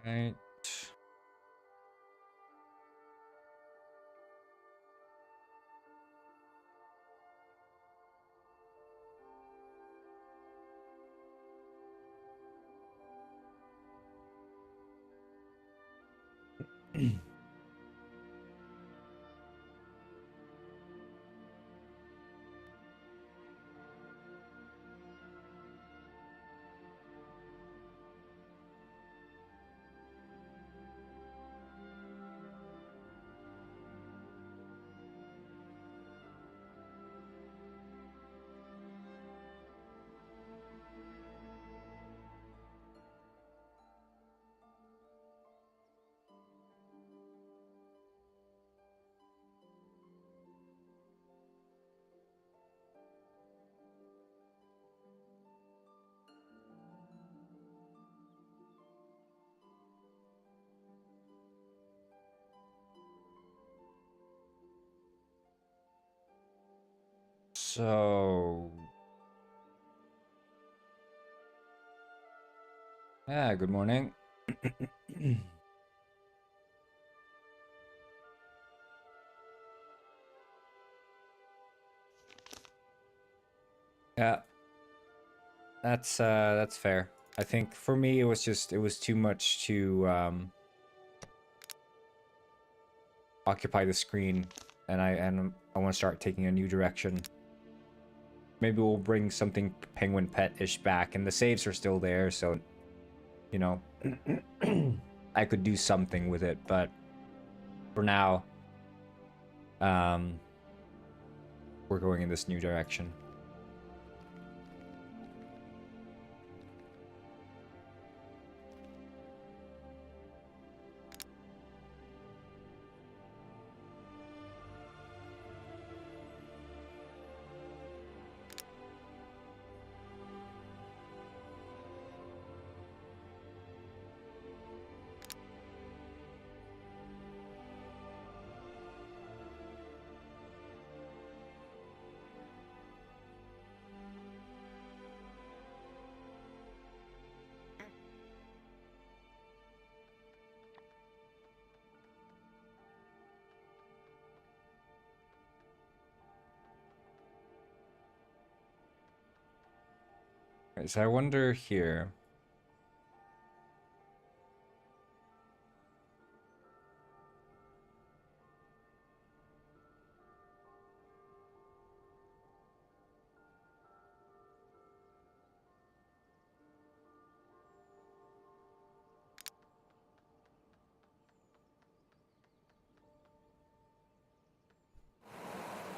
Right. So, yeah, good morning. Yeah, that's fair. I think for me it was too much to occupy the screen, and I want to start taking a new direction. Maybe we'll bring something penguin pet-ish back, and the saves are still there, so you know, I could do something with it, but for now, we're going in this new direction. Right, so I wonder here.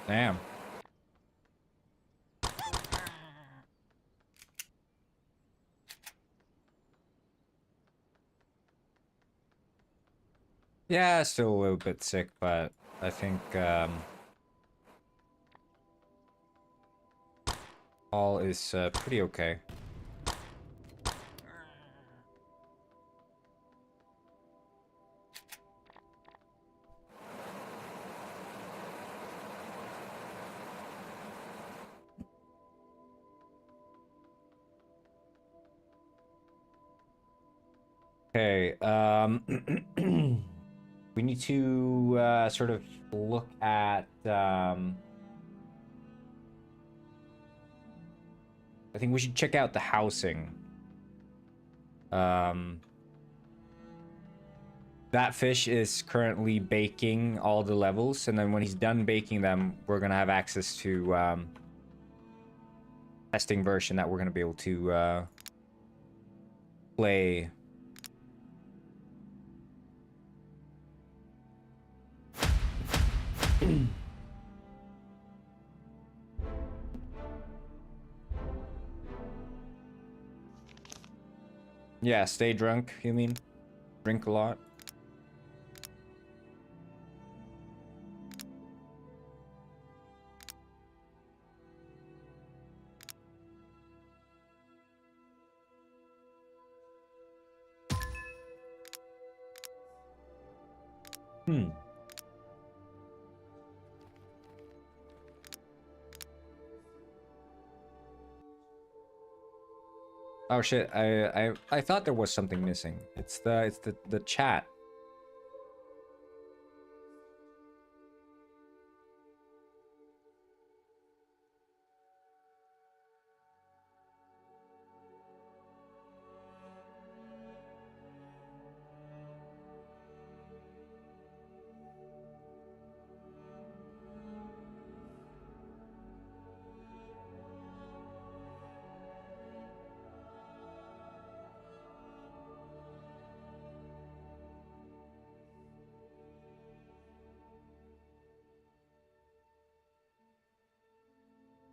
Damn. Yeah, still a little bit sick, but I think all is pretty okay. Okay, we need to sort of look at I think we should check out the housing. That fish is currently baking all the levels, and then when he's done baking them, we're gonna have access to testing version that we're gonna be able to play. Yeah, stay drunk, you mean? Drink a lot? Hmm. Oh shit! I thought there was something missing. It's the chat.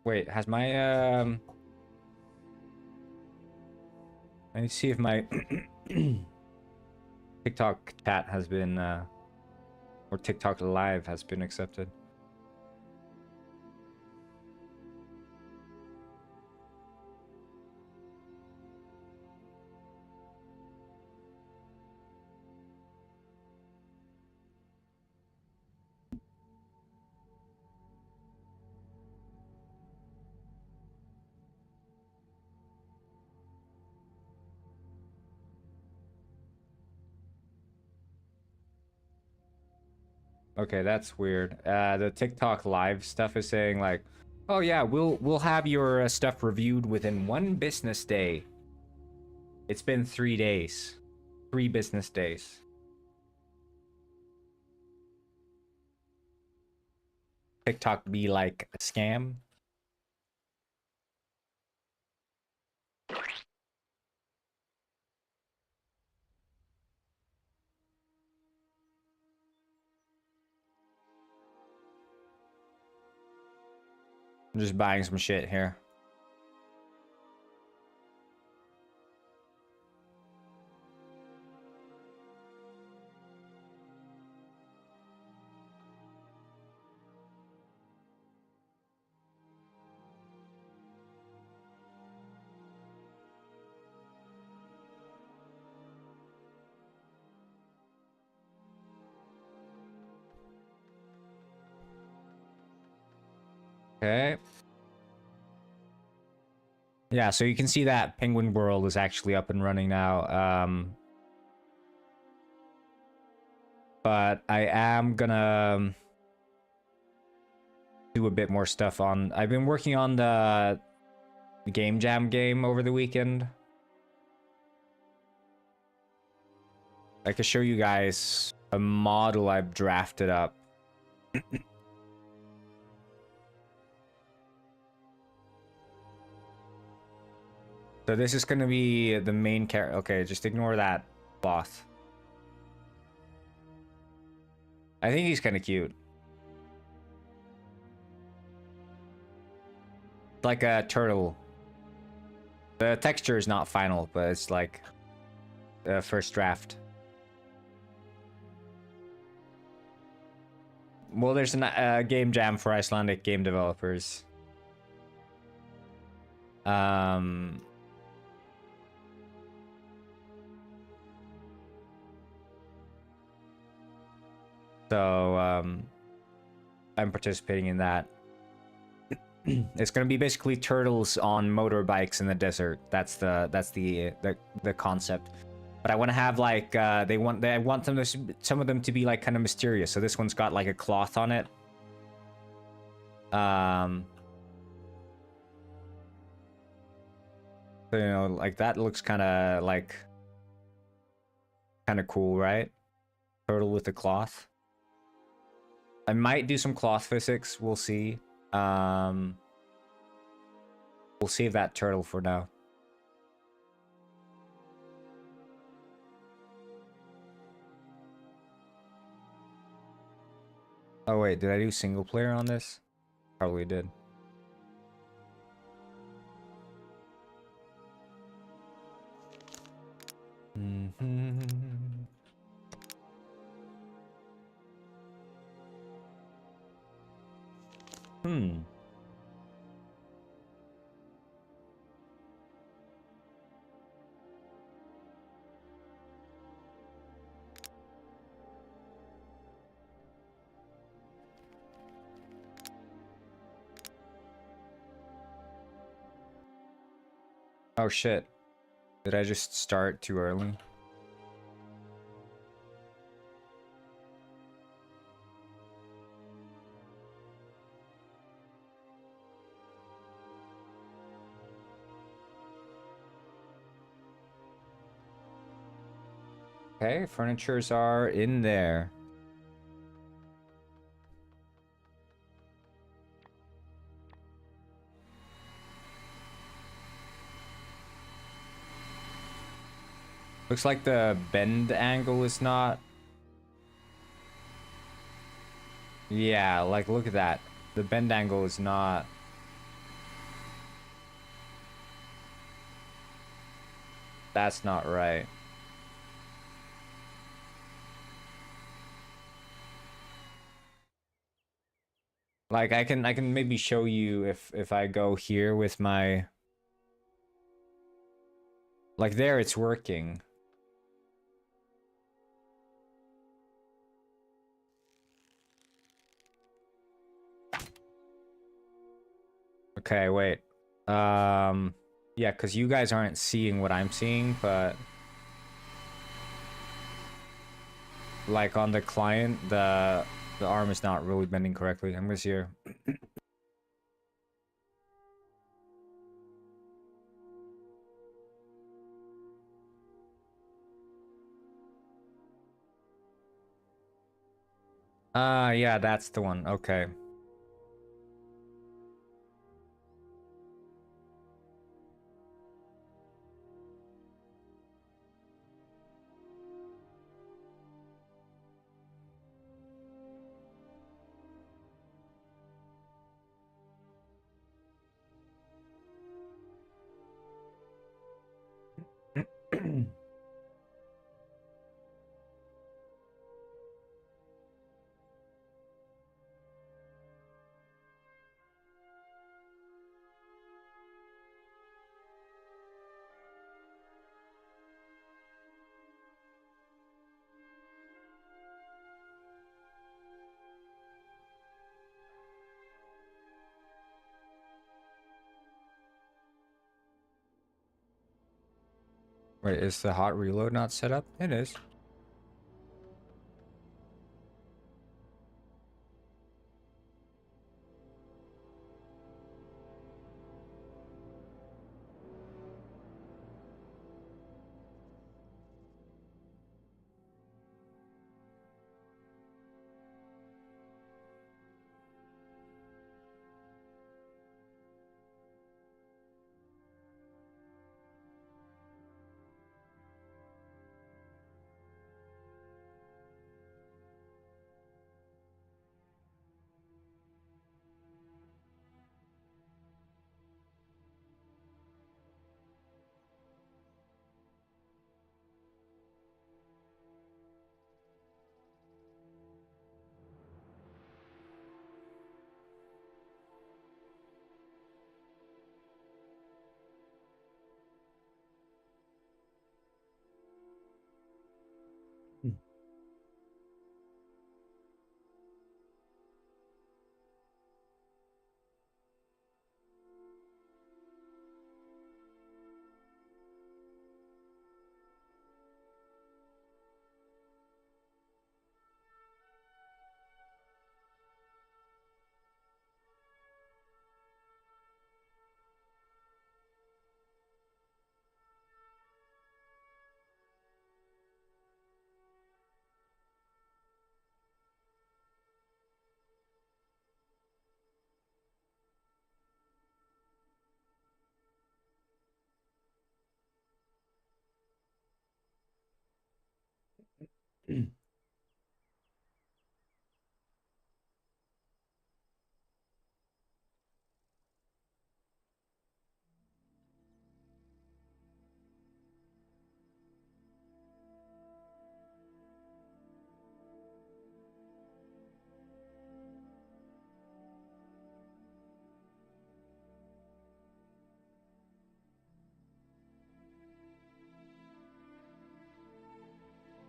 Wait, has my let me see if my TikTok chat has been or TikTok live has been accepted. Okay, that's weird. The TikTok live stuff is saying like, "Oh yeah, we'll have your stuff reviewed within 1 business day." It's been 3 days, 3 business days. TikTok be like a scam. I'm just buying some shit here. Okay. Yeah, so you can see that Penguin World is actually up and running now. But I am gonna do a bit more stuff on... I've been working on the Game Jam game over the weekend. I could show you guys a model I've drafted up. So this is gonna be the main character. Okay, just ignore that cloth. I think he's kind of cute. Like a turtle. The texture is not final, but it's like the first draft. Well, there's a game jam for Icelandic game developers. So I'm participating in that. It's gonna be basically turtles on motorbikes in the desert. That's the concept. But I want to have like I want them to, some of them to be like kind of mysterious. So this one's got like a cloth on it. So, you know, like that looks kind of cool, right? Turtle with the cloth. I might do some cloth physics. We'll see. We'll save that turtle for now. Oh wait, did I do single player on this? Probably did. Oh shit. Did I just start too early? Okay, furnitures are in there. Looks like the bend angle is not... Yeah, like look at that. The bend angle is not... That's not right. Like I can maybe show you if I go here with my... Like there it's working. Okay, wait. Yeah, because you guys aren't seeing what I'm seeing, but like on the client, the arm is not really bending correctly. I'm gonna see here. Yeah, that's the one. Okay. Wait, is the hot reload not set up? It is.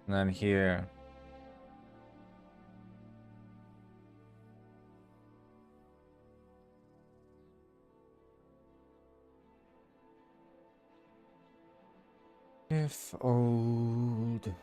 And then here. If old.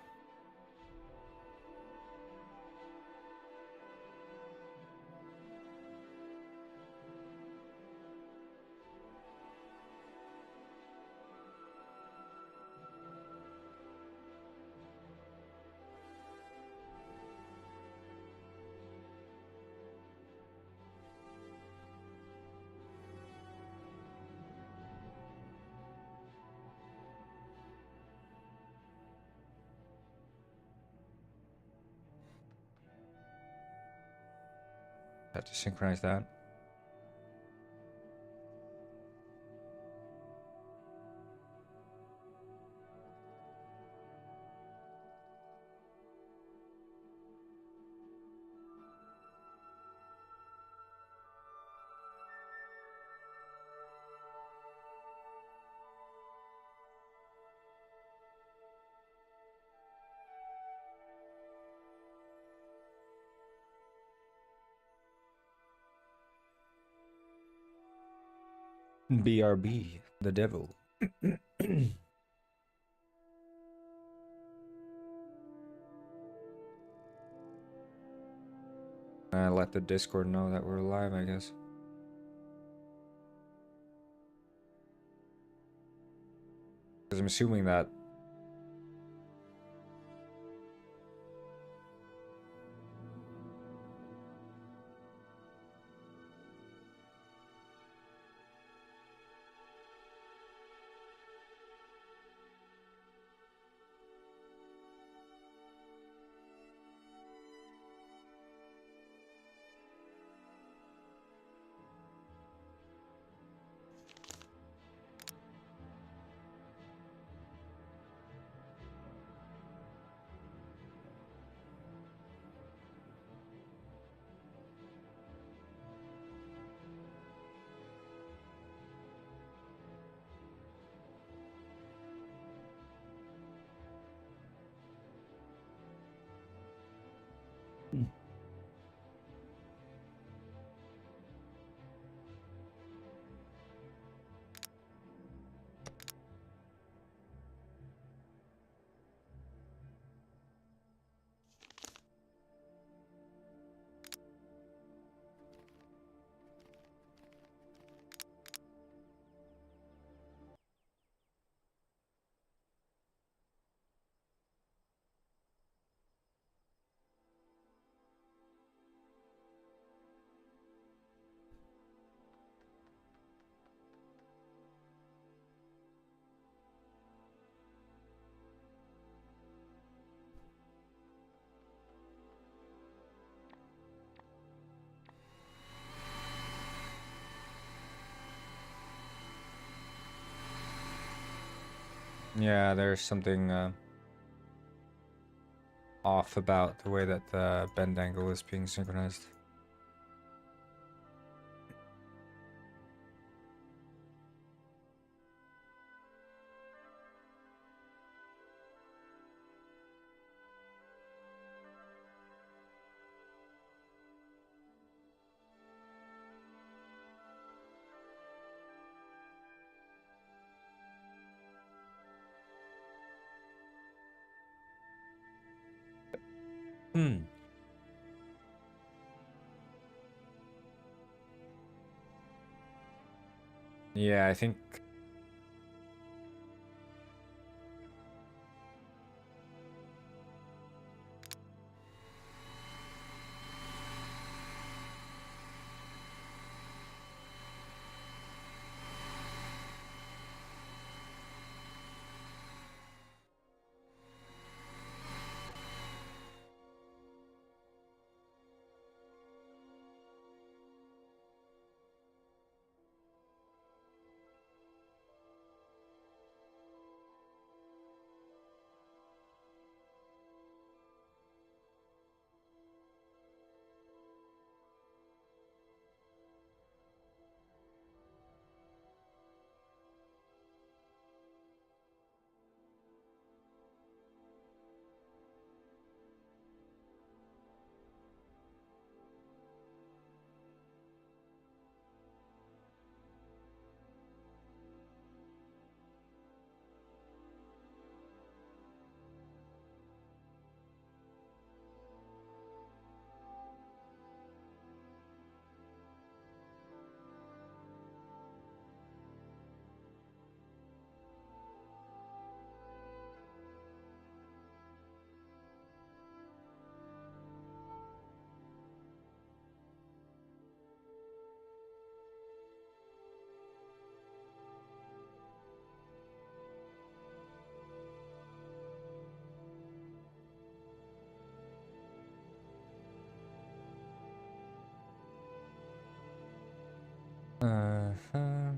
Have to synchronize that. BRB, the devil. I let the Discord know that we're live, I guess. Because I'm assuming that yeah, there's something off about the way that the bend angle is being synchronized. Yeah, I think Uh-huh.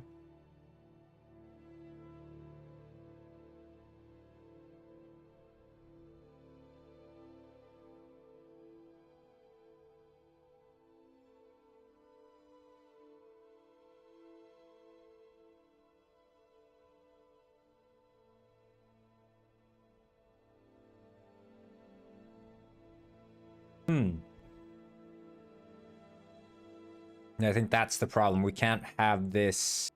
Yeah, I think that's the problem. We can't have this.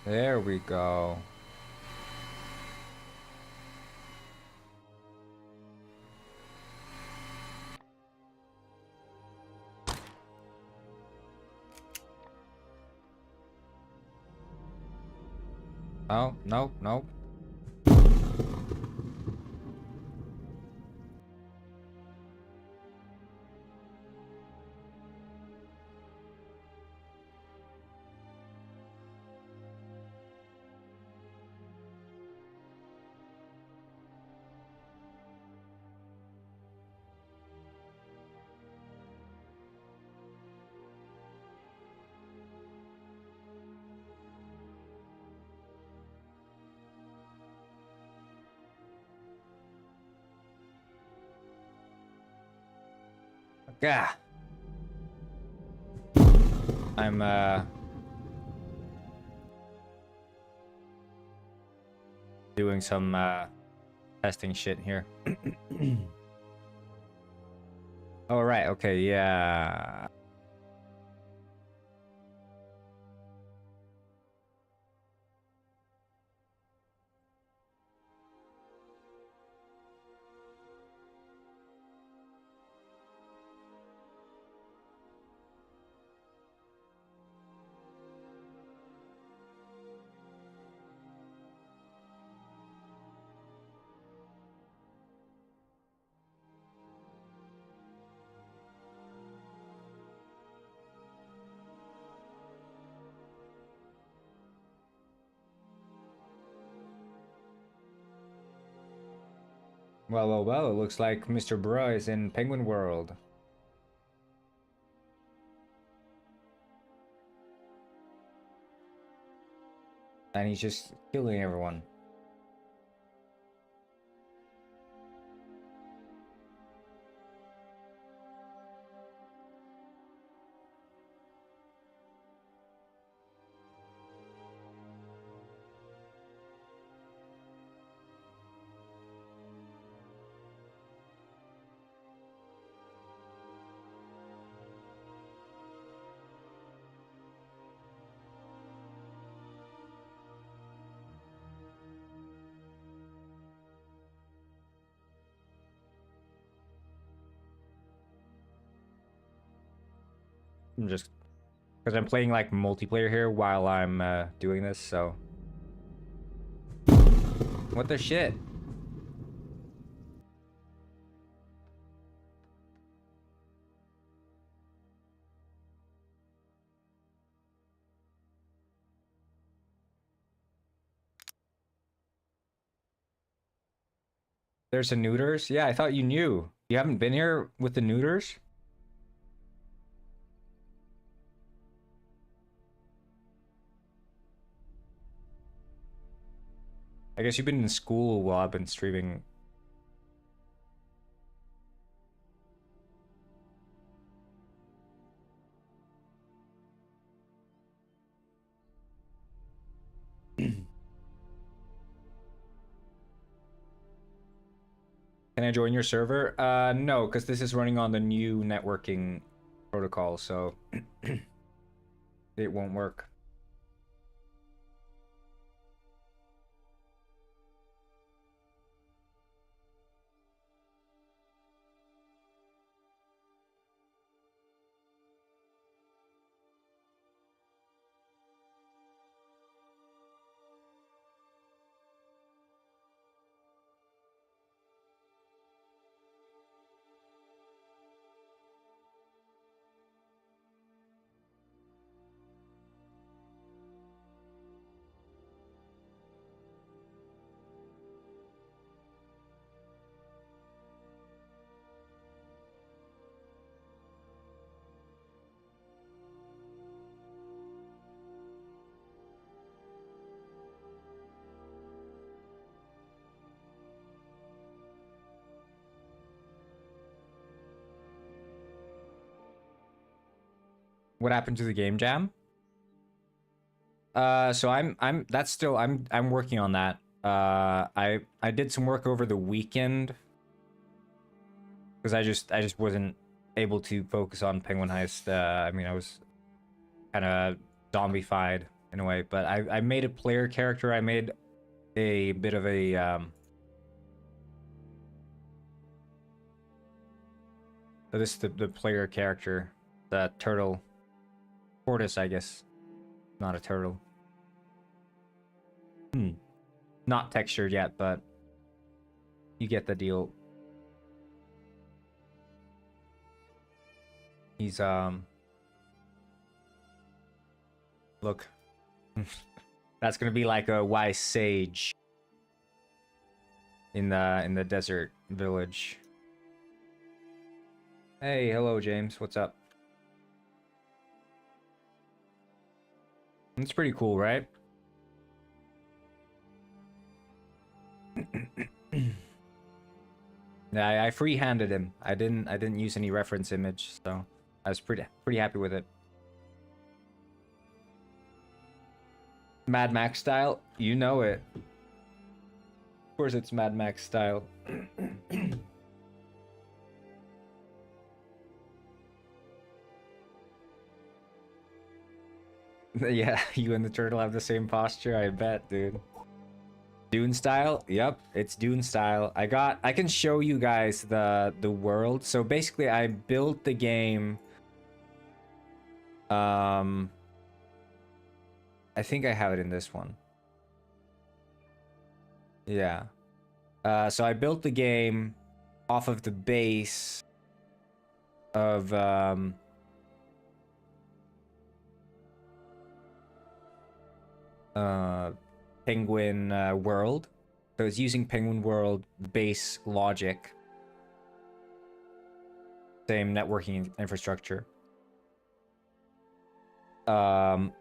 There we go. Oh, nope, nope. Yeah. I'm doing some testing shit here. Oh right, okay, yeah. Well, it looks like Mr. Bruh is in Penguin World. And he's just killing everyone. I'm just... Because I'm playing like multiplayer here while I'm doing this, so... What the shit? There's a neuters? Yeah, I thought you knew. You haven't been here with the neuters? I guess you've been in school while I've been streaming. Can I join your server? No, because this is running on the new networking protocol, so it won't work. What happened to the game jam? So I'm working on that. I did some work over the weekend because I just wasn't able to focus on Penguin Heist. I mean, I was kind of zombified in a way, but I made a player character. I made a bit of a so this is the player character, the turtle, tortoise, I guess, not a turtle. Not textured yet, but you get the deal. He's look. That's gonna be like a wise sage in the desert village. Hey, hello James, what's up? It's pretty cool, right? Yeah, I free-handed him. I didn't use any reference image, so I was pretty happy with it. Mad Max style, you know it. Of course, it's Mad Max style. Yeah, you and the turtle have the same posture, I bet, dude. Dune style? Yep, it's Dune style. I can show you guys the world. So basically I built the game. I think I have it in this one. Yeah. So I built the game off of the base of Penguin World. So it's using Penguin World base logic. Same networking infrastructure. But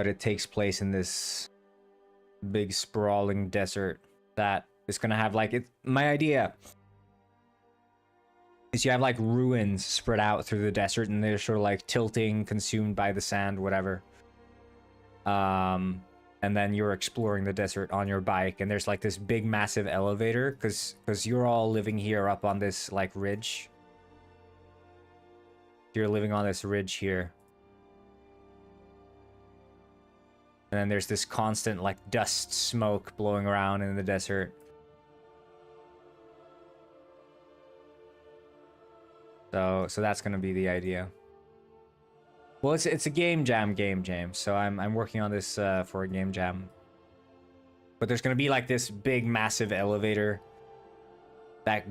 it takes place in this big sprawling desert that is gonna have like my idea is you have like ruins spread out through the desert and they're sort of like tilting, consumed by the sand, whatever. And then you're exploring the desert on your bike and there's like this big massive elevator because you're all living here up on this like ridge. You're living on this ridge here. And then there's this constant like dust smoke blowing around in the desert. So that's gonna be the idea. Well, it's a game jam, so I'm working on this for a game jam. But there's gonna be like this big massive elevator that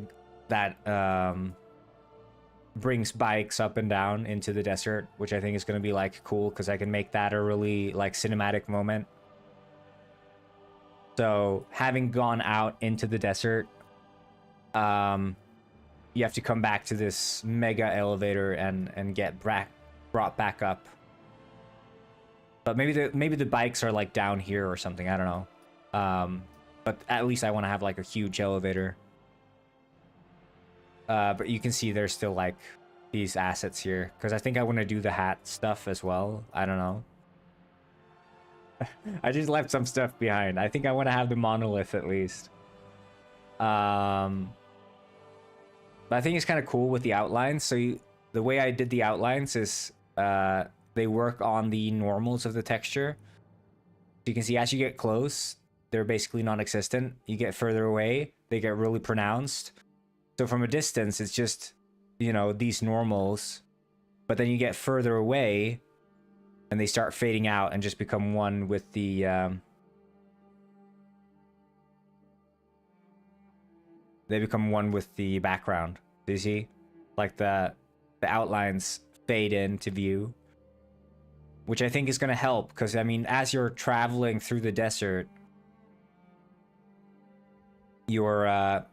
brings bikes up and down into the desert, which I think is gonna be like cool because I can make that a really like cinematic moment. So having gone out into the desert, you have to come back to this mega elevator and get brought back up. But maybe the bikes are like down here or something. I don't know. But at least I want to have like a huge elevator. But you can see there's still like these assets here because I think I want to do the hat stuff as well. I don't know. I just left some stuff behind. I think I want to have the monolith at least. But I think it's kind of cool with the outlines. So the way I did the outlines is they work on the normals of the texture. So you can see as you get close, they're basically non-existent. You get further away, they get really pronounced. So from a distance, it's just, you know, these normals. But then you get further away, and they start fading out and just become one with the... they become one with the background. Do you see? Like the outlines fade into view. Which I think is going to help, because, I mean, as you're traveling through the desert, your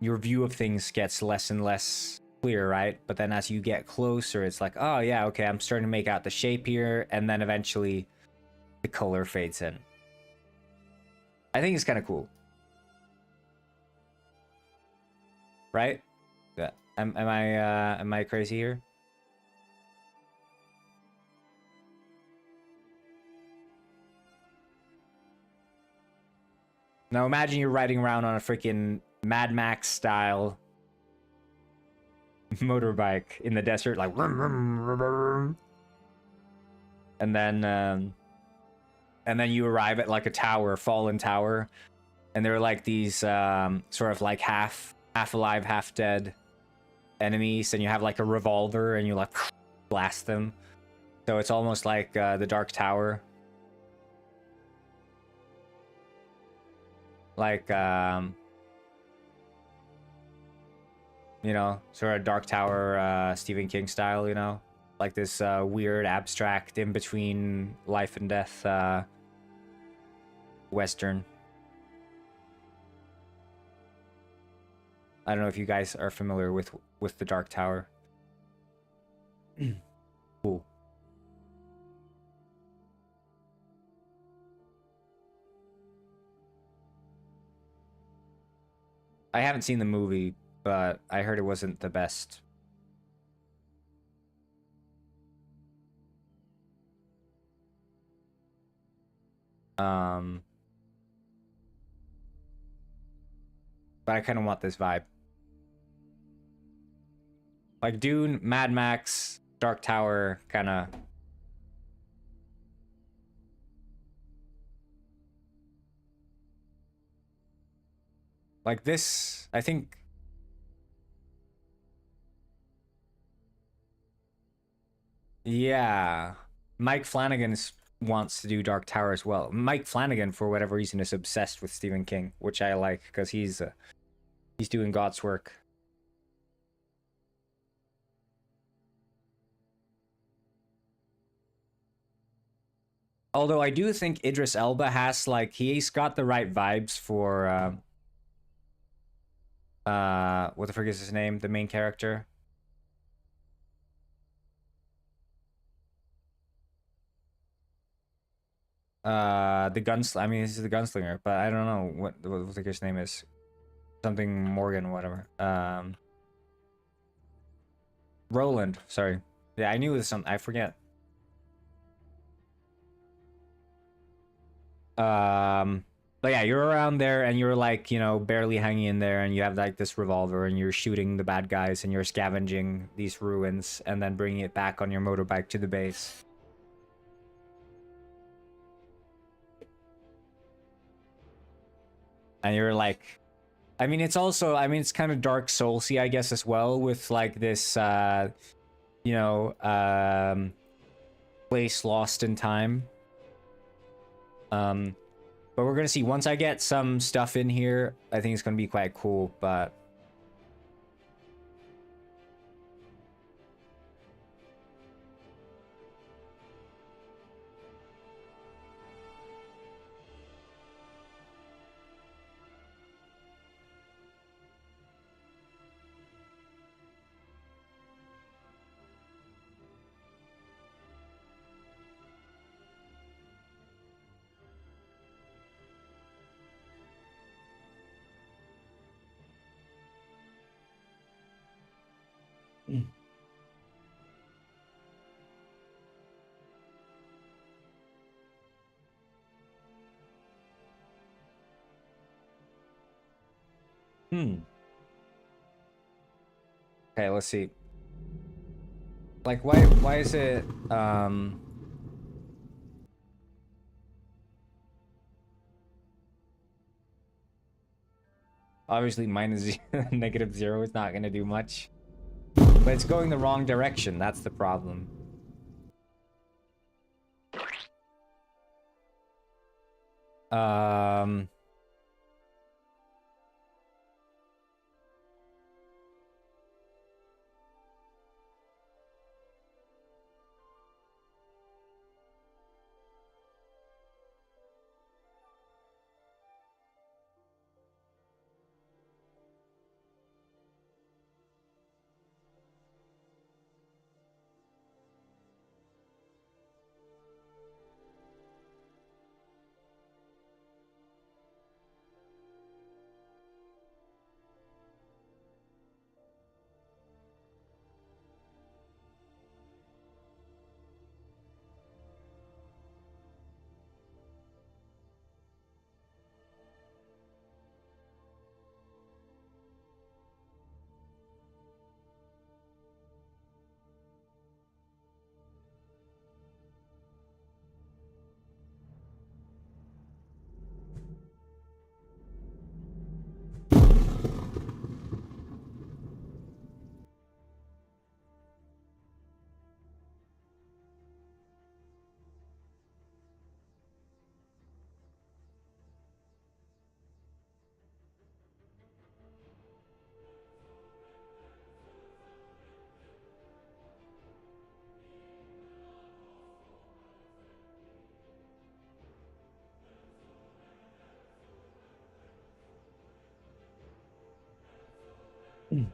view of things gets less and less clear, right? But then as you get closer, it's like, oh yeah, okay, I'm starting to make out the shape here, and then eventually the color fades in. I think it's kind of cool. Right? Yeah. Am I crazy here? Now imagine you're riding around on a freaking Mad Max style motorbike in the desert, like, and then you arrive at like a tower, fallen tower, and there are like these sort of like half alive, half dead enemies, and you have like a revolver and you like blast them. So it's almost like the Dark Tower. Like, you know, sort of Dark Tower, Stephen King style, you know? Like this weird, abstract, in-between life and death Western. I don't know if you guys are familiar with the Dark Tower. Cool. I haven't seen the movie, but I heard it wasn't the best. But I kind of want this vibe. Like Dune, Mad Max, Dark Tower, kind of. Like this, I think. Yeah. Mike Flanagan wants to do Dark Tower as well. Mike Flanagan, for whatever reason, is obsessed with Stephen King, which I like, because he's doing God's work. Although I do think Idris Elba has, like, he's got the right vibes for what the frick is his name? The main character. The gunslinger. I mean, this is the gunslinger, but I don't know what the guy's name is. Something Morgan, whatever. Roland. Sorry. Yeah, I knew it was something. I forget. But yeah, you're around there and you're like, you know, barely hanging in there, and you have like this revolver and you're shooting the bad guys and you're scavenging these ruins and then bringing it back on your motorbike to the base. And you're like, I mean, it's also, I mean, it's kind of Dark Soulsy, I guess, as well, with like this, you know, place lost in time. But we're gonna see. Once I get some stuff in here, I think it's gonna be quite cool, but... Okay, let's see. Like, why is it, obviously minus negative 0 is not gonna do much. But it's going the wrong direction, that's the problem. Um... Hmm.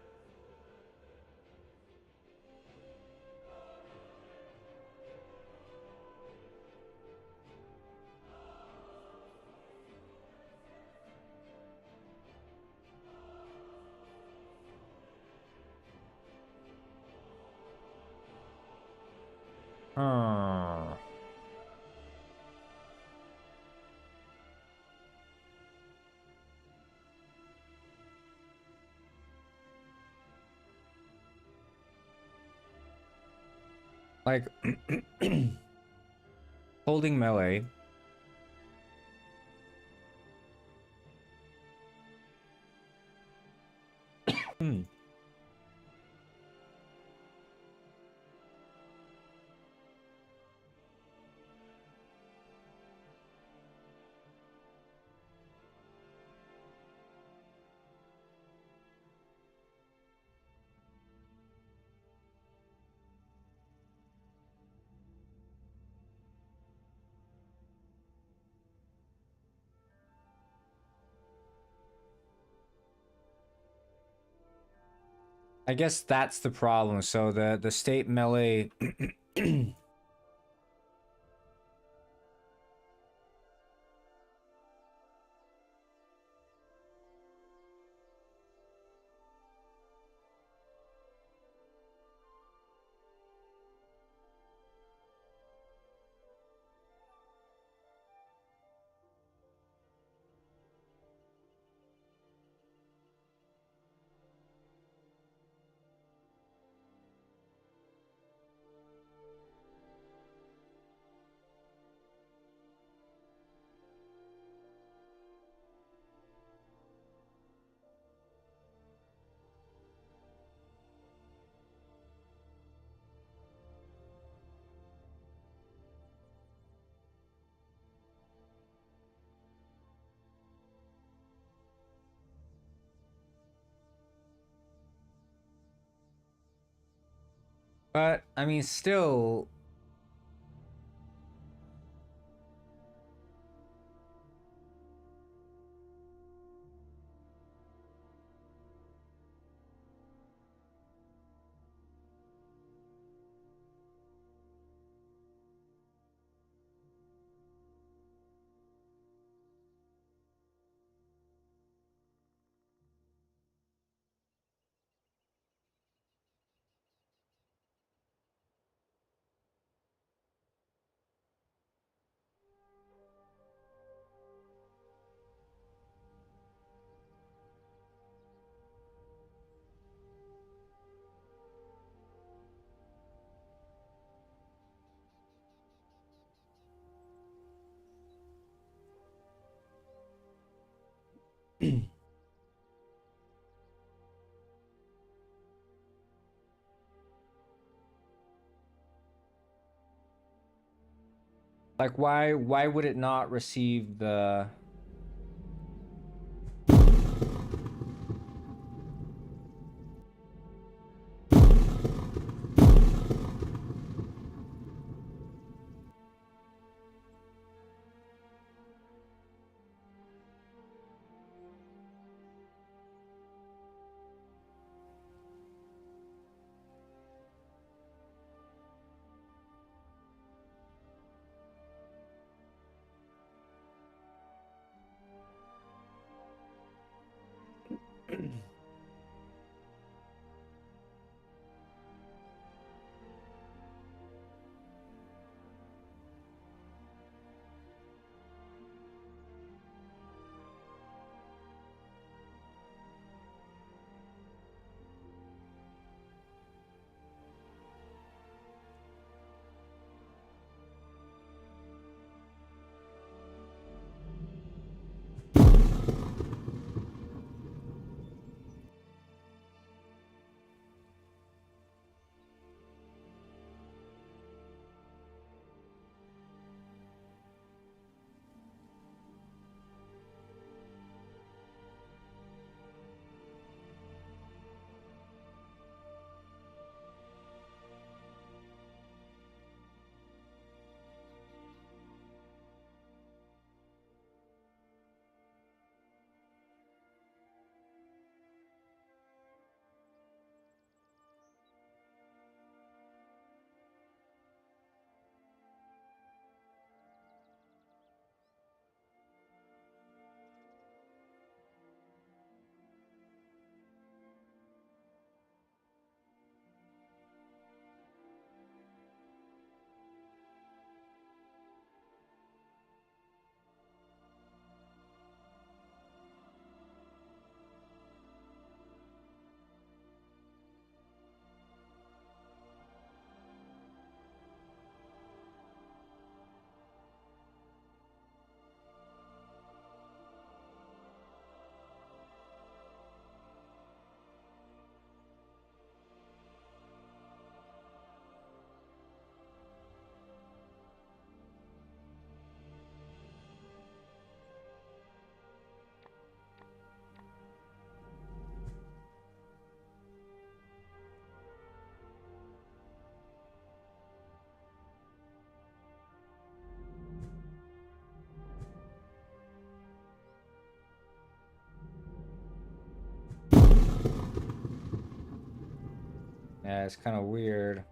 Like, holding melee. I guess that's the problem. So the state melee but I mean still Like, why would it not receive the... Yeah, it's kind of weird.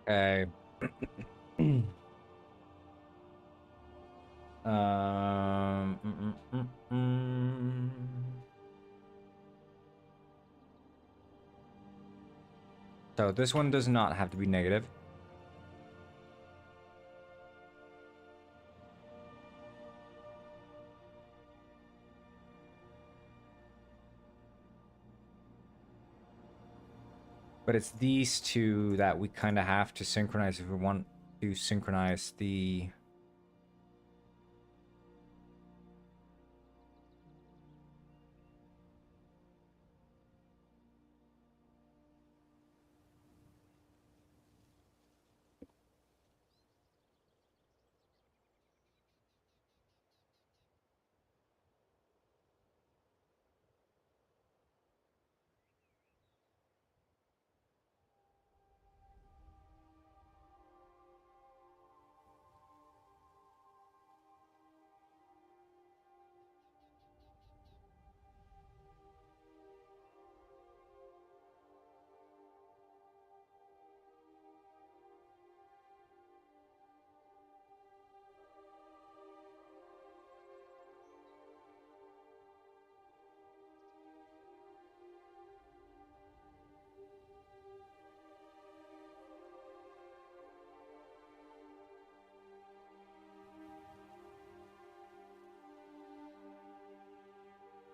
Okay. Um, mm, mm, mm, mm. So this one does not have to be negative. But it's these two that we kind of have to synchronize if we want to synchronize the...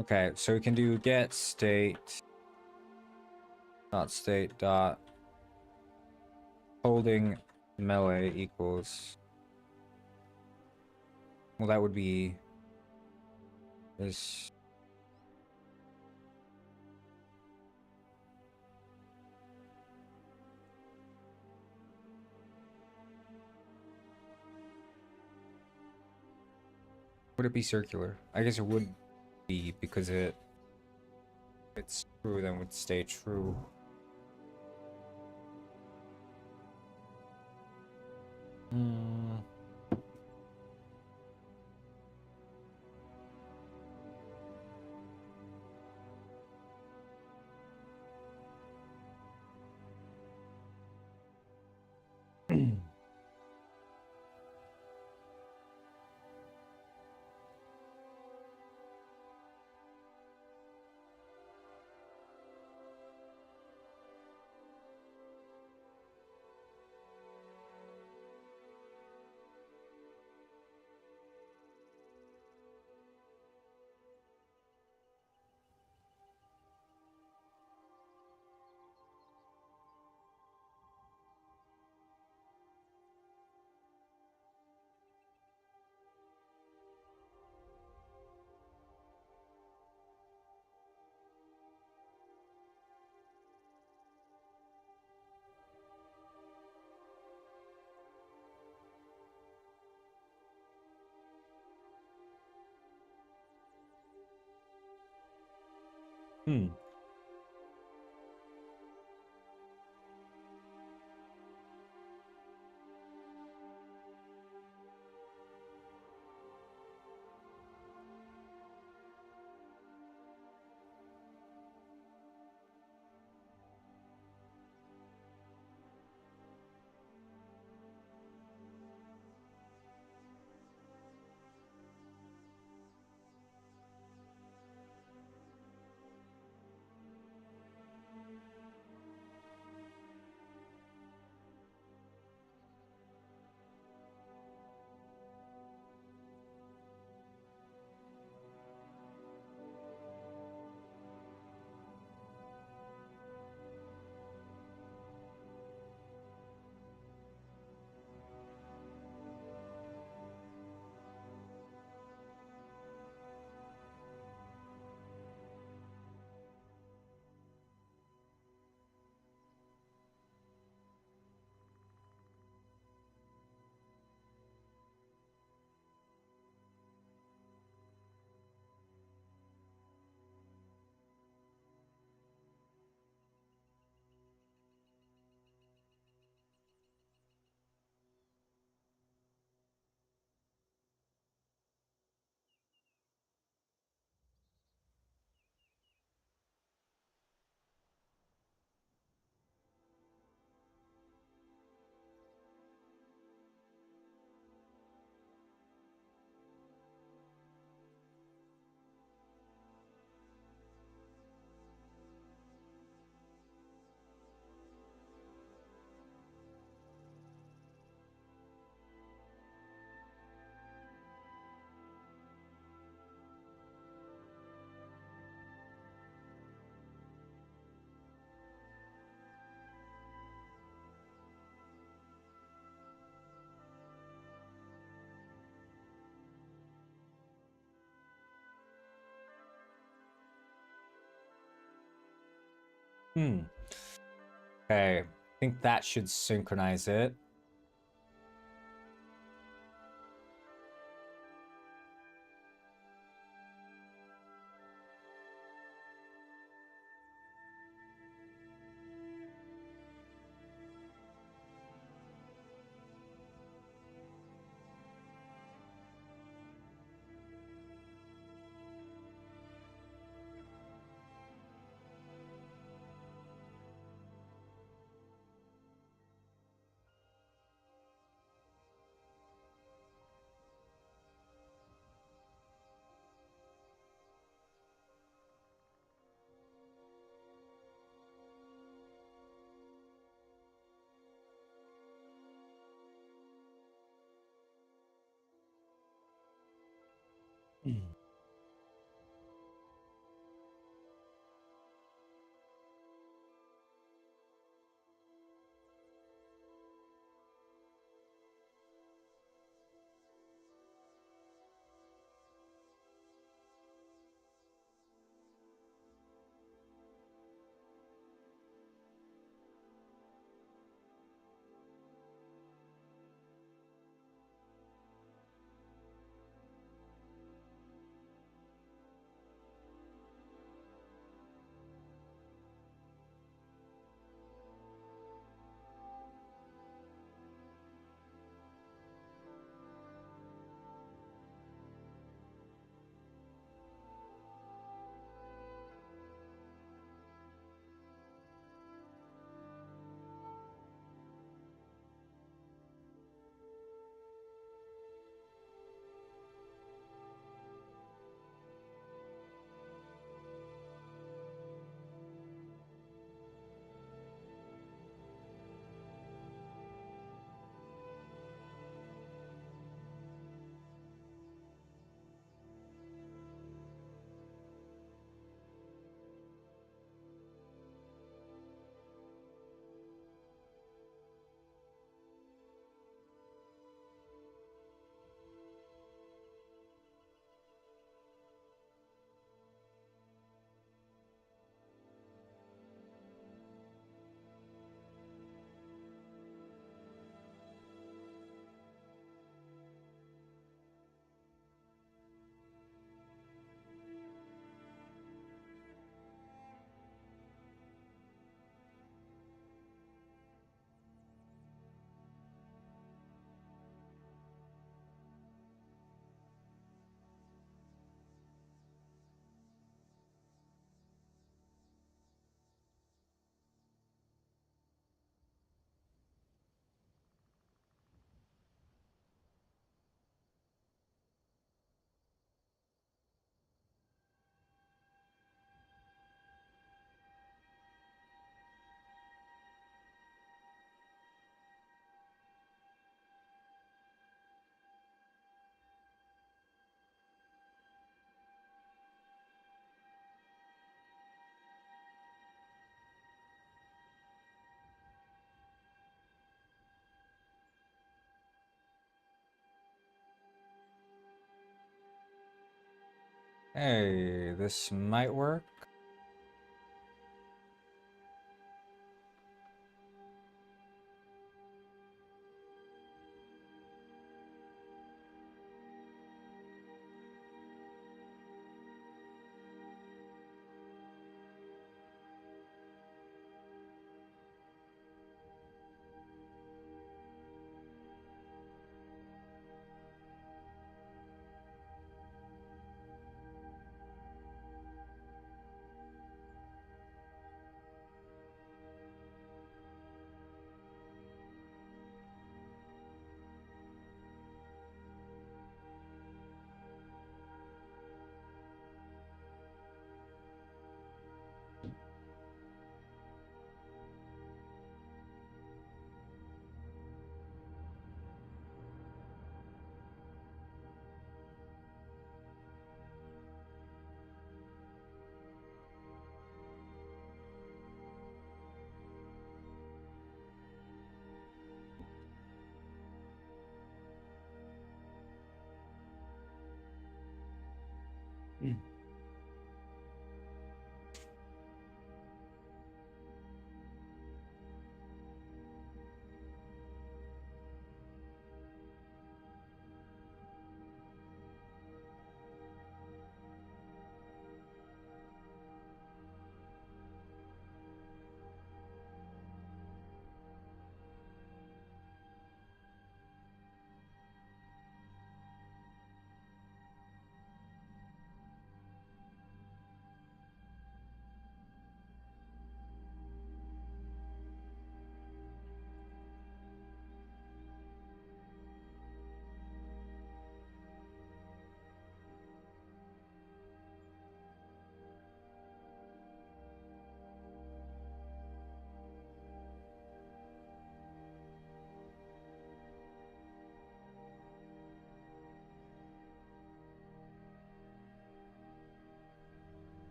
Okay, so we can do get state, not state dot holding melee equals. Well, that would be this. Would it be circular? I guess it would be because it's true, then would stay true. Hmm. Hmm. Hmm. Okay. I think that should synchronize it. Hey, this might work.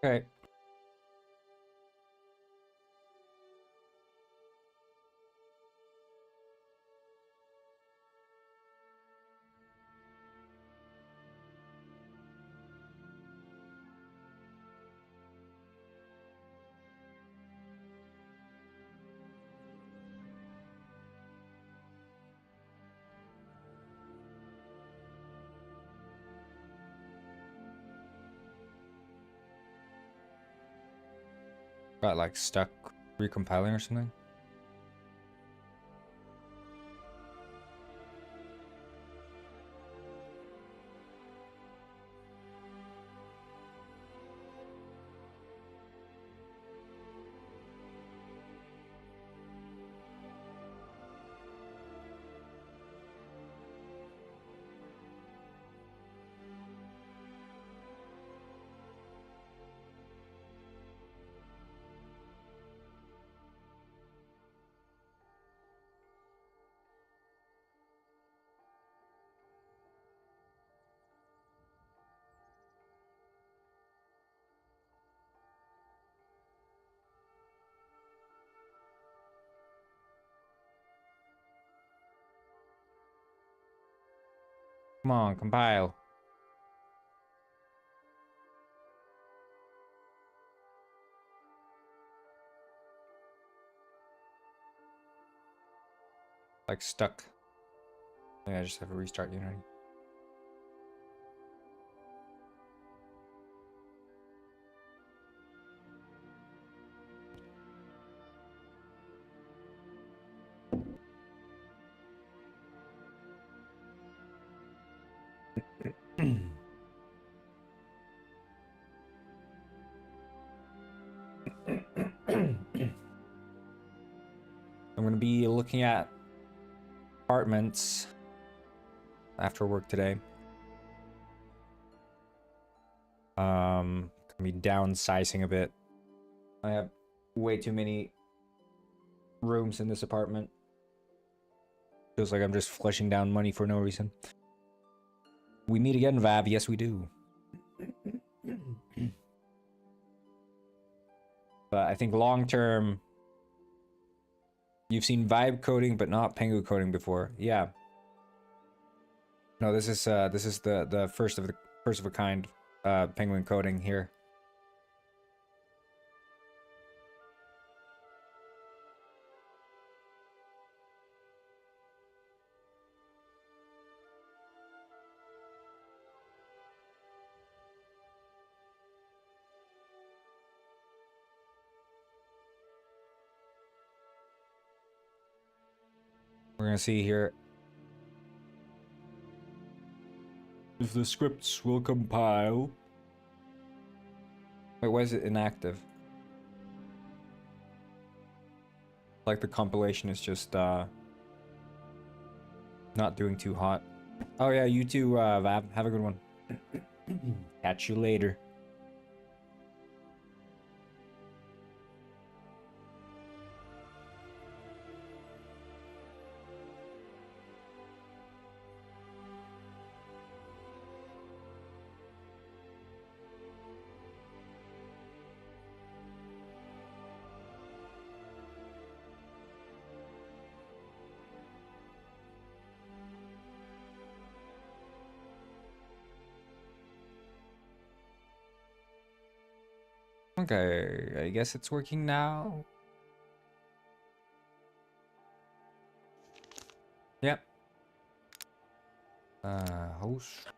Okay. Got like stuck recompiling or something. Come on, compile. like stuck. Yeah, I just have to restart Unity. I'm gonna be looking at apartments after work today. Gonna be downsizing a bit. I have way too many rooms in this apartment. Feels like I'm just flushing down money for no reason. We meet again, Vav. Yes, we do. But I think long term, you've seen vibe coding, but not pengu coding before. Yeah. No, this is the first of a kind penguin coding here. We're gonna see here if the scripts will compile. Wait, why is it inactive? Like the compilation is just not doing too hot. Oh yeah, you too, Vav. Have a good one. Catch you later. Okay, I guess it's working now. Yep. Host.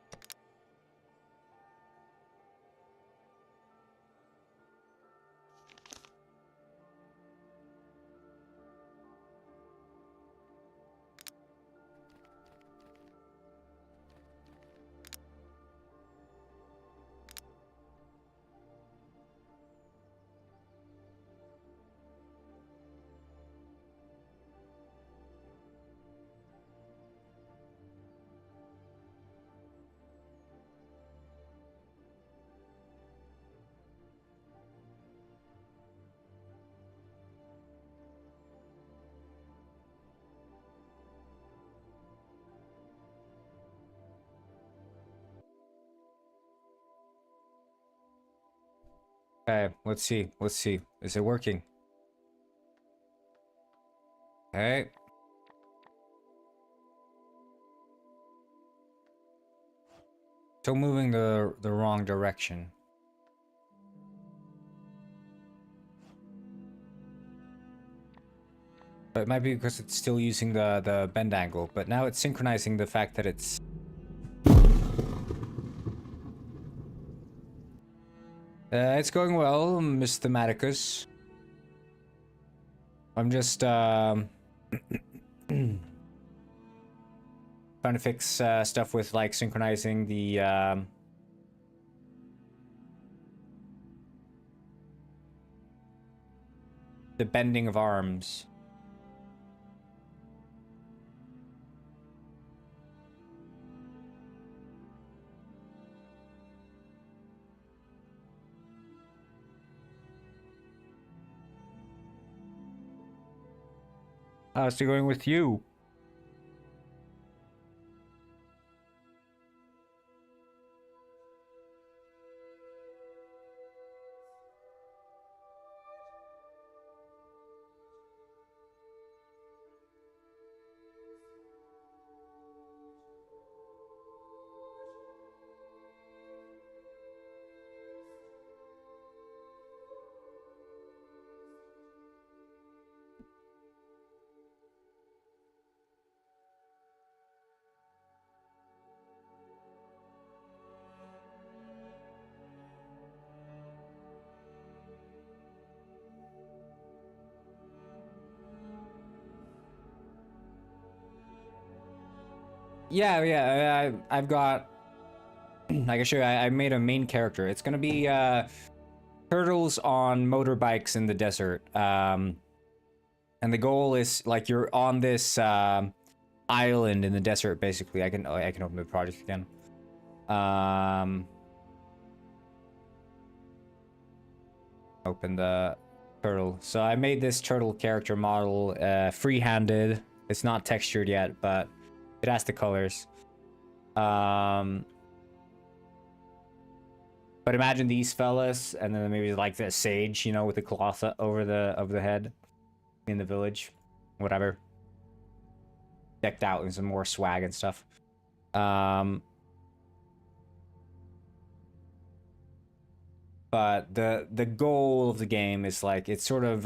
Okay, let's see. Let's see. Is it working? Okay. Still moving the wrong direction. But it might be because it's still using the bend angle, but now it's synchronizing the fact that it's it's going well, Miss Thematicus. I'm just trying to fix stuff with like synchronizing the bending of arms. How's it going with you? Yeah, I've got, I can show you, I made a main character. It's gonna be turtles on motorbikes in the desert. And the goal is like you're on this island in the desert, basically. I can open the project again. Open the turtle. So I made this turtle character model free-handed. It's not textured yet, but it has the colors. But imagine these fellas, and then maybe like the sage, you know, with the cloth over the head in the village, whatever. Decked out in some more swag and stuff. But the goal of the game is like it's sort of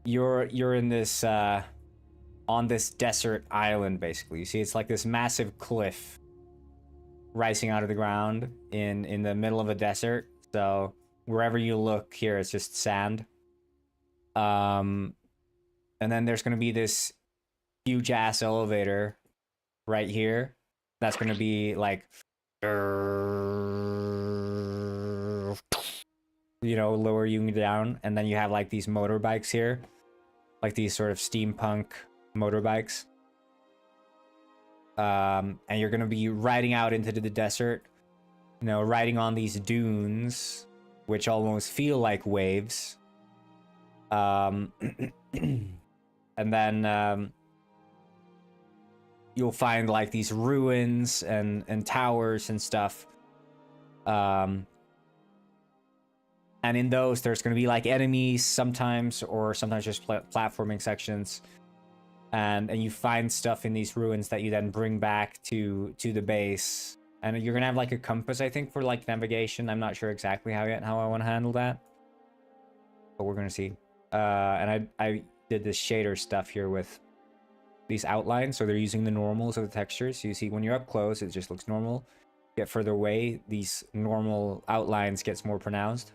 you're in this on this desert island, basically. You see, it's like this massive cliff rising out of the ground in the middle of a desert. So wherever you look here, it's just sand. And then there's gonna be this huge ass elevator right here. That's gonna be like, you know, lower you down, and then you have like these motorbikes here, like these sort of steampunk motorbikes. And you're gonna be riding out into the desert, you know, riding on these dunes, which almost feel like waves. And then you'll find like these ruins and towers and stuff. And in those, there's going to be like enemies sometimes, or sometimes just platforming sections. And you find stuff in these ruins that you then bring back to the base. And you're going to have like a compass, I think, for like navigation. I'm not sure exactly how I want to handle that, but we're going to see. And I did this shader stuff here with these outlines. So they're using the normals of the textures. So you see when you're up close, it just looks normal. Get further away, these normal outlines gets more pronounced.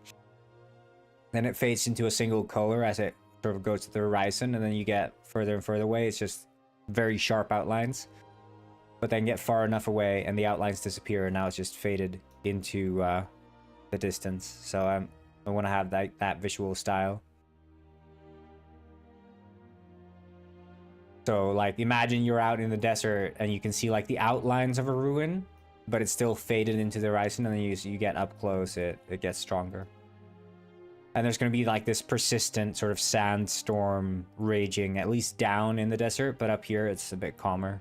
Then it fades into a single color as it sort of goes to the horizon, and then you get further and further away. It's just very sharp outlines. But then get far enough away and the outlines disappear, and now it's just faded into the distance. So I want to have that visual style. So like imagine you're out in the desert and you can see like the outlines of a ruin, but it's still faded into the horizon, and then you get up close, it gets stronger. And there's going to be like this persistent sort of sandstorm raging, at least down in the desert, but up here it's a bit calmer.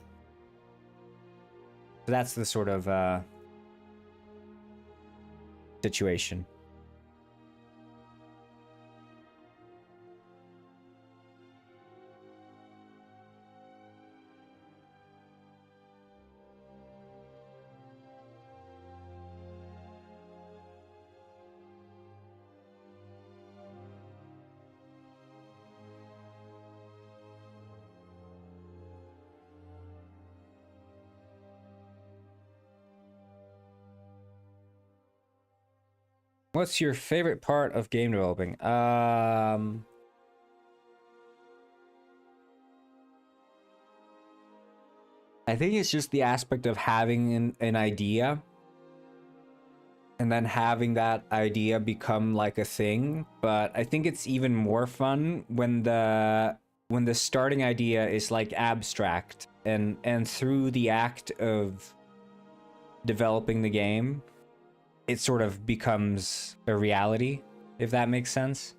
So that's the sort of situation. What's your favorite part of game developing? I think it's just the aspect of having an idea and then having that idea become like a thing. But I think it's even more fun when the starting idea is like abstract, and through the act of developing the game, it sort of becomes a reality, if that makes sense.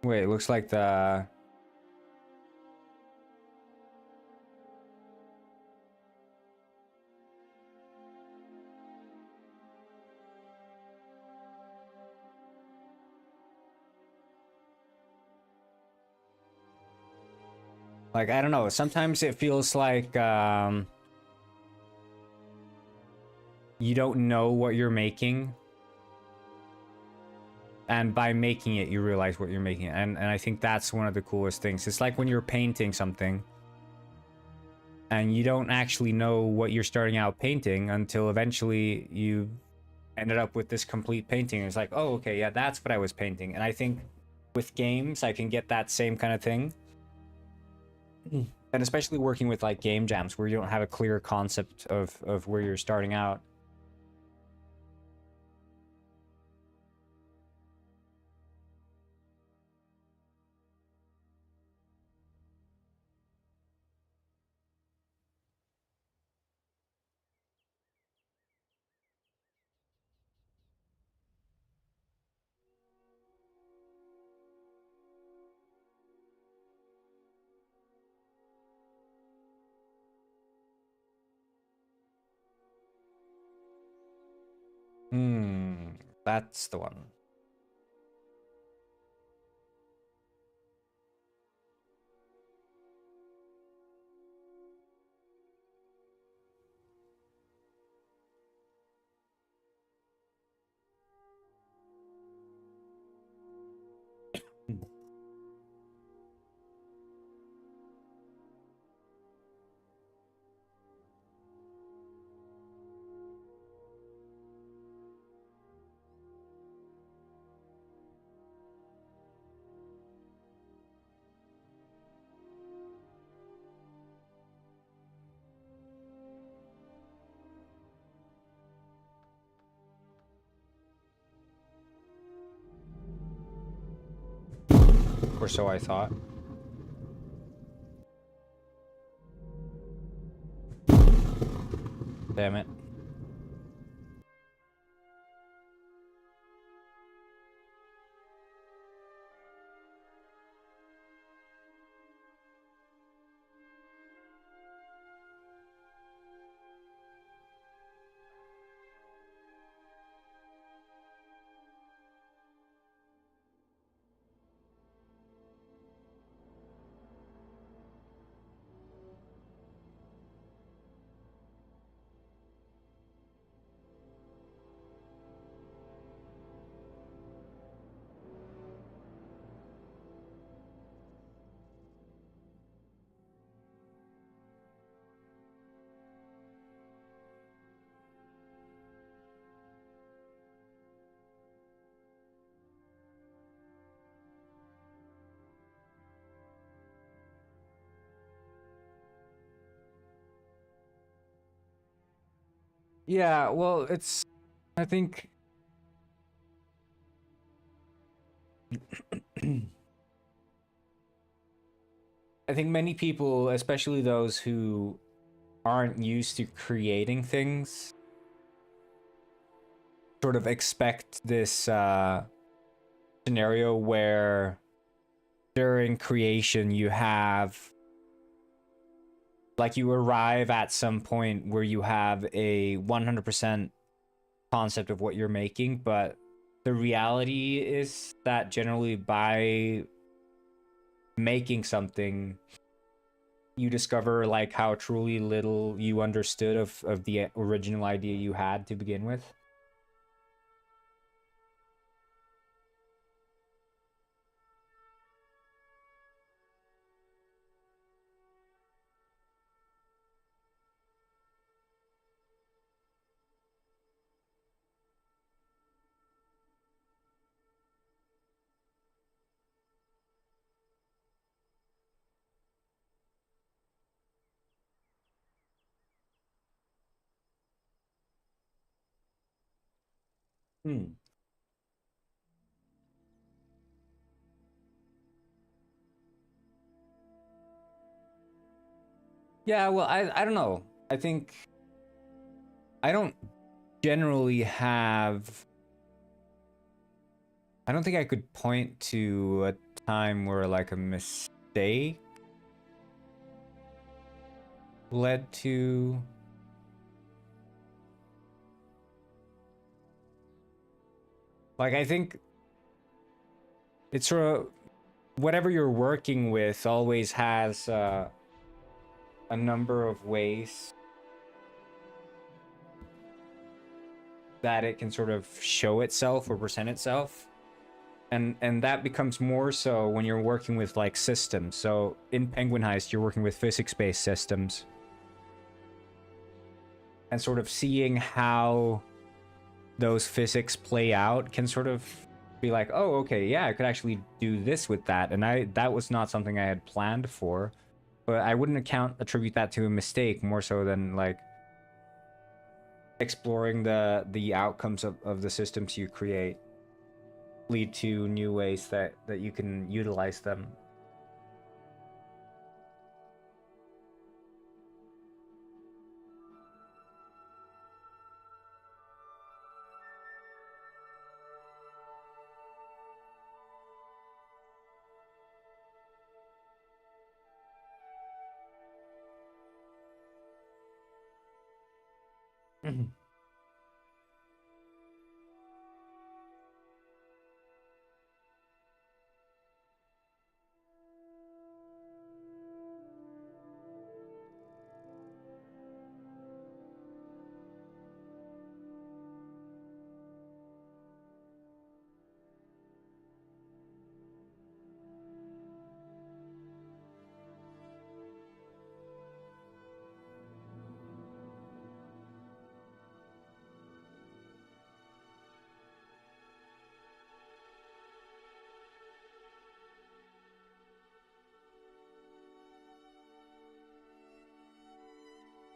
Wait, it looks like the... Like, I don't know, sometimes it feels like you don't know what you're making, and by making it you realize what you're making. And I think that's one of the coolest things. It's like when you're painting something and you don't actually know what you're starting out painting until eventually you ended up with this complete painting. It's like, oh, okay, yeah, that's what I was painting. And I think with games, I can get that same kind of thing. And especially working with like game jams where you don't have a clear concept of where you're starting out. That's the one. Or so I thought. Damn it. Yeah, well, it's, I think I think many people, especially those who aren't used to creating things, sort of expect this scenario where during creation you have, like, you arrive at some point where you have a 100% concept of what you're making, but the reality is that generally by making something you discover like how truly little you understood of the original idea you had to begin with. Yeah, well, I don't know. I think I don't generally have, I don't think I could point to a time where like a mistake led to, like, I think it's sort of whatever you're working with always has a number of ways that it can sort of show itself or present itself. And that becomes more so when you're working with like systems. So in Penguin Heist, you're working with physics-based systems and sort of seeing how those physics play out can sort of be like, oh, okay, yeah, I could actually do this with that, and that was not something I had planned for, but I wouldn't attribute that to a mistake more so than like exploring the outcomes of the systems you create lead to new ways that you can utilize them.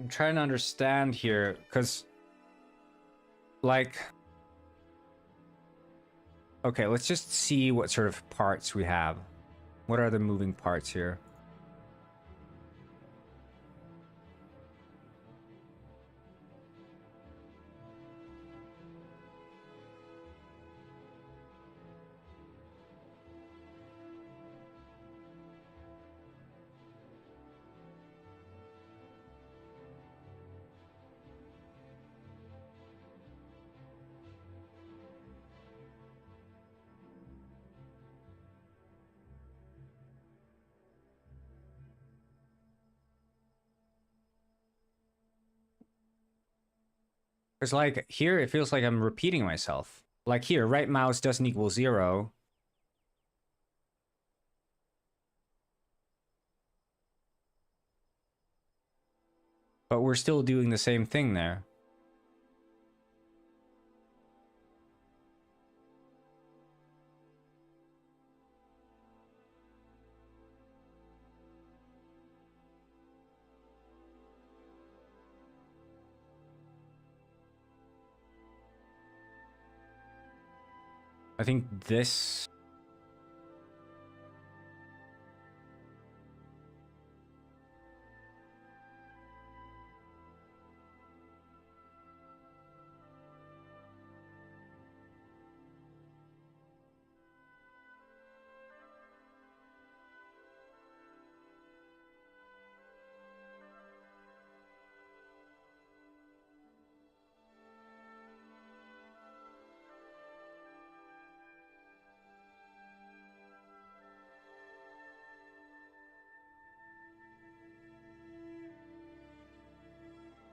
I'm trying to understand here, because, like, okay, let's just see what sort of parts we have. What are the moving parts here? Because, like, here it feels like I'm repeating myself. Like here, right mouse doesn't equal 0. But we're still doing the same thing there. I think this...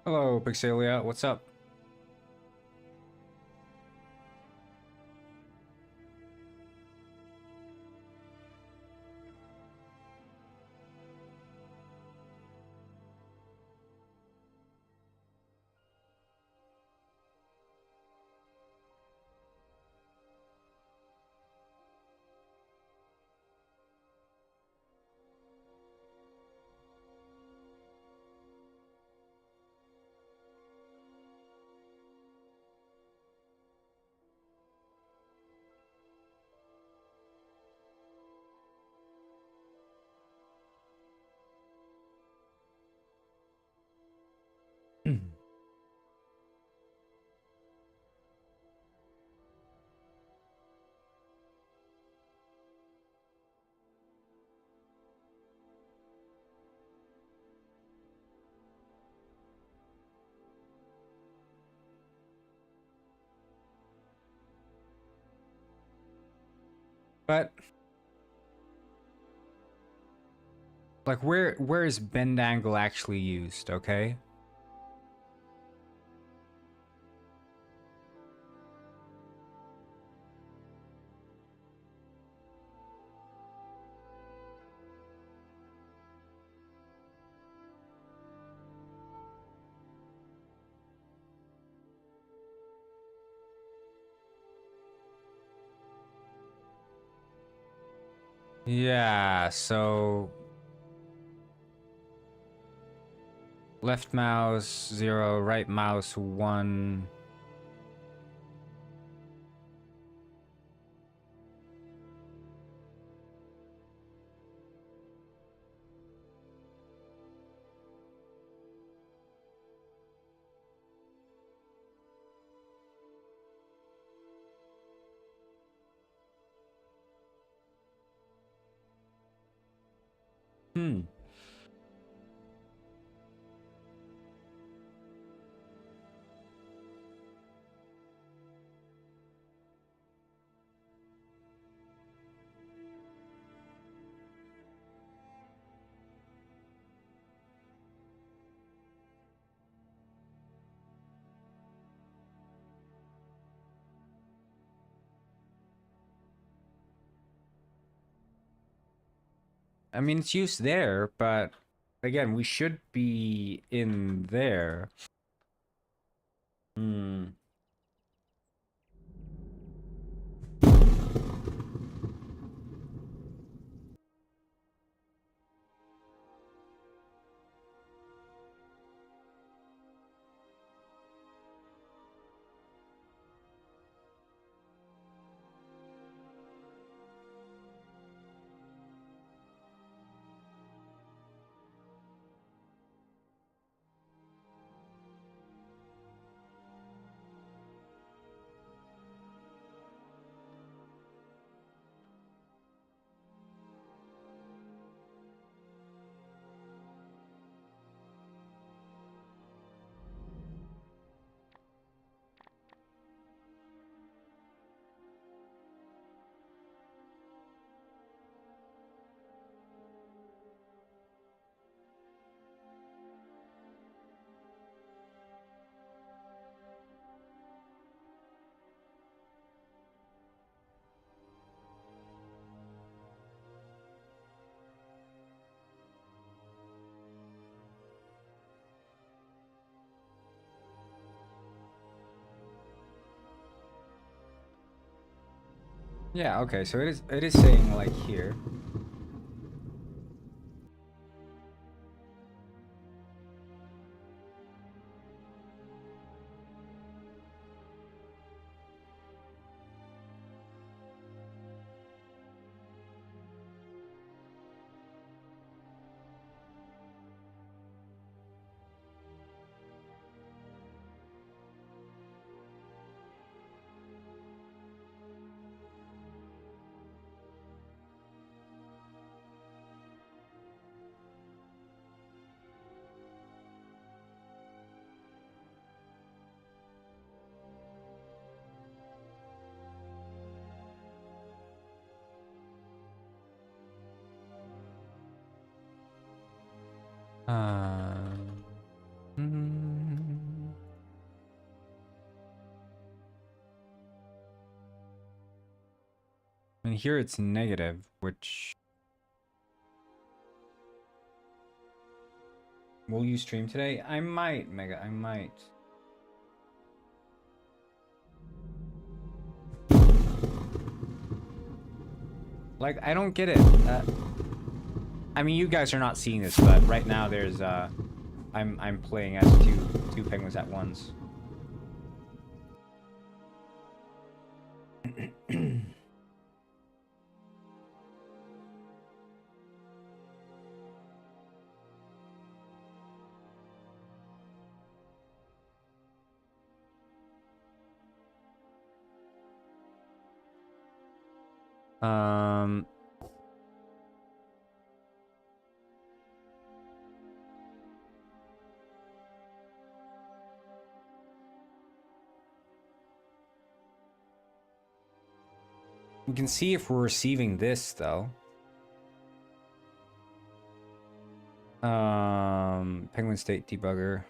Hello, Pixelia, what's up? But... like, where is bend angle actually used, okay? Yeah, so left mouse 0, right mouse 1. I mean, it's used there, but again, we should be in there. Hmm. Yeah, okay, so it is saying like here. Mm, and here it's negative, which will you stream today? I might, Mega, I might. Like, I don't get it. I mean, you guys are not seeing this, but right now there's I'm playing as two penguins at once. Um, we can see if we're receiving this though. Penguin state debugger.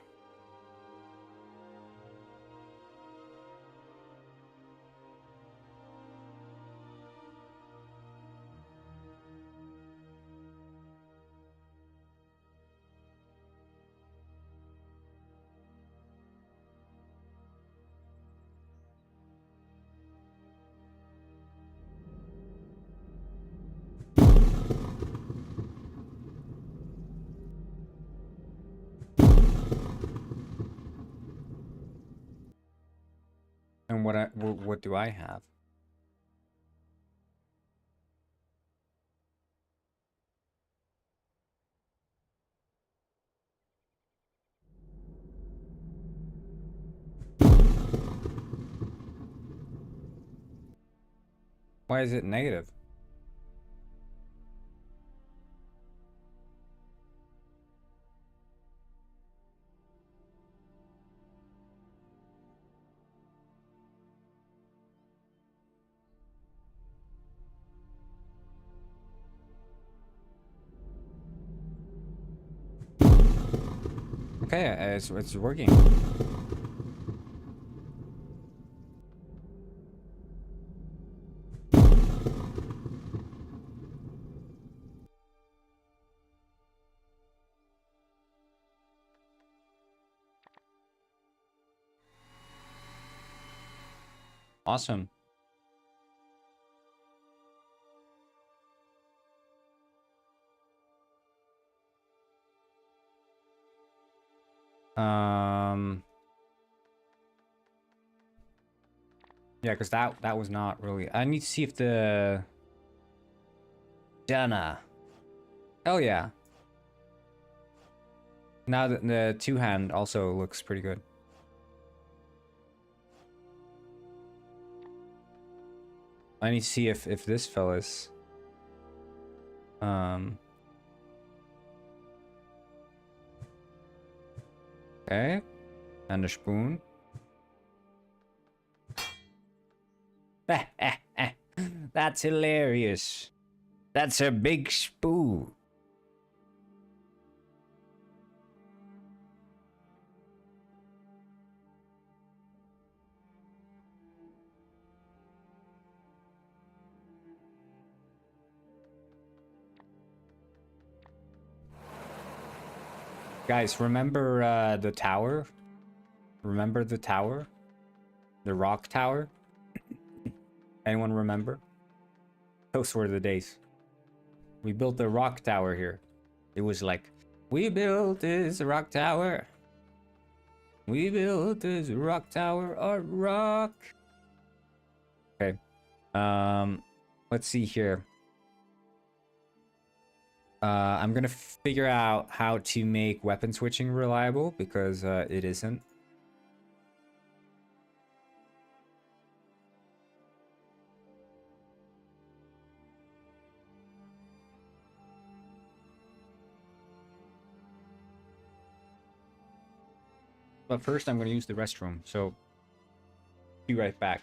And what do I have? Why is it negative? Okay, it's working. Awesome. Yeah, because that was not really. I need to see if the Dana. Oh yeah. Now the two hand also looks pretty good. I need to see if this fella's okay. And a spoon. That's hilarious. That's a big spoon. Guys, remember the tower? Remember the tower? The rock tower? Anyone remember? Those were the days. We built the rock tower here. It was like, we built this rock tower. We built this rock tower of rock. Okay. Let's see here. I'm gonna figure out how to make weapon switching reliable because it isn't. But first, I'm gonna use the restroom. So, be right back.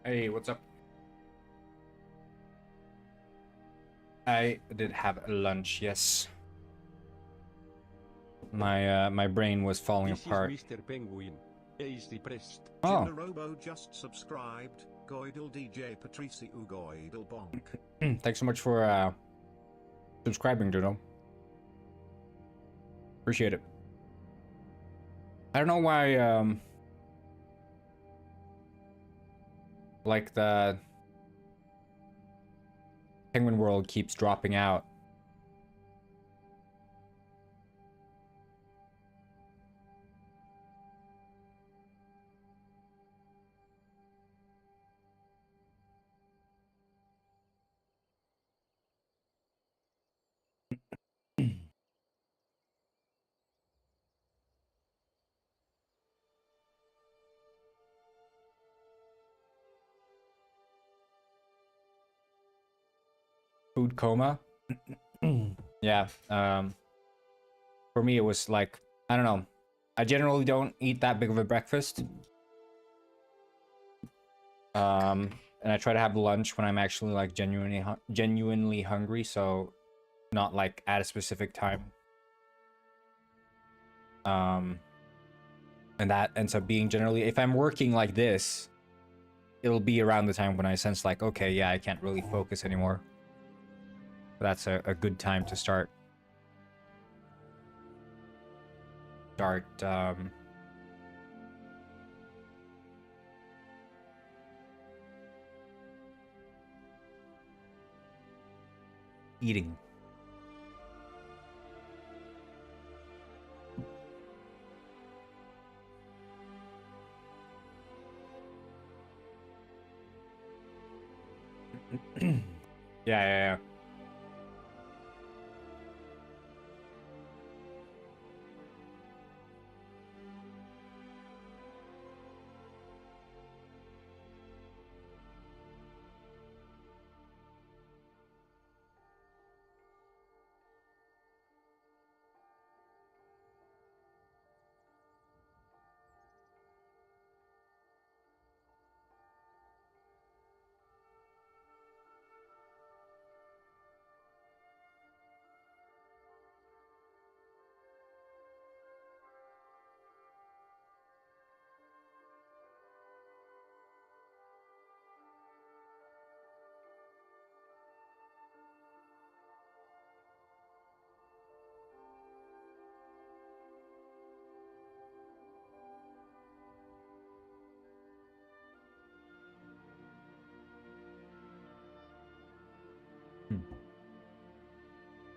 Hey, what's up? I did have lunch, yes. My brain was falling apart. This is Mr. Penguin. Is depressed. Oh. Robo just subscribed. Goidel DJ Patrici Goidel Bonk. Thanks so much for subscribing, Juno. Appreciate it. I don't know why like the Penguin World keeps dropping out. Food coma. Yeah. For me, it was like, I don't know. I generally don't eat that big of a breakfast. And I try to have lunch when I'm actually like genuinely hungry, so not like at a specific time. And that ends up being generally, if I'm working like this, it'll be around the time when I sense like, okay, yeah, I can't really focus anymore. But that's a good time to start eating. Yeah.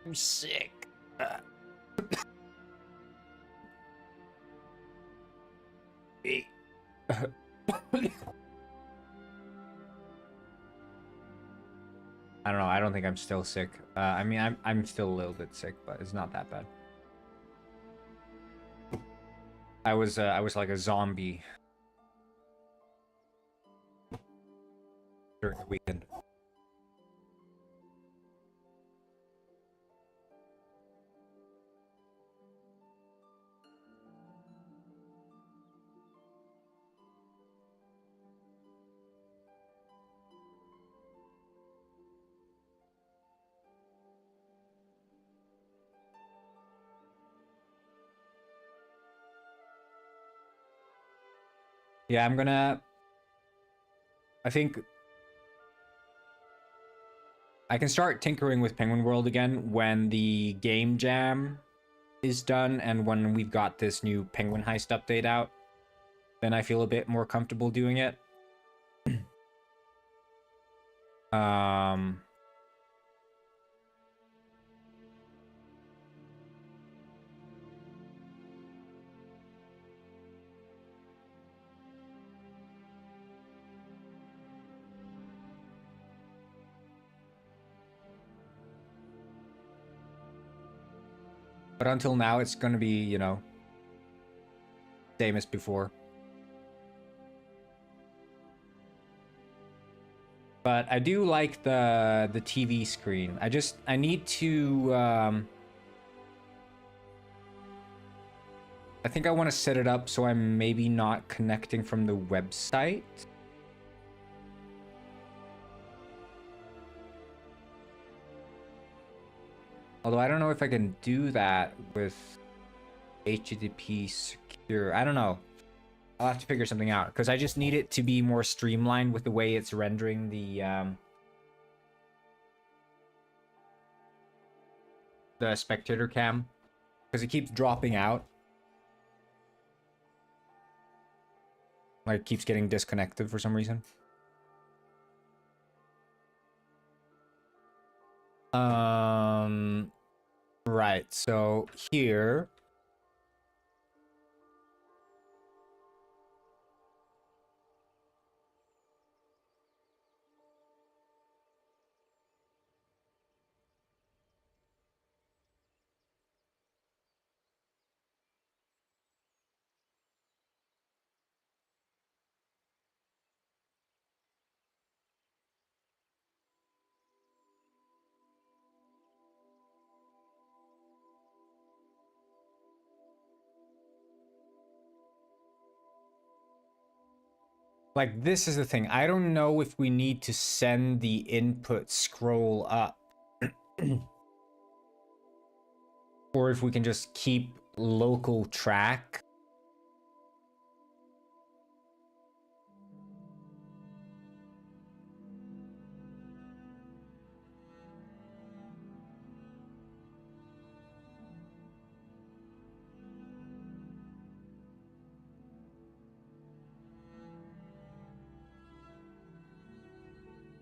I'm sick. I don't know. I don't think I'm still sick. I mean, I'm still a little bit sick, but it's not that bad. I was like a zombie during the weekend. Yeah, I think I can start tinkering with Penguin World again when the game jam is done and when we've got this new Penguin Heist update out. Then I feel a bit more comfortable doing it. But until now, it's gonna be, you know, same as before. But I do like the TV screen. I need to I think I want to set it up so I'm maybe not connecting from the website. Although I don't know if I can do that with HTTP secure. I don't know. I'll have to figure something out because I just need it to be more streamlined with the way it's rendering the spectator cam because it keeps dropping out. Like, it keeps getting disconnected for some reason. Right, so here. Like, this is the thing. I don't know if we need to send the input scroll up. Or if we can just keep local track.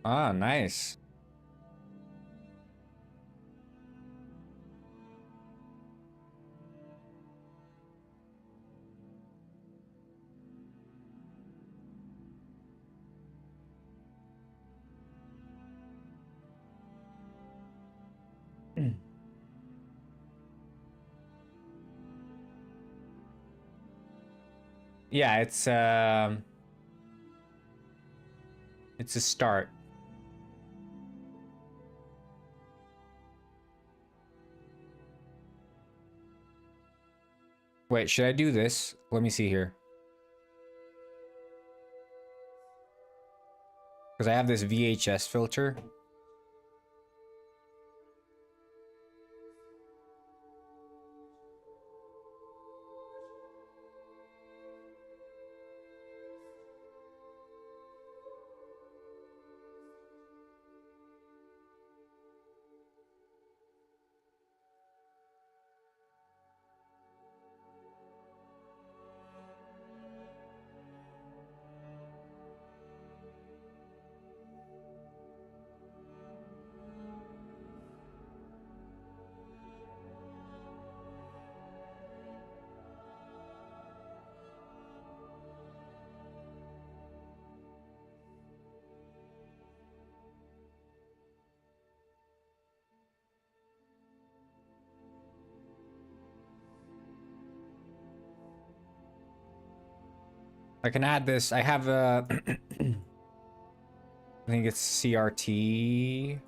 Ah, nice. Yeah, it's a start. Wait, should I do this? Let me see here. Because I have this VHS filter. I can add this. I have a... I think it's CRT.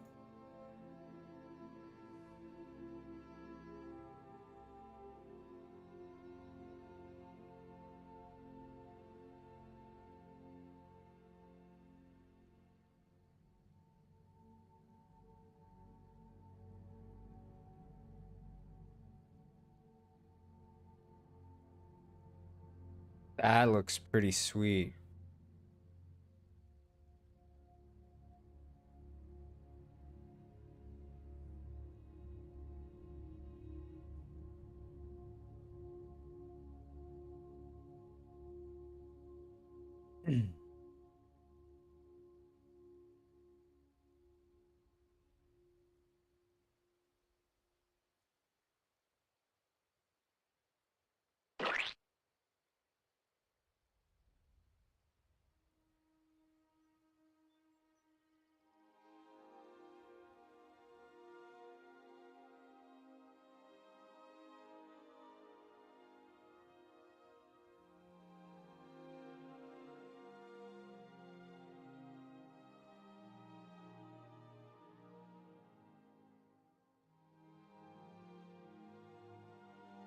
That looks pretty sweet.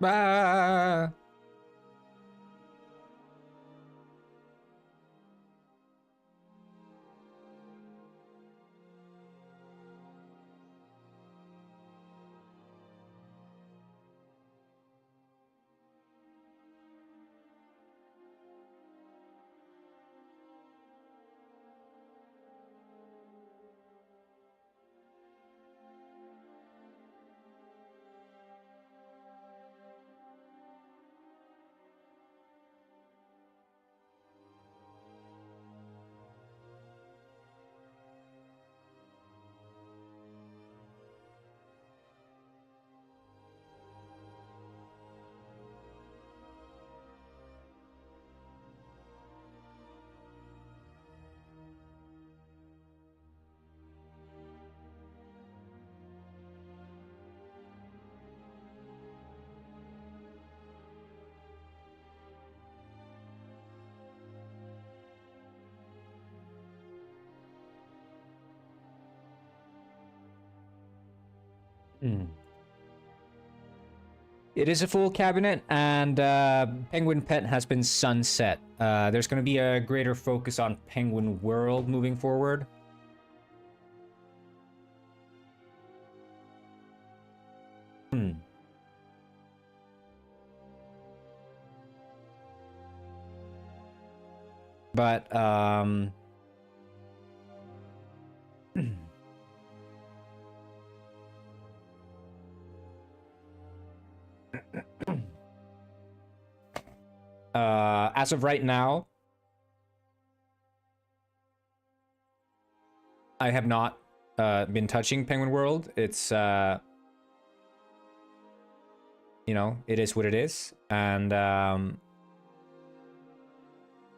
Ah! It is a full cabinet, and Penguin Pet has been sunset. There's going to be a greater focus on Penguin World moving forward. But, as of right now, I have not been touching Penguin World. It's, you know, it is what it is. And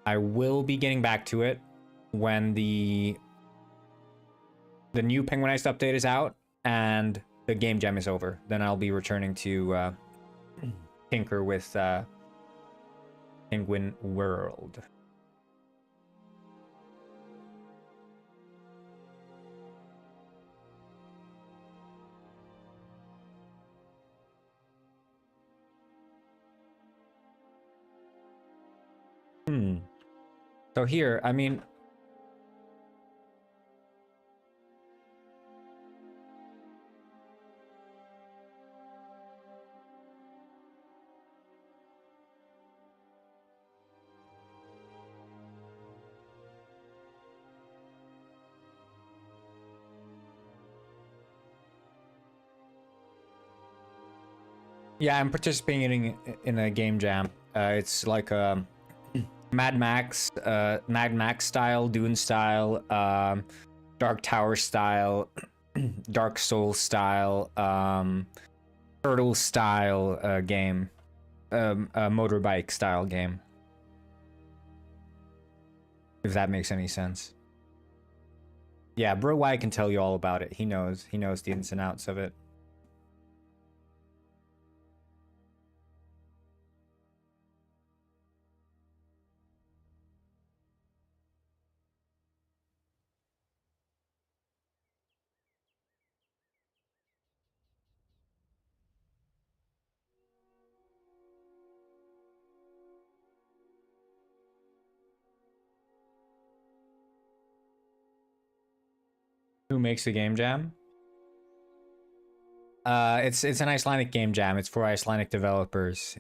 I will be getting back to it when the new Penguinized update is out and the game jam is over. Then I'll be returning to tinker with Penguin World. So here, I mean, yeah, I'm participating in a game jam. It's like a Mad Max style, Dune style, Dark Tower style, Dark Soul style, Turtle style game, a motorbike style game. If that makes any sense. Yeah, Bro Y can tell you all about it. He knows the ins and outs of it. Who makes the game jam? It's an Icelandic game jam. It's for Icelandic developers.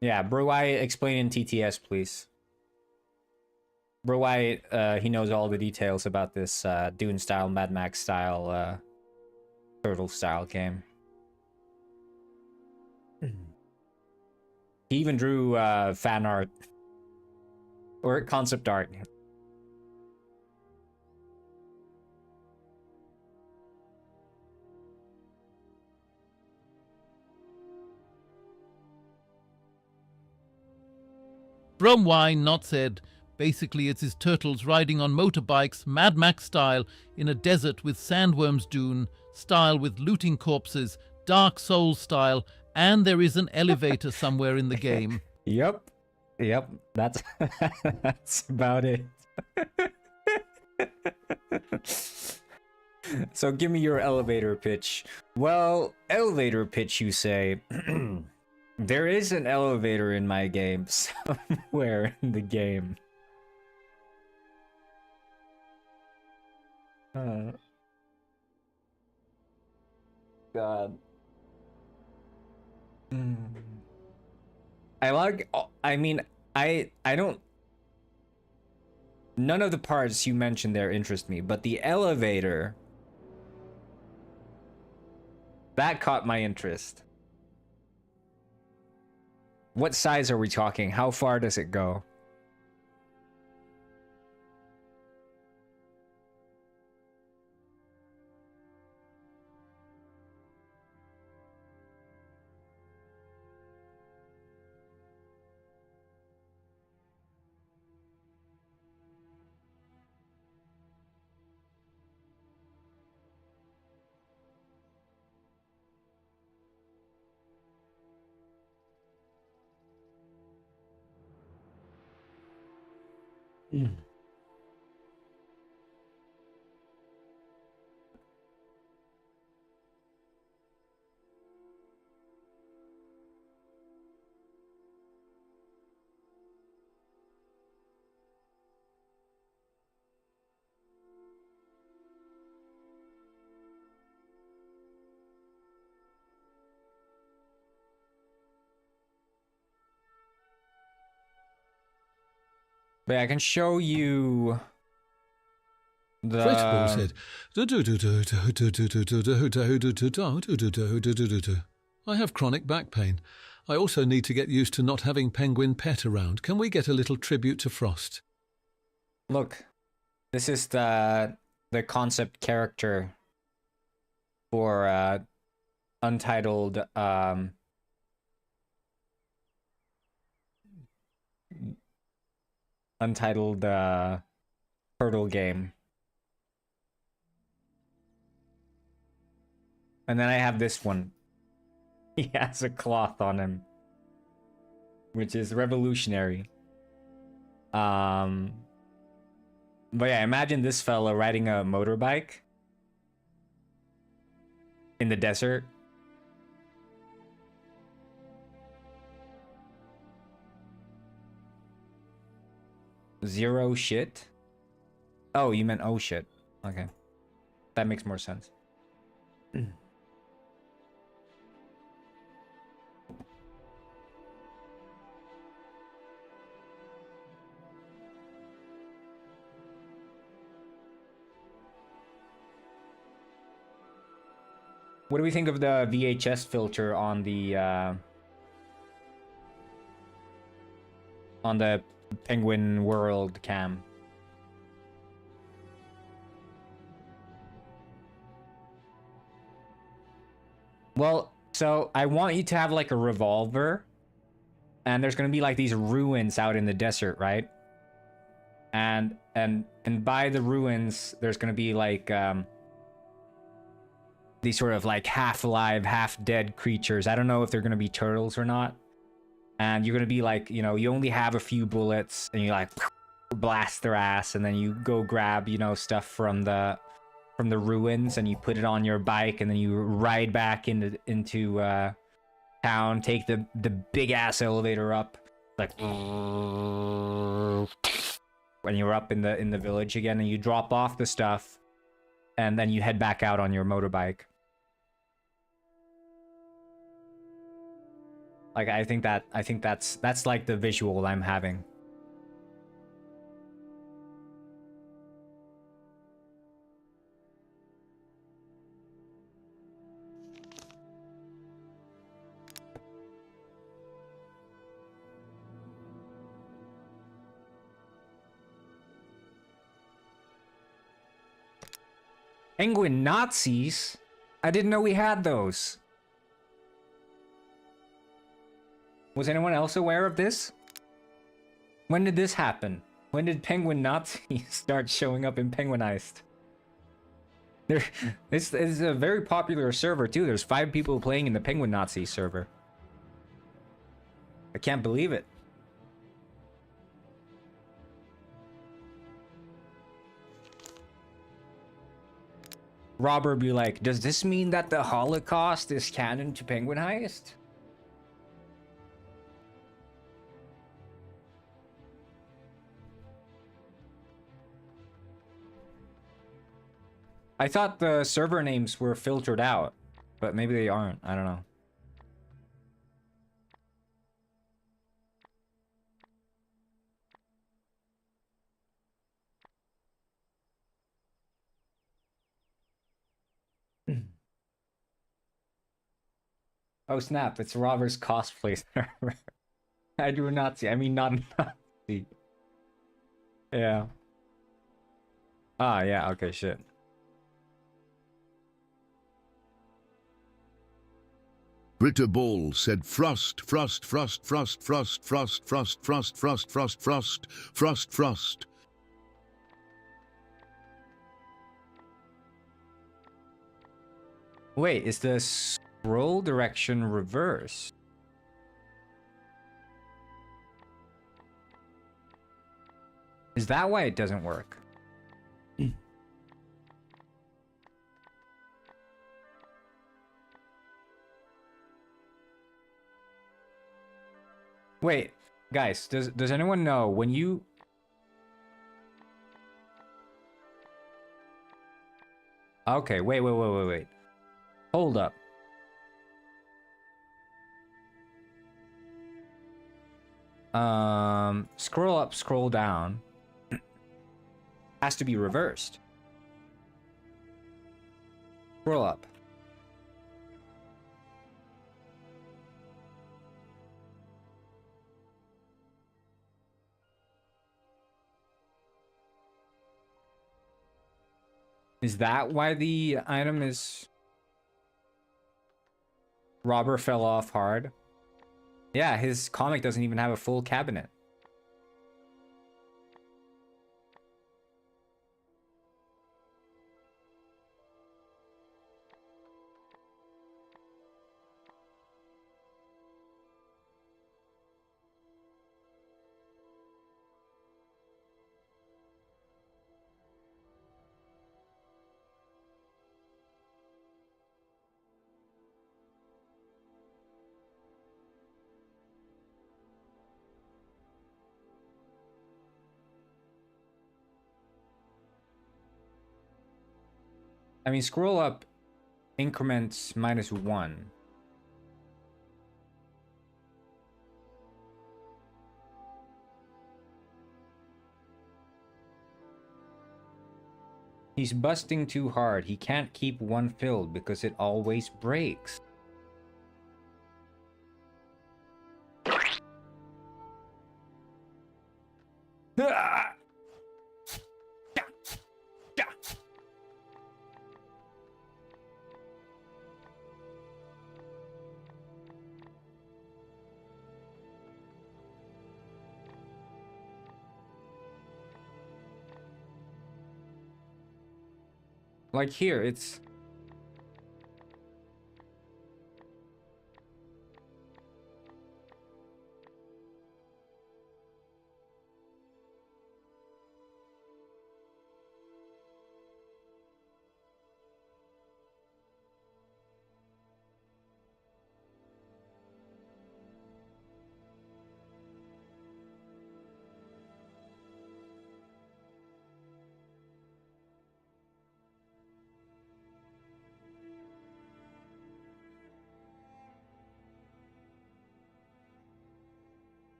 Yeah, Bro Y, explain in TTS, please. Bro Y, he knows all the details about this Dune style, Mad Max style, Turtle style game. He even drew fan art or concept art. From Wine Not Said. Basically, it's his turtles riding on motorbikes, Mad Max style, in a desert with sandworms dune, style with looting corpses, Dark Souls style, and there is an elevator somewhere in the game. Yep. That's that's about it. So give me your elevator pitch. Well, elevator pitch, you say. There is an elevator in my game somewhere in the game. God. I mean, I don't. None of the parts you mentioned there interest me, but the elevator, that caught my interest. What size are we talking? How far does it go? But yeah, I can show you Fretball the... said, I have chronic back pain. I also need to get used to not having Penguin Pet around. Can we get a little tribute to Frost? Look, this is the concept character for Untitled turtle game. And then I have this one. He has a cloth on him, which is revolutionary. But yeah, imagine this fella riding a motorbike in the desert. Zero shit. Oh, you meant oh shit. Okay. That makes more sense. What do we think of the VHS filter on the Penguin World cam? Well, so I want you to have like a revolver, and there's gonna be like these ruins out in the desert, right? And by the ruins, there's gonna be like these sort of like half alive, half dead creatures. I don't know if they're gonna be turtles or not. And you're gonna be like, you know, you only have a few bullets, and you like blast their ass, and then you go grab, you know, stuff from the ruins, and you put it on your bike, and then you ride back into town, take the big ass elevator up, like when you're up in the village again, and you drop off the stuff, and then you head back out on your motorbike. Like, I think that's like the visual I'm having. Penguin Nazis? I didn't know we had those. Was anyone else aware of this? When did this happen? When did Penguin Nazis start showing up in Penguinized? This is a very popular server too. There's 5 people playing in the Penguin Nazi server. I can't believe it. Robert be like, does this mean that the Holocaust is canon to Penguin Heist? I thought the server names were filtered out, but maybe they aren't. I don't know. Oh snap, it's Robert's cosplay server. I do not see. I mean, not Nazi. Yeah. Ah, yeah, okay, shit. Britta Ball said Frost, Frost, Frost, Frost, Frost, Frost, Frost, Frost, Frost, Frost, Frost, Frost, Frost. Wait, is the scroll direction reverse? Is that why it doesn't work? Wait, guys, does anyone know when you... Okay, wait. Hold up. Scroll up, scroll down. Has to be reversed. Scroll up. Is that why the item is... Robber fell off hard? Yeah, his comic doesn't even have a full cabinet. I mean, scroll up increments -1. He's busting too hard. He can't keep one filled because it always breaks. Ah! Like here, it's...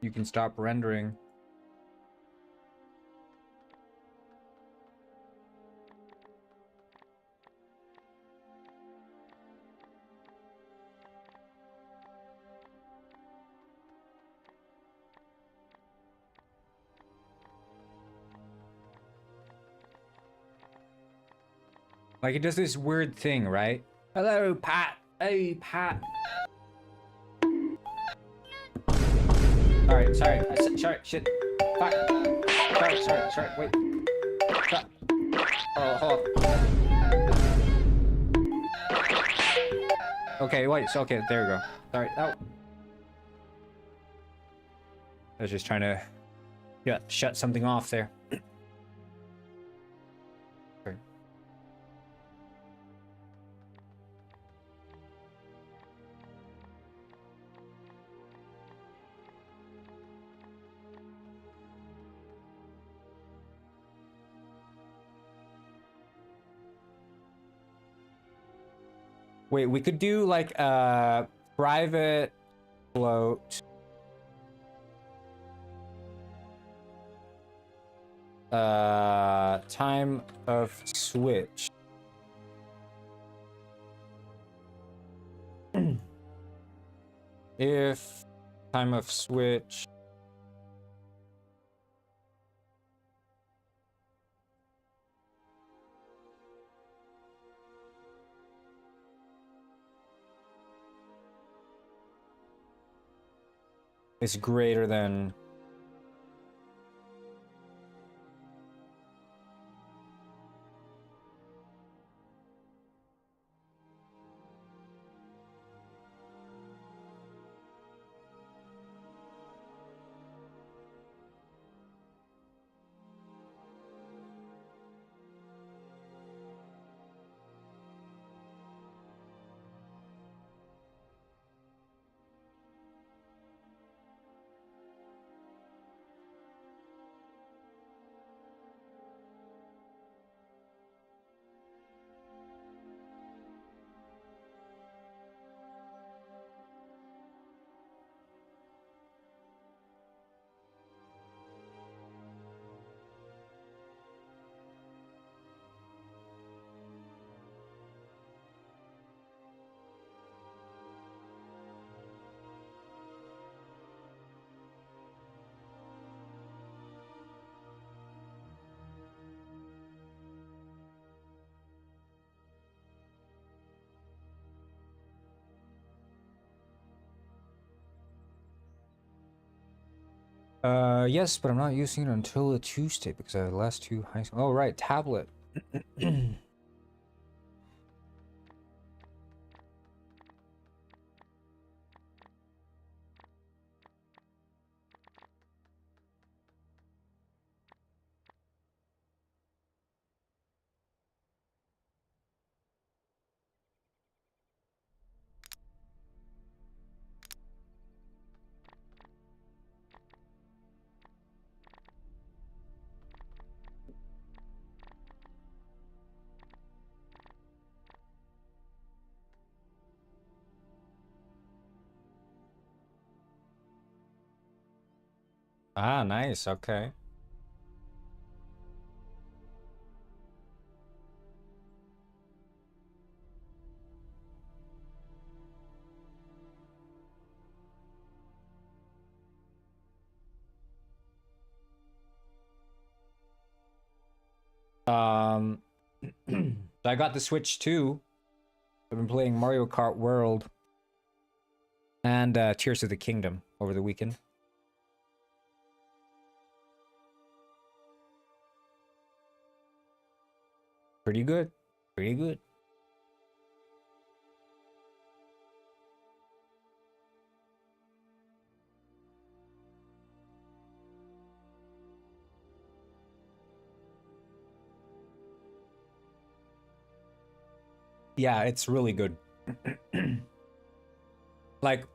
You can stop rendering. Like, it does this weird thing, right? Hello, Pat. Hey, Pat. Sorry, sorry, shit. Fuck. Sorry, wait. Fuck. Oh, hold on. Okay, wait, so, okay, there we go. Sorry, oh. I was just trying to, yeah, shut something off there. Sorry. Wait, we could do like a private float. Time of switch. If time of switch is greater than yes, but I'm not using it until a Tuesday because I have the last two high school. Oh, right, tablet. Ah, nice. Okay. Um, I got the Switch too. I've been playing Mario Kart World and Tears of the Kingdom over the weekend. Pretty good. Pretty good. Yeah, it's really good. Like,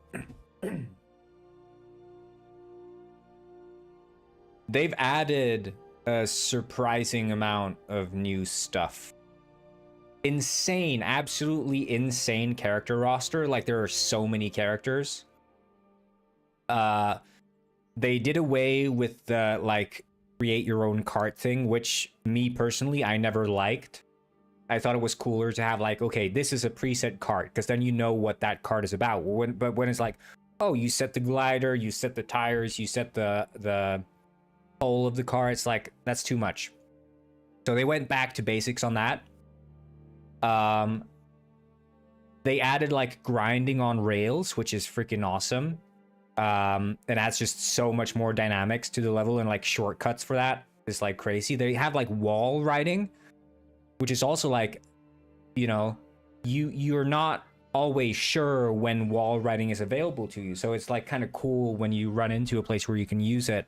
they've added a surprising amount of new stuff. Insane, absolutely insane character roster. Like, there are so many characters. They did away with the, like, create your own cart thing, which me personally, I never liked. I thought it was cooler to have like, okay, this is a preset cart, because then you know what that cart is about. But when it's like, oh, you set the glider, you set the tires, you set the whole of the car, it's like, that's too much. So they went back to basics on that. They added like grinding on rails, which is freaking awesome. And adds just so much more dynamics to the level, and like shortcuts for that is like crazy. They have like wall riding, which is also like, you know, you're not always sure when wall riding is available to you. So it's like kind of cool when you run into a place where you can use it.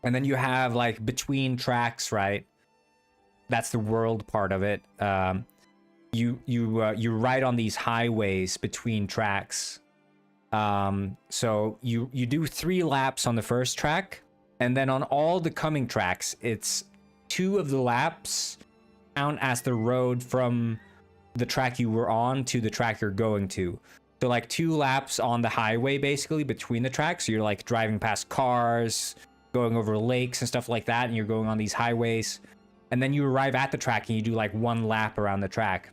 And then you have like between tracks, right? That's the world part of it. You ride on these highways between tracks. So you do 3 laps on the first track, and then on all the coming tracks, it's 2 of the laps count as the road from the track you were on to the track you're going to. So like 2 laps on the highway basically between the tracks. So you're like driving past cars, going over lakes and stuff like that, and you're going on these highways. And then you arrive at the track and you do like 1 lap around the track.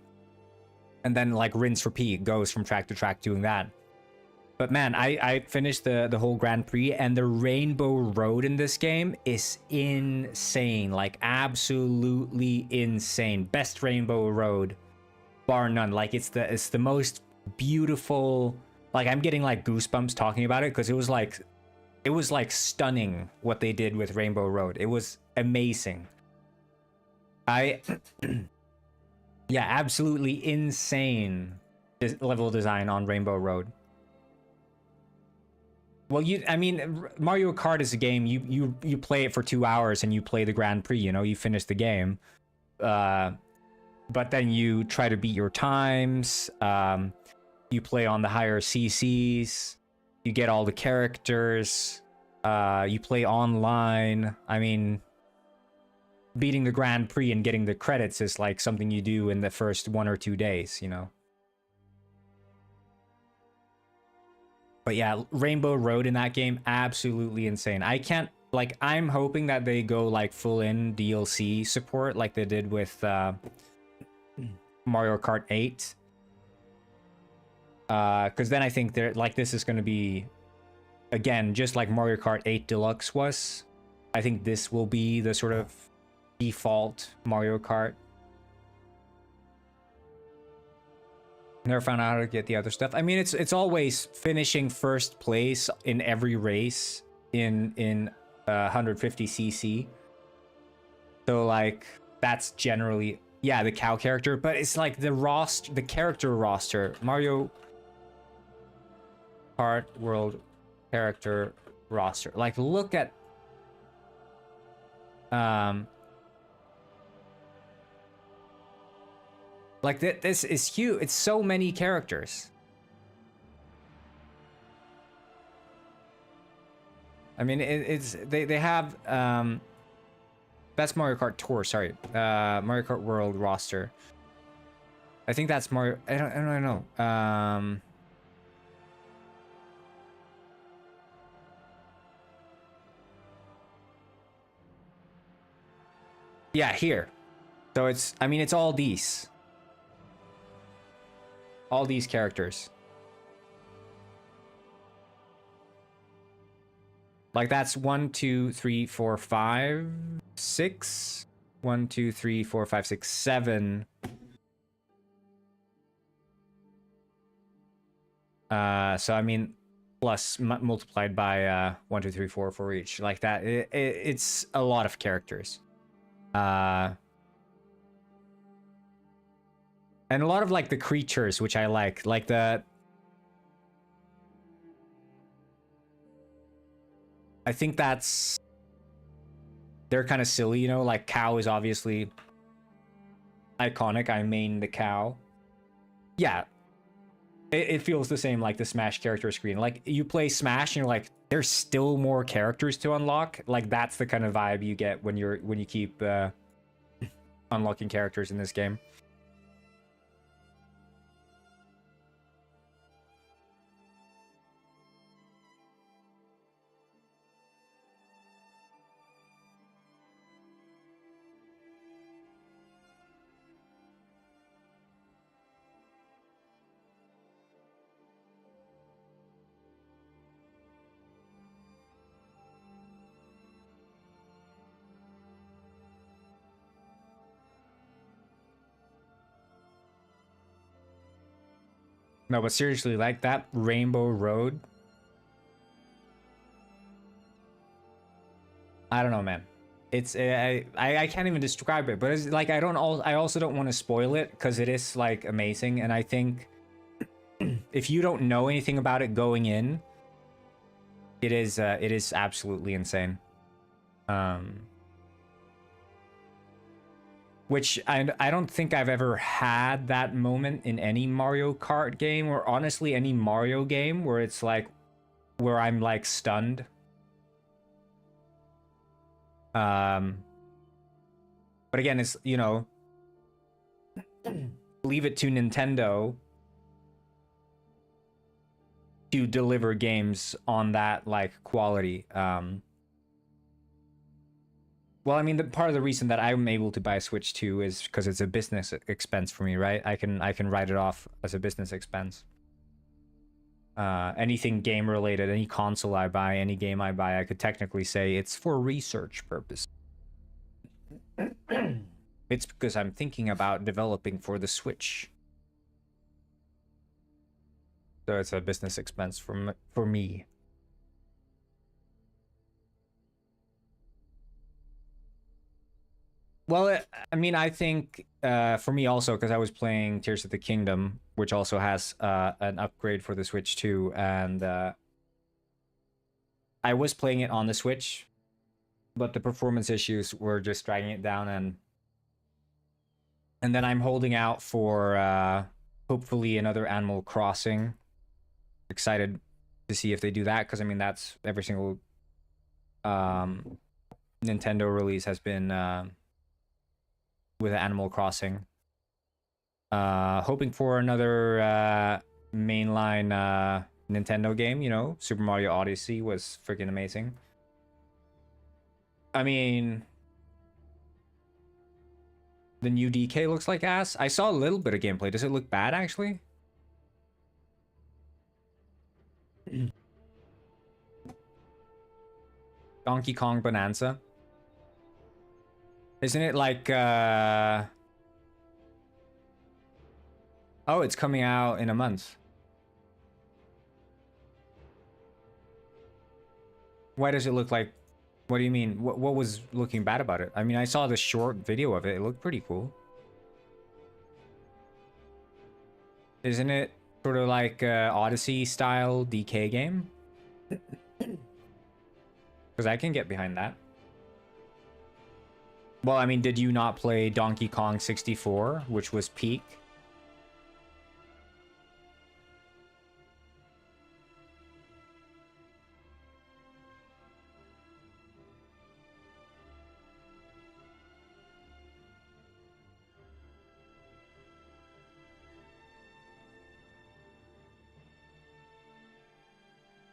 And then like rinse repeat, goes from track to track doing that. But man, I finished the whole Grand Prix, and the Rainbow Road in this game is insane. Like, absolutely insane. Best Rainbow Road, bar none. Like, it's the most beautiful. Like, I'm getting like goosebumps talking about it, because it was like stunning what they did with Rainbow Road. It was amazing. Yeah, absolutely insane level design on Rainbow Road. Well, I mean, Mario Kart is a game, you play it for 2 hours and you play the Grand Prix, you know, you finish the game. But then you try to beat your times, you play on the higher CCs, you get all the characters, you play online. I mean, beating the Grand Prix and getting the credits is like something you do in the first 1 or 2 days, you know? But yeah, Rainbow Road in that game, absolutely insane. I can't, like, I'm hoping that they go like full in DLC support like they did with Mario Kart 8. Because then I think they're like, this is going to be, again, just like Mario Kart 8 Deluxe was. I think this will be the sort of default Mario Kart. Never found out how to get the other stuff. I mean, it's always finishing first place in every race in 150cc. So like, that's generally, yeah, the cow character, but it's like the character roster. Mario Kart World character roster. Like, look at like, this is huge. It's so many characters. I mean, they have that's Mario Kart Tour. Sorry, Mario Kart World roster. I think that's Mario. I don't know. Yeah, here. So it's. I mean, it's all these. All these characters. Like, that's 1, 2, 3, 4, 5, 6. 1, 2, 3, 4, 5, 6, 7. So I mean, plus multiplied by 1, 2, 3, 4 for each. Like that. It's a lot of characters. And a lot of like the creatures, which I like the. I think that's. They're kind of silly, you know. Like, cow is obviously iconic. I main the cow. Yeah, it feels the same like the Smash character screen. Like, you play Smash and you're like, there's still more characters to unlock. Like, that's the kind of vibe you get when you keep unlocking characters in this game. No, but seriously, like that Rainbow Road. I don't know, man. It's I can't even describe it, but it's like I also don't want to spoil it because it is like amazing, and I think if you don't know anything about it going in, it is absolutely insane. Which I don't think I've ever had that moment in any Mario Kart game, or honestly any Mario game, where it's like, where I'm like stunned. But again, it's, you know, leave it to Nintendo to deliver games on that like quality. Well, I mean, part of the reason that I'm able to buy a Switch 2 is because it's a business expense for me, right? I can write it off as a business expense. anything game related, any console I buy, any game I buy, I could technically say it's for research purpose. It's because I'm thinking about developing for the Switch. So it's a business expense for me. Well, I mean, I think for me also, because I was playing Tears of the Kingdom, which also has an upgrade for the Switch too, and I was playing it on the Switch, but the performance issues were just dragging it down, and then I'm holding out for hopefully another Animal Crossing. Excited to see if they do that, because I mean that's every single Nintendo release has been with Animal Crossing. Hoping for another mainline Nintendo game, you know. Super Mario Odyssey was freaking amazing. I mean, the new DK looks like ass. I saw a little bit of gameplay. Does it look bad, actually? Donkey Kong Bonanza. Isn't it like, oh, it's coming out in a month. Why does it look like... What do you mean? What was looking bad about it? I mean, I saw the short video of it. It looked pretty cool. Isn't it sort of like Odyssey style DK game? Because I can get behind that. Well, I mean, did you not play Donkey Kong 64, which was peak?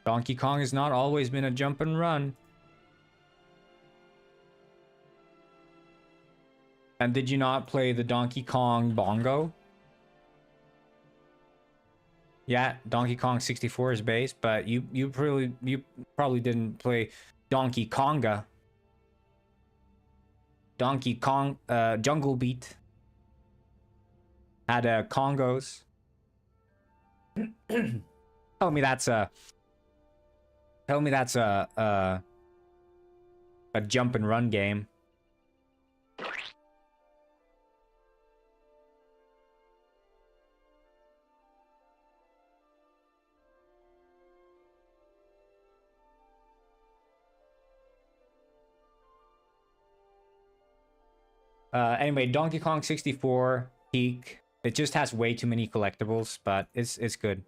Donkey Kong has not always been a jump and run. And did you not play the Donkey Kong Bongo? Yeah, Donkey Kong 64 is base, but you probably didn't play Donkey Konga. Donkey Kong Jungle Beat had Congos. Tell me that's a jump and run game. Anyway, Donkey Kong 64 peak. It just has way too many collectibles, but it's good.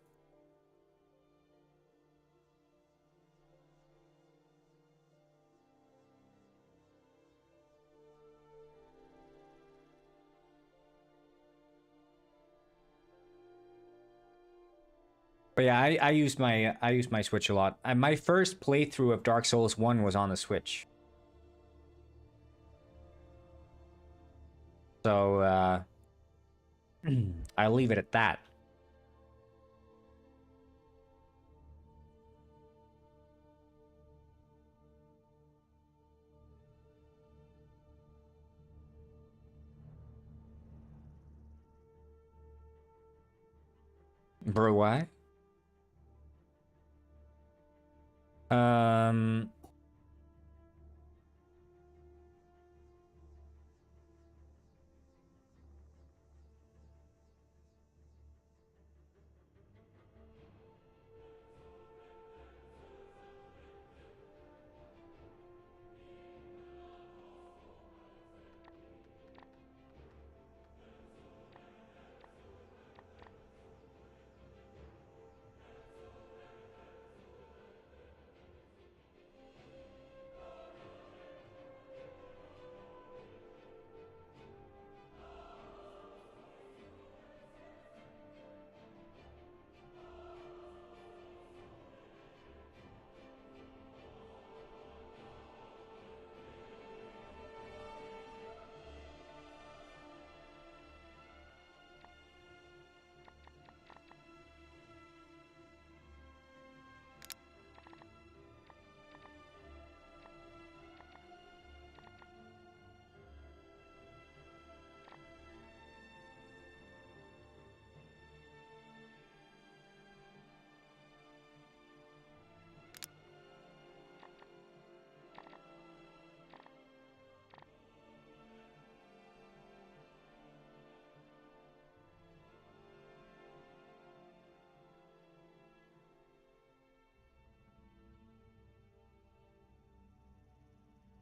But yeah, I use my Switch a lot. My first playthrough of Dark Souls 1 was on the Switch. So I'll leave it at that. Bro, why?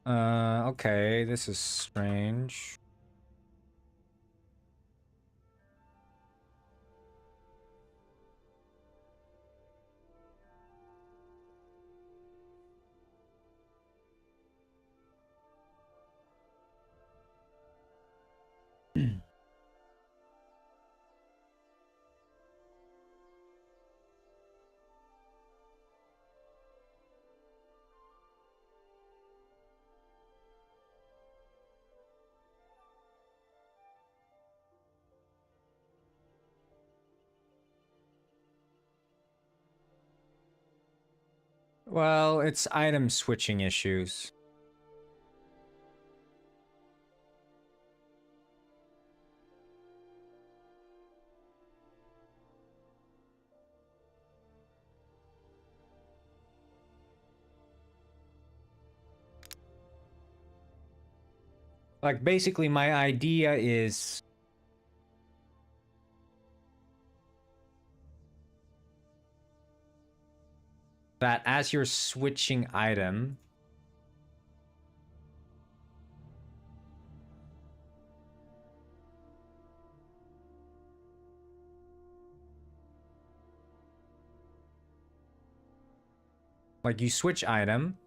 Okay, this is strange. Well, it's item switching issues. Like, basically, my idea is that as you're switching item, like you switch item,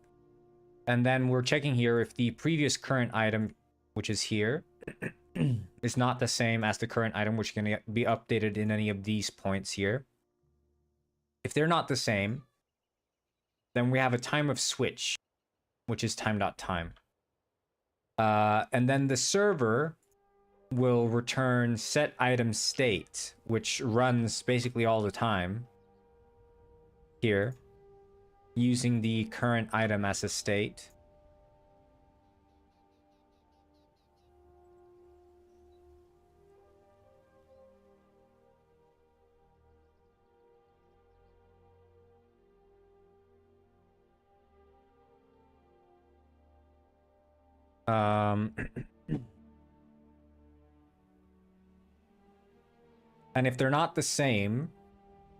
and then we're checking here if the previous current item, which is here, is not the same as the current item, which can be updated in any of these points here. If they're not the same, then we have a time of switch, which is time.time. And then the server will return set item state, which runs basically all the time here, using the current item as a state. And if they're not the same,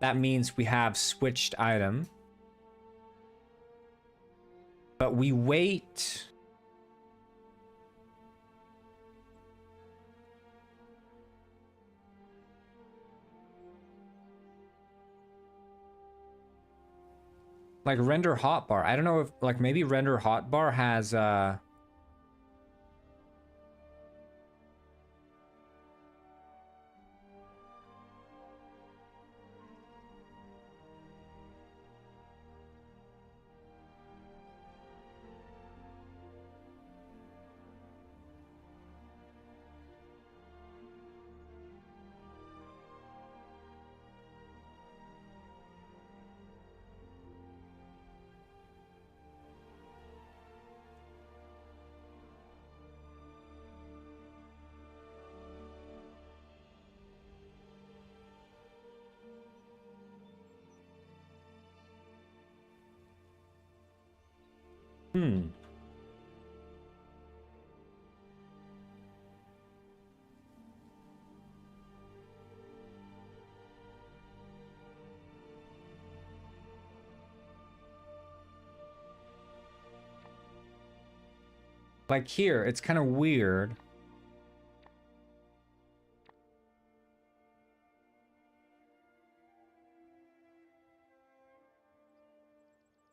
that means we have switched item. But we wait. Like render hotbar. I don't know if like maybe render hotbar has like here, it's kind of weird.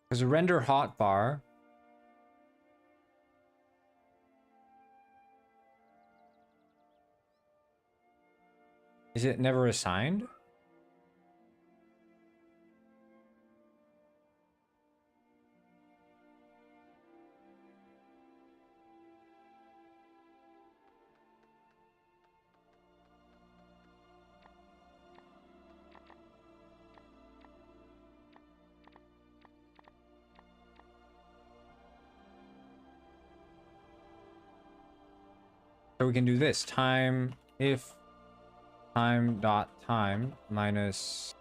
There's a render hotbar. Is it never assigned? So we can do this. Time if time dot time minus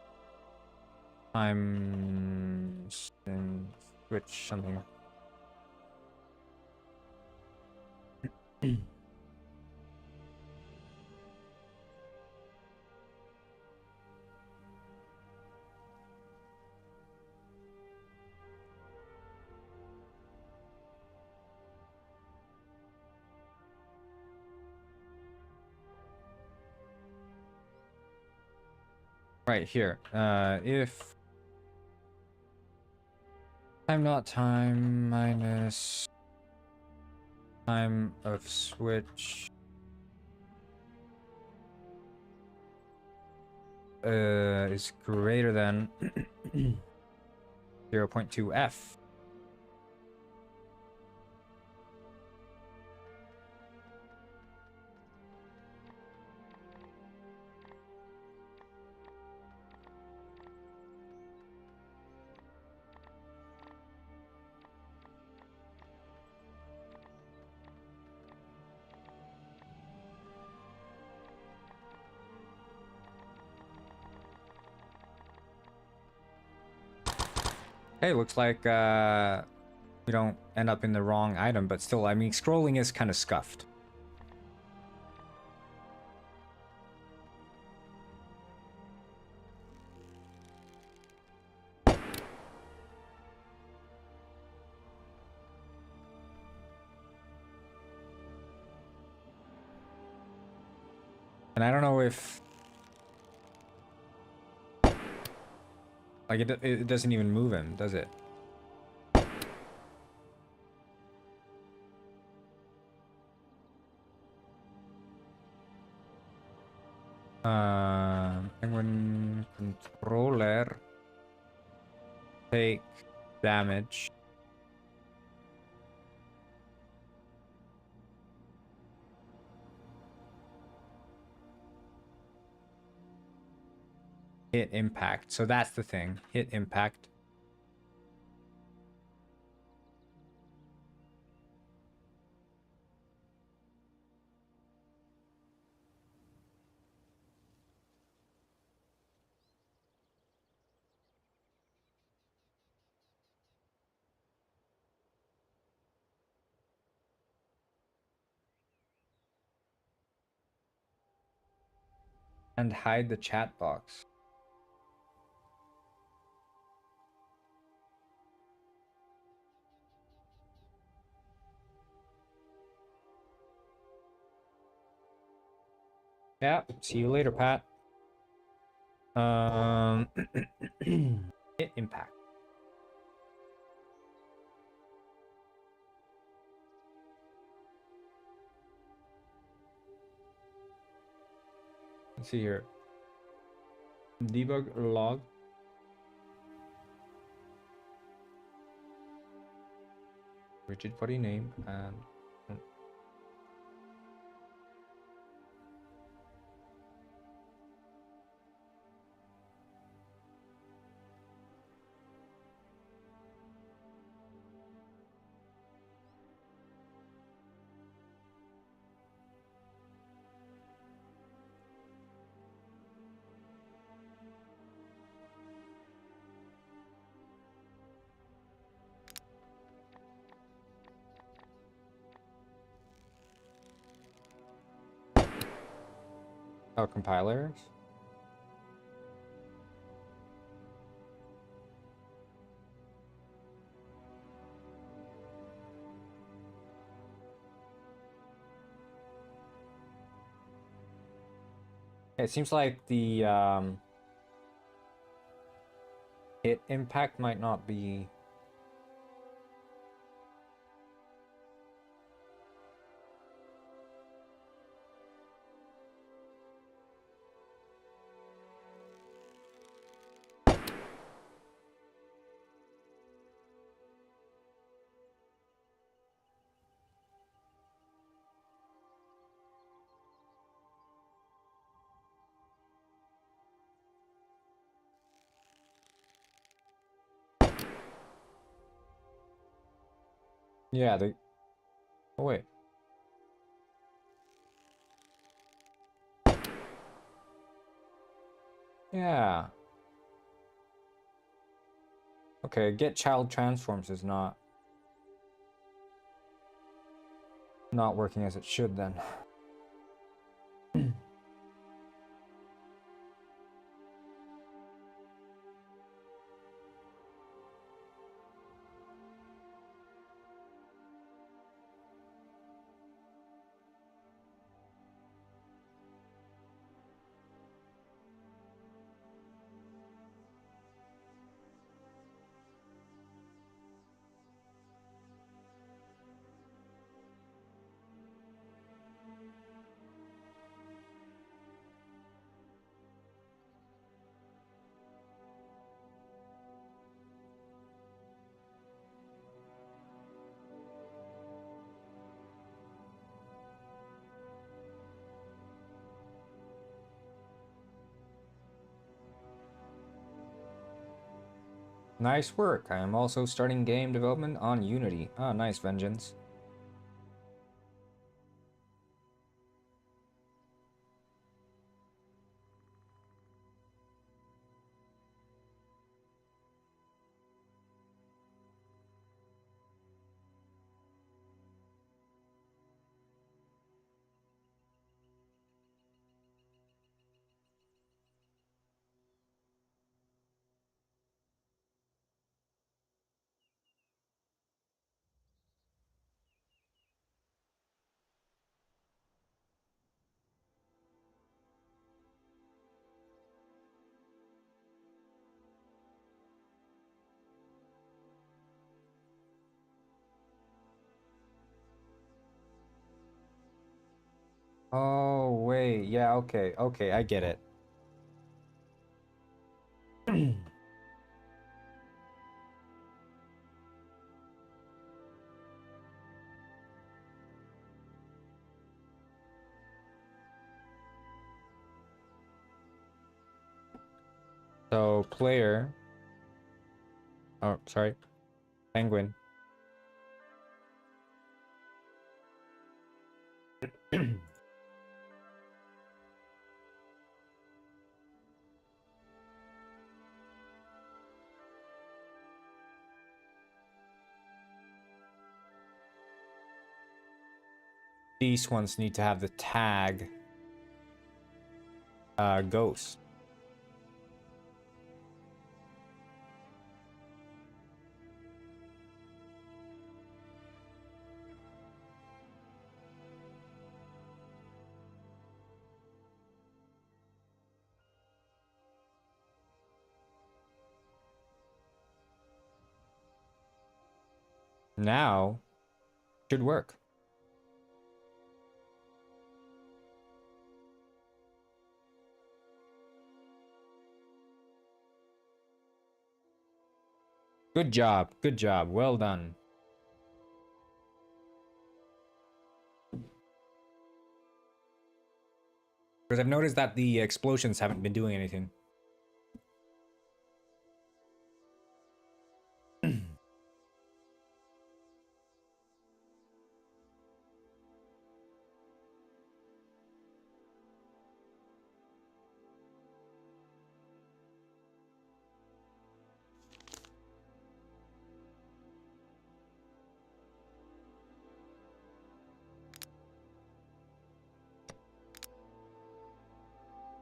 time and switch something. Right here. If time not time minus time of switch is greater than 0.2 f. Hey, looks like we don't end up in the wrong item, but still, I mean, scrolling is kind of scuffed. And I don't know if... Like, it doesn't even move him, does it? Penguin controller. Take damage. Hit impact. So that's the thing. Hit impact. And hide the chat box. Yeah, see you later, Pat. Hit impact. Let's see here. Debug log. Rigid body name and oh, compilers. It seems like the hit impact might not be. Yeah, they. Oh, wait. Yeah. Okay, get child transforms is not working as it should then. Nice work. I am also starting game development on Unity. Ah, nice, Vengeance. Oh, wait. Yeah, okay. Okay, I get it. So, player... Oh, sorry. Penguin. These ones need to have the tag ghost. Now, should work. Good job. Good job. Well done. Because I've noticed that the explosions haven't been doing anything.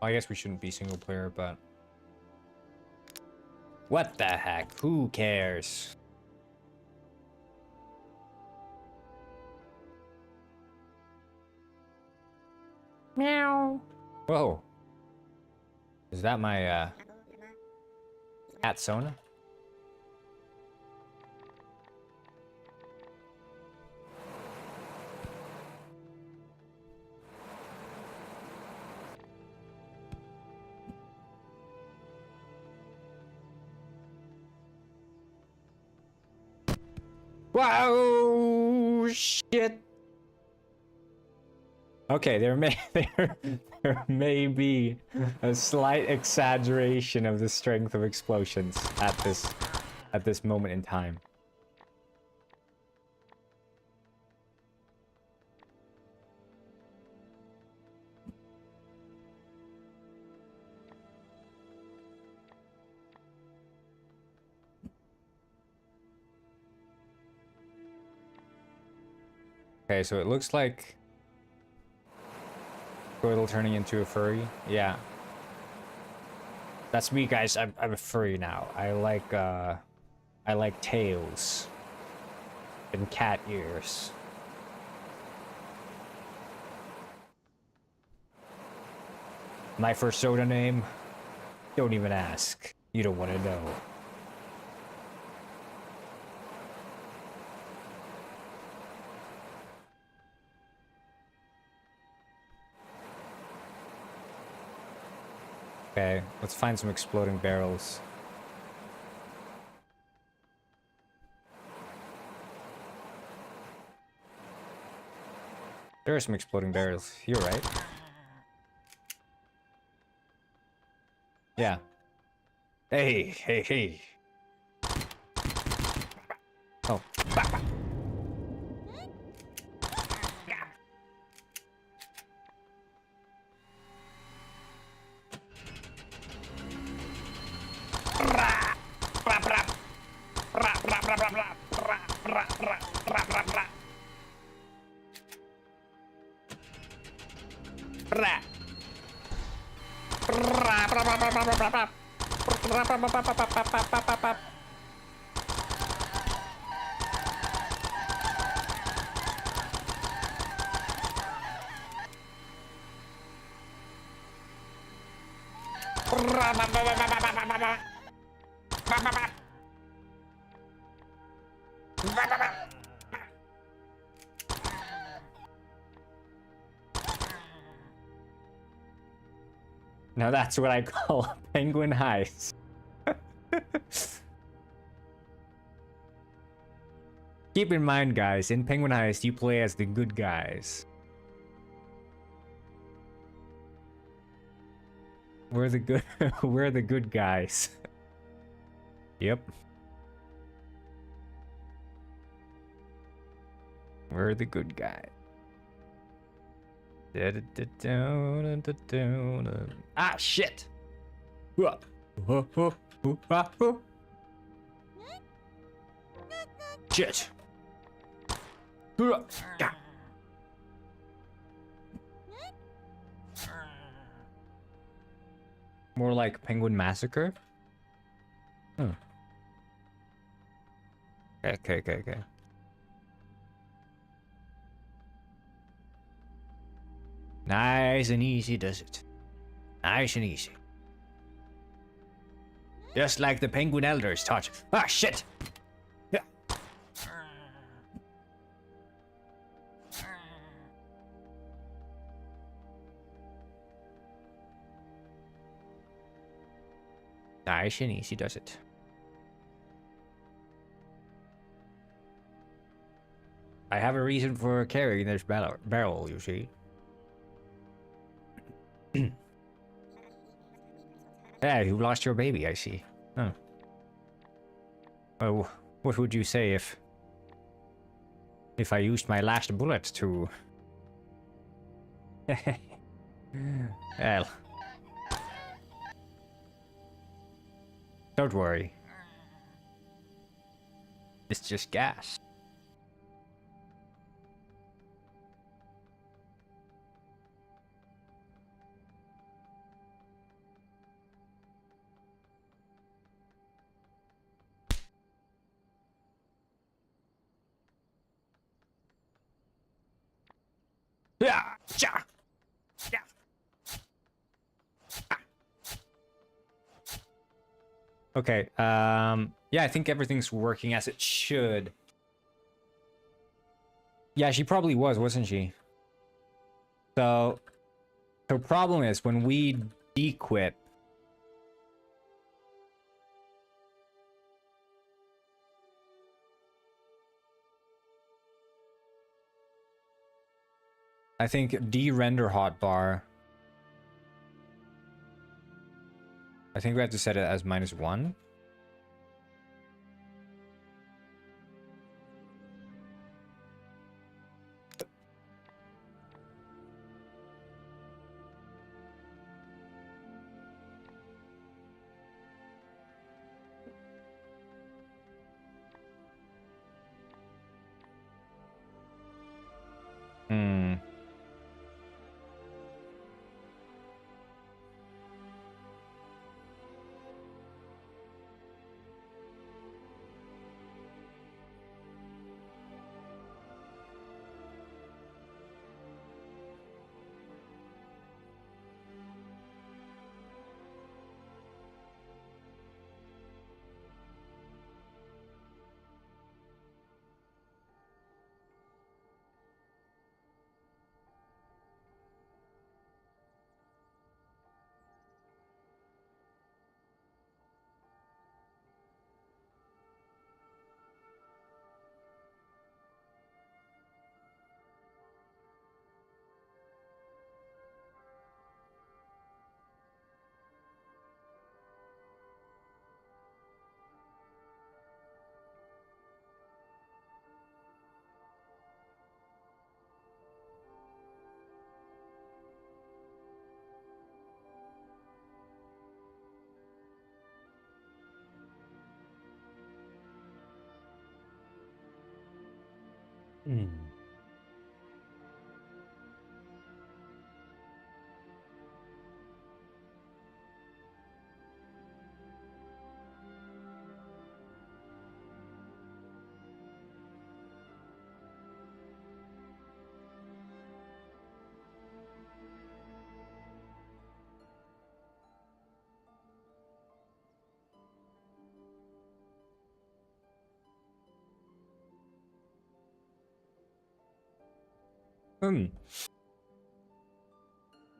I guess we shouldn't be single player, but... What the heck? Who cares? Meow. Whoa. Is that my, cat Sona? Wow, shit. Okay, there may be a slight exaggeration of the strength of explosions at this moment in time. Okay, so it looks like Wordle turning into a furry. Yeah. That's me, guys. I'm a furry now. I like tails and cat ears. My first soda name? Don't even ask. You don't want to know. Okay, let's find some exploding barrels. There are some exploding barrels here, right? Yeah. Hey, hey, hey. Oh. Bah, bah. Now that's what I call penguin heist. Keep in mind, guys, in Penguin Heist, you play as the good guys. We're the good we're the good guys. Yep. We're the good guy. Ah, shit! Shit! More like Penguin Massacre? Hmm. Okay. Nice and easy does it. Nice and easy. Just like the Penguin Elders taught. Ah, shit! Yeah. Nice and easy does it. I have a reason for carrying this barrel, you see. Yeah, you lost your baby, I see. Huh. Well, what would you say if I used my last bullet to... Well... Don't worry. It's just gas. Yeah, yeah, yeah. Okay, yeah, I think everything's working as it should. Yeah, she probably was, wasn't she? So, the problem is when we dequip, I think de-render hotbar. I think we have to set it as -1. Hmm.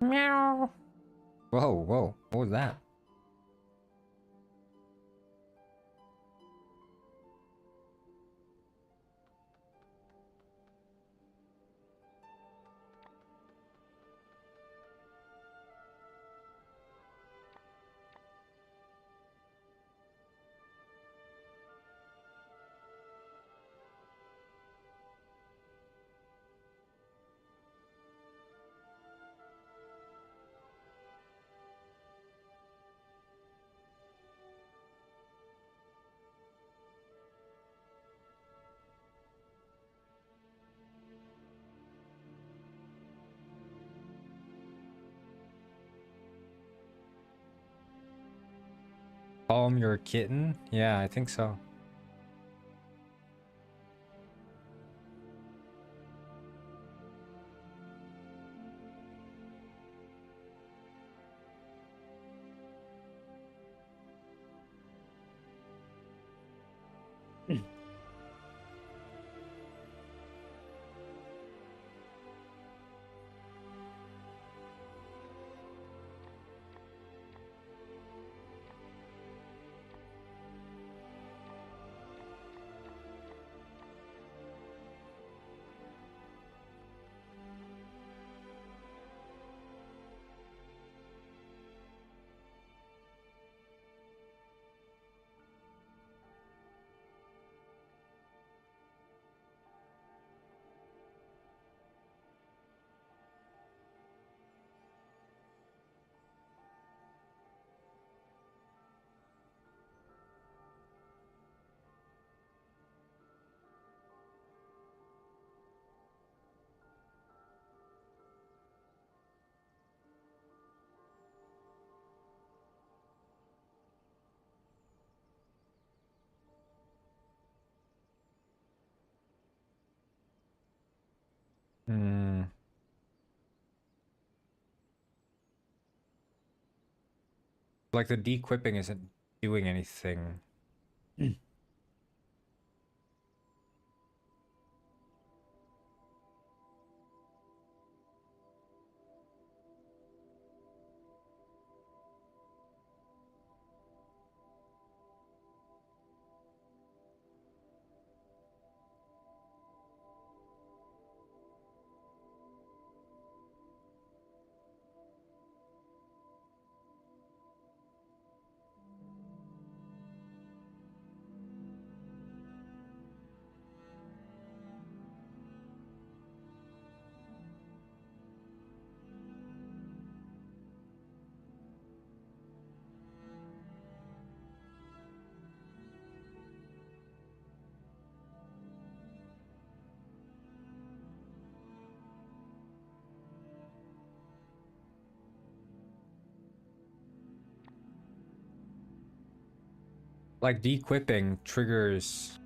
Meow. Whoa, whoa. What was that? Calm your kitten? Yeah, I think so. Hmm. Like the de-equipping isn't doing anything. Like de-equipping triggers.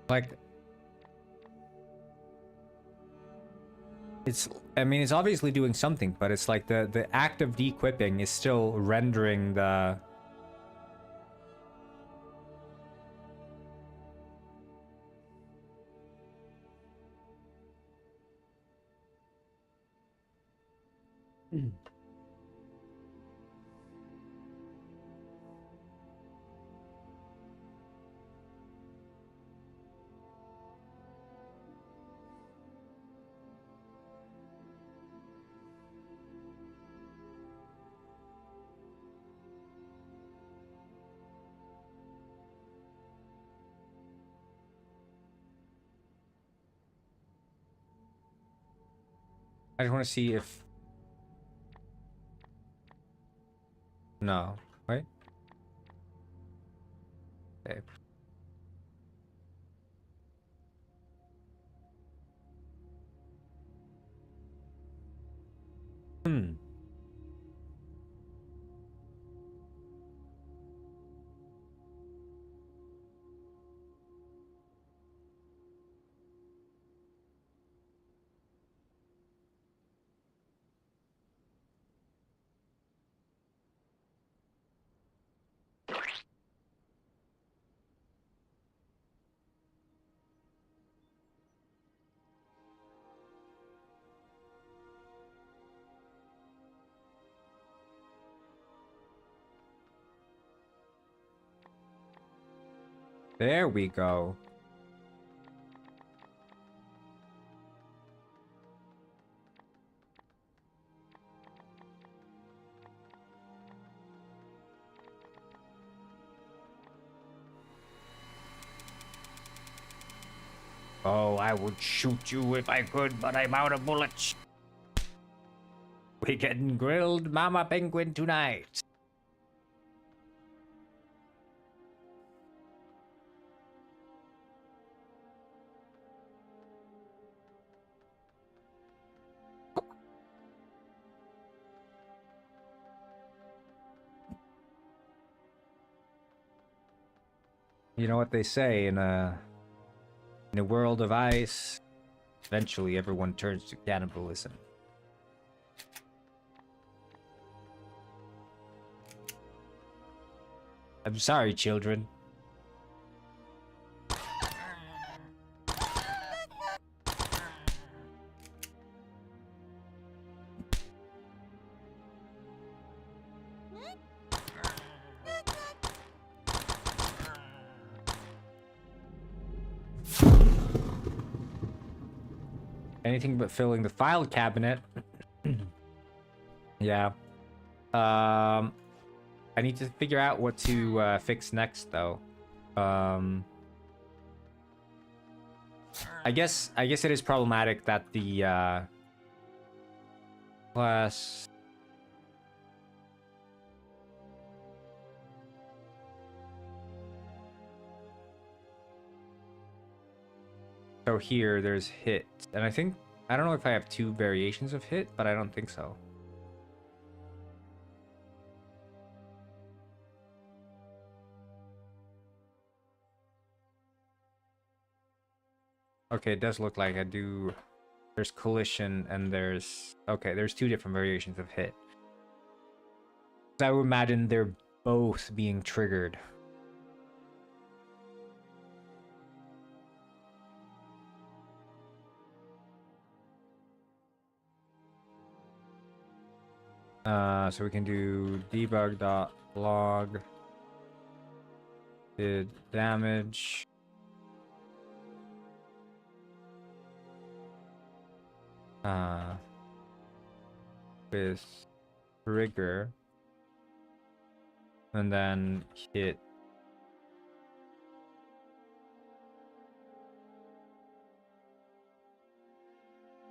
Like It's, I mean, it's obviously doing something, but it's like the act of de-equipping is still rendering the... I just want to see if... No. Wait. Okay. Hmm. There we go. Oh, I would shoot you if I could, but I'm out of bullets. We getting grilled, Mama Penguin, tonight. You know what they say, in a world of ice, eventually everyone turns to cannibalism. I'm sorry, children. Anything but filling the file cabinet. Yeah. I need to figure out what to fix next, though. I guess it is problematic that the class. So here, there's hit, and I don't know if I have two variations of hit, but I don't think so. Okay, it does look like I do. There's collision and there's... Okay, there's two different variations of hit. I would imagine they're both being triggered. So we can do debug.log did damage. With trigger, and then hit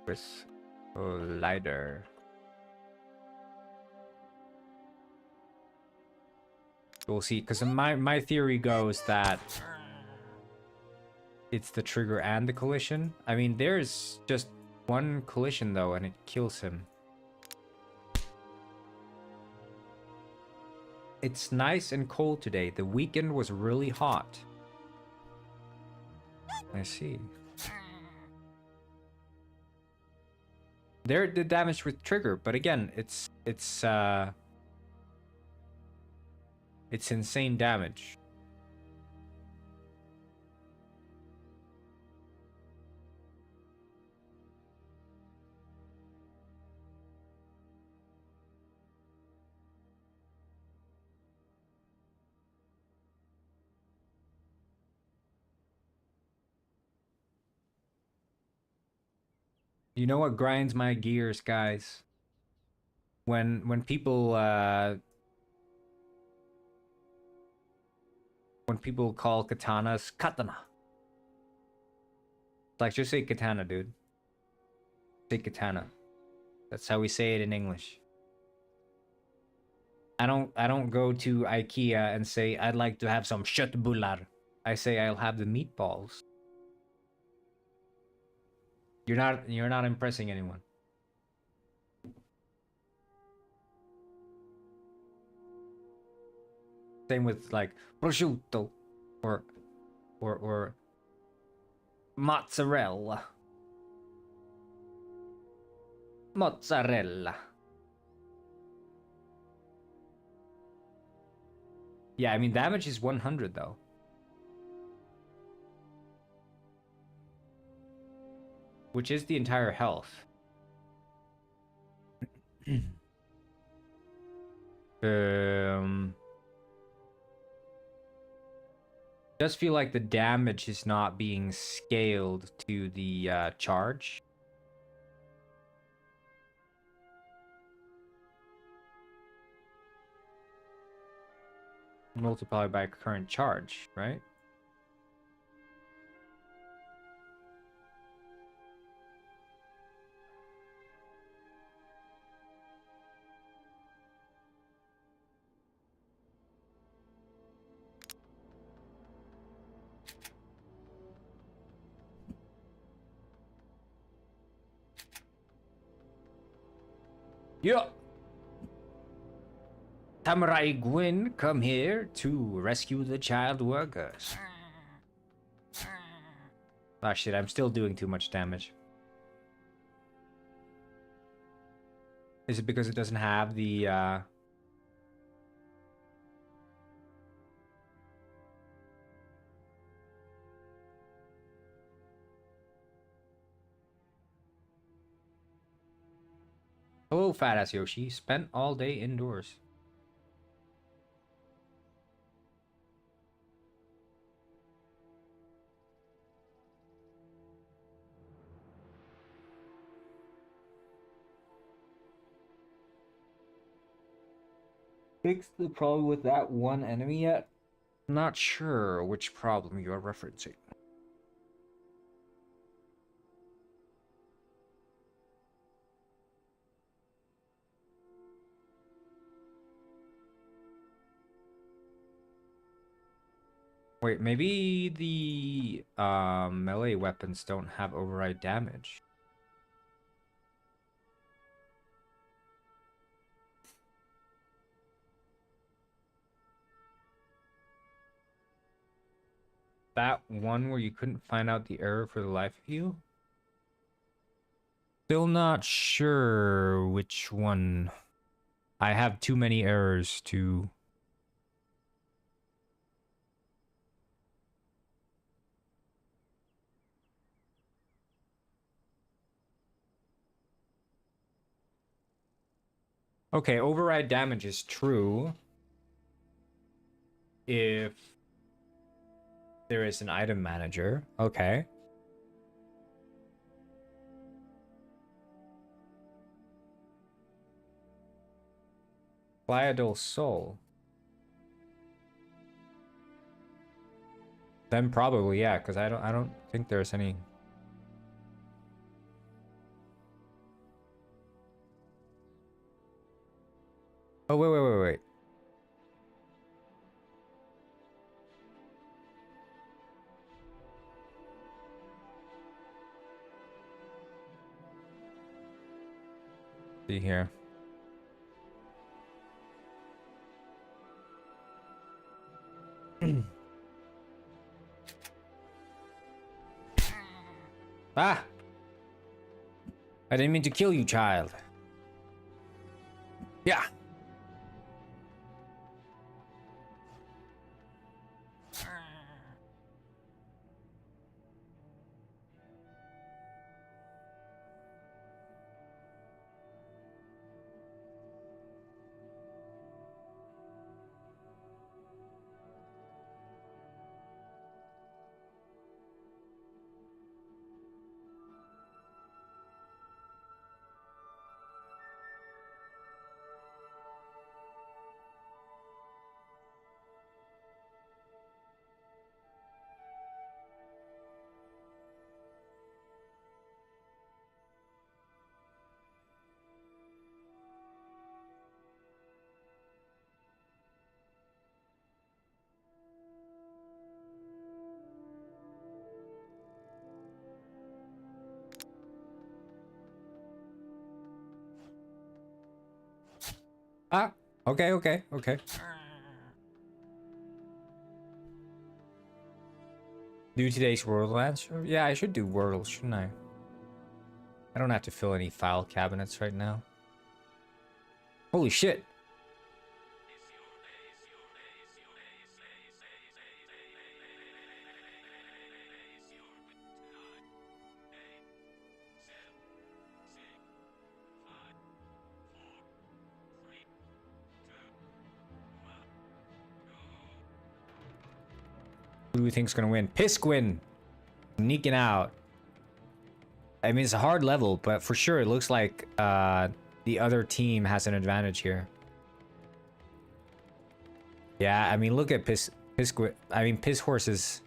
with collider. We'll see, because my theory goes that it's the trigger and the collision. I mean, there's just one collision though, and it kills him. It's nice and cold today. The weekend was really hot. I see. They're the damage with trigger, but again, it's insane damage. You know what grinds my gears, guys? When people call katanas katana. Like, just say katana, dude. Say katana. That's how we say it in English. I don't go to IKEA and say I'd like to have some köttbullar. I say I'll have the meatballs. You're not impressing anyone. Same with like prosciutto or mozzarella. Mozzarella. Yeah, I mean damage is 100 though. Which is the entire health. Does feel like the damage is not being scaled to the charge. Multiplied by current charge, right? Yeah. Samurai Gwyn, come here to rescue the child workers. Ah shit, I'm still doing too much damage. Is it because it doesn't have the Hello, fat ass Yoshi. Spent all day indoors. Fix the problem with that one enemy yet? Not sure which problem you're referencing. Wait, maybe the melee weapons don't have override damage. That one where you couldn't find out the error for the life of you? Still not sure which one. I have too many errors to... Okay, override damage is true if there is an item manager. Okay. Pliadol Soul. Then probably, yeah, because I don't think there's any. Oh wait. See here. Ah! I didn't mean to kill you, child. Yeah. Ah, okay. Do today's Wordle answer? Yeah, I should do Wordle, shouldn't I? I don't have to fill any file cabinets right now. Holy shit! Who do we think's gonna win? Pisquin! Sneaking out. I mean, it's a hard level, but for sure it looks like the other team has an advantage here. Yeah, I mean, look at Pisquin. I mean, Piss Horses.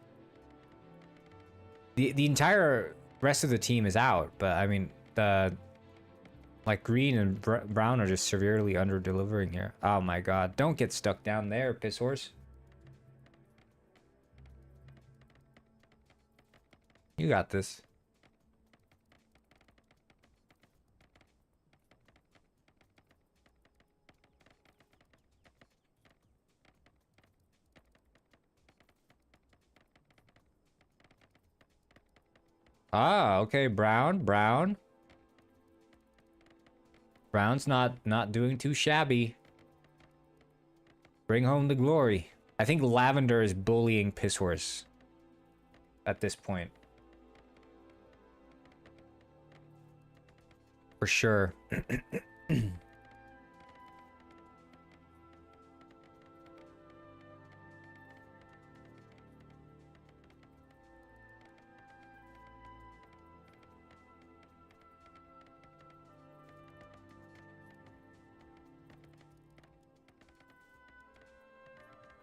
The entire rest of the team is out, but I mean, like green and brown are just severely under delivering here. Oh my god! Don't get stuck down there, Piss Horse. You got this. Ah, okay, Brown. Brown's not doing too shabby. Bring home the glory. I think Lavender is bullying Pisshorse at this point. For sure.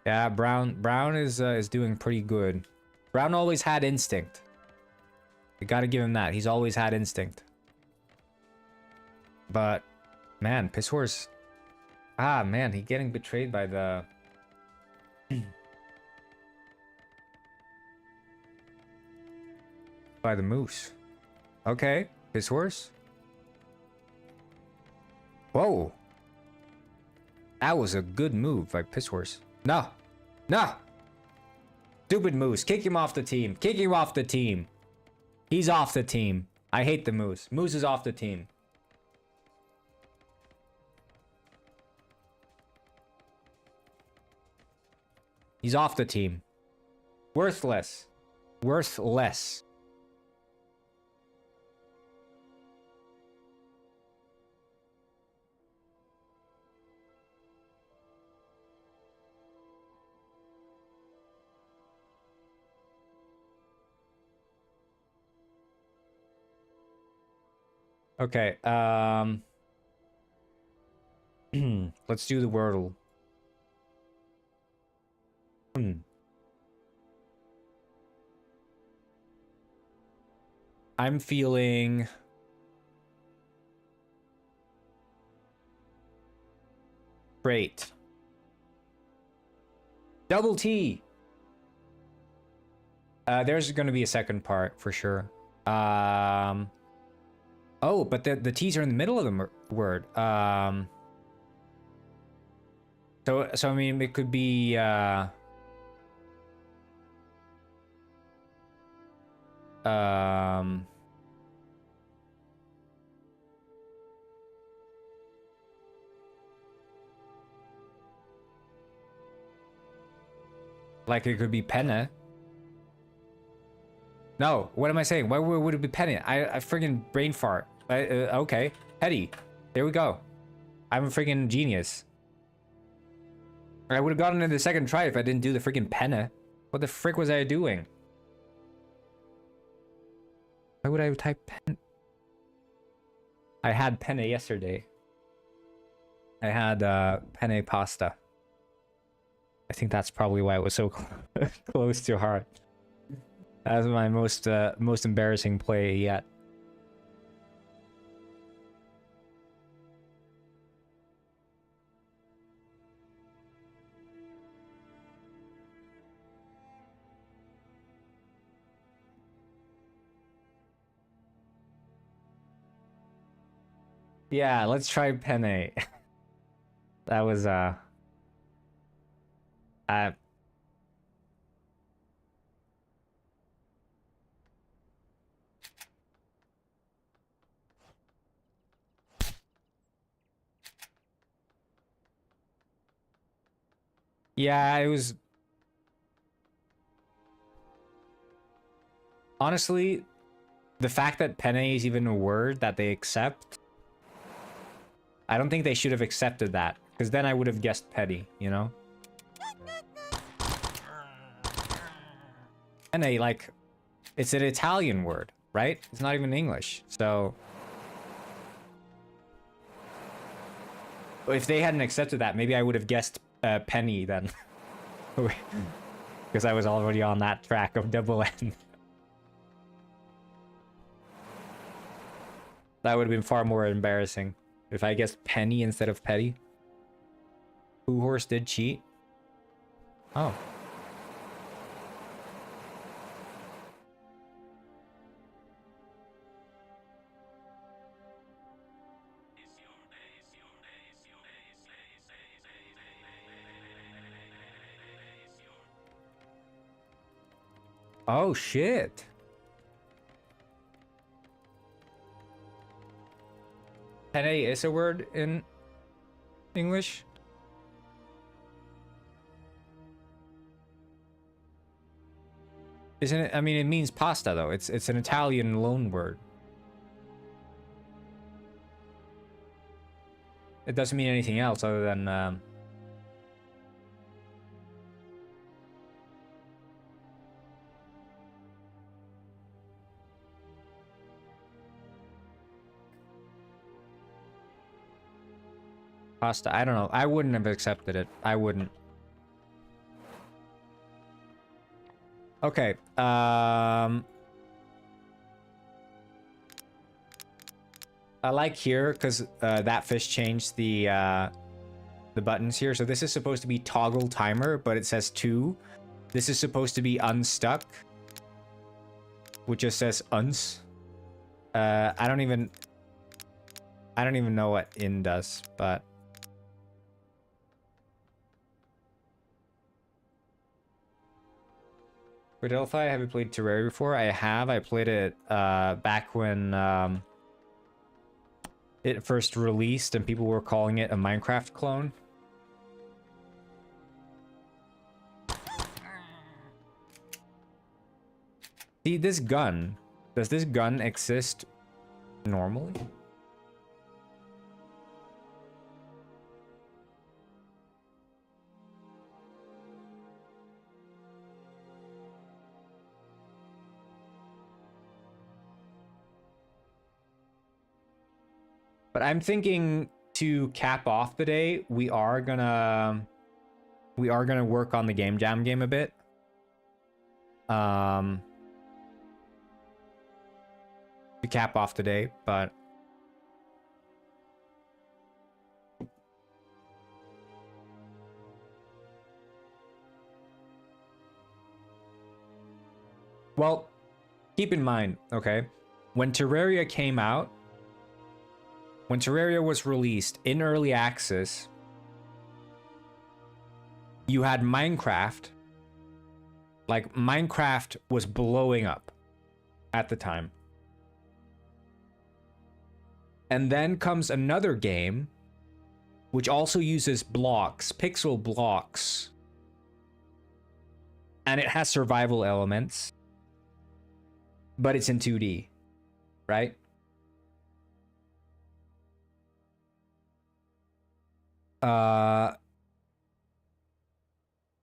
Yeah, Brown is doing pretty good. Brown always had instinct. You gotta give him that. He's always had instinct. But man, Pisshorse. Ah man, he's getting betrayed by the by the moose. Okay, Pisshorse. Whoa. That was a good move by Pisshorse. No. No. Stupid Moose. Kick him off the team. Kick him off the team. He's off the team. I hate the Moose. Moose is off the team. He's off the team. Worthless. Worthless. Okay, let's do the Wordle. I'm feeling great. Double T. There's going to be a second part for sure. Oh, but the T's are in the middle of the word. So I mean, it could be Like it could be penne. No, what am I saying? Why would it be penne? I friggin' brain fart. Okay, petty. There we go. I'm a friggin' genius. I would have gotten it the second try if I didn't do the friggin' penne. What the frick was I doing? Why would I type pen? I had penne yesterday. I had penne pasta. I think that's probably why it was so close to heart. That was my most embarrassing play yet. Yeah, let's try penne. That was yeah, it was honestly the fact that penne is even a word that they accept. I don't think they should have accepted that, because then I would have guessed petty, you know? Penne, like, it's an Italian word, right? It's not even English, so... If they hadn't accepted that, maybe I would have guessed penny then. Because I was already on that track of double N. That would have been far more embarrassing if I guessed penny instead of petty. Who horse did cheat? Oh. Oh shit. Penne is a word in English? Isn't it? I mean, it means pasta though. It's an Italian loan word. It doesn't mean anything else other than pasta. I don't know. I wouldn't have accepted it. I wouldn't. Okay. I like here because that fish changed the buttons here. So this is supposed to be toggle timer, but it says 2. This is supposed to be unstuck, which just says uns. I don't even know what in does, but for Delphi, have you played Terraria before? I have. I played it back when it first released and people were calling it a Minecraft clone. See, this gun. Does this gun exist normally? But I'm thinking to cap off the day, we are gonna work on the Game Jam game a bit. To cap off the day, but well, keep in mind, okay, when Terraria came out, when Terraria was released in early access, you had Minecraft. Like, Minecraft was blowing up at the time. And then comes another game, which also uses blocks, pixel blocks, and it has survival elements, but it's in 2D, right?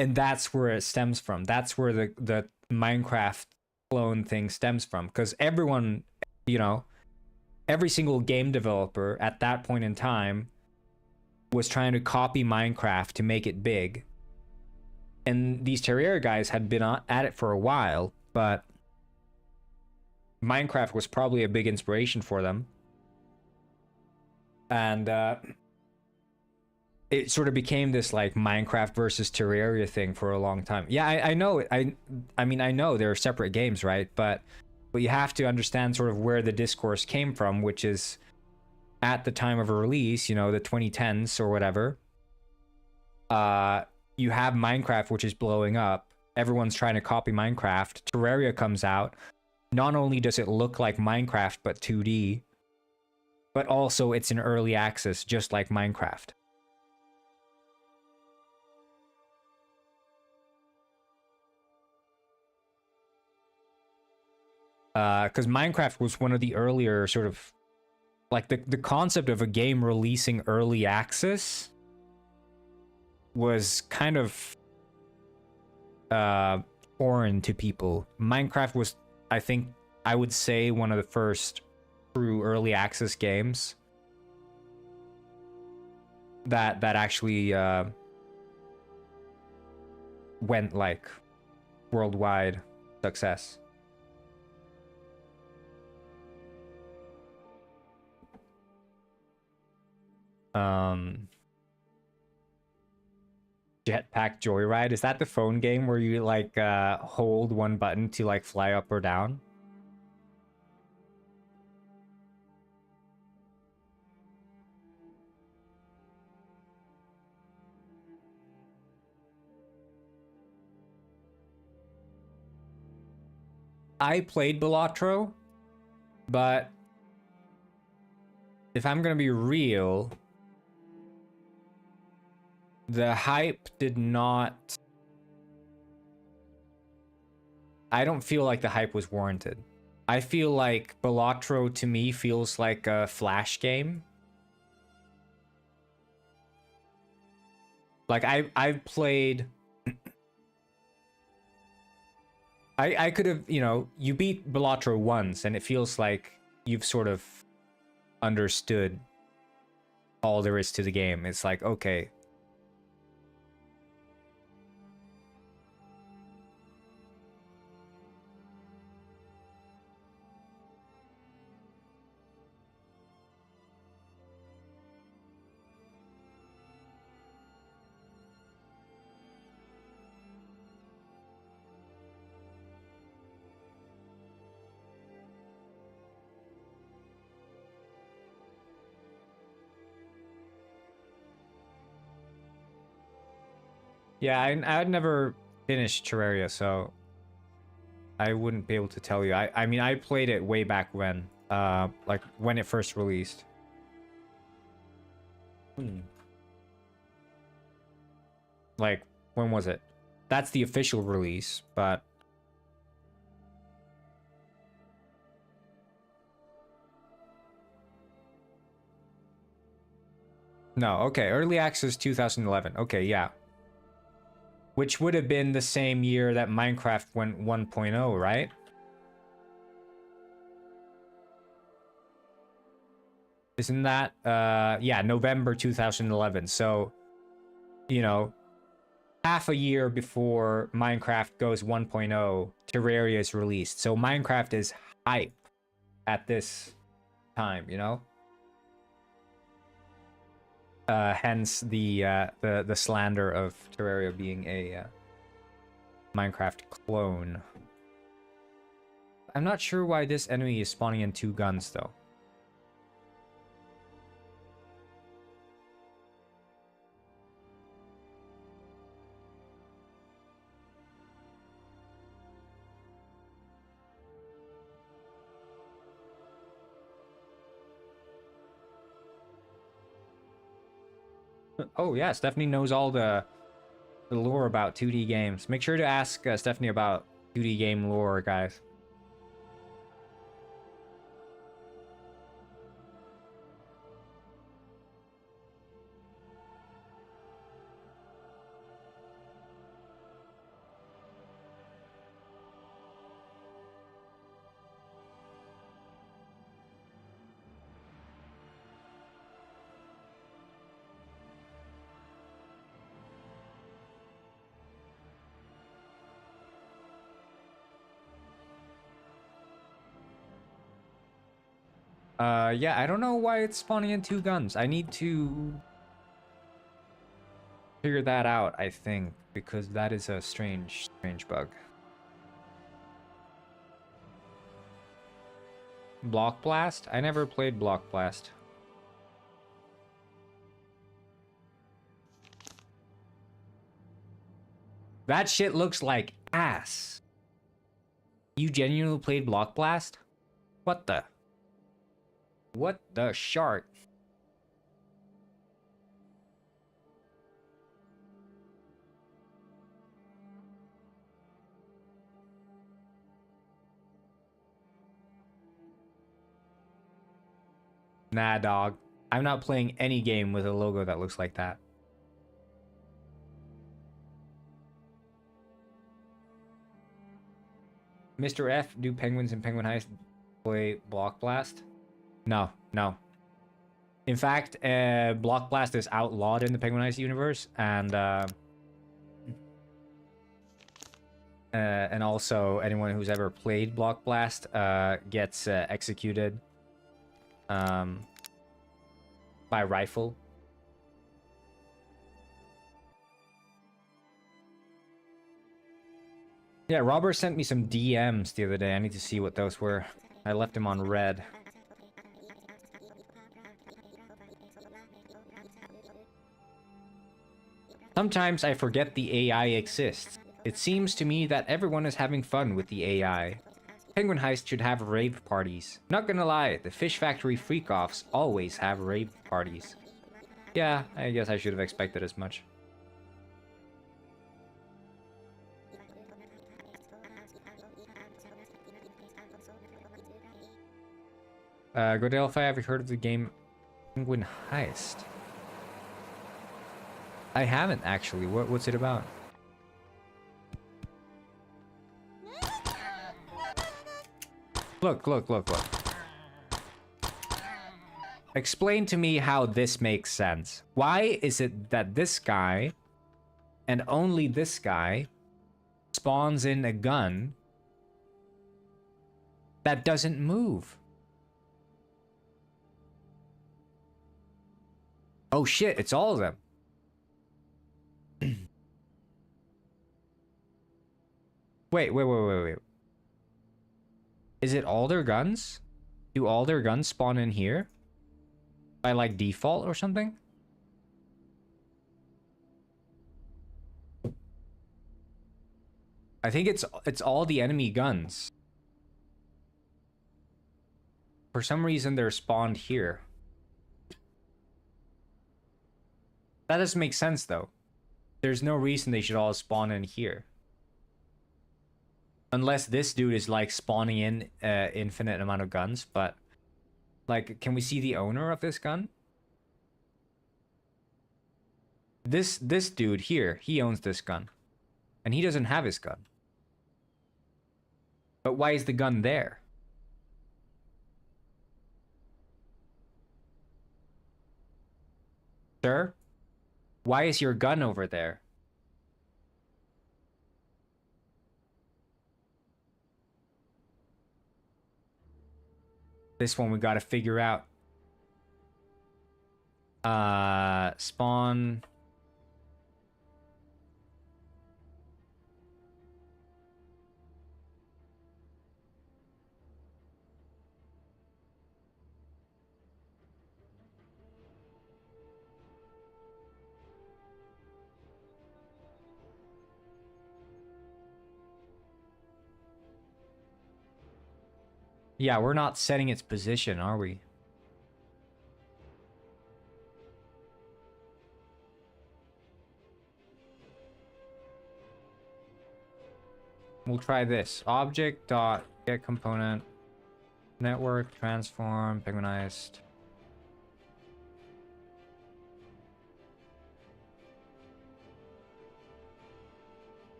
And that's where it stems from. That's where the Minecraft clone thing stems from, because everyone, you know, every single game developer at that point in time was trying to copy Minecraft to make it big. And these Terraria guys had been at it for a while, but Minecraft was probably a big inspiration for them. And it sort of became this like Minecraft versus Terraria thing for a long time. Yeah, I know. I mean, I know they're separate games, right? But you have to understand sort of where the discourse came from, which is at the time of release, you know, the 2010s or whatever. You have Minecraft, which is blowing up. Everyone's trying to copy Minecraft. Terraria comes out. Not only does it look like Minecraft, but 2D, but also it's in early access, just like Minecraft. Because Minecraft was one of the earlier sort of, like, the concept of a game releasing early access was kind of foreign to people. Minecraft was, I think, I would say, one of the first true early access games that actually went like worldwide success. Jetpack Joyride, is that the phone game where you like hold one button to like fly up or down? I played Balatro, but if I'm gonna be real, the hype did not... I don't feel like the hype was warranted. I feel like Balatro to me feels like a Flash game. Like I've played... I could have, you know, you beat Balatro once and it feels like you've sort of understood all there is to the game. It's like, okay. Yeah, I'd never finished Terraria, so I wouldn't be able to tell you. I mean, I played it way back when, like when it first released. Like, when was it? That's the official release, but... No, okay, early access 2011. Okay, yeah. Which would have been the same year that Minecraft went 1.0, right? Isn't that, yeah, November 2011. So, you know, half a year before Minecraft goes 1.0, Terraria is released. So Minecraft is hype at this time, you know? Hence the slander of Terraria being a Minecraft clone. I'm not sure why this enemy is spawning in 2 guns, though. Oh yeah, Stephanie knows all the the lore about 2D games. Make sure to ask Stephanie about 2D game lore, guys. Yeah, I don't know why it's spawning in 2 guns. I need to figure that out, I think, because that is a strange bug. Block Blast? I never played Block Blast. That shit looks like ass. You genuinely played Block Blast? What the? What the shark? Nah, dog. I'm not playing any game with a logo that looks like that. Mr. F, do penguins in Penguin Heist play Block Blast? No, no. In fact, Block Blast is outlawed in the Penguin Heist universe, and also anyone who's ever played Block Blast gets executed by rifle. Yeah, Robert sent me some DMs the other day. I need to see what those were. I left him on red. Sometimes I forget the AI exists. It seems to me that everyone is having fun with the AI. Penguin Heist should have rave parties. Not gonna lie, the Fish Factory freak-offs always have rave parties. Yeah, I guess I should have expected as much. Godelphi, have you heard of the game Penguin Heist? I haven't actually. What's it about? Look. Explain to me how this makes sense. Why is it that this guy, and only this guy, spawns in a gun that doesn't move? Oh shit, it's all of them. Wait. Is it all their guns? Do all their guns spawn in here? By like default or something? I think it's all the enemy guns. For some reason they're spawned here. That doesn't make sense though. There's no reason they should all spawn in here. Unless this dude is like spawning in infinite amount of guns, but like, can we see the owner of this gun? This dude here, he owns this gun. And he doesn't have his gun. But why is the gun there? Sir? Why is your gun over there? This one we gotta figure out. Spawn. Yeah, we're not setting its position, are we? We'll try this. Object dot get component network transform penguinized.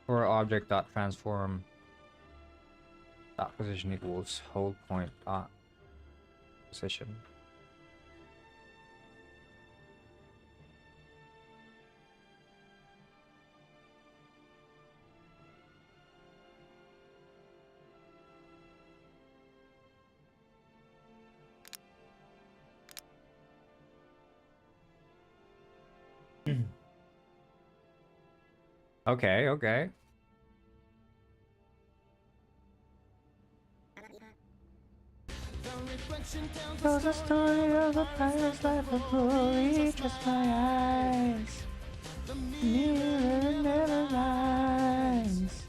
Or object dot transform dot position equals hold point dot position. Okay, okay. Tells the story of a pirate's life of glory. Trust my eyes. Never lies.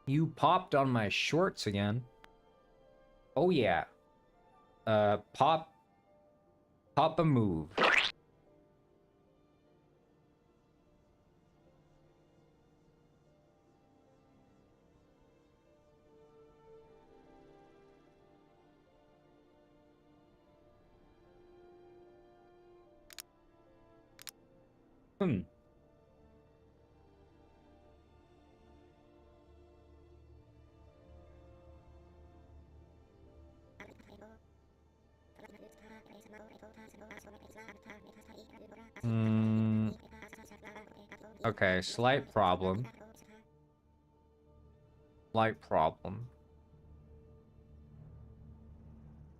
You popped on my shorts again. Oh yeah. Pop a move. Hmm. Okay, slight problem. Slight problem.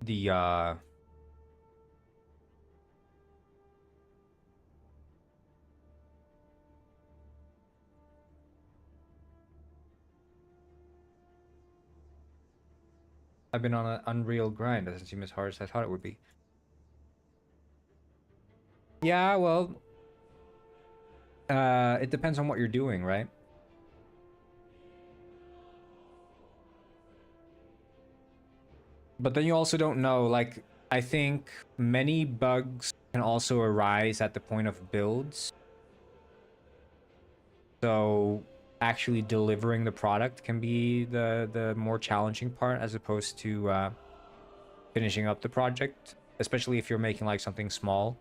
The I've been on an Unreal grind. Doesn't seem as hard as I thought it would be. Yeah, well, it depends on what you're doing, right? But then you also don't know, like, I think many bugs can also arise at the point of builds. So actually delivering the product can be the more challenging part as opposed to finishing up the project, especially if you're making like something small.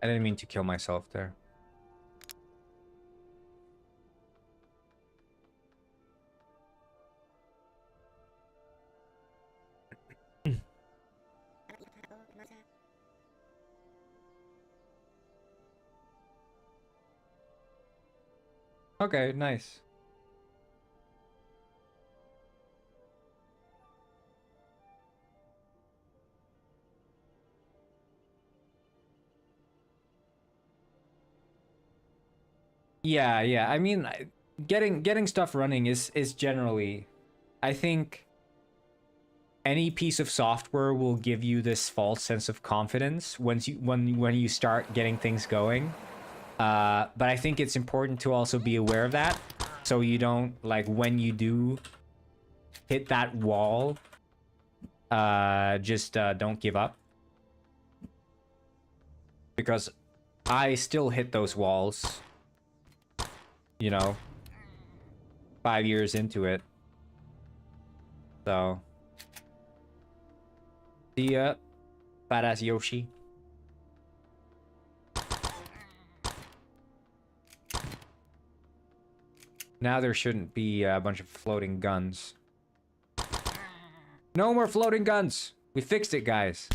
I didn't mean to kill myself there. Okay, nice. Yeah, yeah. I mean, getting stuff running is generally, I think any piece of software will give you this false sense of confidence once when you start getting things going. But I think it's important to also be aware of that, so you don't, like, when you do hit that wall, just don't give up. Because I still hit those walls, you know, 5 years into it. So, see ya, badass Yoshi. Now there shouldn't be a bunch of floating guns. No more floating guns! We fixed it, guys.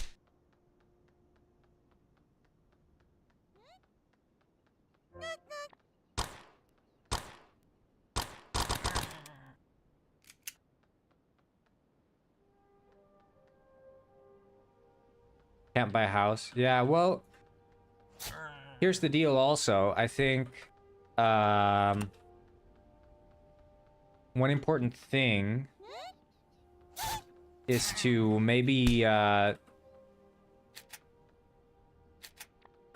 Can't buy a house. Yeah, well, here's the deal also. I think one important thing is to maybe from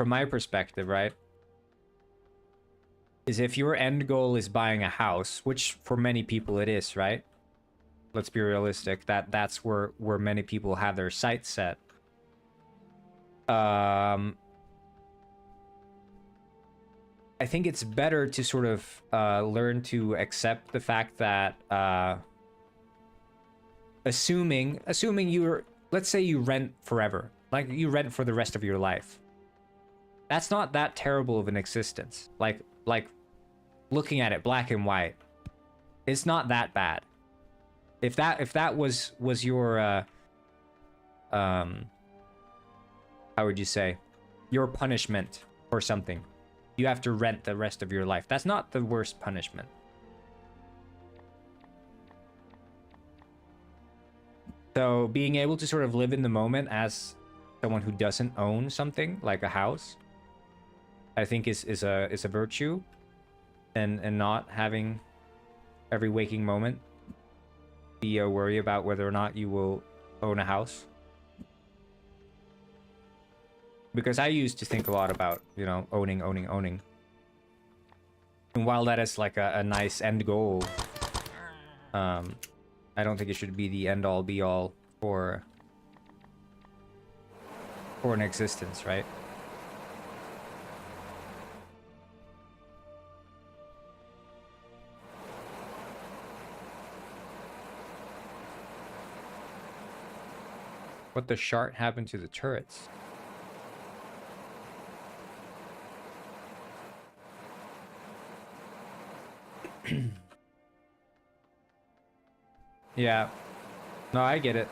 my perspective, right, is if your end goal is buying a house, which for many people it is, right? Let's be realistic. That's where many people have their sights set. I think it's better to sort of learn to accept the fact that assuming you're, let's say you rent forever, like you rent for the rest of your life, that's not that terrible of an existence. Like looking at it black and white, it's not that bad. If that was your how would you say, your punishment or something, you have to rent the rest of your life, that's not the worst punishment. So being able to sort of live in the moment as someone who doesn't own something like a house, I think is a virtue, and not having every waking moment be a worry about whether or not you will own a house. Because I used to think a lot about, you know, owning. And while that is like a nice end goal, I don't think it should be the end all be all for an existence, right? What the shart happened to the turrets? Yeah. No, I get it.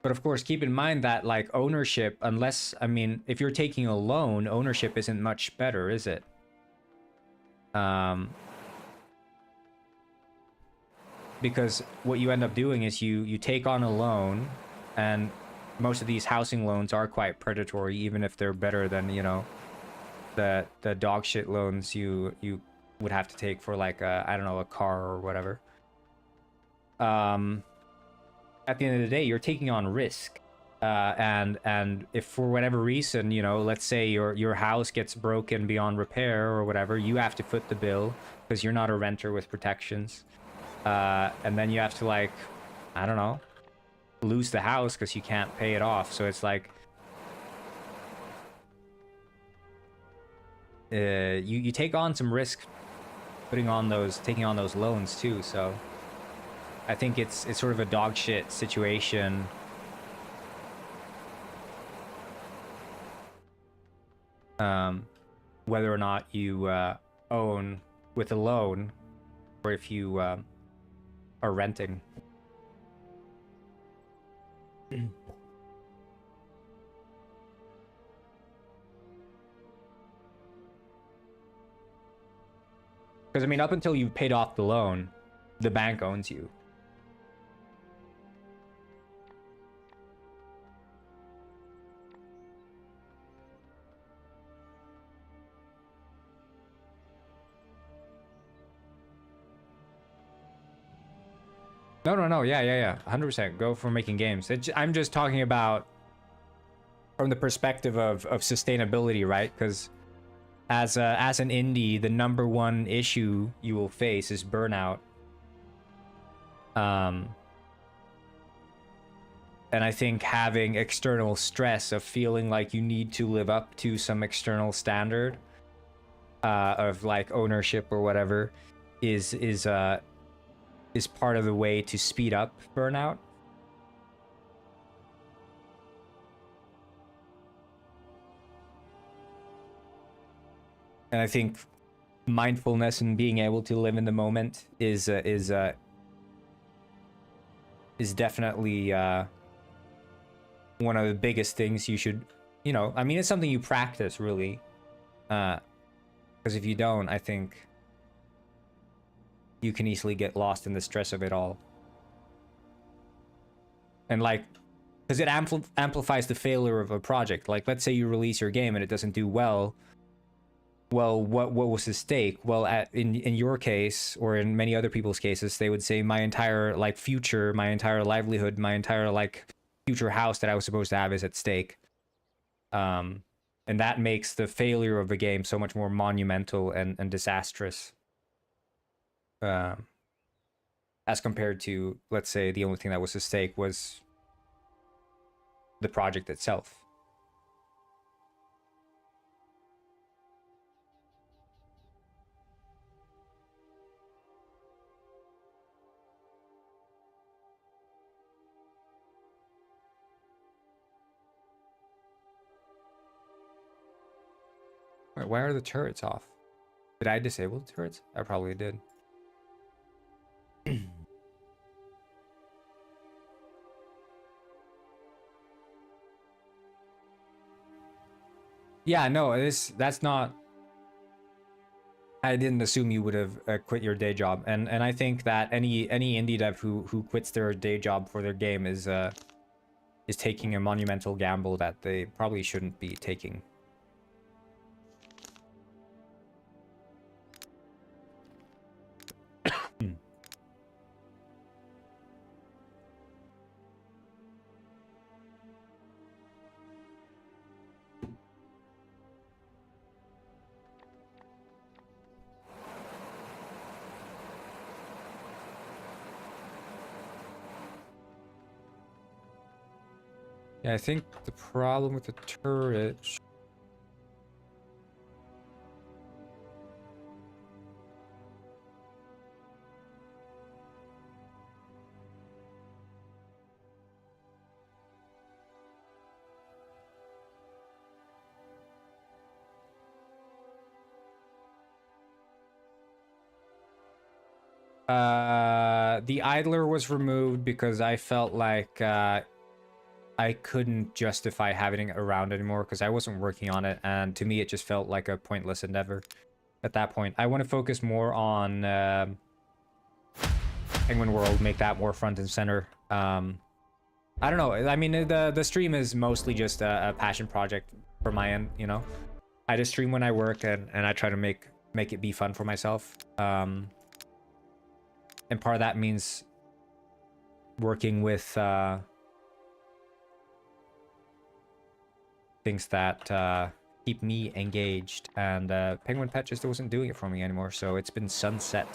But of course, keep in mind that, like, ownership, unless, I mean, if you're taking a loan, ownership isn't much better, is it? Because what you end up doing is you take on a loan, and most of these housing loans are quite predatory, even if they're better than, you know, the dog shit loans you would have to take for, like, a, I don't know, a car or whatever. At the end of the day, you're taking on risk, and if for whatever reason, you know, let's say your house gets broken beyond repair or whatever, you have to foot the bill because you're not a renter with protections, and then you have to, like, I don't know, lose the house because you can't pay it off. So it's like, you take on some risk taking on those loans too. So I think it's sort of a dog shit situation. Whether or not you own with a loan, or if you are renting. Because, I mean, up until you've paid off the loan, the bank owns you. No. Yeah. 100%. Go for making games. I'm just talking about from the perspective of sustainability, right? Because as an indie, the #1 issue you will face is burnout. And I think having external stress of feeling like you need to live up to some external standard of like ownership or whatever is part of the way to speed up burnout. And I think mindfulness and being able to live in the moment is definitely one of the biggest things you should, you know, I mean, it's something you practice really, because if you don't, I think you can easily get lost in the stress of it all. And like, because it amplifies the failure of a project. Like, let's say you release your game and it doesn't do well. Well, what was the stake? Well, in your case, or in many other people's cases, they would say my entire like future, my entire livelihood, my entire like future house that I was supposed to have is at stake. And that makes the failure of the game so much more monumental and disastrous. As compared to, let's say, the only thing that was at stake was the project itself. Wait, why are the turrets off? Did I disable the turrets? I probably did. Yeah, no, that's not. I didn't assume you would have quit your day job, and I think that any indie dev who quits their day job for their game is taking a monumental gamble that they probably shouldn't be taking. Yeah, I think the problem with the turret. The idler was removed because I felt like I couldn't justify having it around anymore because I wasn't working on it, and to me it just felt like a pointless endeavor at that point. I want to focus more on Penguin World, make that more front and center. I don't know. I mean, the stream is mostly just a passion project for my end, you know. I just stream when I work, and I try to make it be fun for myself. And part of that means working with things that keep me engaged, and Penguin Pet just wasn't doing it for me anymore, so it's been sunset.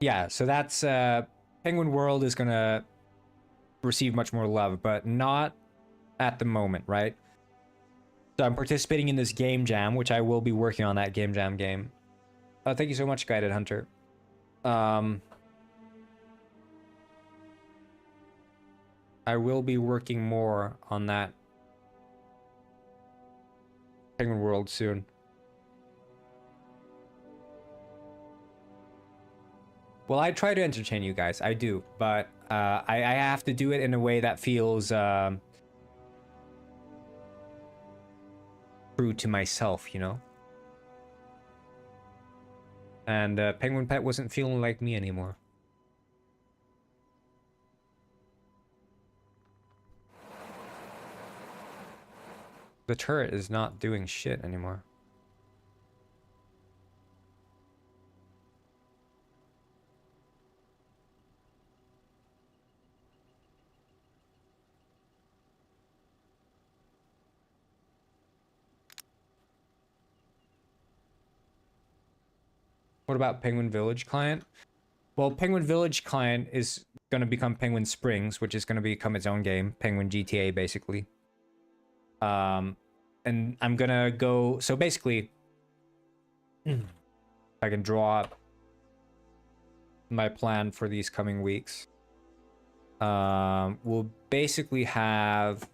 Yeah, so that's Penguin World is gonna receive much more love, but not at the moment, right? So I'm participating in this game jam, which I will be working on that game jam game. Thank you so much, Guided Hunter. I will be working more on that Penguin World soon. Well, I try to entertain you guys, I do, but I have to do it in a way that feels true to myself, you know? And Penguin Pet wasn't feeling like me anymore. The turret is not doing shit anymore. What about Penguin Village client? Well, Penguin Village client is going to become Penguin Springs, which is going to become its own game. Penguin GTA, basically. And I'm going to go... So basically, if I can draw up my plan for these coming weeks. We'll basically have...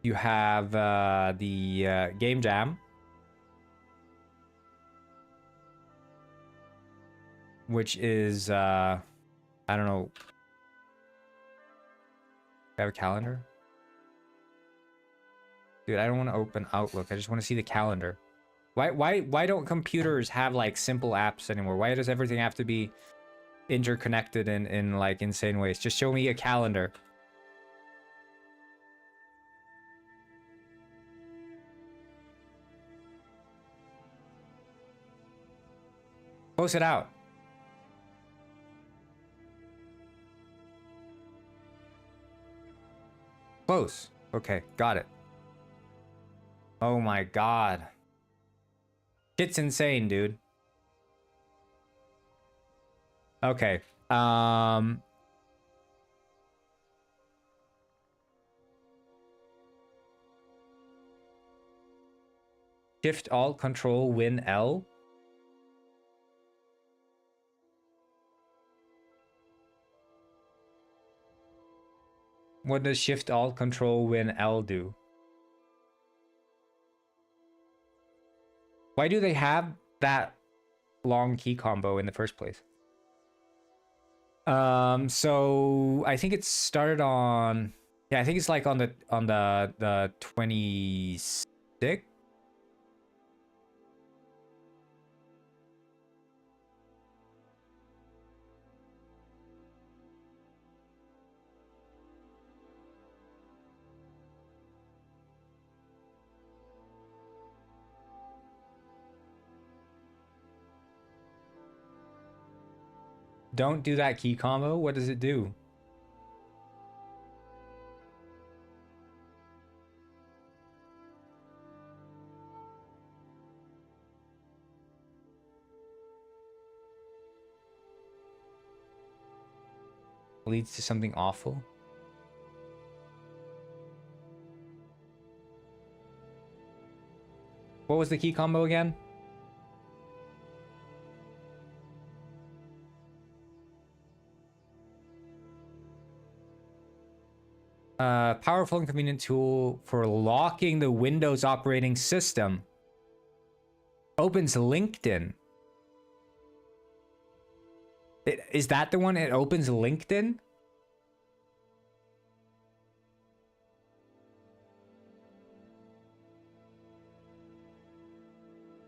you have the game jam, which is I don't know. I have a calendar. Dude, I don't want to open Outlook. I just want to see the calendar. Why don't computers have like simple apps anymore? Why does everything have to be interconnected in like insane ways? Just show me a calendar. Close it out. Close. Okay, got it. Oh my god. Shit's insane, dude. Okay. Shift Alt Control Win L. What does Shift Alt Control Win L do? Why do they have that long key combo in the first place? So I think it started on, yeah, I think it's like on the 26th. Don't do that key combo. What does it do? Leads to something awful. What was the key combo again? Powerful and convenient tool for locking the Windows operating system. Opens LinkedIn. Is that the one? It opens LinkedIn?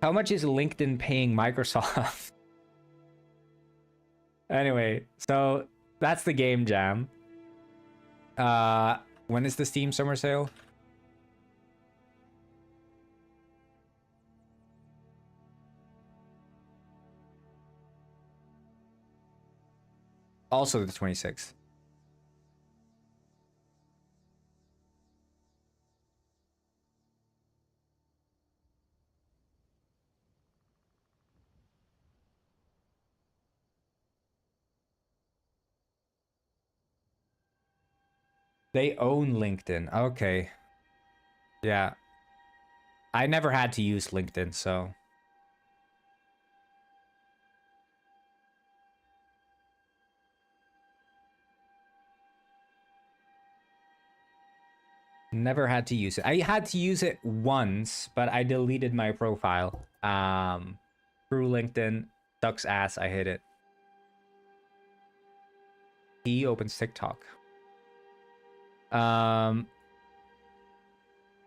How much is LinkedIn paying Microsoft? Anyway, so that's the game jam. When is the Steam summer sale? Also the 26th. They own LinkedIn. Okay. Yeah. I never had to use LinkedIn, so... Never had to use it. I had to use it once, but I deleted my profile. Through LinkedIn. Sucks ass. I hate it. He opens TikTok.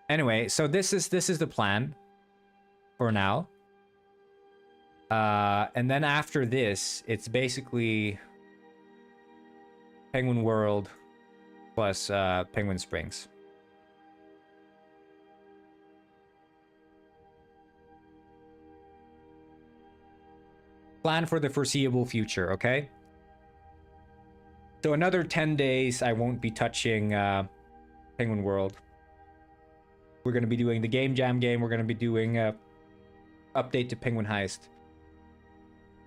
Anyway, so this is the plan for now. And then after this, it's basically Penguin World plus Penguin Springs. Plan for the foreseeable future, okay? So another 10 days, I won't be touching Penguin World. We're going to be doing the Game Jam game. We're going to be doing update to Penguin Heist.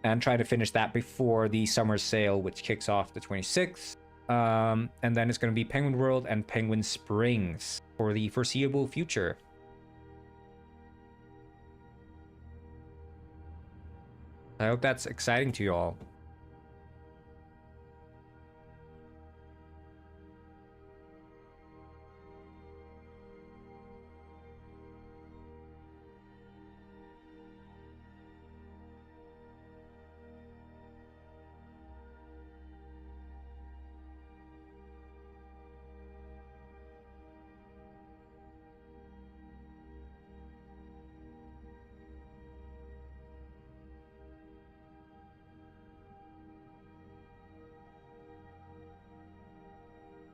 And try to finish that before the summer sale, which kicks off the 26th. And then it's going to be Penguin World and Penguin Springs for the foreseeable future. I hope that's exciting to you all.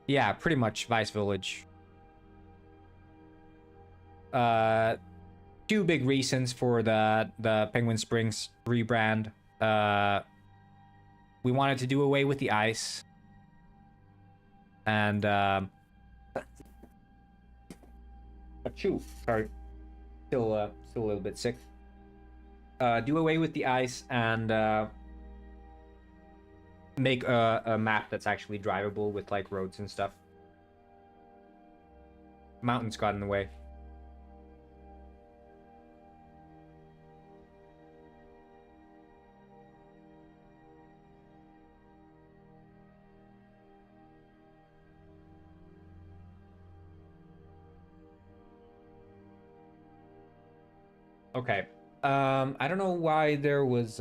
Yeah, pretty much Vice Village. Two big reasons for the Penguin Springs rebrand. We wanted to do away with the ice. And achoo, sorry. Still a little bit sick. Do away with the ice and make a map that's actually drivable with like roads and stuff. Mountains got in the way. Okay. I don't know why there was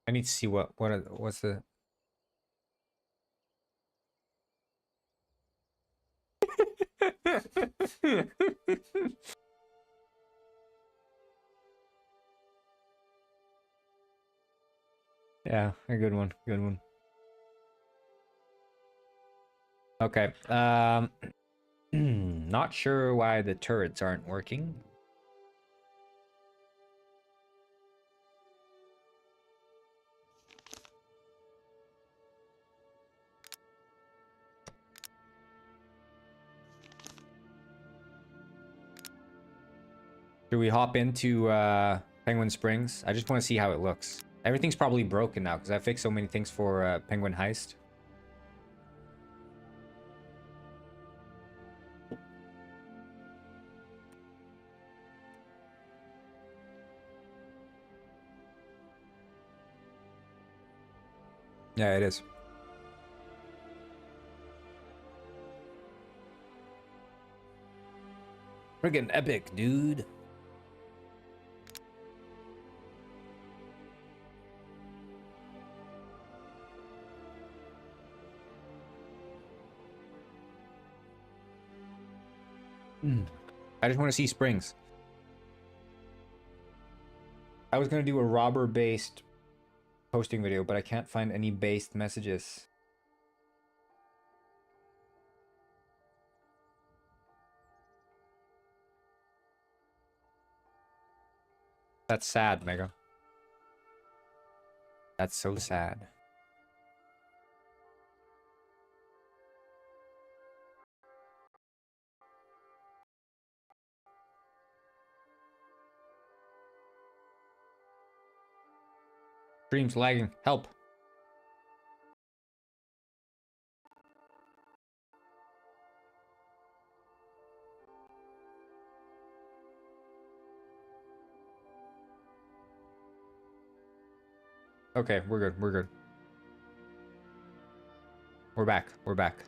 I need to see what's the Yeah, a good one. Good one. Okay. Not sure why the turrets aren't working. Should we hop into Penguin Springs? I just want to see how it looks. Everything's probably broken now because I fixed so many things for Penguin Heist. Yeah, it is. Friggin' epic, dude. I just want to see springs. I was going to do a robber-based posting video, but I can't find any based messages. That's sad, Mega. That's so sad. Stream's lagging. Help. Okay, we're good. We're good. We're back. We're back.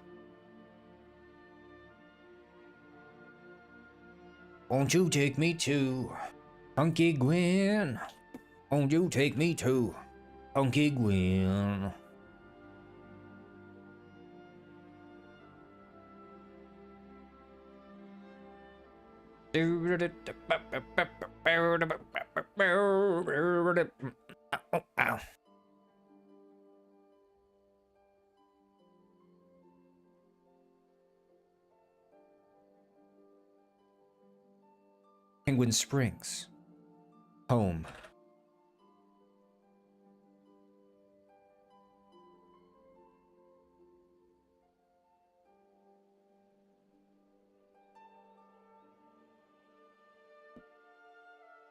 Won't you take me to Hunky Gwen? Won't you take me to Penguin. Ow. Penguin Springs. Home.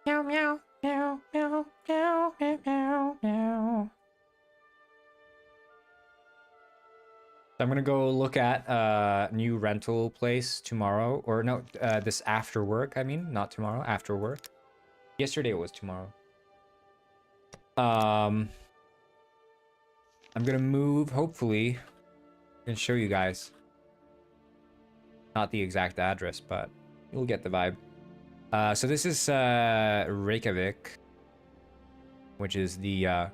Meow meow meow meow meow meow meow. I'm gonna go look at a new rental place tomorrow, or no, this after work. I mean, not tomorrow, after work. Yesterday it was tomorrow. I'm gonna move, hopefully, and show you guys. Not the exact address, but you'll get the vibe. So this is Reykjavik, which is the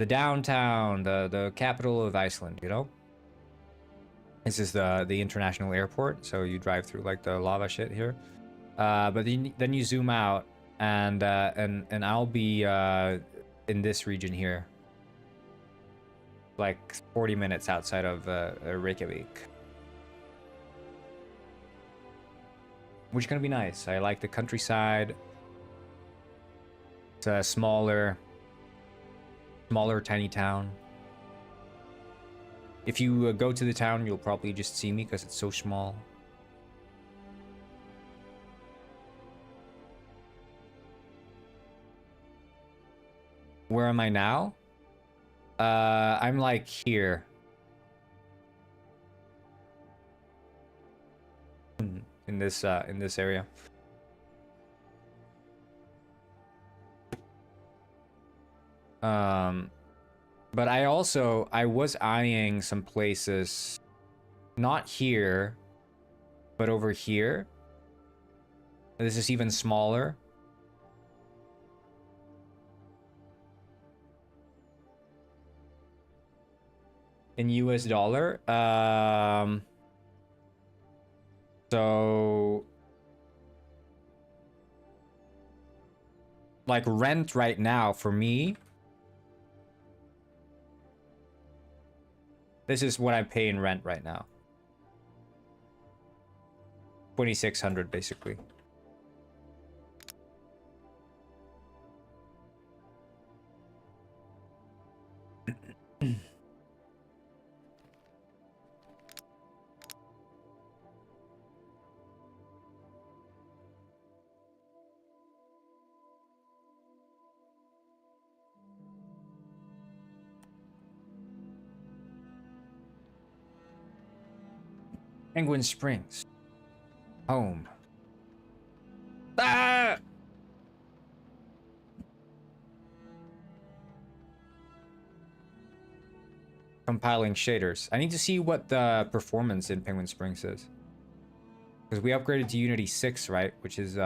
downtown, the capital of Iceland, you know? This is the international airport, so you drive through like the lava shit here. But then you zoom out, and I'll be in this region here, like 40 minutes outside of Reykjavik, which is gonna be nice. I like the countryside. It's a smaller tiny town. If you go to the town, you'll probably just see me because it's so small. Where am I now? I'm like here. In this area. But I was eyeing some places, not here, but over here. This is even smaller. In US dollar. So like rent right now for me, this is what I pay in rent right now. 2,600 basically. Penguin Springs. Home. Ah! Compiling shaders. I need to see what the performance in Penguin Springs is. Because we upgraded to Unity 6, right? Which is,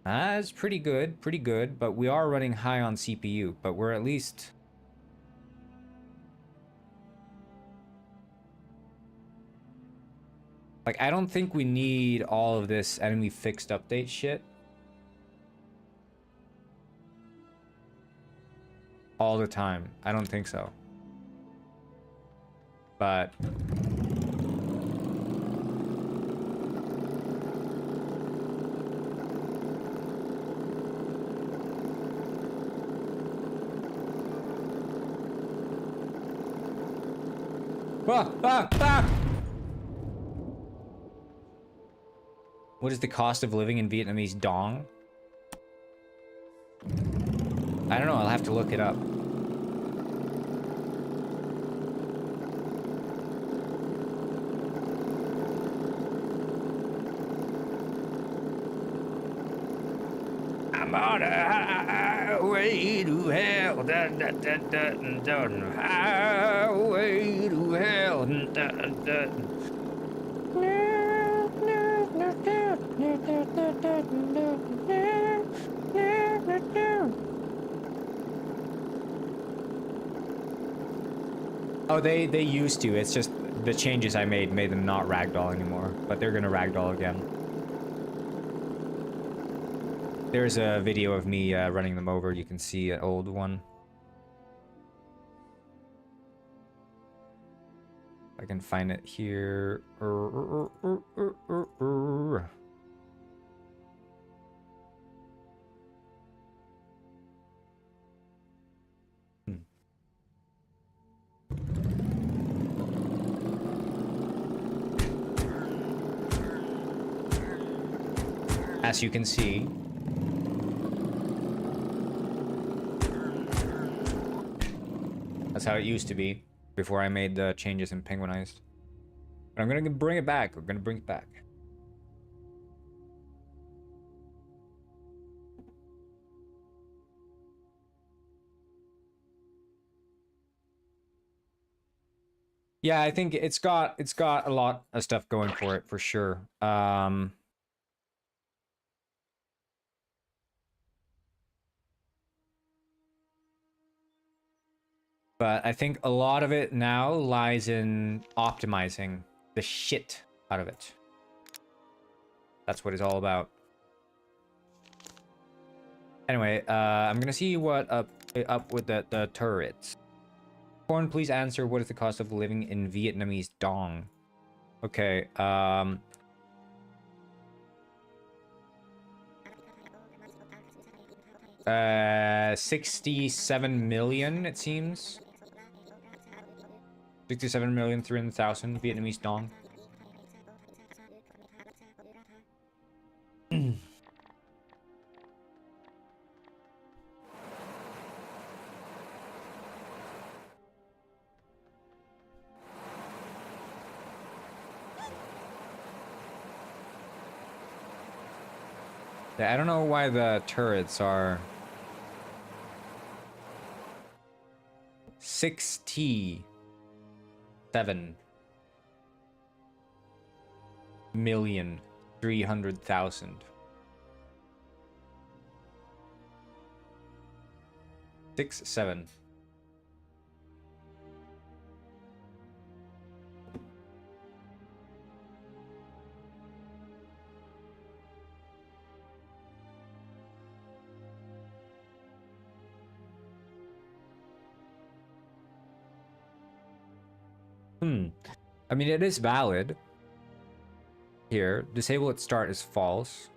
it's pretty good, but we are running high on CPU, but we're at least... Like, I don't think we need all of this enemy fixed update shit. All the time. I don't think so. But... What is the cost of living in Vietnamese dong? I don't know, I'll have to look it up. I'm on a highway to hell, highway to hell, Oh, they used to. It's just the changes I made them not ragdoll anymore. But they're gonna ragdoll again. There's a video of me running them over. You can see an old one. I can find it here. As you can see, that's how it used to be before I made the changes in Penguinized. But I'm gonna bring it back. We're gonna bring it back. Yeah, I think it's got a lot of stuff going for it for sure. But I think a lot of it now lies in optimizing the shit out of it. That's what it's all about. Anyway, I'm gonna see what up with the turrets. Corn, please answer, what is the cost of living in Vietnamese dong? Okay, 67 million, it seems. 67,300,000 Vietnamese dong. Yeah, I don't know why the turrets are 67,300,000. 67. I mean, it is valid. Here, disable at start is false.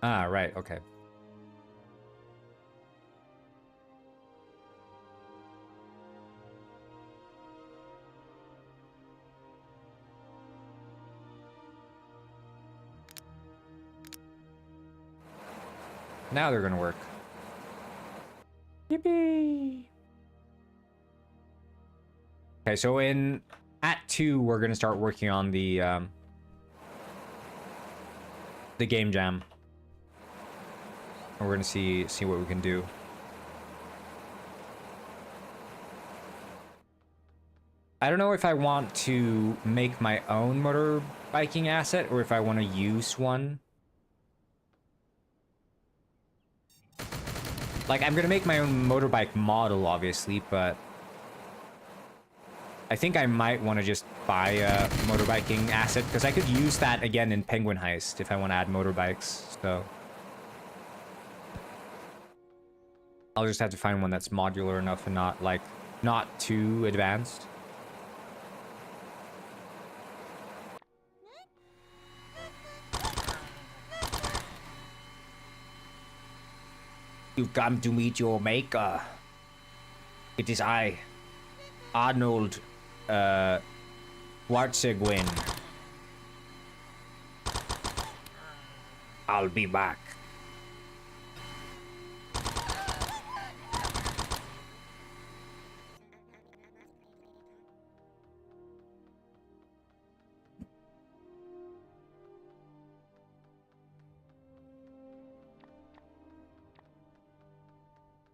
Ah, right, okay. Now they're gonna work. Yippee! Okay, so in Act 2, we're gonna start working on the game jam. And we're gonna see what we can do. I don't know if I want to make my own motorbiking asset or if I want to use one. Like, I'm gonna make my own motorbike model, obviously, but I think I might want to just buy a motorbiking asset, because I could use that again in Penguin Heist if I want to add motorbikes, so... I'll just have to find one that's modular enough and not, like, not too advanced. You've come to meet your maker. It is I, Arnold, Schwarzenegger. I'll be back.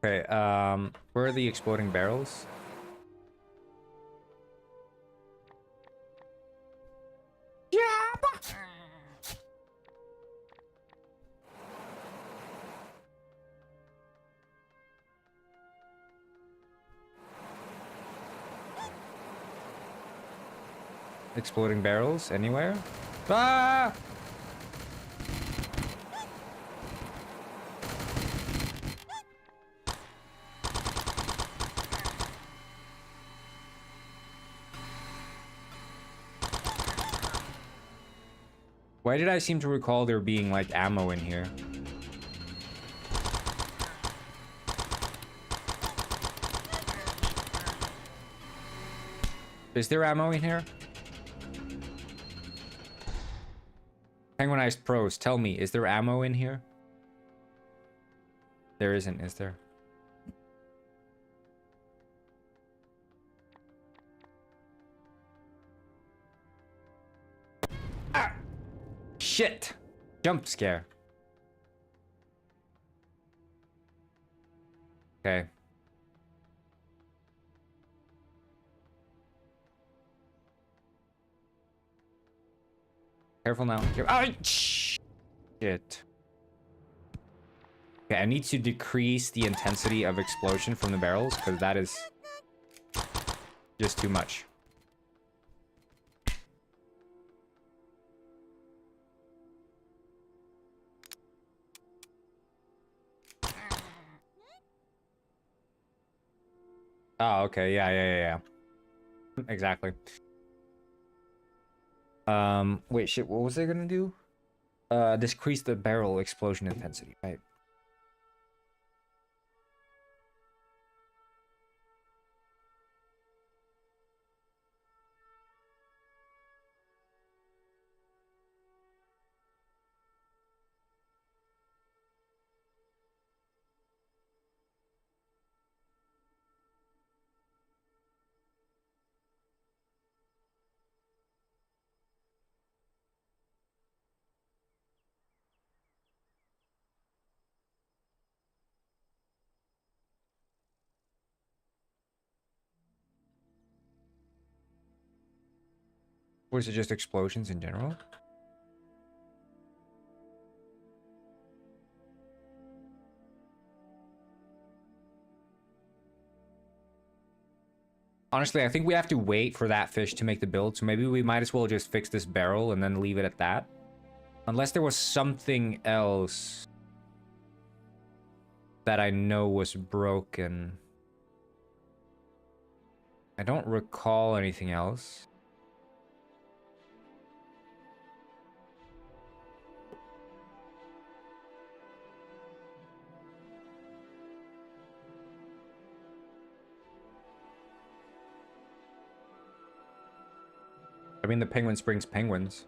Okay, where are the exploding barrels? Exploding barrels anywhere? Ah! Why did I seem to recall there being, like, ammo in here? Is there ammo in here? Penguinized Pros, tell me, is there ammo in here? There isn't, is there? Ah! Shit! Jump scare. Okay. Careful now. Oh, shit. Okay, I need to decrease the intensity of explosion from the barrels, because that is just too much. Oh, okay. Yeah. Exactly. Wait, shit, what was I gonna do? Decrease the barrel explosion intensity, right? Or is it just explosions in general? Honestly, I think we have to wait for that fish to make the build, so maybe we might as well just fix this barrel and then leave it at that. Unless there was something else that I know was broken. I don't recall anything else. I mean, the penguin springs penguins.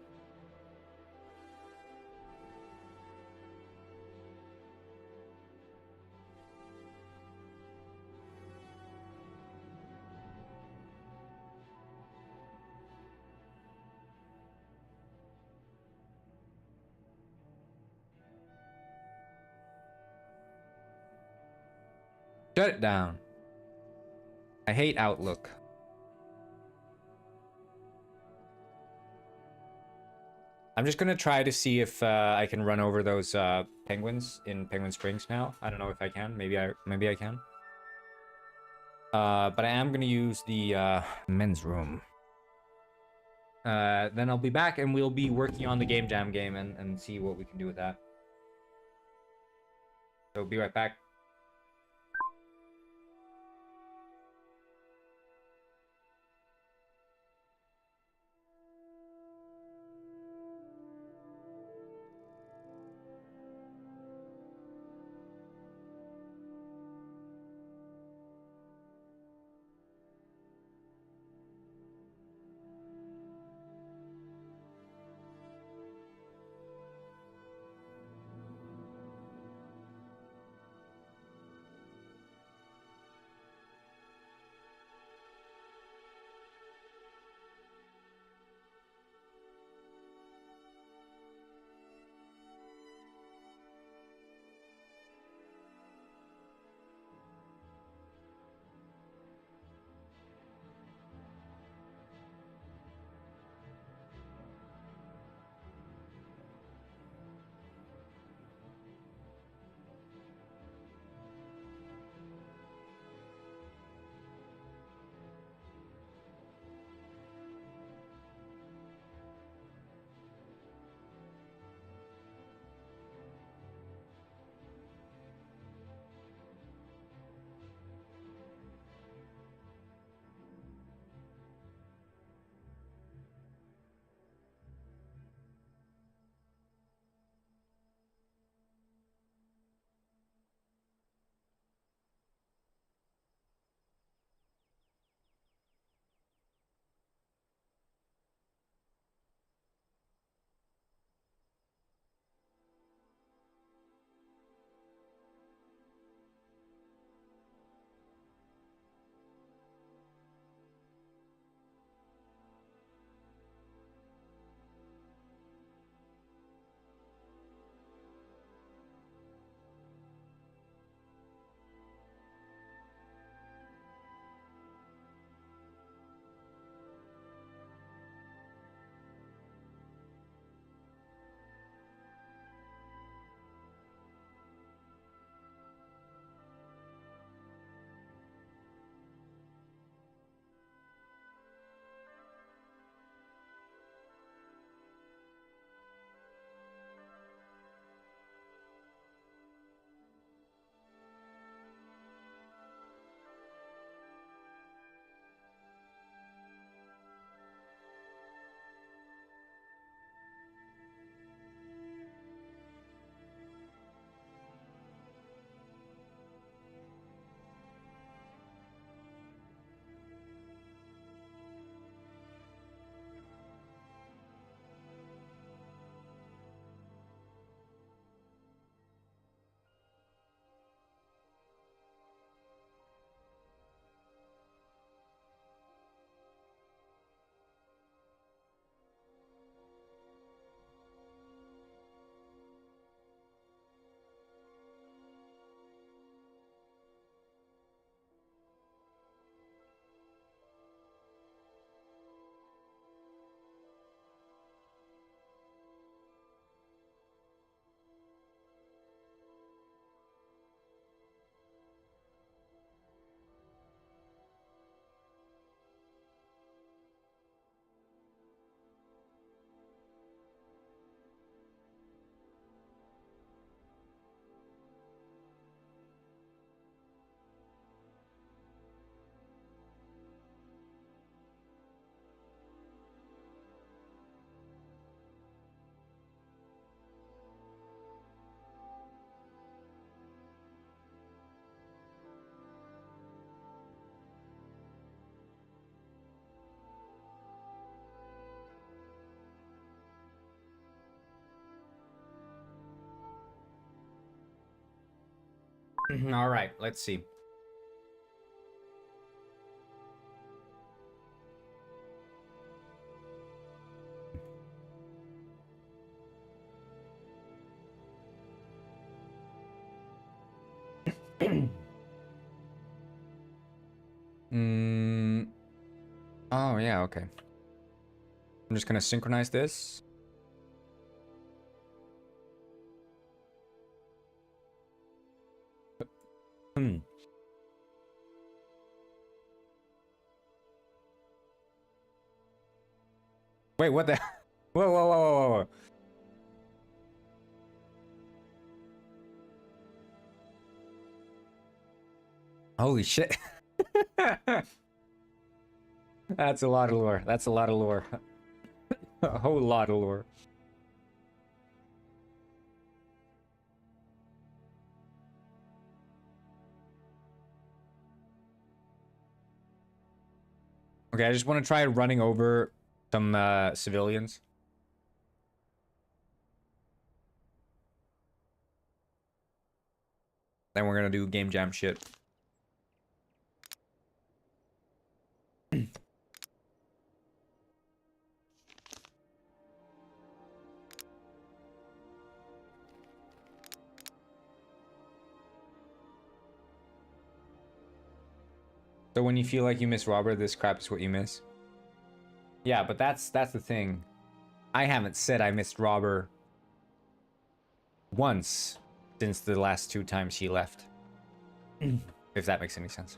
Shut it down. I hate Outlook. I'm just gonna try to see if I can run over those penguins in Penguin Springs now. I don't know if I can. Maybe I can. But I am gonna use the men's room. Then I'll be back and we'll be working on the Game Jam game and see what we can do with that. So be right back. All right, let's see. Oh, yeah, okay. I'm just gonna synchronize this. Wait, what the? Whoa, whoa, whoa, whoa, whoa. Holy shit. That's a lot of lore. That's a lot of lore. A whole lot of lore. Okay, I just want to try running over some civilians. Then we're gonna do game jam shit. So when you feel like you miss Robert, this crap is what you miss. Yeah, but that's the thing. I haven't said I missed Robert once since the last 2 times he left. If that makes any sense.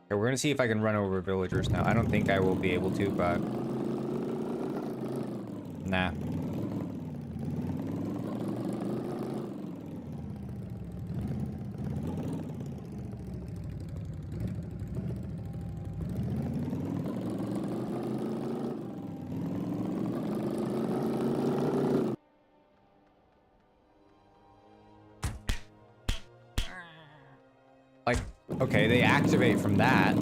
Okay, we're gonna see if I can run over villagers now. I don't think I will be able to, but... Nah. Like, okay, they activate from that.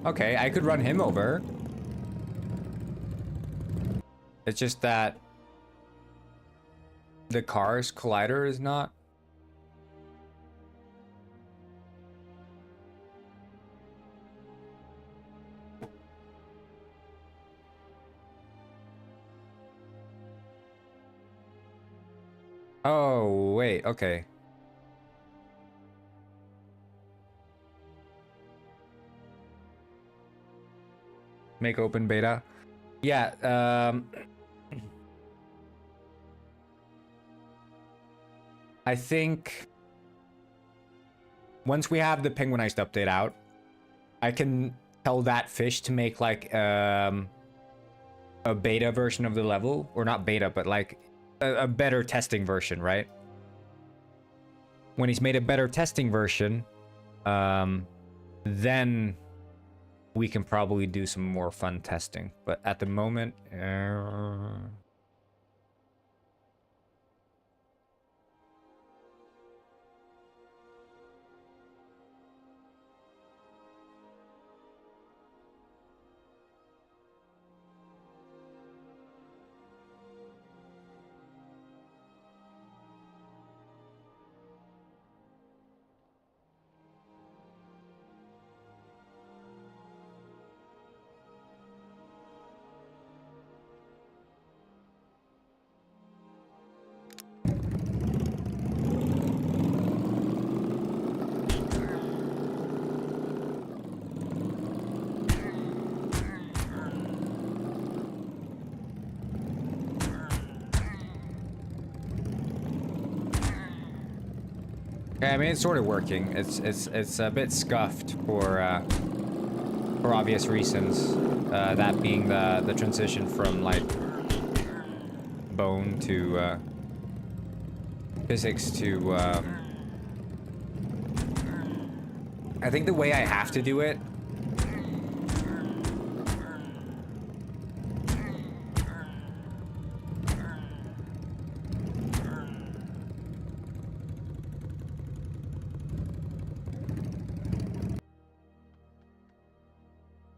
Okay, I could run him over. It's just that the car's collider is not. Oh, wait, okay. Make open beta. Yeah, I think once we have the penguinized update out, I can tell that fish to make like a beta version of the level, or not beta, but like a better testing version, right? When he's made a better testing version, then we can probably do some more fun testing. But at the moment, I mean, it's sort of working. It's a bit scuffed for obvious reasons. That being the transition from like bone to physics to. I think the way I have to do it.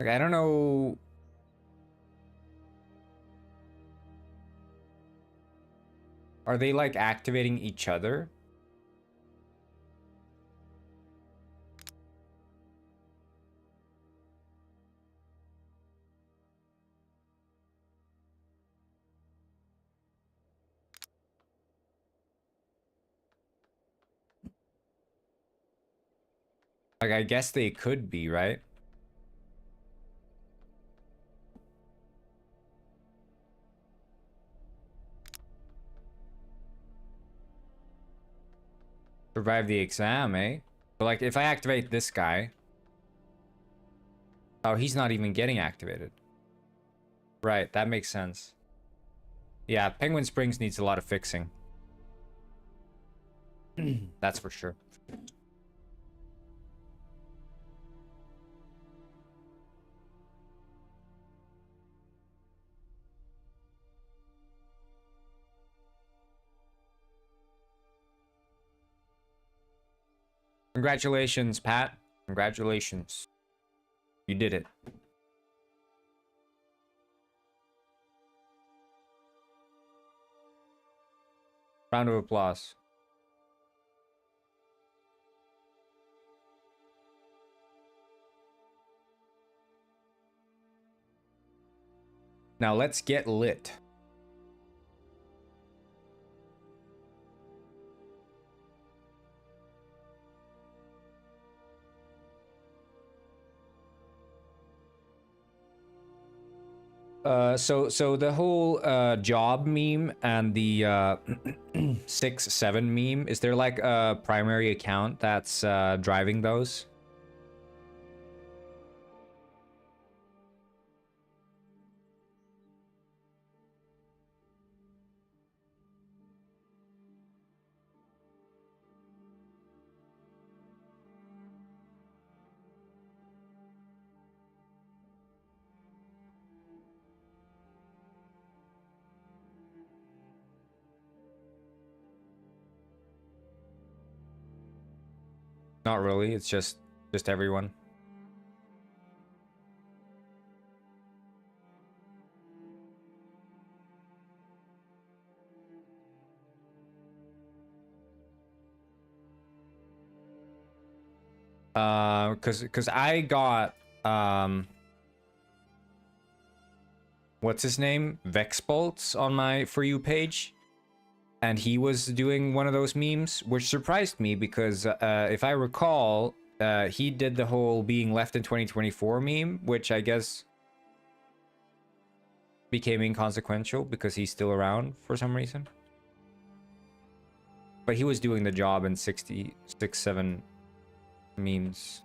Like, I don't know. Are they like activating each other? Like, I guess they could be, right? Survive the exam, eh? But like, if I activate this guy... Oh, he's not even getting activated. Right, that makes sense. Yeah, Penguin Springs needs a lot of fixing. That's for sure. Congratulations, Pat. Congratulations. You did it. Round of applause. Now let's get lit. So the whole job meme and the 6-7 meme, is there like a primary account that's driving those? Not really, it's just everyone. Cause I got what's his name? Vexbolts on my For You page. And he was doing one of those memes, which surprised me because if I recall, he did the whole being left in 2024 meme, which I guess became inconsequential because he's still around for some reason. But he was doing the job in 66-7 memes.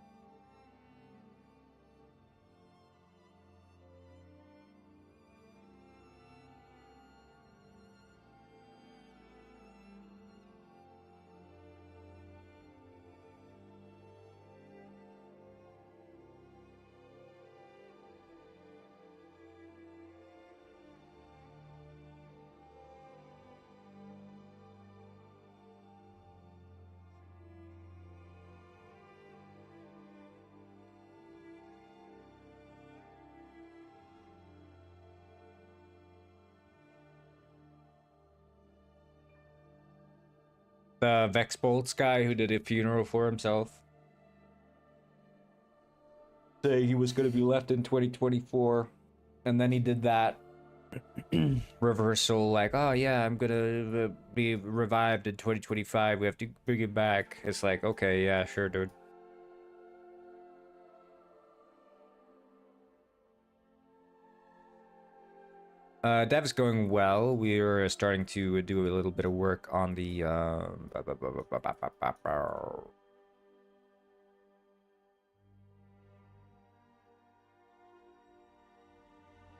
The Vexbolts guy who did a funeral for himself. Say he was going to be left in 2024. And then he did that reversal, like, oh yeah, I'm gonna be revived in 2025. We have to bring him back. It's like, okay, yeah, sure, dude. Dev's going well. We're starting to do a little bit of work on the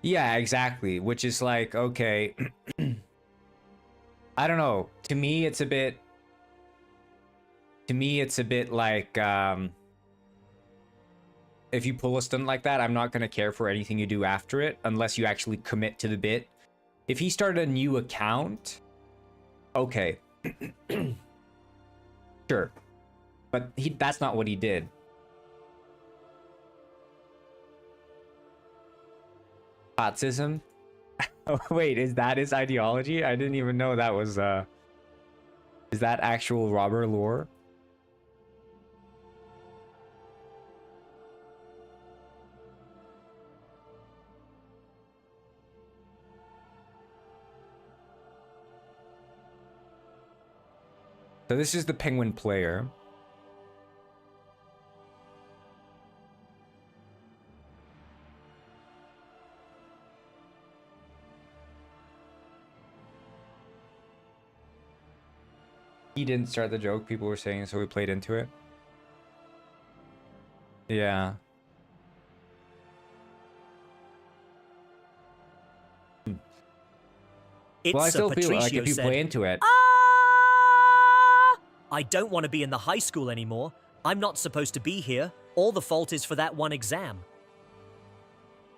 yeah, exactly. Which is like, okay, I don't know. To me, it's a bit like if you pull a stunt like that, I'm not going to care for anything you do after it unless you actually commit to the bit. If he started a new account, okay. Sure. But that's not what he did. Nazism? Oh, wait, is that his ideology? I didn't even know that was, is that actual robber lore? So this is the Penguin player. he didn't start the joke, people were saying, so we played into it. Yeah. It's Well, I still feel like Patricio if you said, play into it, I don't want to be in the high school anymore. I'm not supposed to be here. All the fault is for that one exam.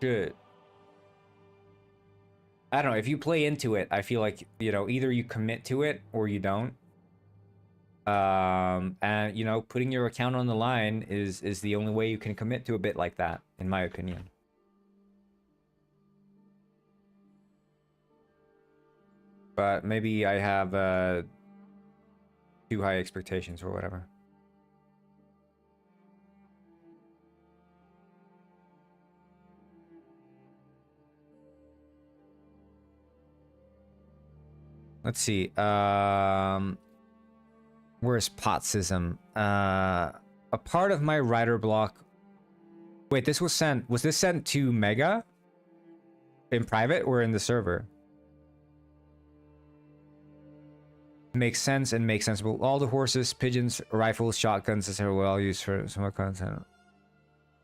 good. I don't know, if you play into it, I feel like, you know, either you commit to it or you don't. And you know, putting your account on the line is the only way you can commit to a bit like that, in my opinion. But maybe I have too high expectations or whatever. Let's see. Where's Potsism? A part of my writer block. Wait, this was sent. Was this sent to Mega? In private or in the server? Makes sense and makes sense. Well, all the horses, pigeons, rifles, shotguns, etc. well used for some content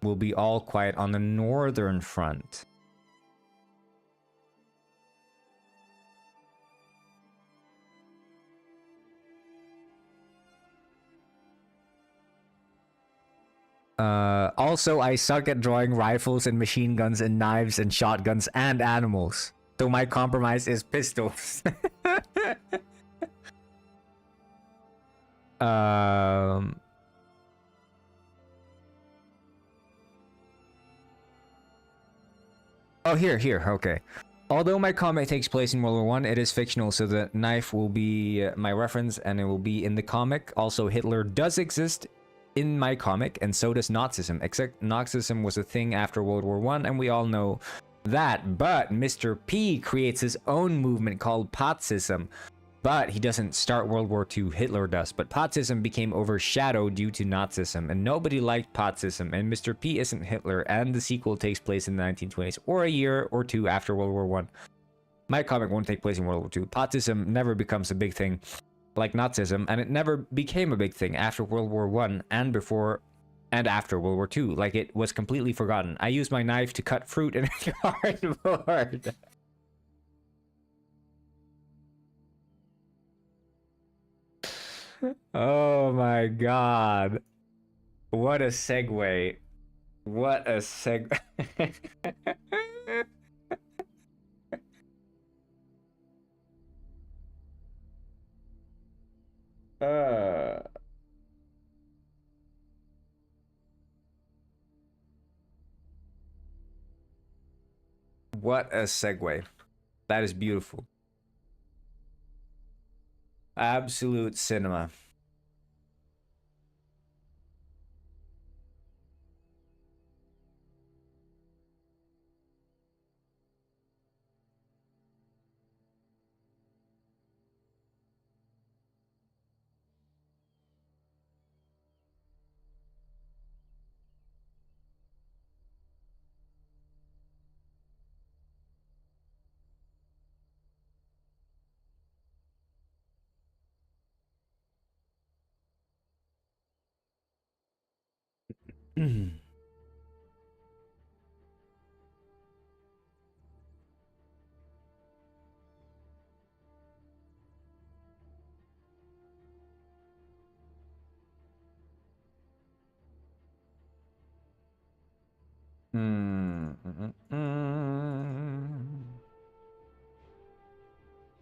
will be all quiet on the northern front. Also, I suck at drawing rifles and machine guns and knives and shotguns and animals. So my compromise is pistols. Oh, here, okay. Although my comic takes place in World War I, it is fictional, so the knife will be my reference and it will be in the comic. Also, Hitler does exist in my comic, and so does Nazism, except Nazism was a thing after World War I, and we all know that. But Mr. P creates his own movement called Potsism. But he doesn't start World War II, Hitler does. But Potsism became overshadowed due to Nazism, and nobody liked Potsism, and Mr. P isn't Hitler, and the sequel takes place in the 1920s, or a year or two after World War I. My comic won't take place in World War II. Potsism never becomes a big thing like Nazism, and it never became a big thing after World War I, and before and after World War II. Like, it was completely forgotten. I used my knife to cut fruit in a cardboard. Oh my god. What a segue. What a segue. What a segue. That is beautiful. Absolute cinema.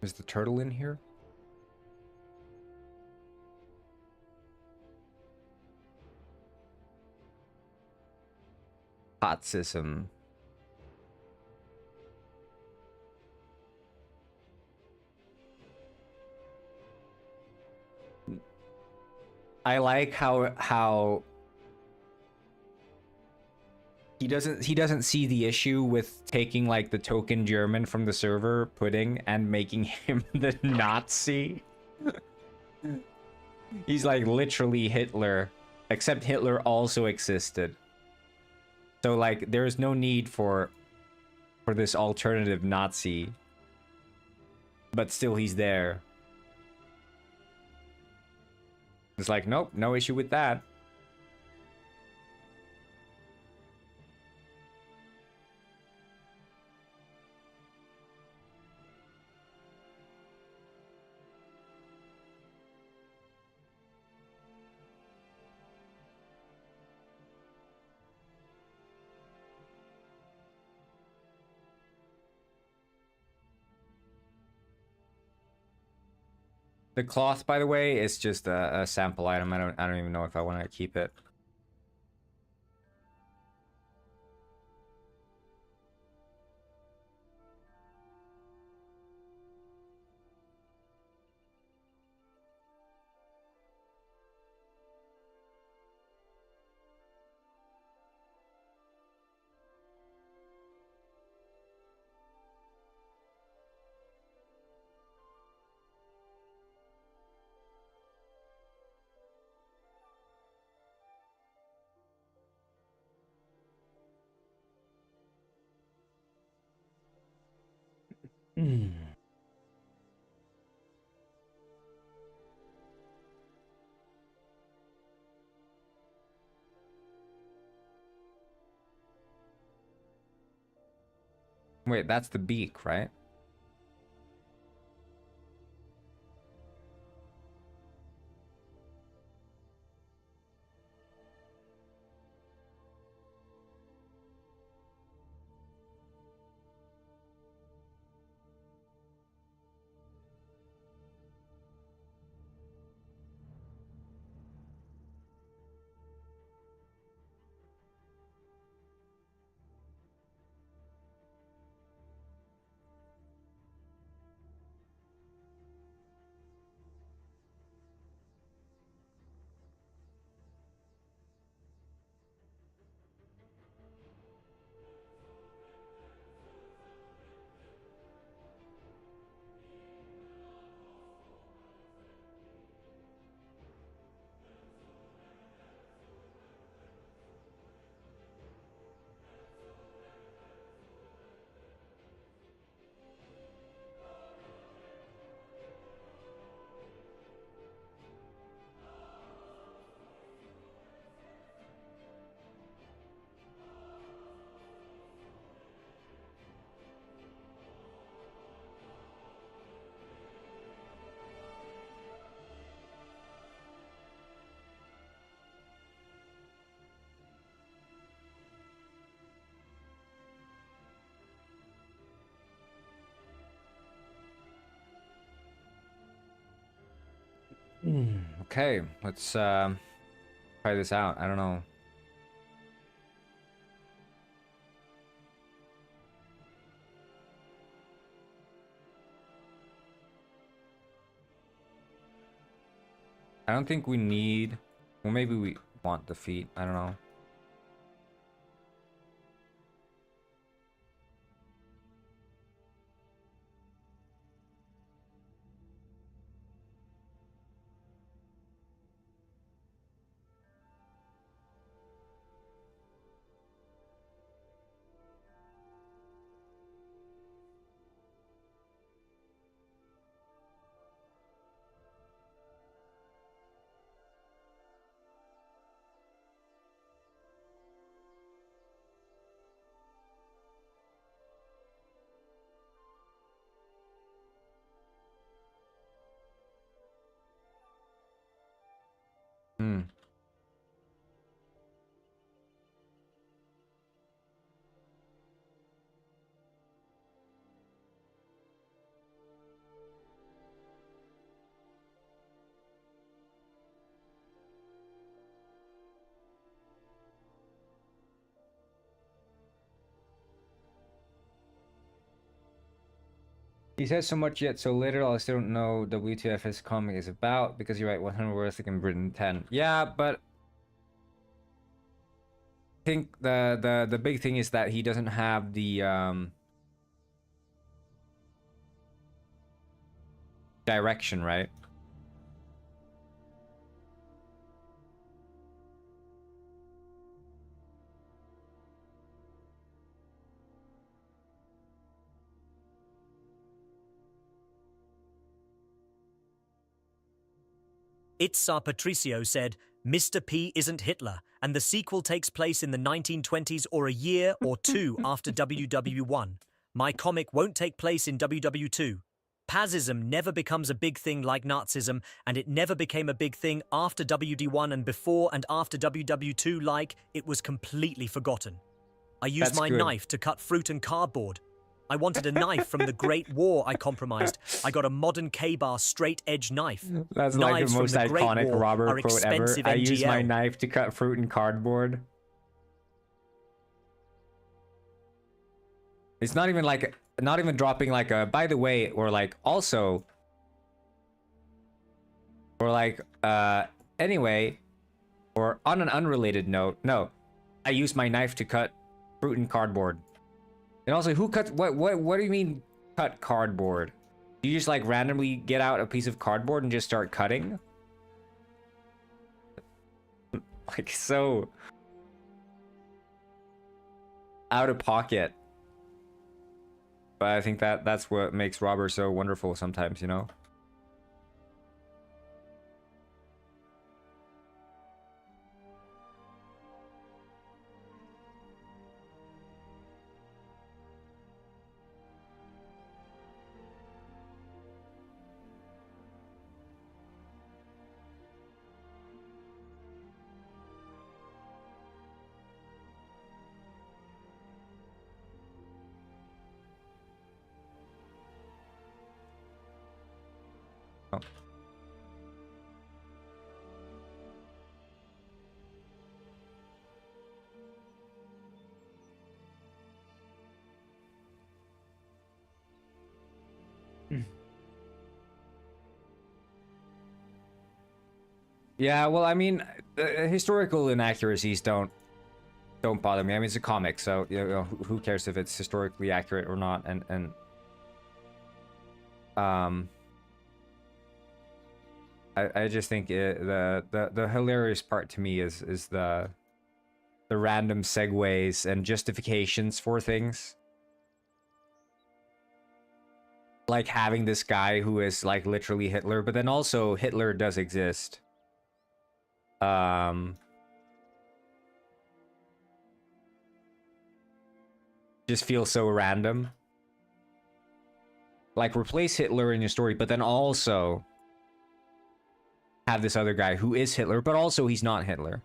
Is the turtle in here? Potsism. I like how he doesn't see the issue with taking like the token German from the server pudding and making him the Nazi. He's like literally Hitler, except Hitler also existed. So like there's no need for this alternative Nazi. But still he's there. It's like, nope, no issue with that. The cloth, by the way, is just a sample item. I don't even know if I want to keep it. Wait, that's the beak, right? Okay, let's try this out. I don't know. I don't think we need... Well, maybe we want the feet. I don't know. Hmm. He says so much yet so little. I still don't know WTF's comic is about because you write 100 words, I can written 10. Yeah, but I think the big thing is that he doesn't have the direction, right? Itzar Patricio said, Mr. P isn't Hitler, and the sequel takes place in the 1920s or a year or two after WW1. My comic won't take place in WW2. Pazism never becomes a big thing like Nazism, and it never became a big thing after WD1 and before and after WW2 like it was completely forgotten. I used my knife to cut fruit and cardboard. I wanted a knife from the Great War I compromised. I got a modern K-bar straight-edge knife. That's like the most iconic Robert quote ever. I use my knife to cut fruit and cardboard. It's not even like, not even dropping like a, by the way, or like also, or like, anyway, or on an unrelated note, no, I use my knife to cut fruit and cardboard. And also, who cuts, what do you mean cut cardboard? Do you just like randomly get out a piece of cardboard and just start cutting? Like so out of pocket. But I think that's what makes Robert so wonderful sometimes, you know? Oh. Yeah, well, I mean, historical inaccuracies don't bother me. I mean, it's a comic, so you know, who cares if it's historically accurate or not? And I just think the hilarious part to me is the random segues and justifications for things. Like having this guy who is like literally Hitler, but then also Hitler does exist. Just feels so random. Like replace Hitler in your story, but then also have this other guy who is Hitler, but also he's not Hitler.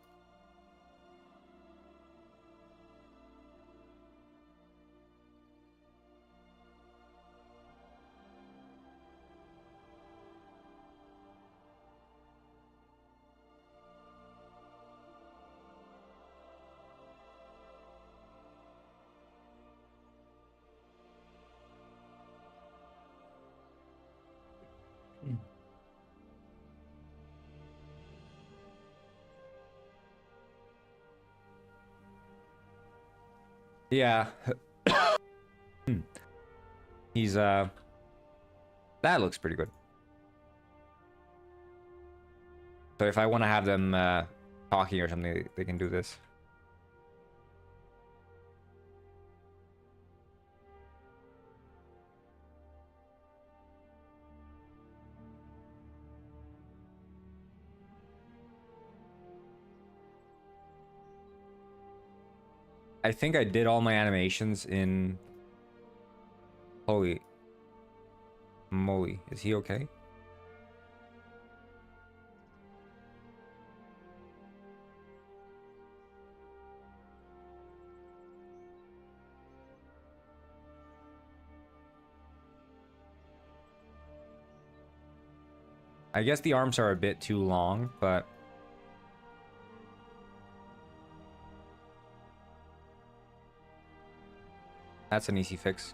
Yeah. He's that looks pretty good. So if I want to have them talking or something, they can do this. I think I did all my animations in... Holy moly, is he okay? I guess the arms are a bit too long, but... That's an easy fix.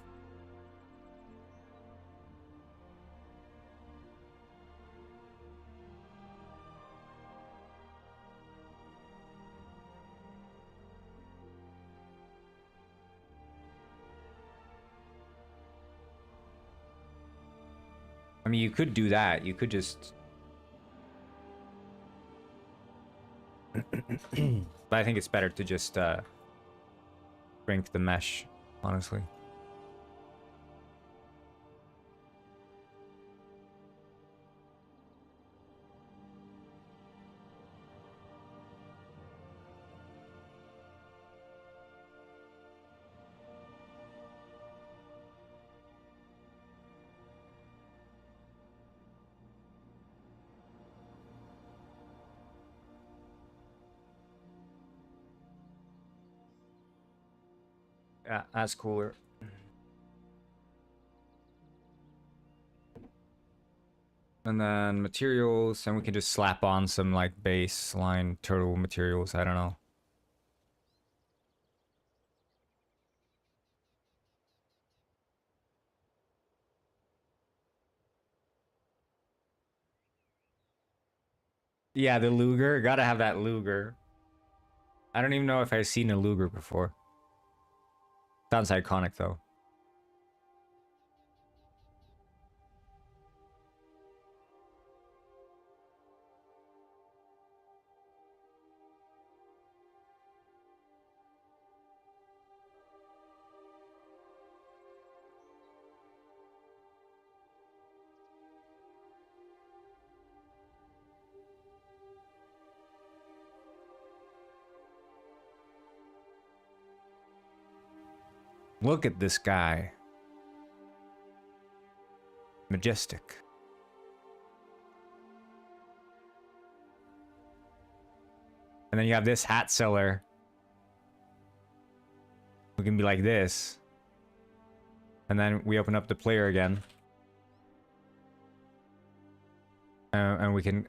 I mean, you could do that. You could just... But I think it's better to just shrink the mesh, honestly. Yeah, that's cooler. And then materials, and we can just slap on some like baseline turtle materials. I don't know. Yeah, the Luger. Gotta have that Luger. I don't even know if I've seen a Luger before. Sounds iconic though. Look at this guy. Majestic. And then you have this hat seller. We can be like this. And then we open up the player again. And we can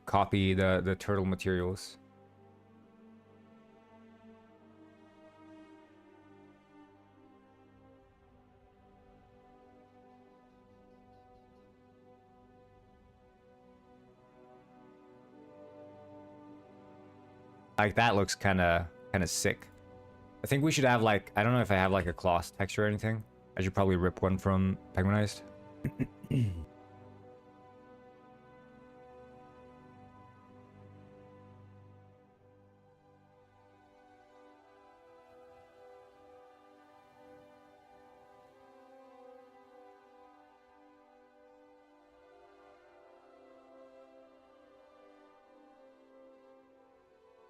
copy the turtle materials. Like that looks kind of sick. I think we should have like, I don't know if I have like a cloth texture or anything. I should probably rip one from Penguinized.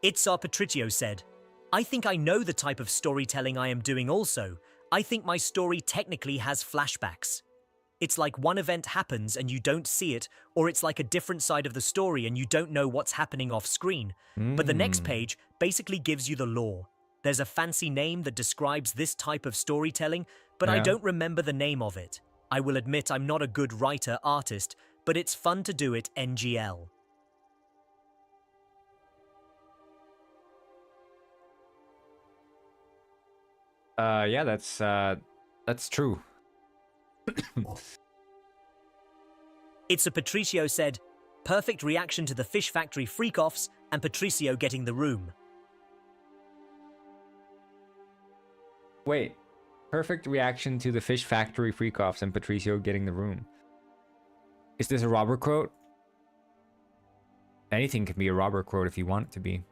Itzar Patricio said, I think I know the type of storytelling I am doing also. I think my story technically has flashbacks. It's like one event happens and you don't see it, or it's like a different side of the story and you don't know what's happening off screen. But the next page basically gives you the lore. There's a fancy name that describes this type of storytelling, but I don't remember the name of it. I will admit I'm not a good writer artist, but it's fun to do it NGL. Yeah, that's true. It's a Patricio said, perfect reaction to the Fish Factory freak-offs and Patricio getting the room. Wait, perfect reaction to the Fish Factory freak-offs and Patricio getting the room. Is this a Robert quote? Anything can be a Robert quote if you want it to be.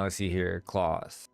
Let's see here. Claws.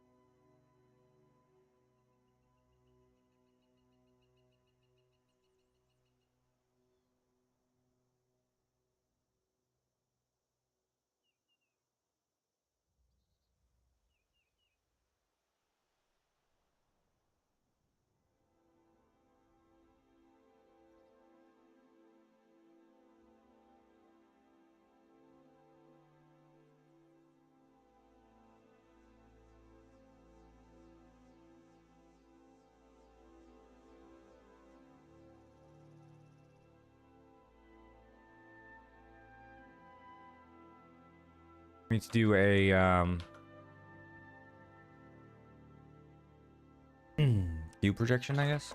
We need to do a view projection, I guess.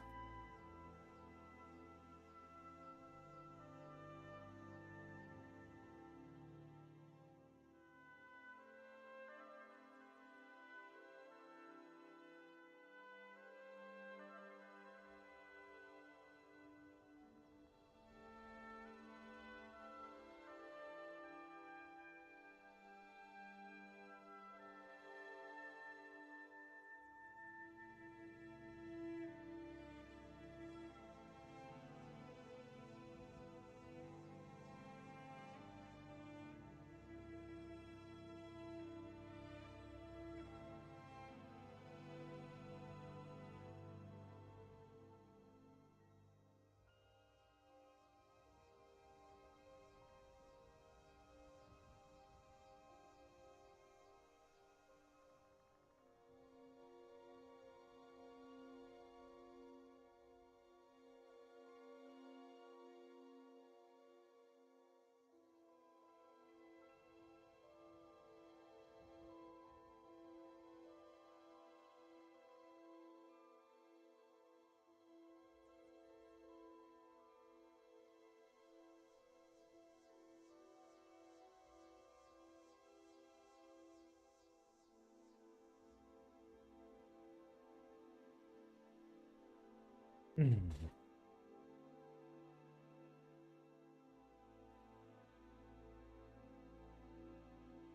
Yeah,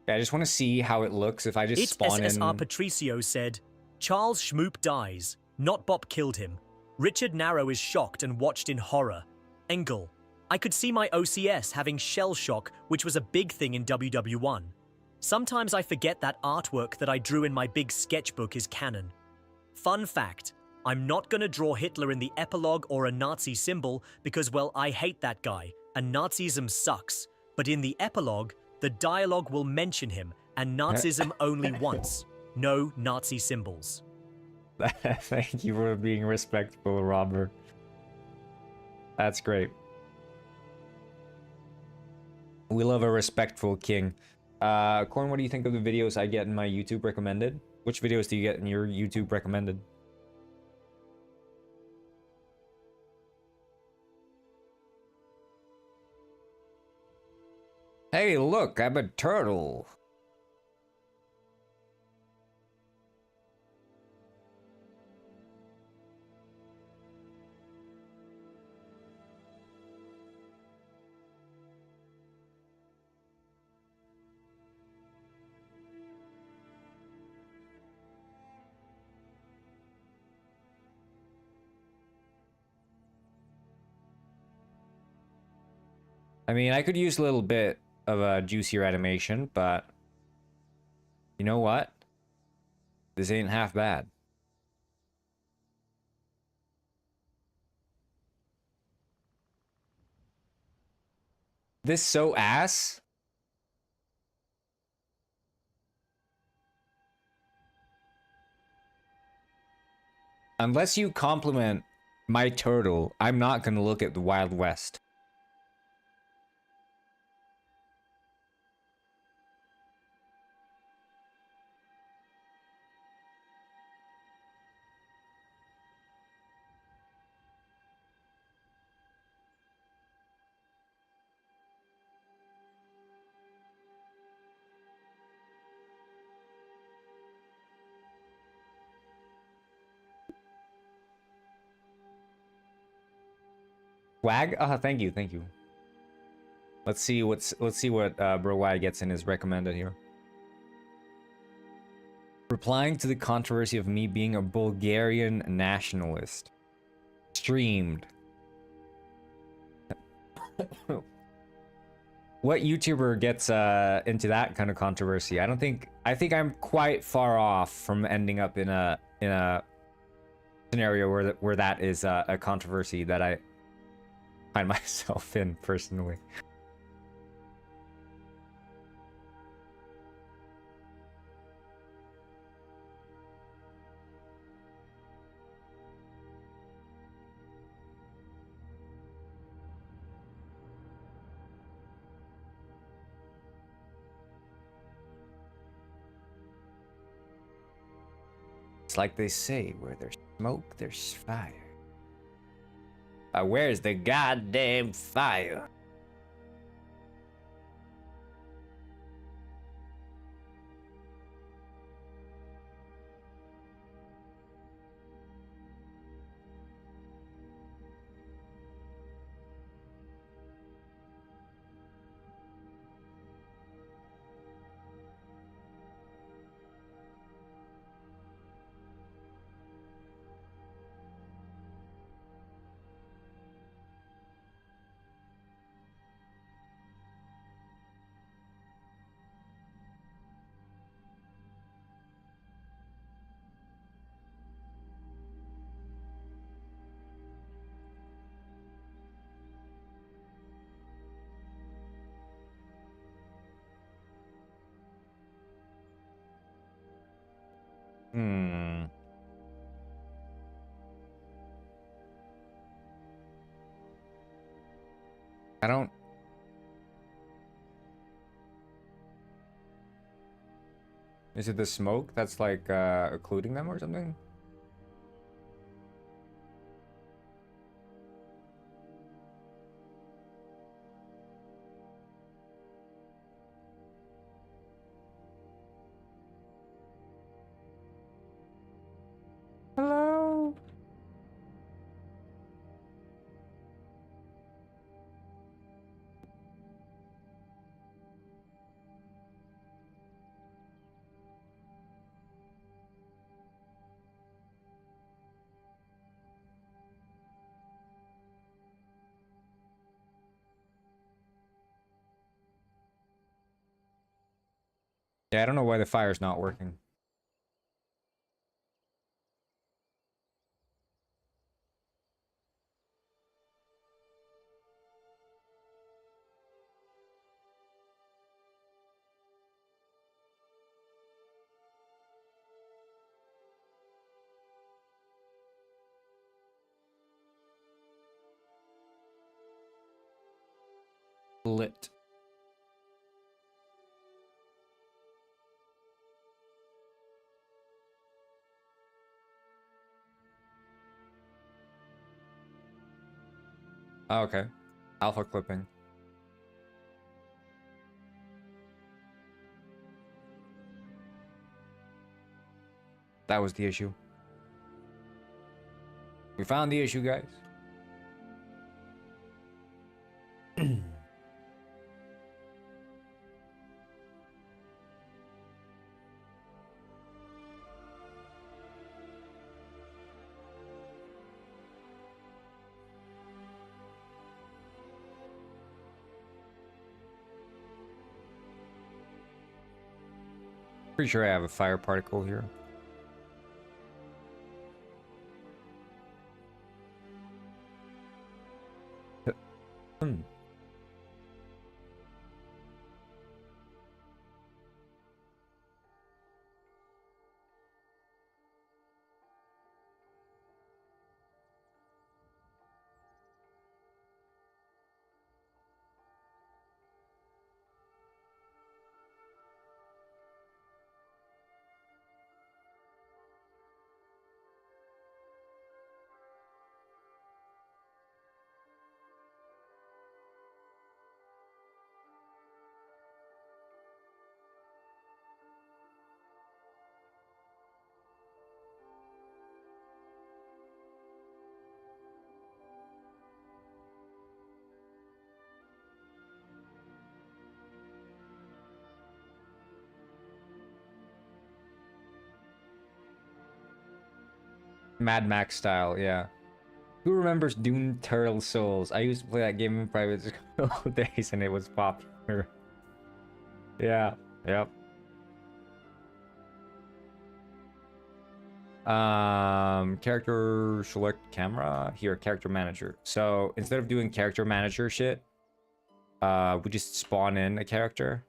I just want to see how it looks if I just It spawn SSR in. Patricio said, Charles Schmoop dies. Not Bob killed him. Richard Narrow is shocked and watched in horror. Engel, I could see my OCS having shell shock, which was a big thing in WW1. Sometimes I forget that artwork that I drew in my big sketchbook is canon. Fun fact, I'm not gonna draw Hitler in the epilogue or a Nazi symbol because, well, I hate that guy, and Nazism sucks. But in the epilogue, the dialogue will mention him, and Nazism only once. No Nazi symbols. Thank you for being respectful, Robert. That's great. We love a respectful king. Corn, what do you think of the videos I get in my YouTube recommended? Which videos do you get in your YouTube recommended? Hey, look, I'm a turtle. I mean, I could use a little bit of a juicier animation, but you know what? This ain't half bad. This so ass? Unless you compliment my turtle, I'm not gonna look at the Wild West. Wag? Thank you, thank you. Let's see what Bro Wag gets in his recommended here. Replying to the controversy of me being a Bulgarian nationalist. Streamed. What YouTuber gets into that kind of controversy? I think I'm quite far off from ending up in a scenario where that is a controversy that I find myself in personally. It's like they say, where there's smoke, there's fire. Where's the goddamn fire? I don't... Is it the smoke that's like occluding them or something? Hello? Yeah, I don't know why the fire's not working. Lit. Oh, okay. Alpha clipping. That was the issue. We found the issue, guys. Pretty sure I have a fire particle here. Hmm. Mad Max style, yeah. Who remembers Dune Turtle Souls? I used to play that game in private school days and it was popular. Yeah, yep. Character select camera. Here, character manager. So instead of doing character manager shit, we just spawn in a character.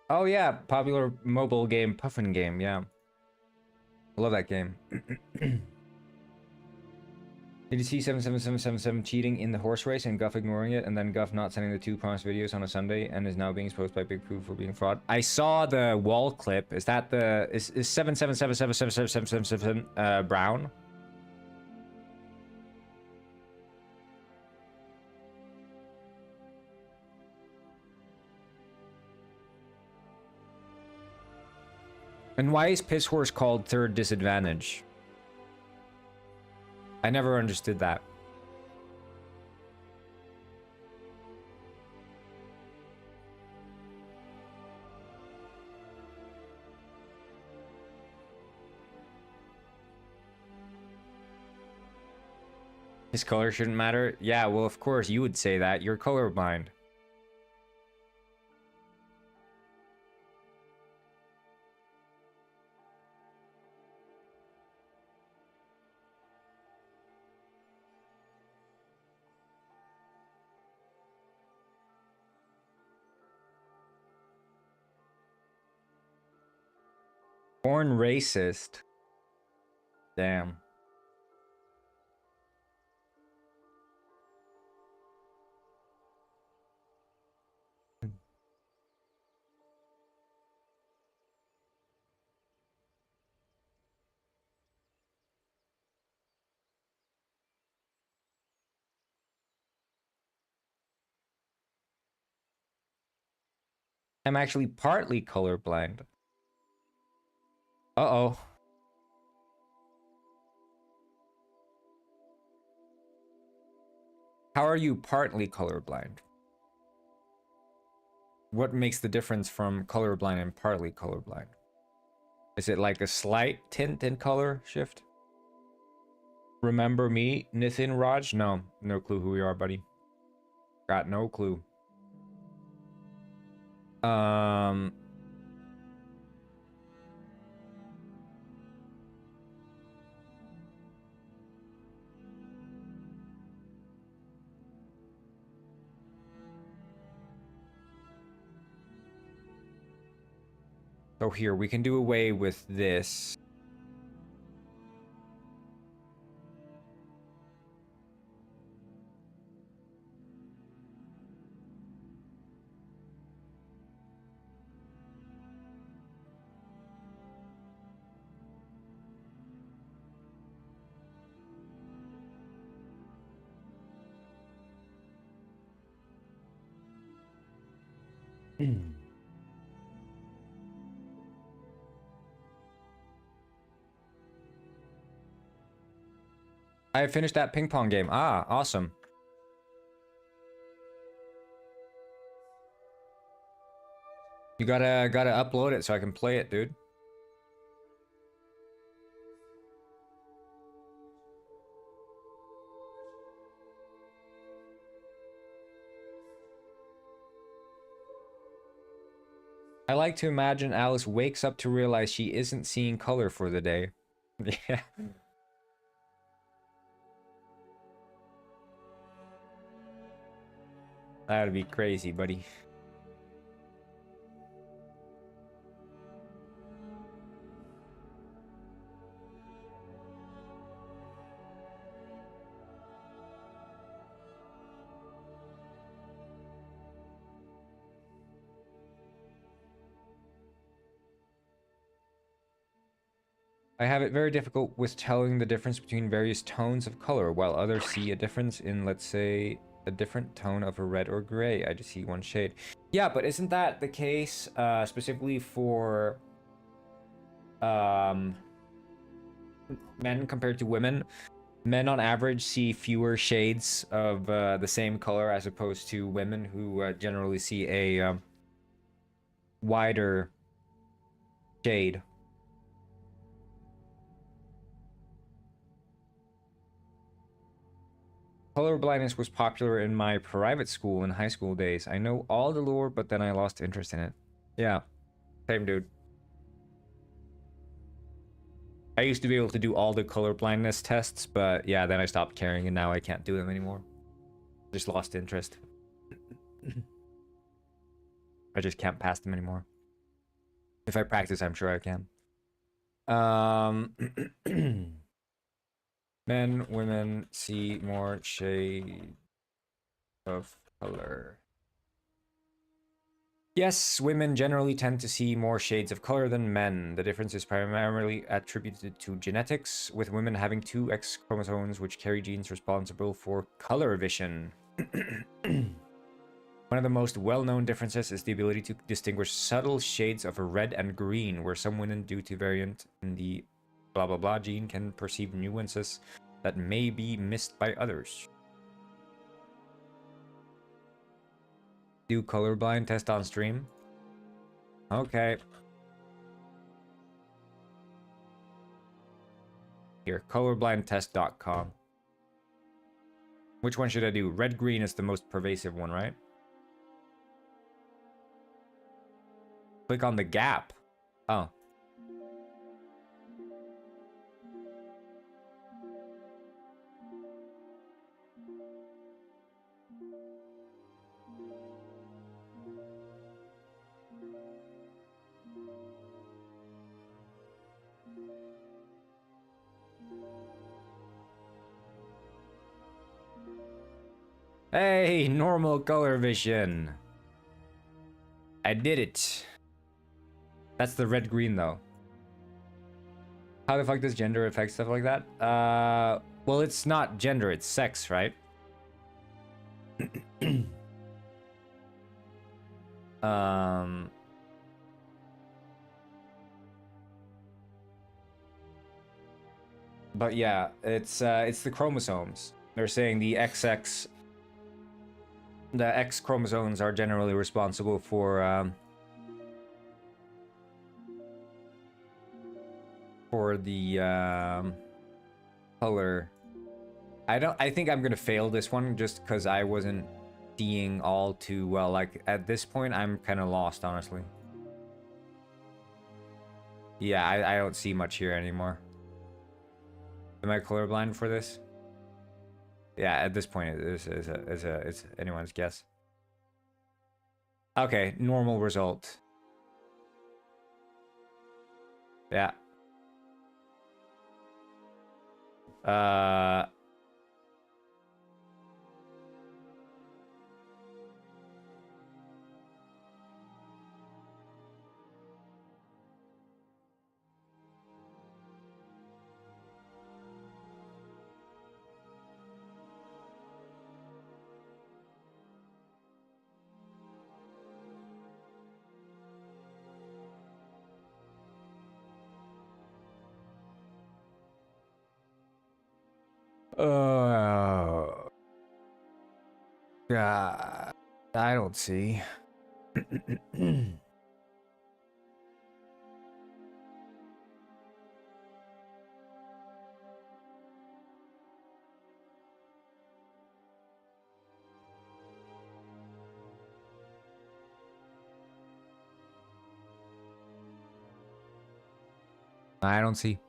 Oh yeah, popular mobile game, Puffin game, yeah. I love that game. Did you see 77777 cheating in the horse race and Guff ignoring it, and then Guff not sending the 2 promised videos on a Sunday and is now being exposed by Big Pooh for being fraud? I saw the wall clip. Is that the is 7777777 Brown? And why is Piss Horse called Third Disadvantage? I never understood that. His color shouldn't matter? Yeah, well, of course, you would say that. You're colorblind. Born racist. Damn. I'm actually partly colorblind. Uh-oh. How are you partly colorblind? What makes the difference from colorblind and partly colorblind? Is it like a slight tint in color shift? Remember me, Nithin Raj? No, no clue who we are, buddy. Got no clue. So here, we can do away with this. I finished that ping pong game. Ah, awesome. You gotta upload it so I can play it, dude. I like to imagine Alice wakes up to realize she isn't seeing color for the day. Yeah. That'd be crazy, buddy. I have it very difficult with telling the difference between various tones of color, while others see a difference in, let's say, a different tone of a red or gray. I just see one shade. Yeah, but isn't that the case specifically for men compared to women? Men on average see fewer shades of the same color as opposed to women who generally see a wider shade. Color blindness was popular in my private school in high school days. I know all the lore, but then I lost interest in it. Yeah, same dude. I used to be able to do all the color blindness tests, but yeah, then I stopped caring and now I can't do them anymore. Just lost interest. I just can't pass them anymore. If I practice, I'm sure I can. Men, women see more shade of color. Yes, women generally tend to see more shades of color than men. The difference is primarily attributed to genetics, with women having 2 X chromosomes which carry genes responsible for color vision. One of the most well-known differences is the ability to distinguish subtle shades of red and green, where some women, due to variant in the blah blah blah gene, can perceive nuances that may be missed by others. Do colorblind test on stream? Okay. Here, colorblindtest.com. Which one should I do? Red green is the most pervasive one, right? Click on the gap. Oh. Hey, normal color vision. I did it. That's the red green though. How the fuck does gender affect stuff like that? Well, it's not gender, it's sex, right? But yeah, it's the chromosomes. They're saying the X chromosomes are generally responsible for the color. I think I'm gonna fail this one just because I wasn't seeing all too well. Like at this point, I'm kind of lost, honestly. Yeah, I don't see much here anymore. Am I colorblind for this? Yeah, at this point, it's anyone's guess. Okay, normal result. Yeah. Yeah, I don't see. I don't see.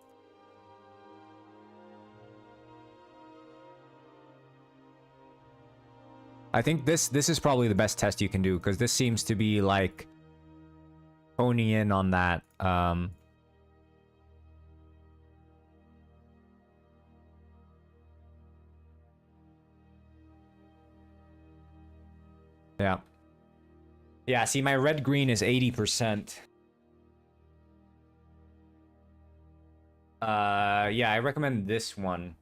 I think this is probably the best test you can do because this seems to be like honing in on that. Yeah. Yeah, see, my red green is 80%. Yeah, I recommend this one.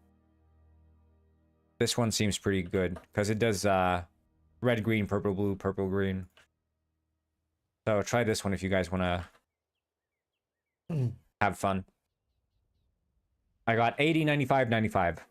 This one seems pretty good because it does red, green, purple, blue, purple, green. So try this one if you guys want to have fun. I got 80, 95, 95.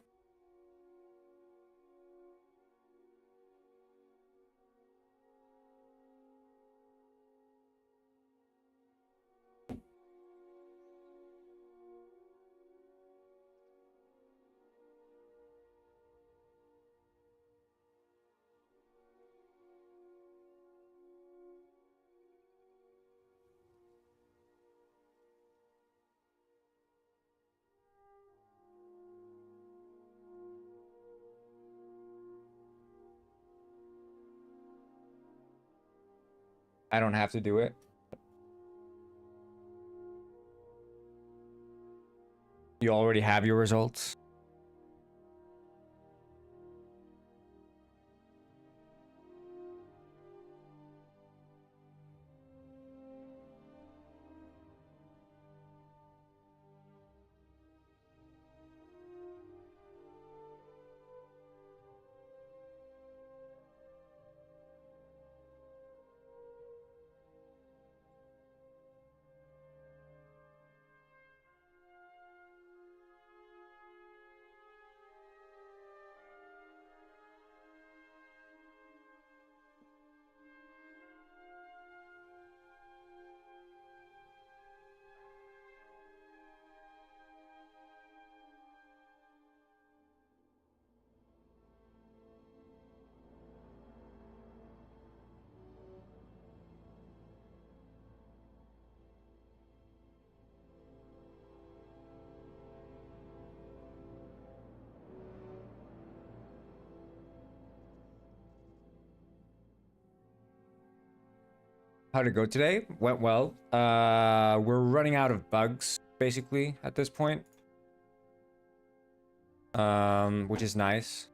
I don't have to do it. You already have your results. How'd it go today? Went well. We're running out of bugs, basically, at this point. Which is nice.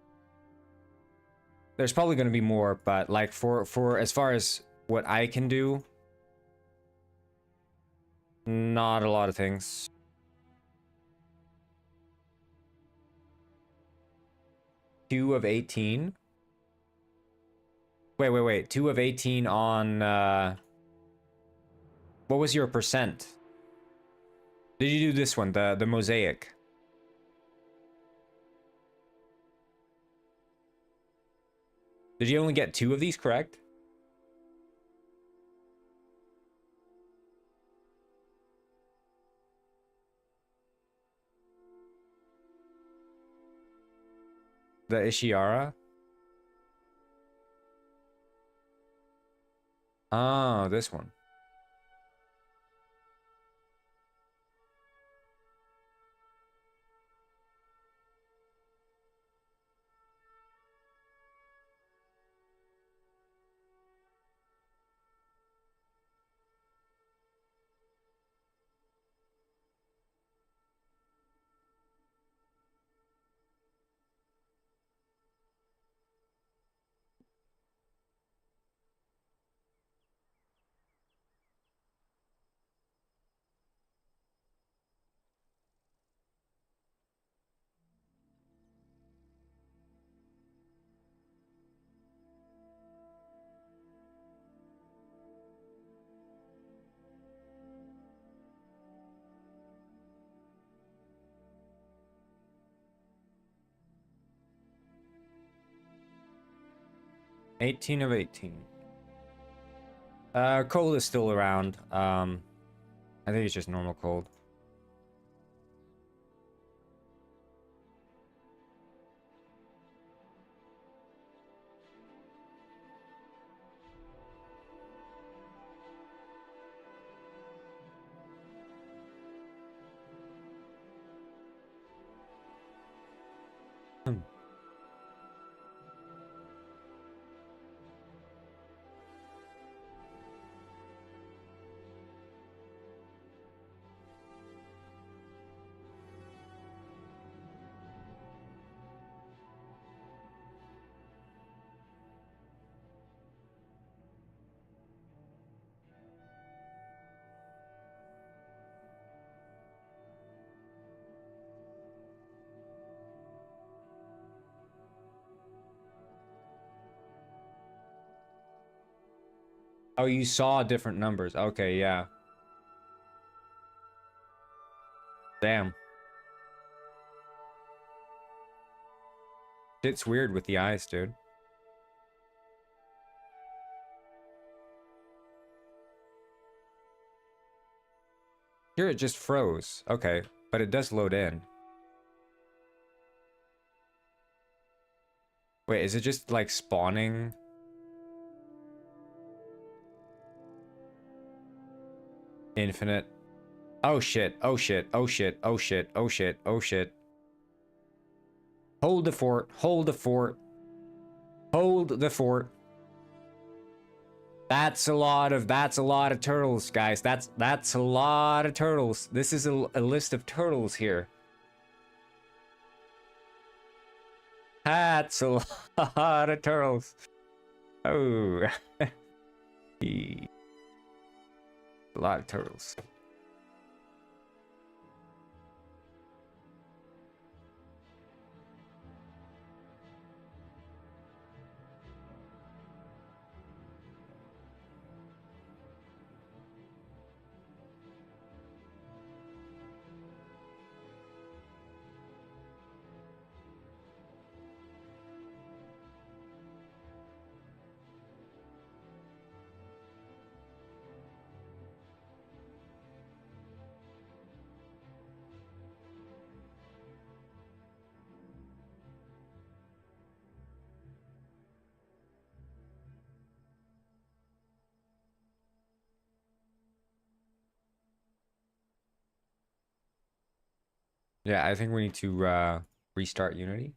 There's probably going to be more, but like for as far as what I can do, not a lot of things. Two of 18. Wait. 2 of 18 on what was your percent? Did you do this one, the mosaic? Did you only get 2 of these correct? The Ishiara? Oh, this one. $18 of 18. Cold is still around. I think it's just normal cold. Oh, you saw different numbers. Okay, yeah. Damn. It's weird with the eyes, dude. Here it just froze. Okay, but it does load in. Wait, is it just like spawning? Infinite. Oh shit, oh shit, oh shit, oh shit, oh shit, oh shit. Hold the fort, hold the fort. Hold the fort. That's a lot of turtles, guys. That's a lot of turtles. This is a list of turtles here. That's a lot of turtles. Oh. A lot of turtles. Yeah, I think we need to restart Unity.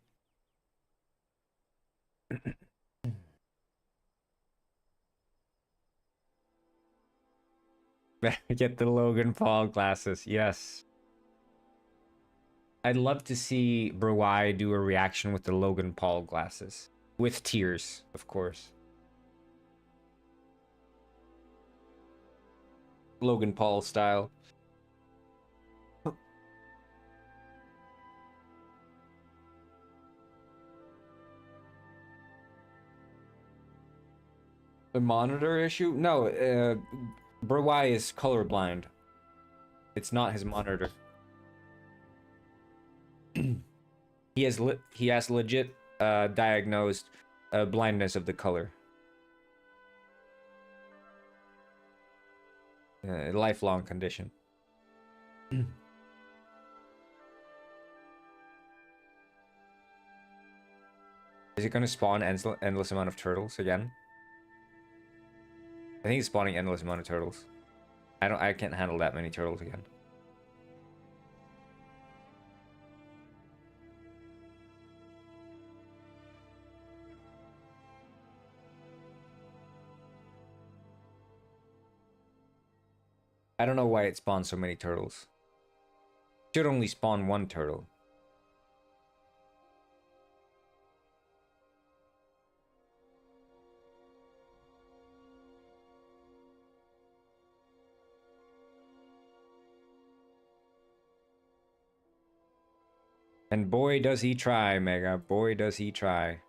Get the Logan Paul glasses. Yes. I'd love to see Brewai do a reaction with the Logan Paul glasses. With tears, of course. Logan Paul style. The monitor issue? No, Brewai is colorblind. It's not his monitor. He has legit diagnosed blindness of the color. Lifelong condition. Is it going to spawn endless amount of turtles again? I think it's spawning endless amount of turtles. I can't handle that many turtles again. I don't know why it spawns so many turtles. It should only spawn one turtle. And boy does he try, Mega. Boy does he try.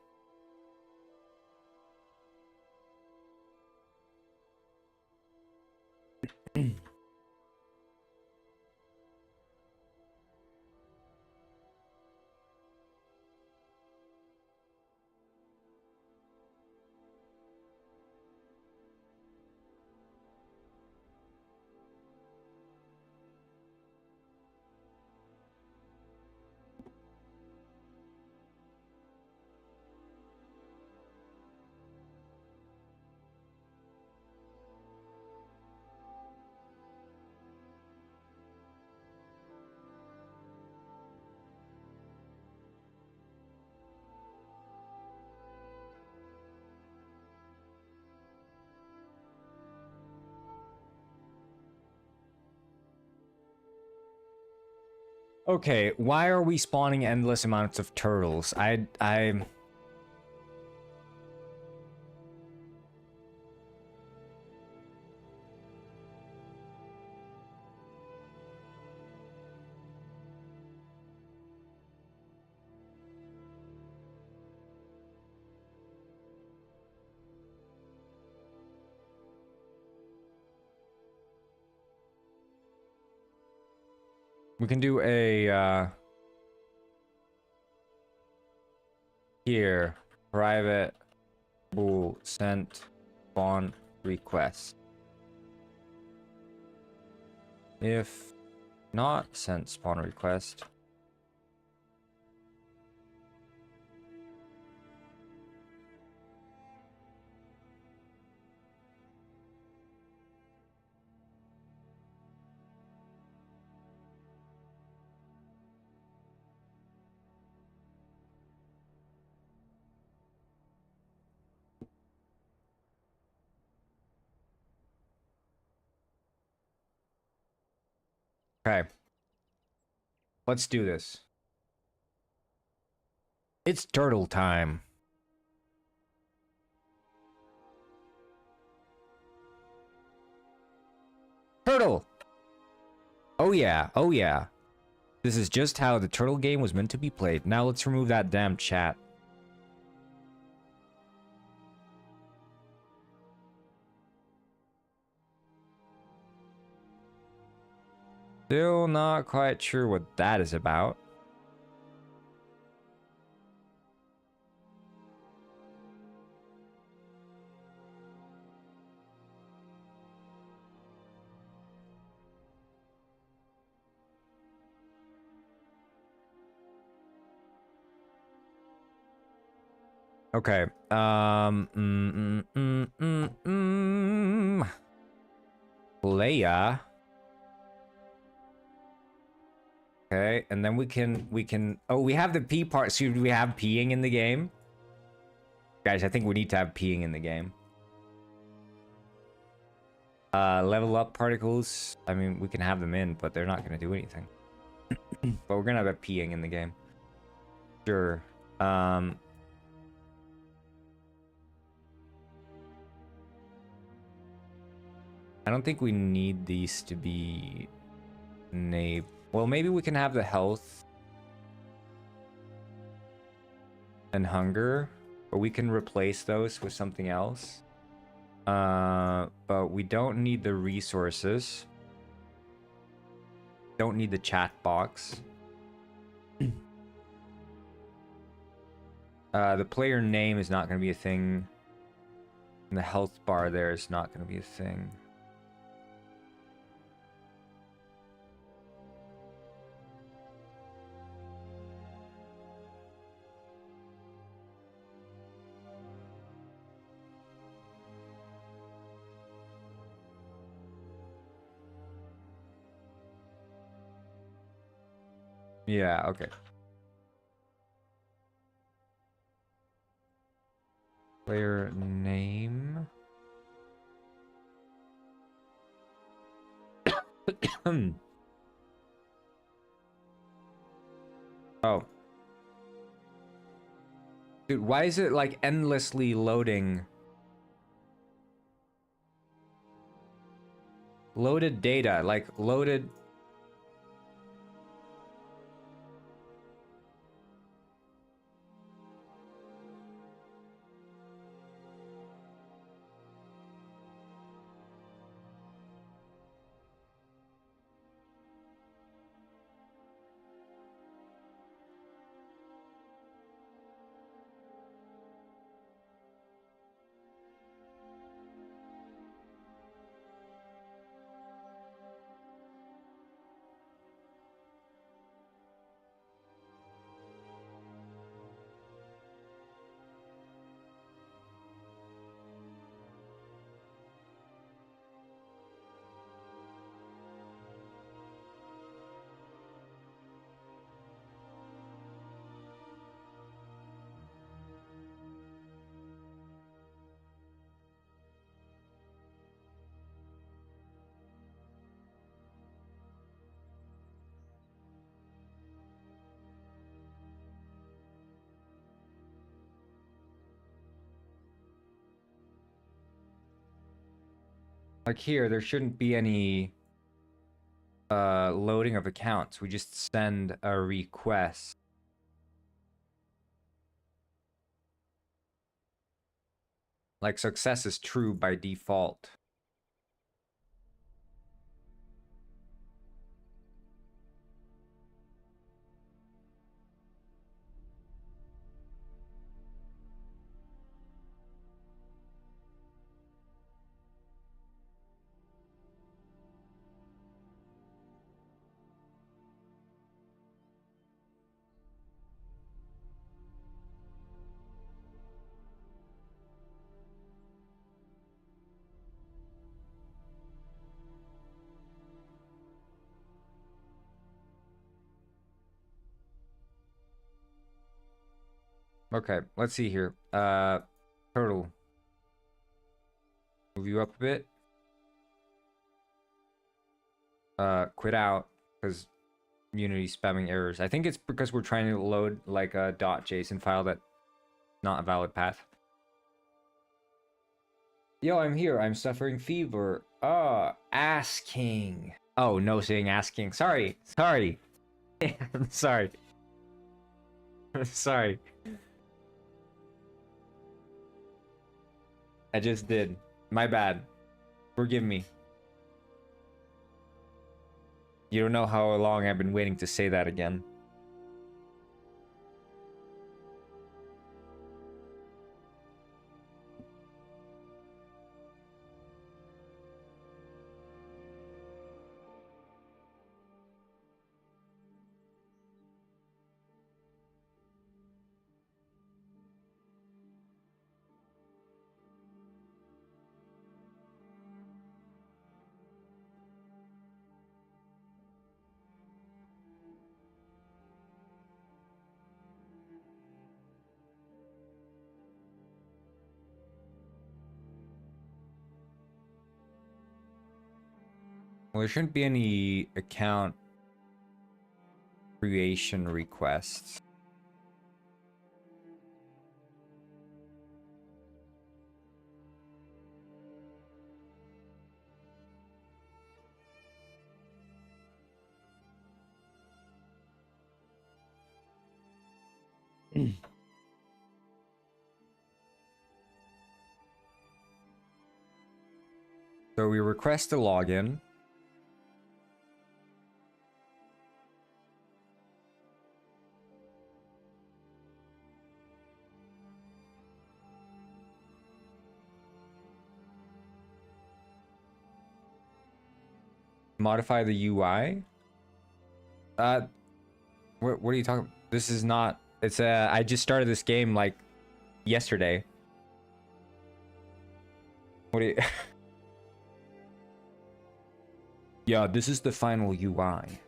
Okay, why are we spawning endless amounts of turtles? I We can do a here private bool sent spawn request. If not sent spawn request, okay. Let's do this. It's turtle time. Turtle! Oh yeah, oh yeah. This is just how the turtle game was meant to be played. Now let's remove that damn chat. Still not quite sure what that is about. Okay. Leia. Okay, and then we can oh, we have the P part. So do we have peeing in the game? Guys, I think we need to have peeing in the game. Level up particles. I mean, we can have them in, but they're not going to do anything. But we're going to have a peeing in the game. Sure. I don't think we need these to be enabled. Well, maybe we can have the health and hunger, but we can replace those with something else. But we don't need the resources. Don't need the chat box. The player name is not going to be a thing. And the health bar there is not going to be a thing. Yeah, okay. Player name. Oh. Dude, why is it like endlessly loading? Loaded data, like loaded. Like here, there shouldn't be any loading of accounts. We just send a request. Like success is true by default. Okay, let's see here. Turtle. Move you up a bit. Quit out, because Unity spamming errors. I think it's because we're trying to load like a .json file that's not a valid path. Yo, I'm here. I'm suffering fever. Oh, asking. Oh, no saying asking. Sorry. Sorry. Sorry. Sorry. I just did. My bad. Forgive me. You don't know how long I've been waiting to say that again. Well, there shouldn't be any account creation requests. So we request a login. Modify the UI? What are you talking? This is not. It's I just started this game like yesterday. What do you? Yeah, this is the final UI.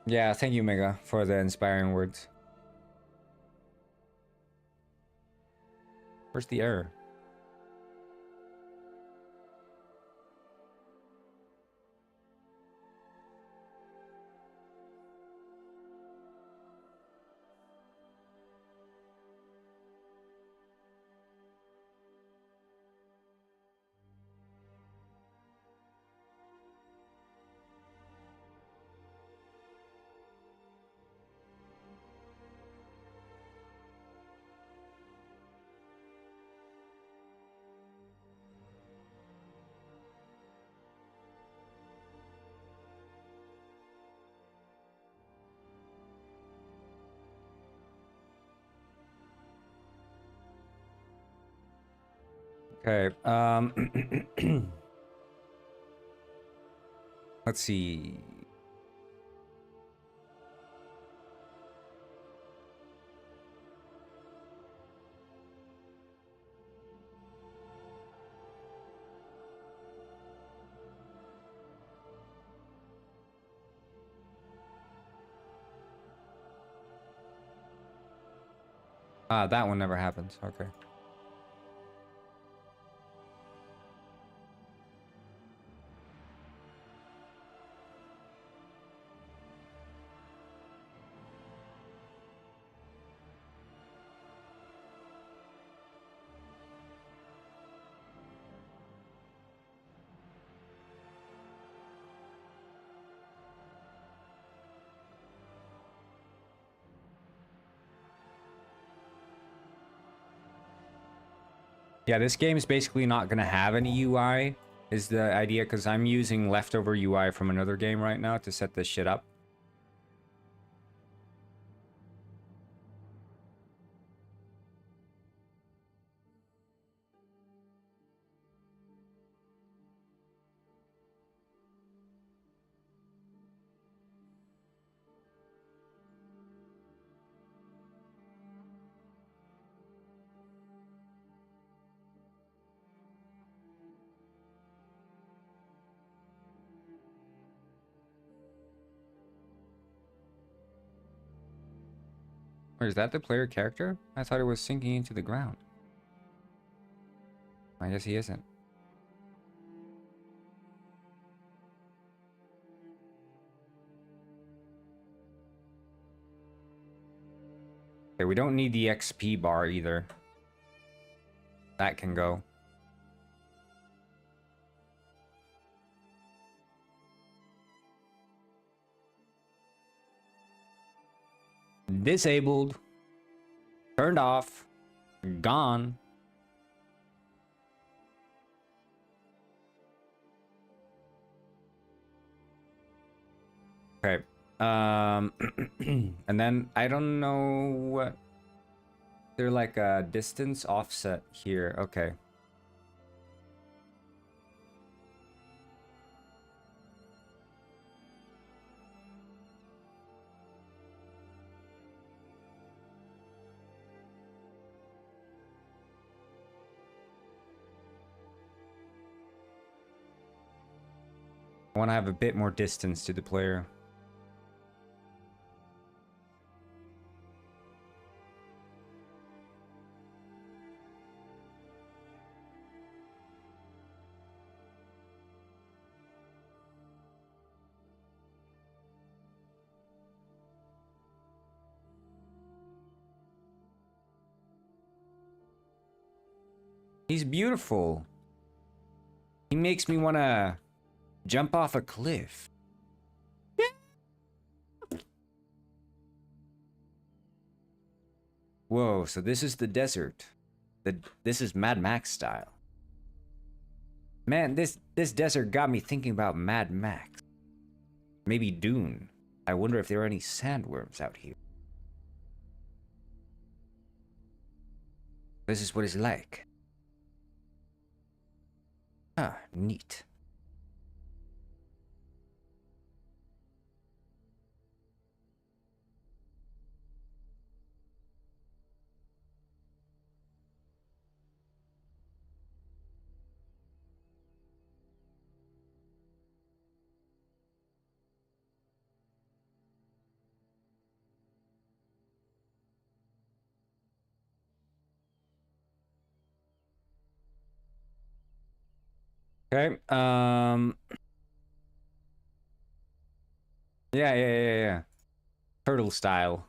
Yeah, thank you, Mega, for the inspiring words. Where's the error? Okay, let's see. Ah, that one never happens. Okay. Yeah, this game is basically not going to have any UI, is the idea, because I'm using leftover UI from another game right now to set this shit up. Or is that the player character? I thought it was sinking into the ground. I guess he isn't. Okay, we don't need the XP bar either. That can go. Disabled. Turned off. Gone. Okay. And then I don't know what. They're like a distance offset here. Okay. I want to have a bit more distance to the player. He's beautiful. He makes me want to jump off a cliff. Whoa, so this is the desert. This is Mad Max style. Man, this desert got me thinking about Mad Max. Maybe Dune. I wonder if there are any sandworms out here. This is what it's like. Ah, neat. Okay, yeah. Turtle style.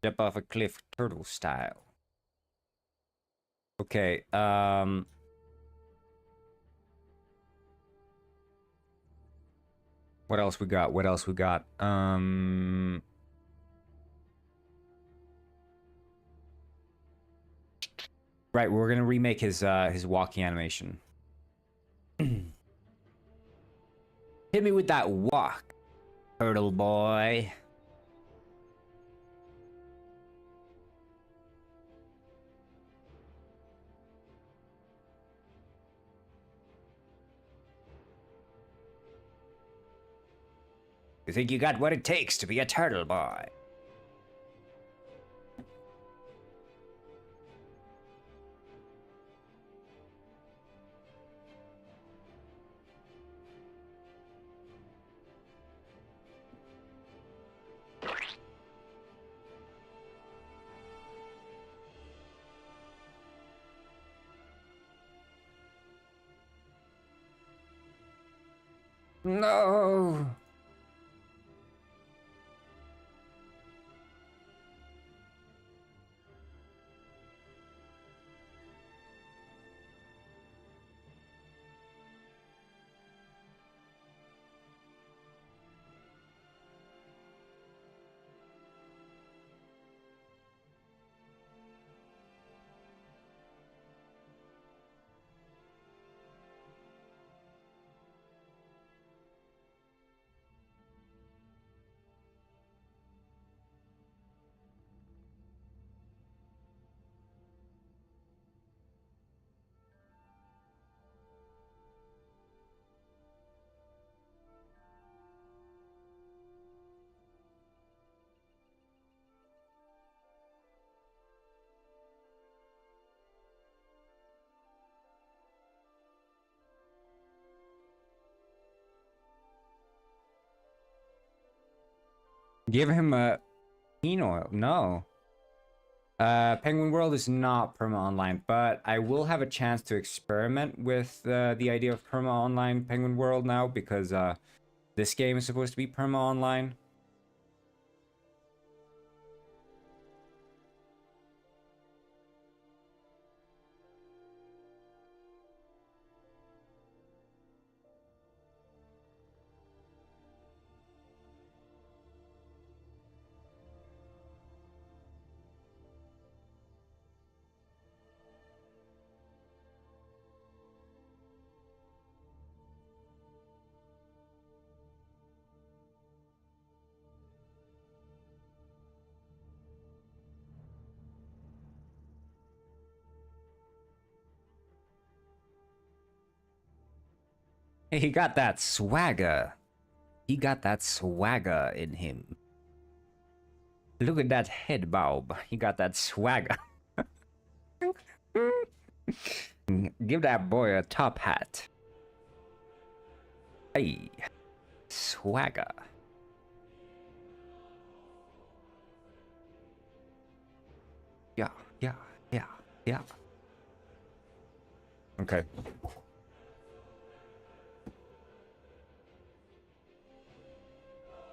Jump off a cliff, turtle style. Okay, what else we got? Right, we're gonna remake his walking animation. Hit me with that walk, turtle boy. You think you got what it takes to be a turtle boy? No. Give him a bean oil. No. Penguin World is not perma online, but I will have a chance to experiment with the idea of perma online Penguin World now because this game is supposed to be perma online. Hey, he got that swagger. He got that swagger in him. Look at that head bob. He got that swagger. Give that boy a top hat. Hey, swagger. Yeah. Okay.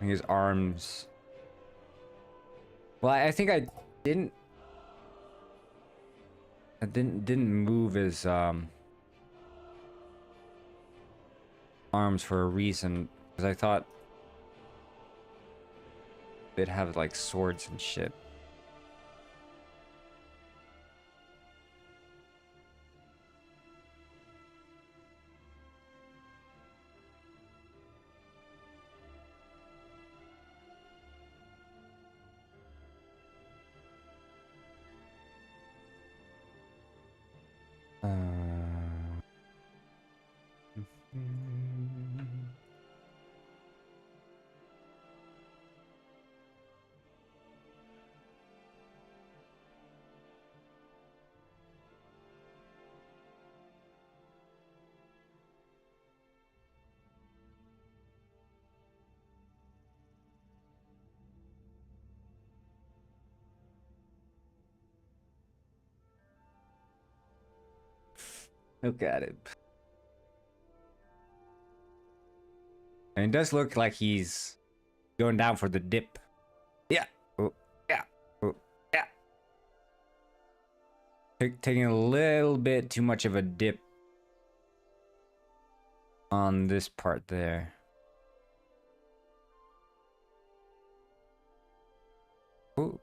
His arms. Well, I think I didn't move his arms for a reason, because I thought they'd have like swords and shit. Look at it. And it does look like he's going down for the dip. Yeah. Oh, yeah. Oh, yeah. Taking a little bit too much of a dip on this part there. Ooh.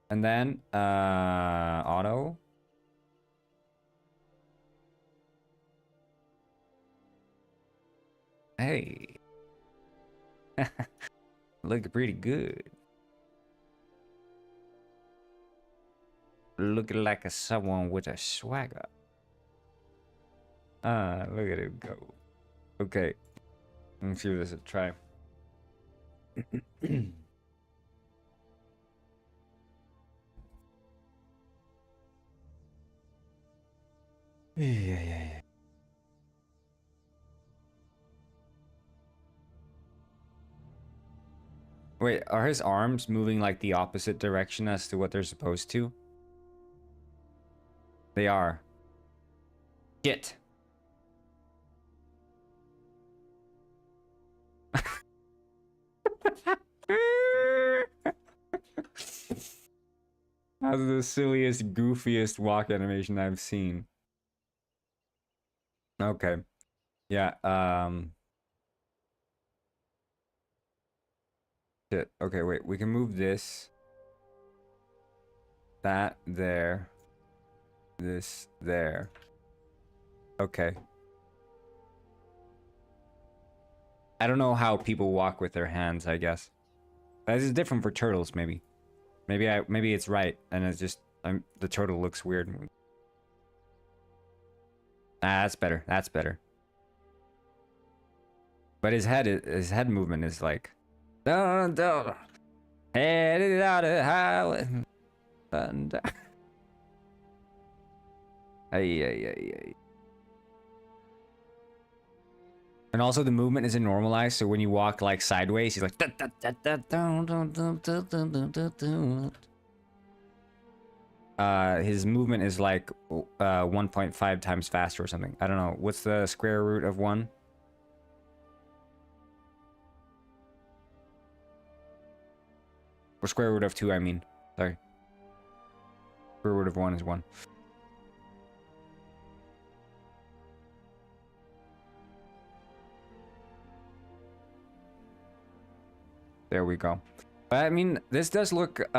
And then, auto. Hey. Looking pretty good. Looking like someone with a swagger. Look at him go. Okay. Let's give this a try. Yeah. Wait, are his arms moving like the opposite direction as to what they're supposed to? They are. Shit. That's the silliest, goofiest walk animation I've seen. Okay. Yeah, shit. Okay, wait, we can move this. That there. This there. Okay. I don't know how people walk with their hands, I guess. This is different for turtles, maybe. Maybe it's right, and it's just the turtle looks weird. Ah, that's better. That's better. But his head movement is like, headed out of highway. Ay. And also the movement isn't normalized, so when you walk like sideways, he's like his movement is like 1.5 times faster or something. I don't know. What's the square root of 1? Or square root of 2, I mean. Sorry. Square root of 1 is 1. There we go. But I mean, this does look look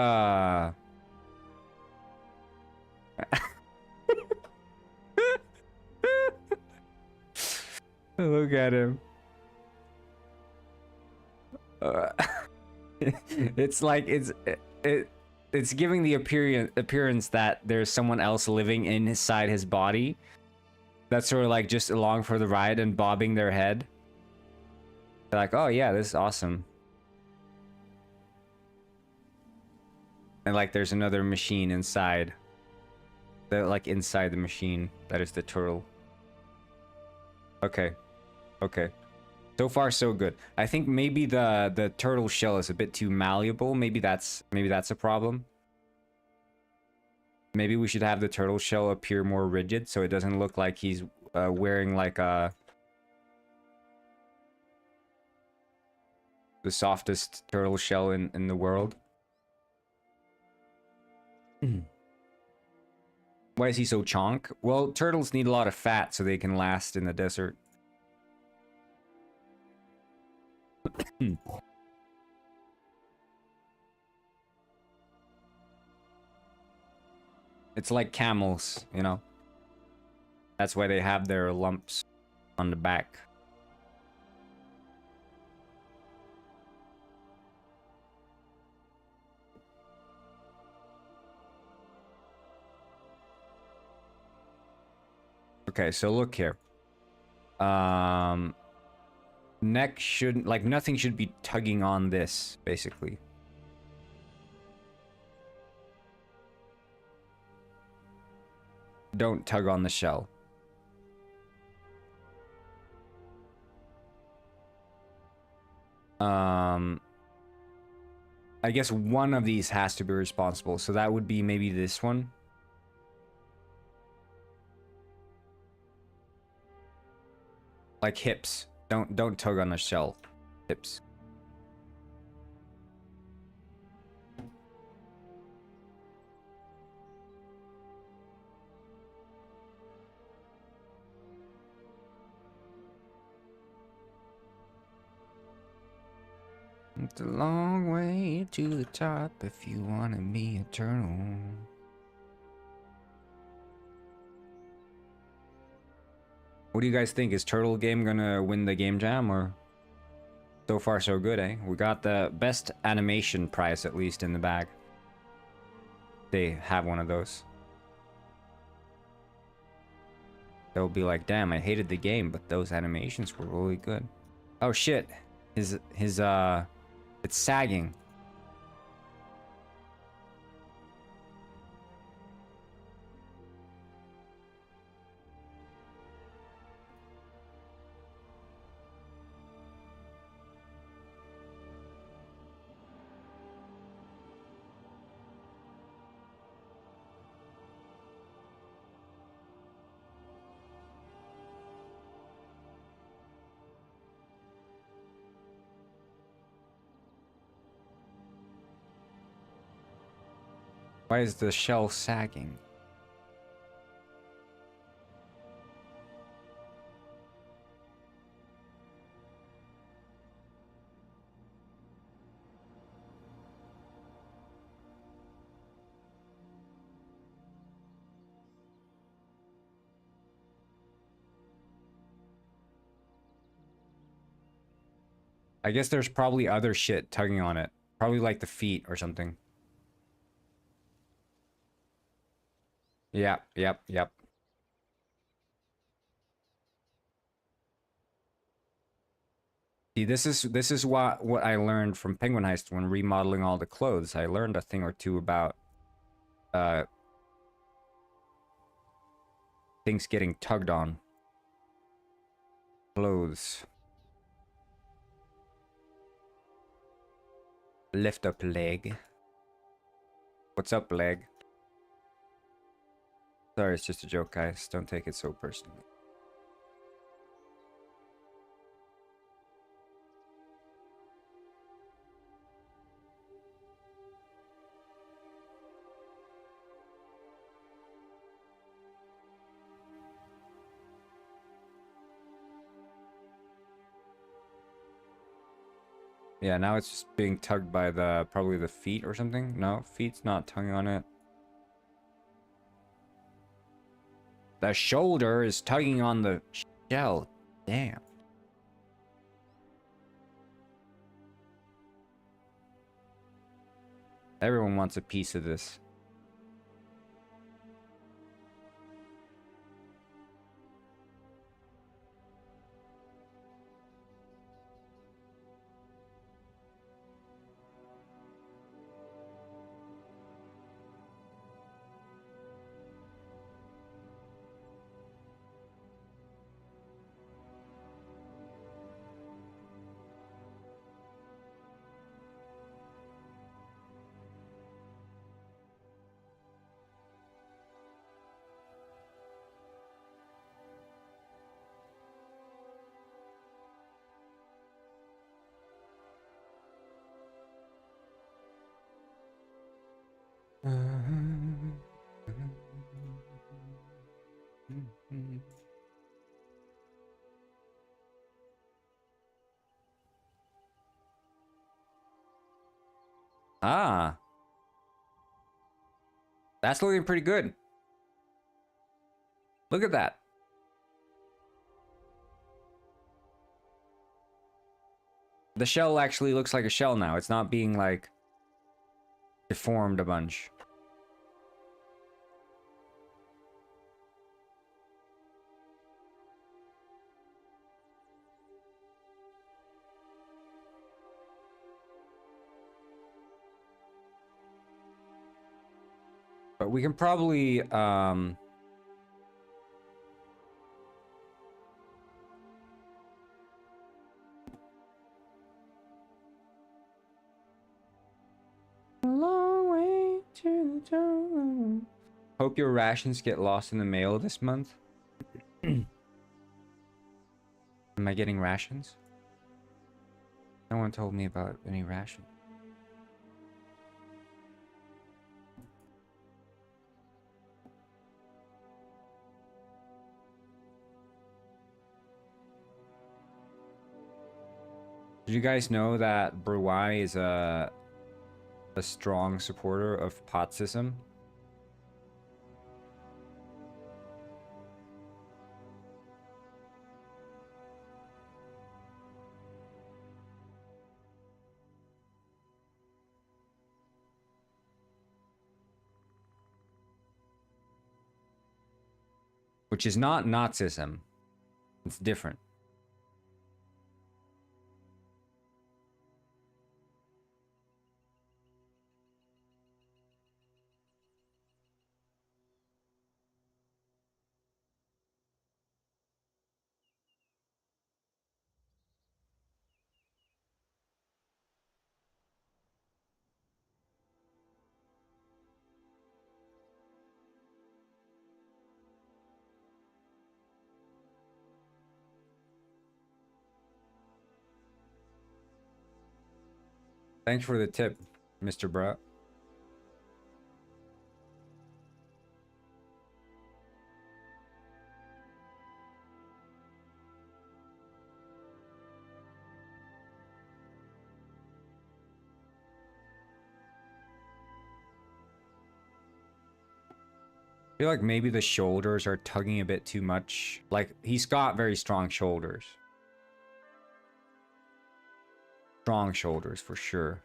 at him. It's like it's giving the appearance that there's someone else living inside his body that's sort of like just along for the ride and bobbing their head. They're like, oh yeah, this is awesome. And like there's another machine inside. They're like inside the machine. That is the turtle. Okay. Okay. So far so good. I think maybe the turtle shell is a bit too malleable. Maybe that's a problem. Maybe we should have the turtle shell appear more rigid so it doesn't look like he's wearing like the softest turtle shell in the world. Why is he so chonk? Well, turtles need a lot of fat so they can last in the desert. It's like camels, you know? That's why they have their lumps on the back. Okay, so look here. Neck shouldn't, like, nothing should be tugging on this, basically. Don't tug on the shell. I guess one of these has to be responsible, so that would be maybe this one. Like hips. Don't tug on the shell. Hips. It's a long way to the top if you want to be eternal. What do you guys think? Is Turtle Game gonna win the game jam, or so far so good, eh? We got the best animation prize at least in the bag. They have one of those. They'll be like, damn, I hated the game, but those animations were really good. Oh shit. It's sagging. Why is the shell sagging? I guess there's probably other shit tugging on it. Probably like the feet or something. Yep. See, this is what I learned from Penguin Heist when remodeling all the clothes. I learned a thing or two about things getting tugged on. Clothes. Lift up leg. What's up, leg? Sorry, it's just a joke, guys. Don't take it so personally. Yeah, now it's just being tugged by probably the feet or something. No, feet's not tugging on it. The shoulder is tugging on the shell. Damn. Everyone wants a piece of this. Ah. That's looking pretty good. Look at that. The shell actually looks like a shell now. It's not being like deformed a bunch. But we can probably a long way to the top. Hope your rations get lost in the mail this month. Am I getting rations? No one told me about any rations. Did you guys know that Bruai is a strong supporter of Potsism? Which is not Nazism. It's different. Thanks for the tip, Mr. Bra. I feel like maybe the shoulders are tugging a bit too much. Like, he's got very strong shoulders. Strong shoulders, for sure.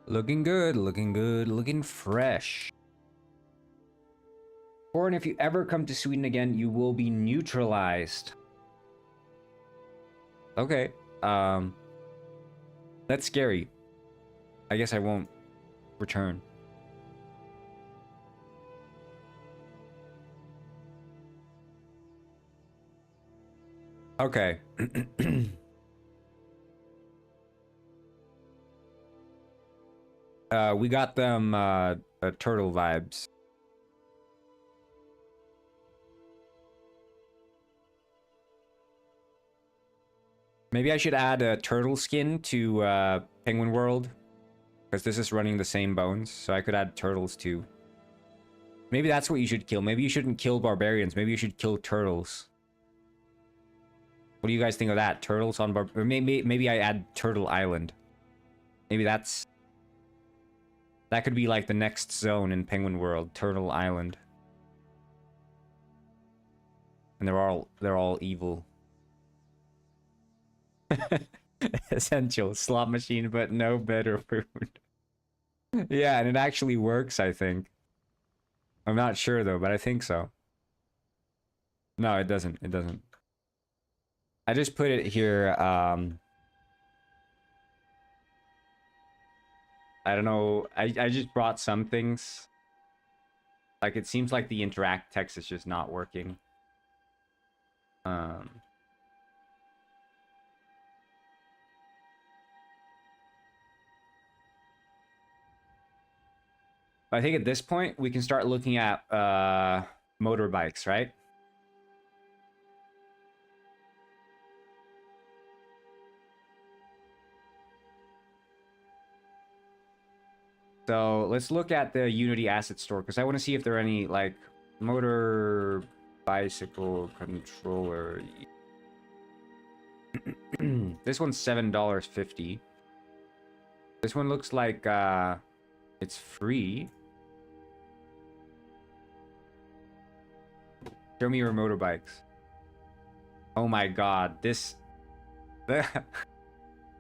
Looking good, looking good, looking fresh. Or if you ever come to Sweden again, you will be neutralized. Okay. That's scary. I guess I won't return. Okay. we got them turtle vibes. Maybe I should add a turtle skin to Penguin World, because this is running the same bones, so I could add turtles too. Maybe that's what you should kill. Maybe you shouldn't kill barbarians. Maybe you should kill turtles. What do you guys think of that? Turtles on or maybe I add Turtle Island. Maybe that could be like the next zone in Penguin World, Turtle Island. And they're all evil. Essential slot machine, but no better food. Yeah, and it actually works, I think. I'm not sure though, but I think so. No, it doesn't. It doesn't. I just put it here. I don't know. I just brought some things. Like, it seems like the interact text is just not working. I think at this point we can start looking at motorbikes, right? So let's look at the Unity asset store, because I want to see if there are any like motor bicycle controller. This one's $7.50. This one looks like it's free. Show me your motorbikes. Oh my god, this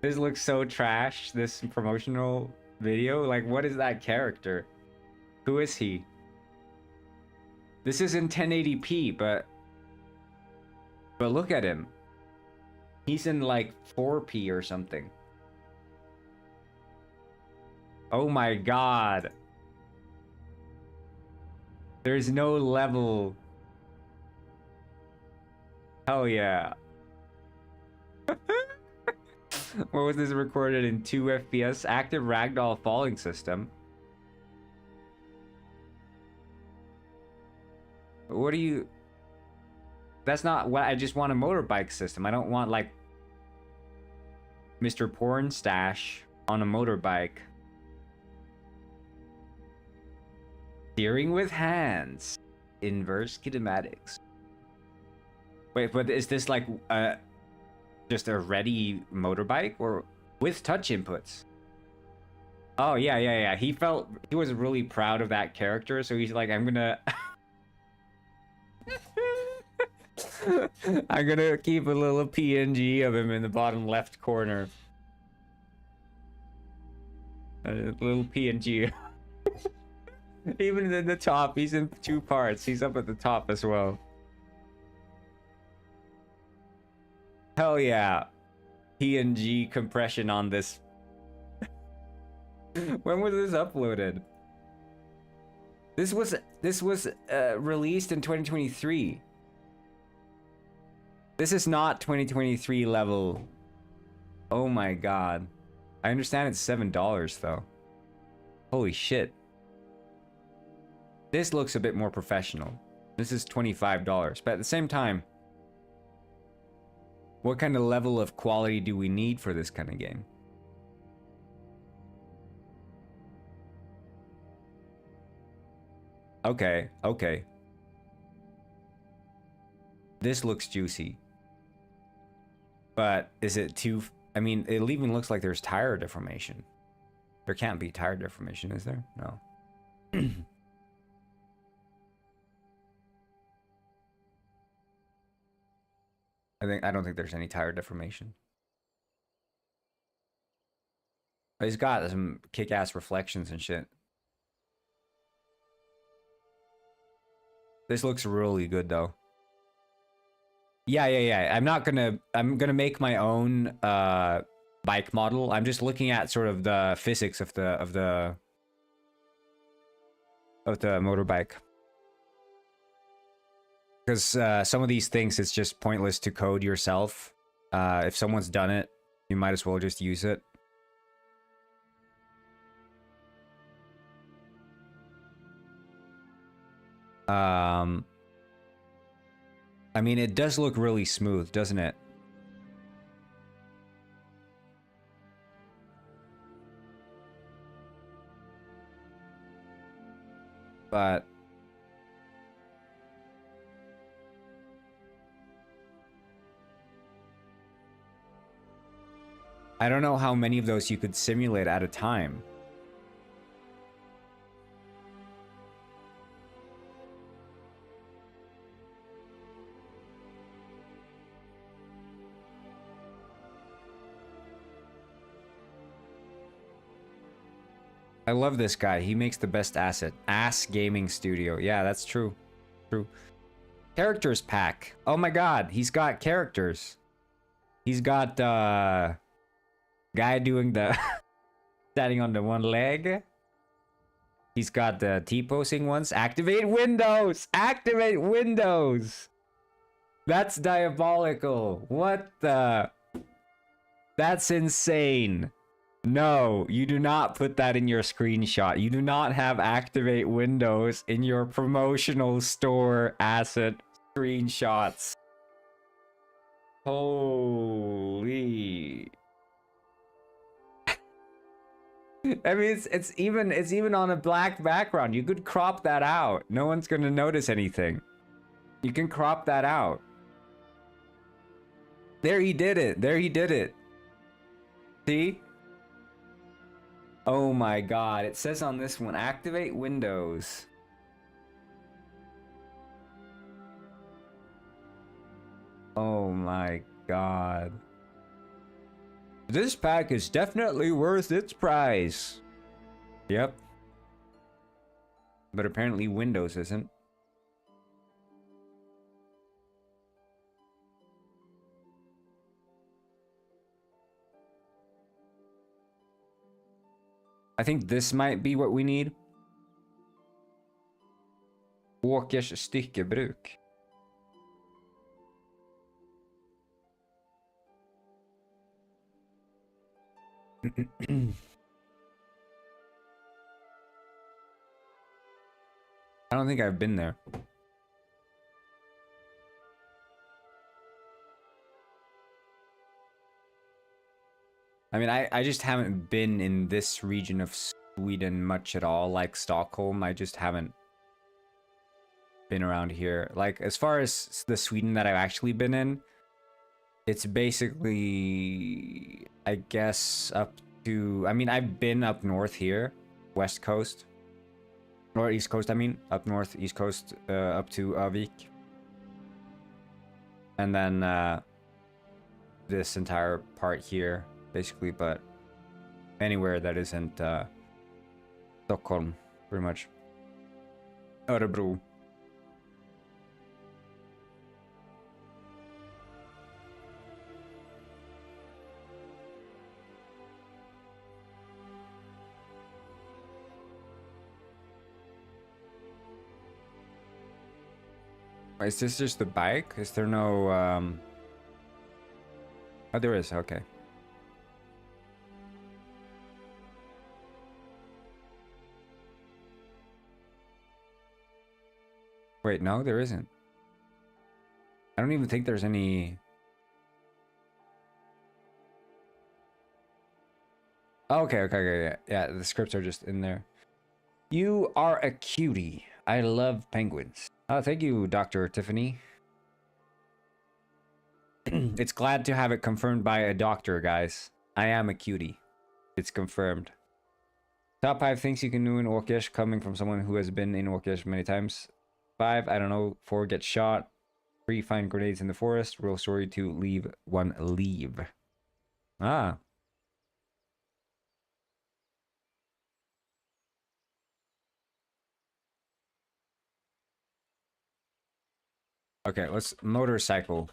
looks so trash, this promotional video. Like, what is that character? Who is he? This is in 1080p, but look at him. He's in like 4p or something. Oh my god. There's no level. Hell yeah. What was this recorded in 2 FPS? Active ragdoll falling system. What do you... That's not what I just want. A motorbike system. I don't want like Mr. Porn Stash on a motorbike. Steering with hands. Inverse kinematics. Wait, but is this like just a ready motorbike or with touch inputs? Oh yeah. He was really proud of that character, so he's like, I'm gonna I'm gonna keep a little PNG of him in the bottom left corner. A little PNG. Even in the top, he's in 2 parts. He's up at the top as well. Hell yeah. PNG compression on this. When was this uploaded? This was released in 2023. This is not 2023 level. Oh my god. I understand it's $7 though. Holy shit. This looks a bit more professional. This is $25, but at the same time, what kind of level of quality do we need for this kind of game? Okay. This looks juicy. But is it too... I mean, it even looks like there's tire deformation. There can't be tire deformation, is there? No. I don't think there's any tire deformation. But he's got some kick-ass reflections and shit. This looks really good though. Yeah. I'm gonna make my own bike model. I'm just looking at sort of the physics of the motorbike. Because some of these things, it's just pointless to code yourself. If someone's done it, you might as well just use it. I mean, it does look really smooth, doesn't it? But I don't know how many of those you could simulate at a time. I love this guy. He makes the best asset. Ass Gaming Studio. Yeah, that's true. True. Characters pack. Oh my god, he's got characters. He's got guy doing the standing on the one leg. He's got the T-posing ones. Activate Windows! Activate Windows! That's diabolical. What the? That's insane. No, you do not put that in your screenshot. You do not have Activate Windows in your promotional store asset screenshots. Holy. I mean, it's even on a black background. You could crop that out. No one's gonna notice anything. You can crop that out. There, he did it. There, he did it. See? Oh my god, it says on this one, activate Windows. Oh my god. This pack is definitely worth its price. Yep. But apparently Windows isn't. I think this might be what we need. Åkers styckebruk. I don't think I've been there. I mean, I just haven't been in this region of Sweden much at all, like Stockholm. I just haven't been around here. Like, as far as the Sweden that I've actually been in, it's basically, I guess, up to... I mean, I've been up north here, west coast. Or east coast, I mean. Up north, east coast, up to Avik. And then this entire part here. Basically, but anywhere that isn't Stockholm, pretty much. Örebro. Is this just the bike? Is there no Oh, there is, okay. Wait, no, there isn't. I don't even think there's any... Okay, yeah, the scripts are just in there. You are a cutie. I love penguins. Oh, thank you, Dr. Tiffany. It's glad to have it confirmed by a doctor, guys. I am a cutie. It's confirmed. Top 5 things you can do in Orkish, coming from someone who has been in Orkish many times. 5, I don't know. 4, get shot. 3, find grenades in the forest. Real story. 2, leave. 1, leave. Ah. Okay, let's motorcycle.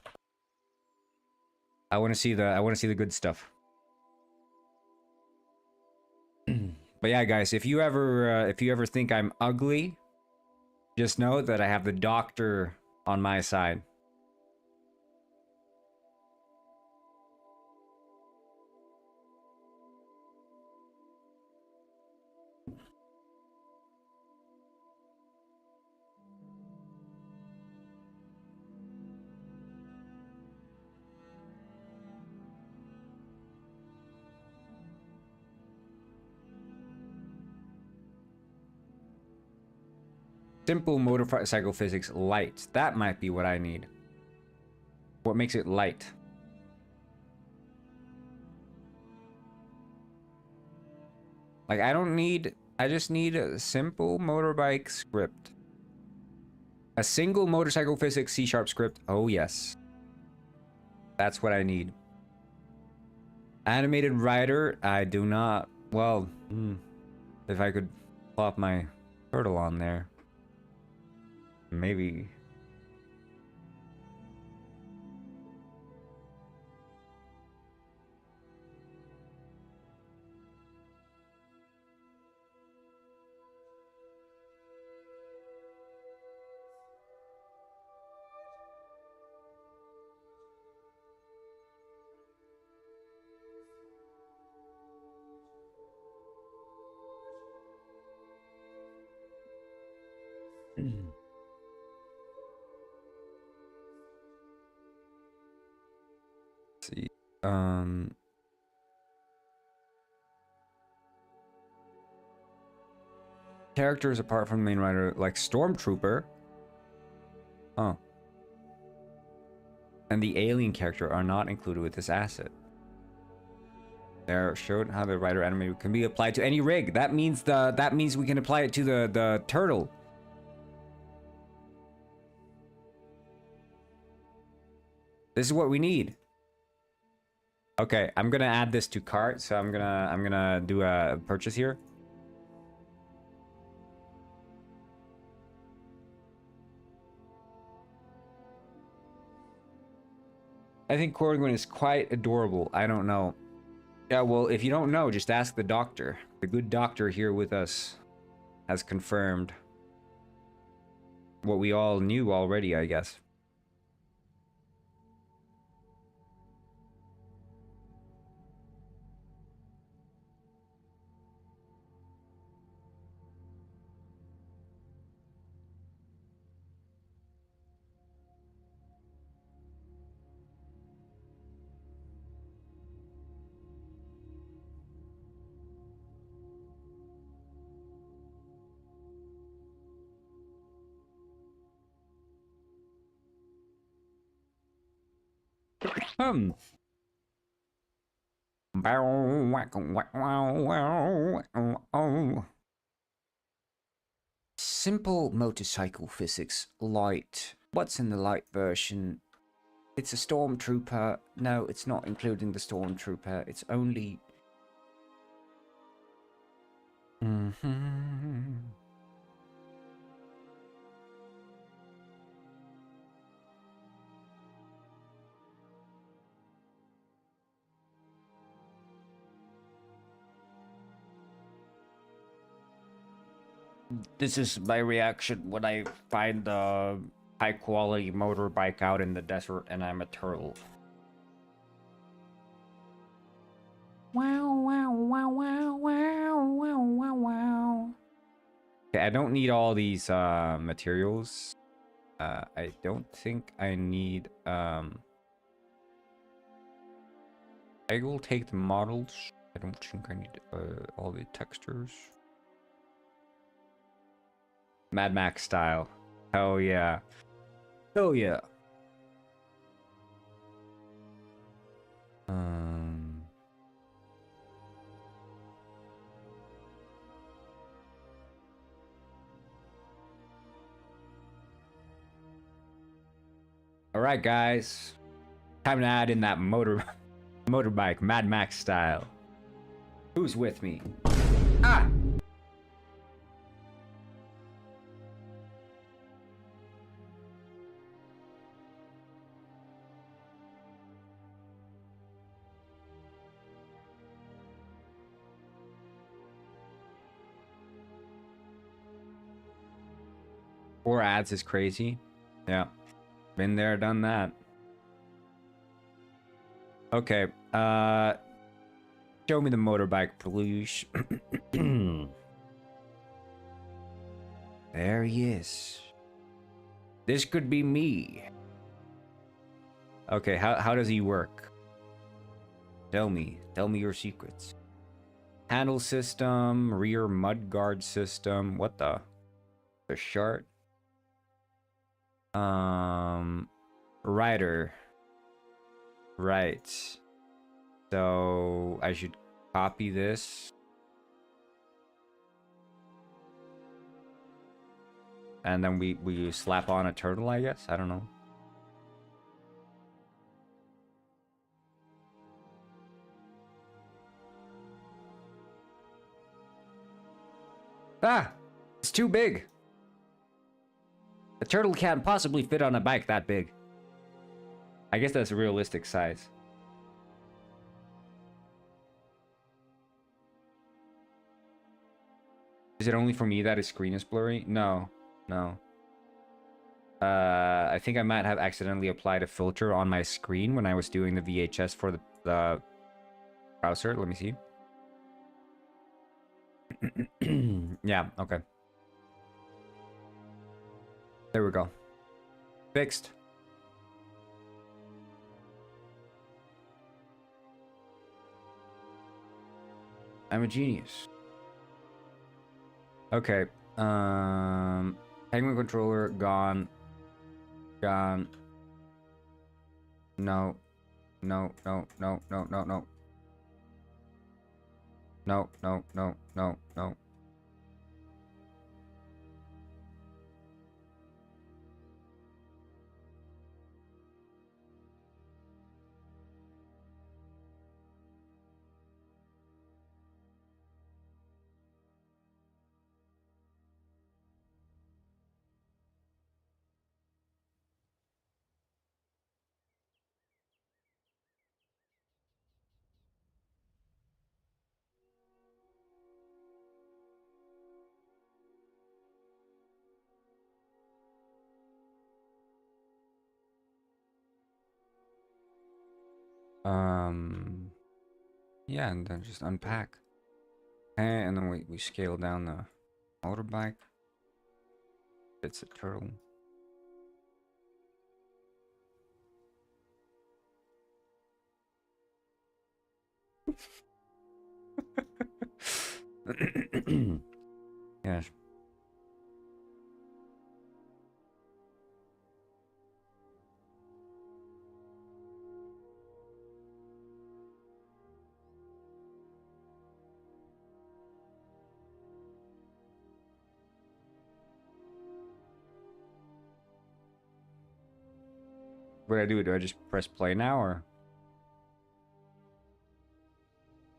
I want to see the good stuff. But yeah, guys, if you ever think I'm ugly, just know that I have the doctor on my side. Simple motorcycle physics light. That might be what I need. What makes it light? Like, I just need a simple motorbike script. A single motorcycle physics C# script. Oh, yes. That's what I need. Animated rider. I do not. Well, if I could plop my turtle on there. Maybe. See. Characters apart from the main writer, like Stormtrooper. Oh. And the alien character are not included with this asset. They're showed how the rider animated can be applied to any rig. That means we can apply it to the turtle. This is what we need. Okay, I'm gonna add this to cart, so I'm gonna do a purchase here. I think Corwin is quite adorable. I don't know. Yeah, well, if you don't know, just ask the doctor. The good doctor here with us has confirmed what we all knew already, I guess. Simple motorcycle physics light. What's in the light version? It's a stormtrooper. No, it's not including the stormtrooper. It's only... This is my reaction when I find a high quality motorbike out in the desert and I'm a turtle. Wow, wow, wow, wow, wow, wow, wow, wow. Okay, I don't need all these materials. I don't think I need I will take the models. I don't think I need all the textures. Mad Max style. Hell yeah. Hell yeah. All right, guys. Time to add in that motorbike, Mad Max style. Who's with me? Ah! Four ads is crazy. Yeah. Been there, done that. Okay. Show me the motorbike, please. There he is. This could be me. Okay, how does he work? Tell me your secrets. Handle system, rear mudguard system. What the? The chart. Writer. Right. So I should copy this. And then we slap on a turtle, I guess. I don't know. Ah! It's too big. A turtle can't possibly fit on a bike that big. I guess that's a realistic size. Is it only for me that his screen is blurry? No. No. I think I might have accidentally applied a filter on my screen when I was doing the VHS for the browser. Let me see. Yeah, okay. There we go. Fixed. I'm a genius. Okay. Penguin controller gone. Gone. No. No, no, no, no, no, no. No, no, no, no, no. Yeah, and then just unpack. Okay, and then we scale down the motorbike. It's a turtle. Yes. What do I do? Do I just press play now, or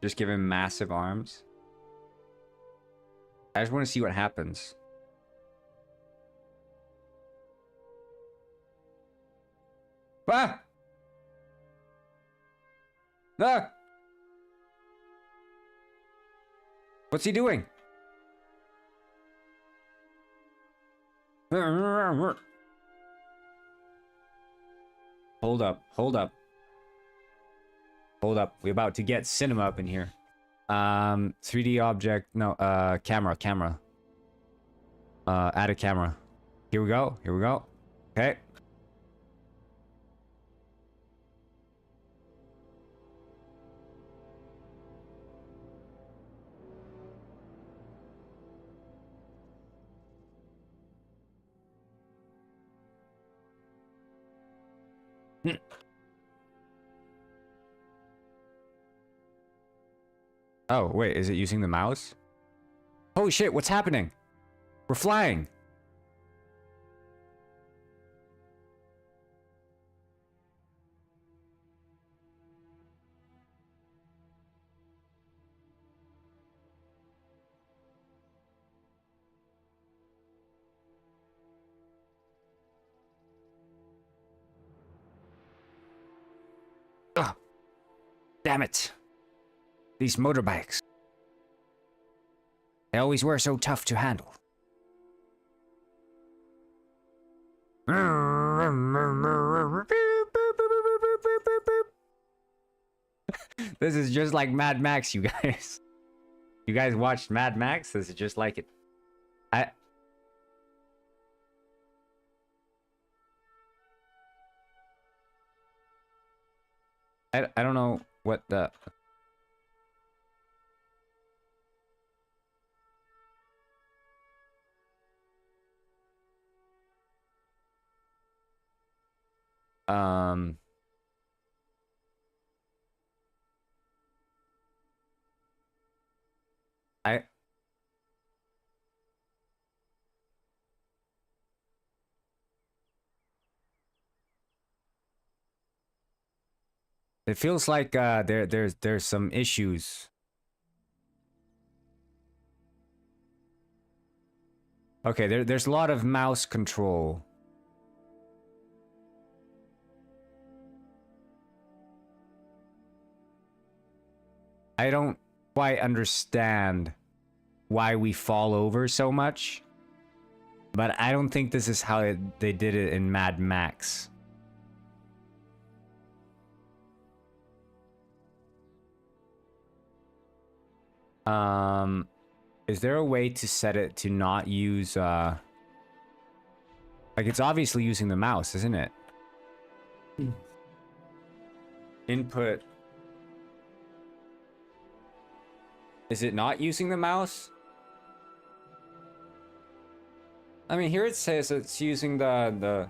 just give him massive arms? I just want to see what happens. Ah! Ah! What's he doing? Hold up, hold up. Hold up. We're about to get cinema up in here. 3D object, no, camera. Add a camera. Here we go, Okay. Oh, wait, is it using the mouse? Holy shit, what's happening? We're flying. Ugh. Damn it. These motorbikes. They always were so tough to handle. This is just like Mad Max, you guys. You guys watched Mad Max? This is just like it. I don't know what the... Um, I it feels like there's some issues. Okay, there's a lot of mouse control. I don't quite understand why we fall over so much, but I don't think this is how they did it in Mad Max. Is there a way to set it to not use, like, it's obviously using the mouse, isn't it? Input. Is it not using the mouse? I mean, here it says it's using the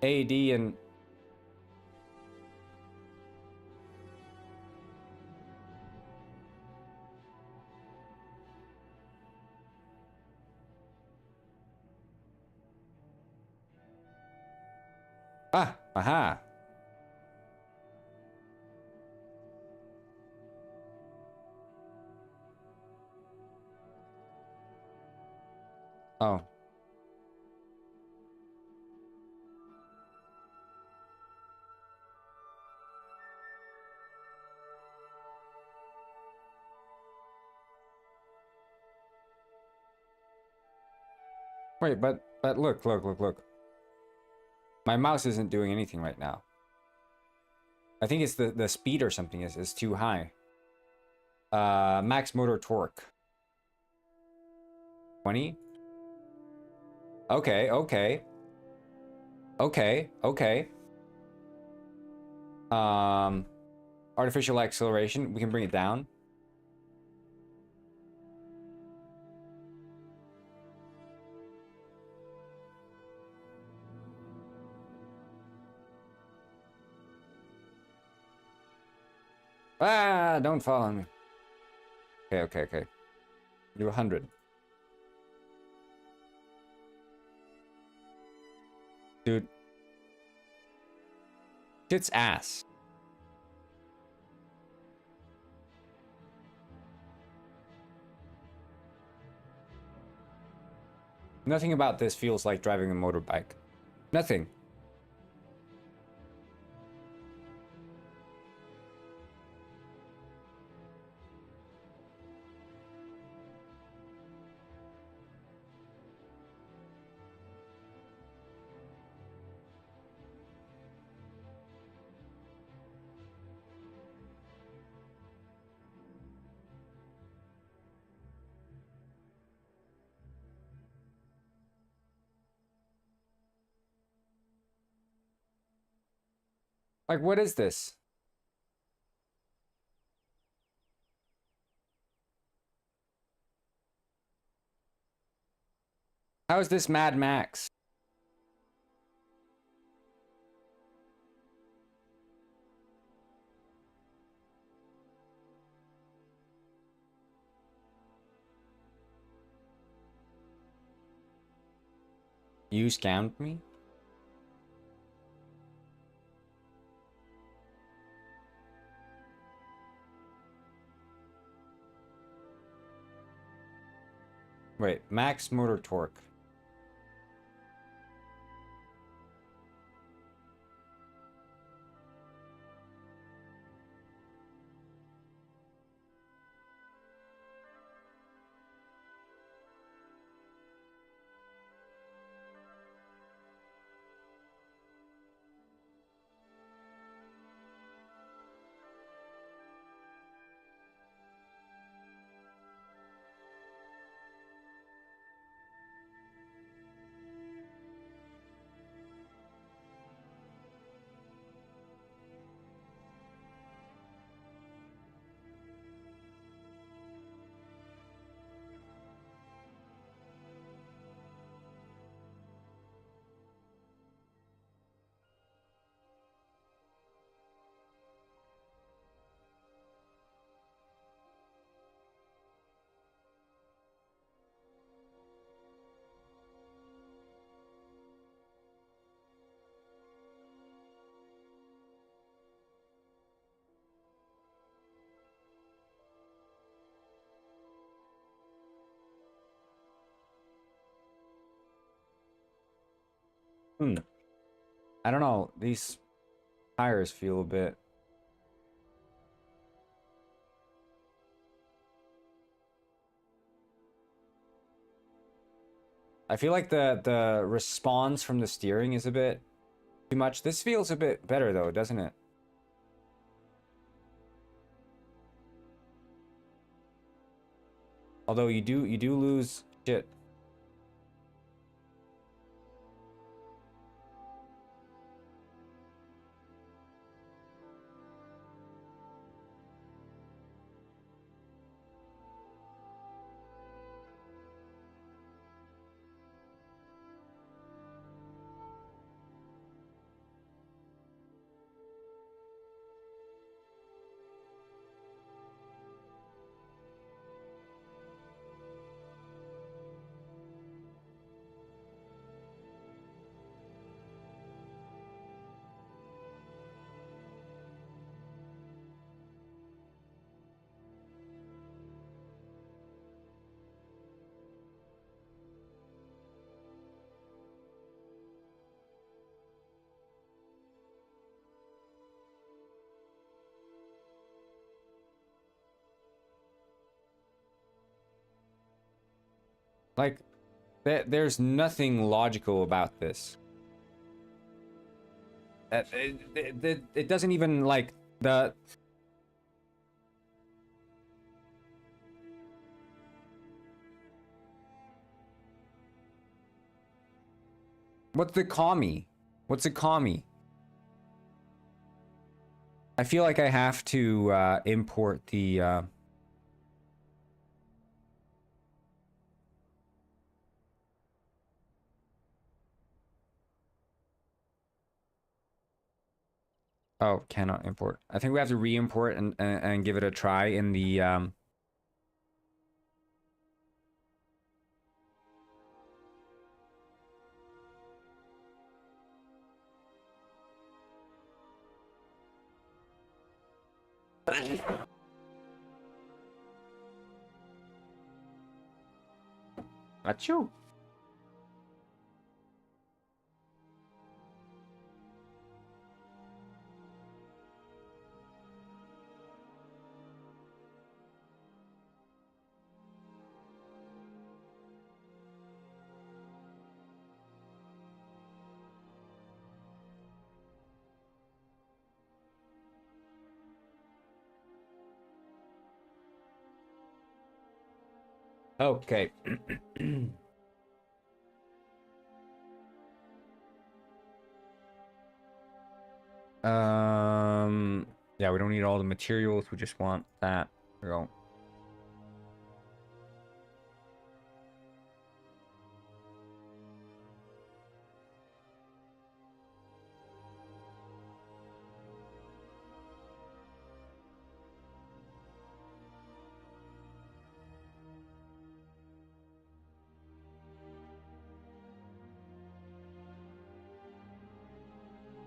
AD and... Ah, aha. Oh. Wait, but look. My mouse isn't doing anything right now. I think it's the speed or something is too high. Max motor torque. 20? Okay. Artificial acceleration, we can bring it down. Ah, don't fall on me. Okay. Do 100. Dude. Shit's ass. Nothing about this feels like driving a motorbike. Nothing. Like, what is this? How is this Mad Max? You scammed me? Wait, max motor torque. I don't know. These tires feel a bit... I feel like the response from the steering is a bit too much. This feels a bit better though, doesn't it? Although you do lose shit. Like, there's nothing logical about this. It doesn't even, like, the... What's the commie? What's a commie? I feel like I have to import the... Oh, cannot import. I think we have to re-import and give it a try in the Achoo. Okay. Yeah, we don't need all the materials. We just want that. There we go.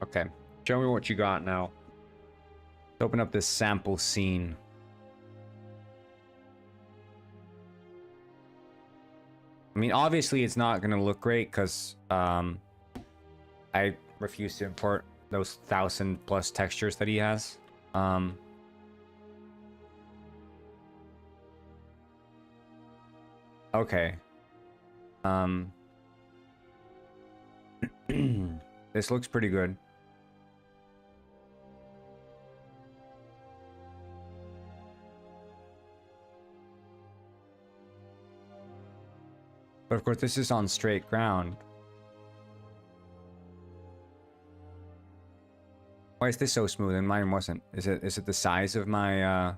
Okay, show me what you got now. Let's open up this sample scene. I mean, obviously it's not gonna look great because I refuse to import those 1,000+ textures that he has. Okay. This looks pretty good. But of course, this is on straight ground. Why is this so smooth and mine wasn't? Is it the size of my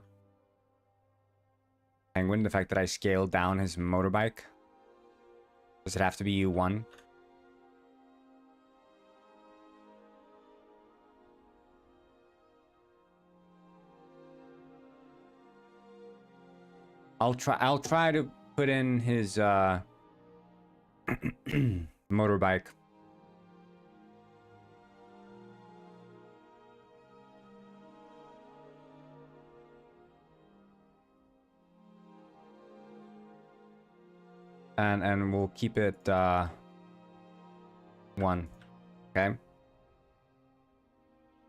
penguin? The fact that I scaled down his motorbike? Does it have to be U1? I'll try to put in his motorbike. And we'll keep it 1. Okay.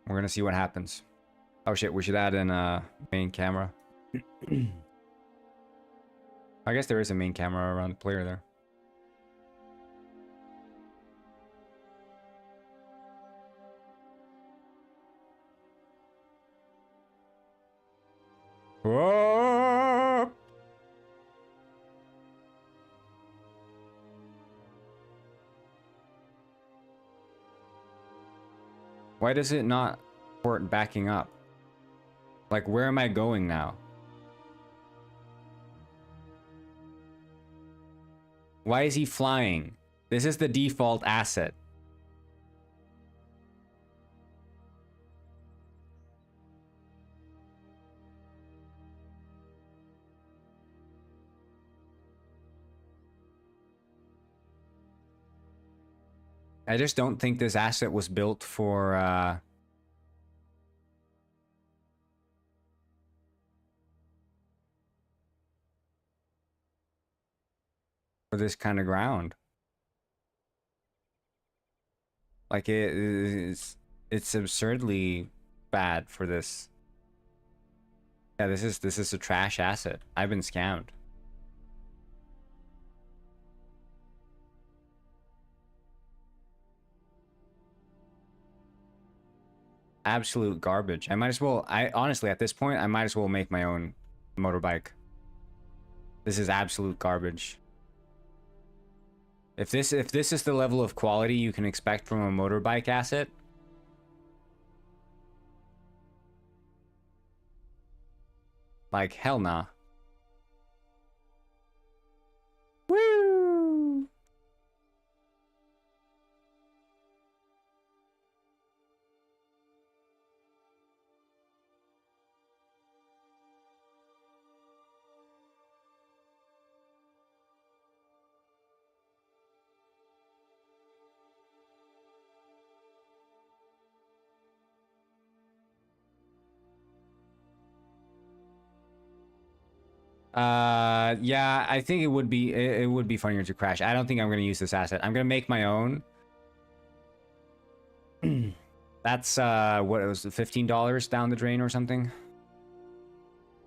We're gonna see what happens. Oh shit, we should add in a main camera. I guess there is a main camera around the player there. Whoa! Why does it not support backing up? Like, where am I going now? Why is he flying? This is the default asset. I just don't think this asset was built for this kind of ground. Like it's absurdly bad for this. Yeah, this is a trash asset. I've been scammed. Absolute garbage. I might as well, honestly at this point I might as well make my own motorbike. This is absolute garbage. If this is the level of quality you can expect from a motorbike asset, like hell nah. Woo! Yeah, I think it would be funnier to crash. I don't think I'm gonna use this asset. I'm gonna make my own. That's what it was, $15 down the drain or something.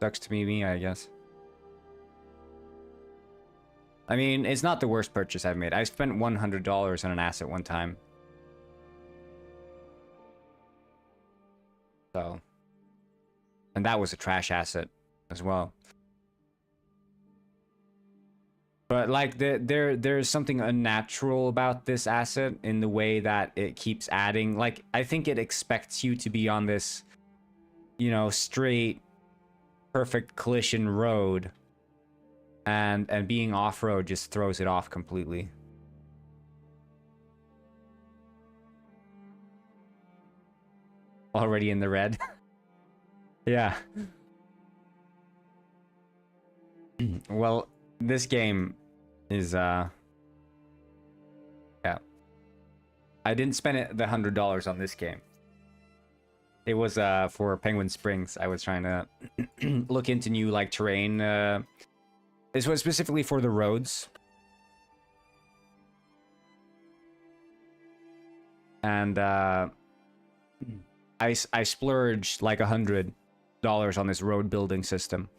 Sucks to be me, I guess. I mean, it's not the worst purchase I've made. I spent $100 on an asset one time. So, and that was a trash asset as well. But like there's something unnatural about this asset in the way that it keeps adding. Like, I think it expects you to be on this, you know, straight, perfect collision road, and being off-road just throws it off completely. Already in the red. Yeah. Well, this game is yeah. I didn't spend the $100 on this game. It was for Penguin Springs. I was trying to look into new like terrain. This was specifically for the roads. And I splurged like $100 on this road building system.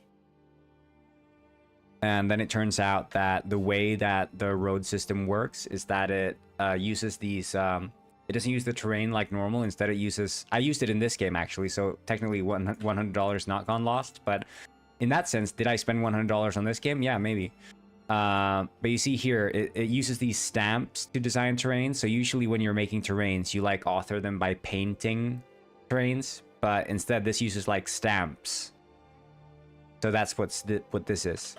And then it turns out that the way that the road system works is that it uses these... it doesn't use the terrain like normal. Instead, it uses... I used it in this game, actually, so technically $100 not gone lost. But in that sense, did I spend $100 on this game? Yeah, maybe. But you see here, it uses these stamps to design terrain. So usually when you're making terrains, you like author them by painting terrains. But instead, this uses like stamps. So that's what this is.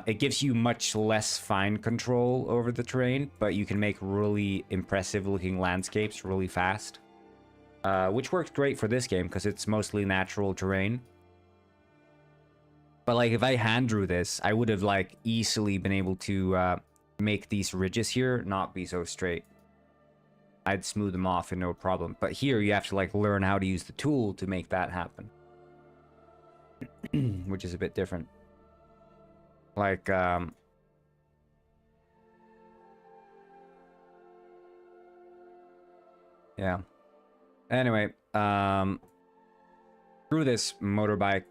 It gives you much less fine control over the terrain, but you can make really impressive looking landscapes really fast. Which works great for this game because it's mostly natural terrain. But like if I hand drew this, I would have like easily been able to make these ridges here not be so straight. I'd smooth them off and no problem. But here you have to like learn how to use the tool to make that happen. Which is a bit different. Like, yeah, Yeah. Anyway, through this motorbike.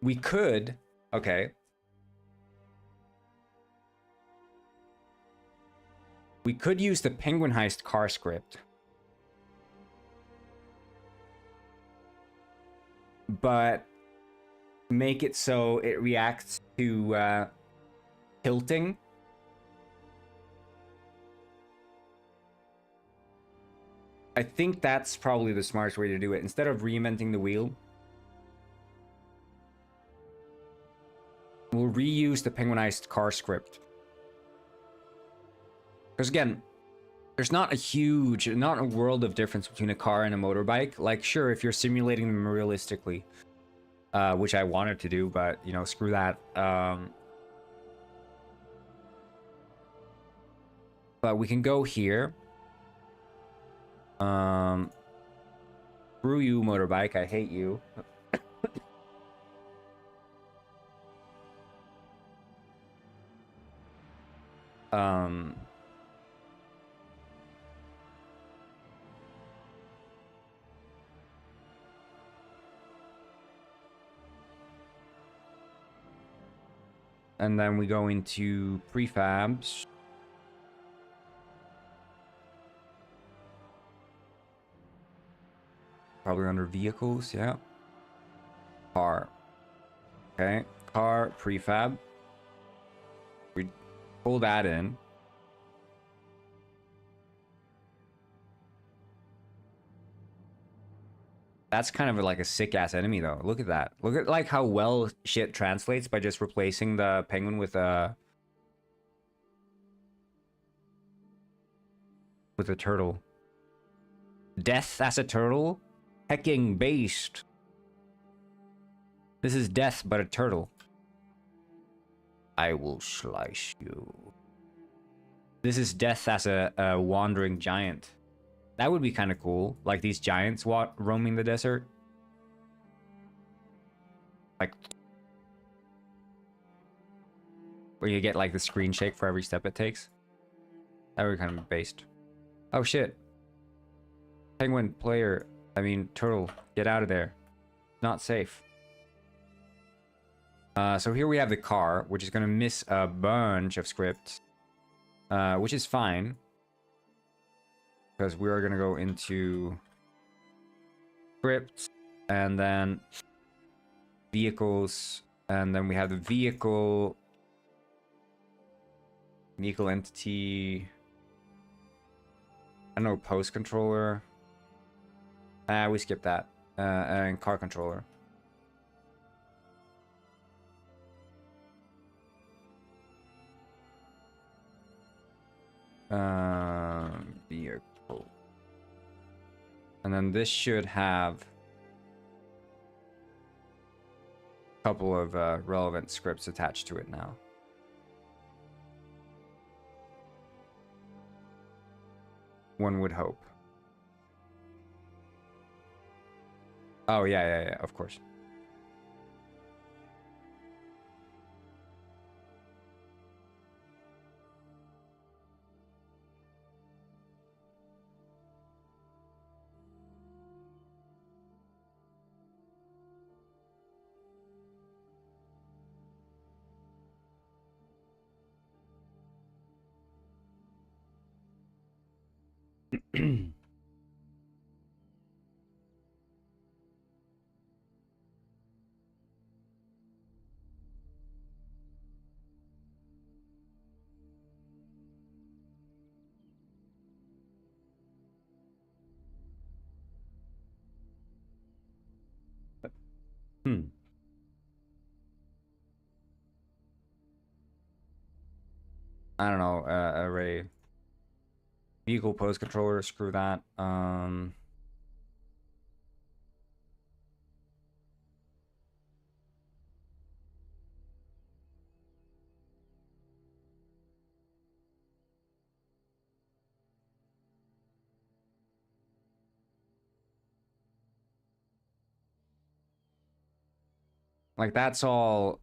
We could, okay. We could use the Penguin Heist car script. But make it so it reacts to tilting. I think that's probably the smartest way to do it. Instead of reinventing the wheel, we'll reuse the Penguinized car script. Because again, there's not a world of difference between a car and a motorbike. Like, sure, if you're simulating them realistically, which I wanted to do, but, you know, screw that. But we can go here. Screw you, motorbike. I hate you. And then we go into prefabs. Probably under vehicles, yeah. Car. Okay, car, prefab. We pull that in. That's kind of like a sick-ass enemy, though. Look at that. Look at, like, how well shit translates by just replacing the penguin with a turtle. Death as a turtle? Hecking based. This is death, but a turtle. I will slice you. This is death as a wandering giant. That would be kind of cool. Like these giants roaming the desert. Like, where you get like the screen shake for every step it takes. That would be kind of based. Oh shit. Penguin player, turtle, get out of there. Not safe. So here we have the car, which is going to miss a bunch of scripts. Which is fine. Because we are going to go into scripts and then vehicles, and then we have the vehicle entity. I don't know, post controller. We skip that. And car controller. Vehicle. And then this should have a couple of relevant scripts attached to it now. One would hope. Oh, yeah, of course. I don't know, array. Vehicle post controller, screw that. Like that's all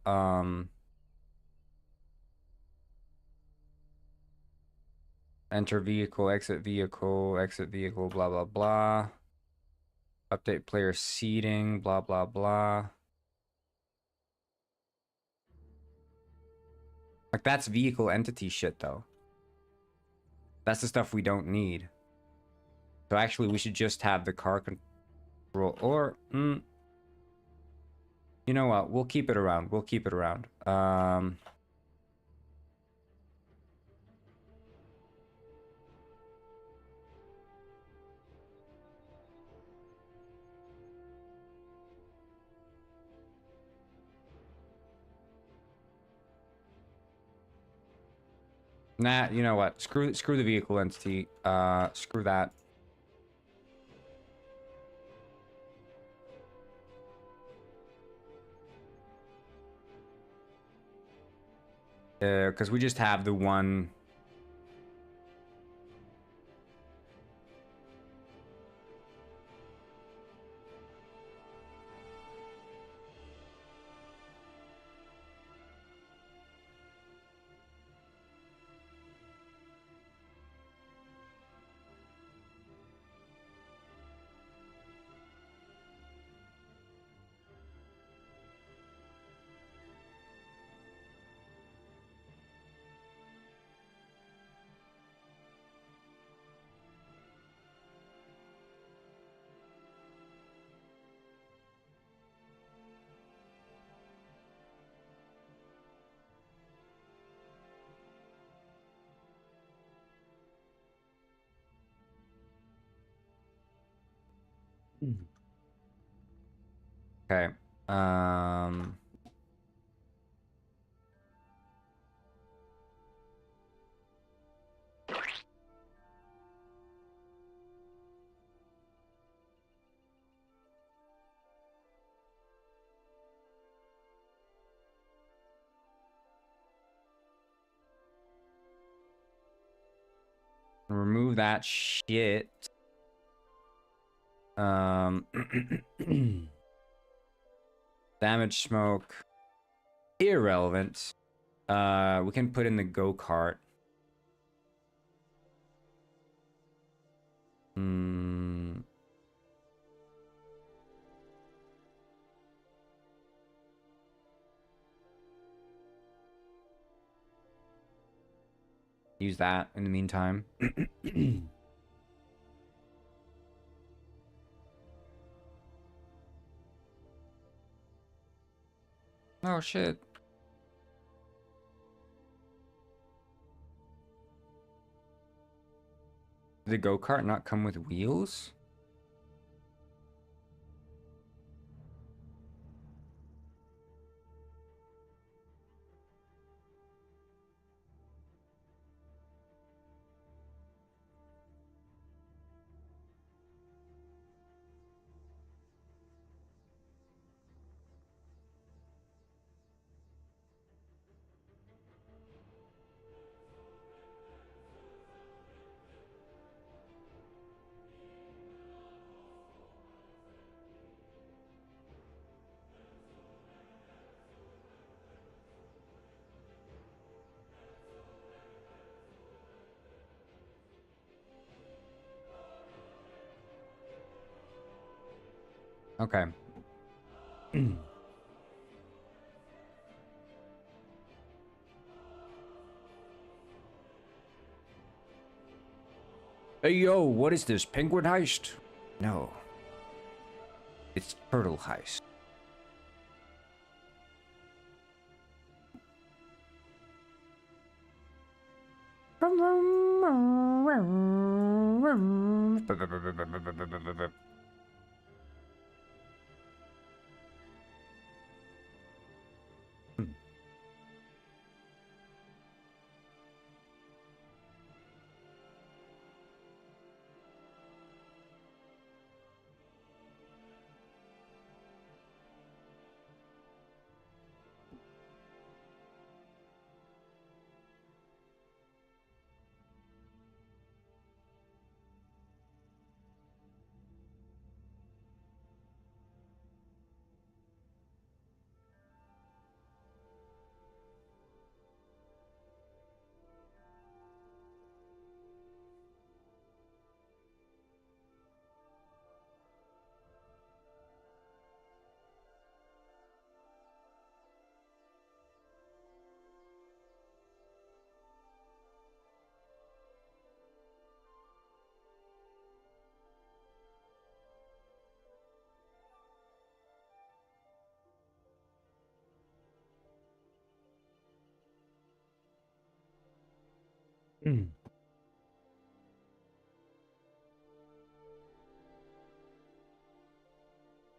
Enter vehicle, exit vehicle, blah, blah, blah. Update player seating, blah, blah, blah. Like, that's vehicle entity shit, though. That's the stuff we don't need. So actually, we should just have the car control, or, you know what? We'll keep it around. We'll keep it around. Nah, you know what? Screw the vehicle entity. Screw that. Because we just have the one. Okay. Remove that shit. Damage smoke. Irrelevant. We can put in the go-kart. Use that in the meantime. Oh shit. Did the go-kart not come with wheels? Okay. Hey yo, what is this? Penguin heist? No. It's turtle heist.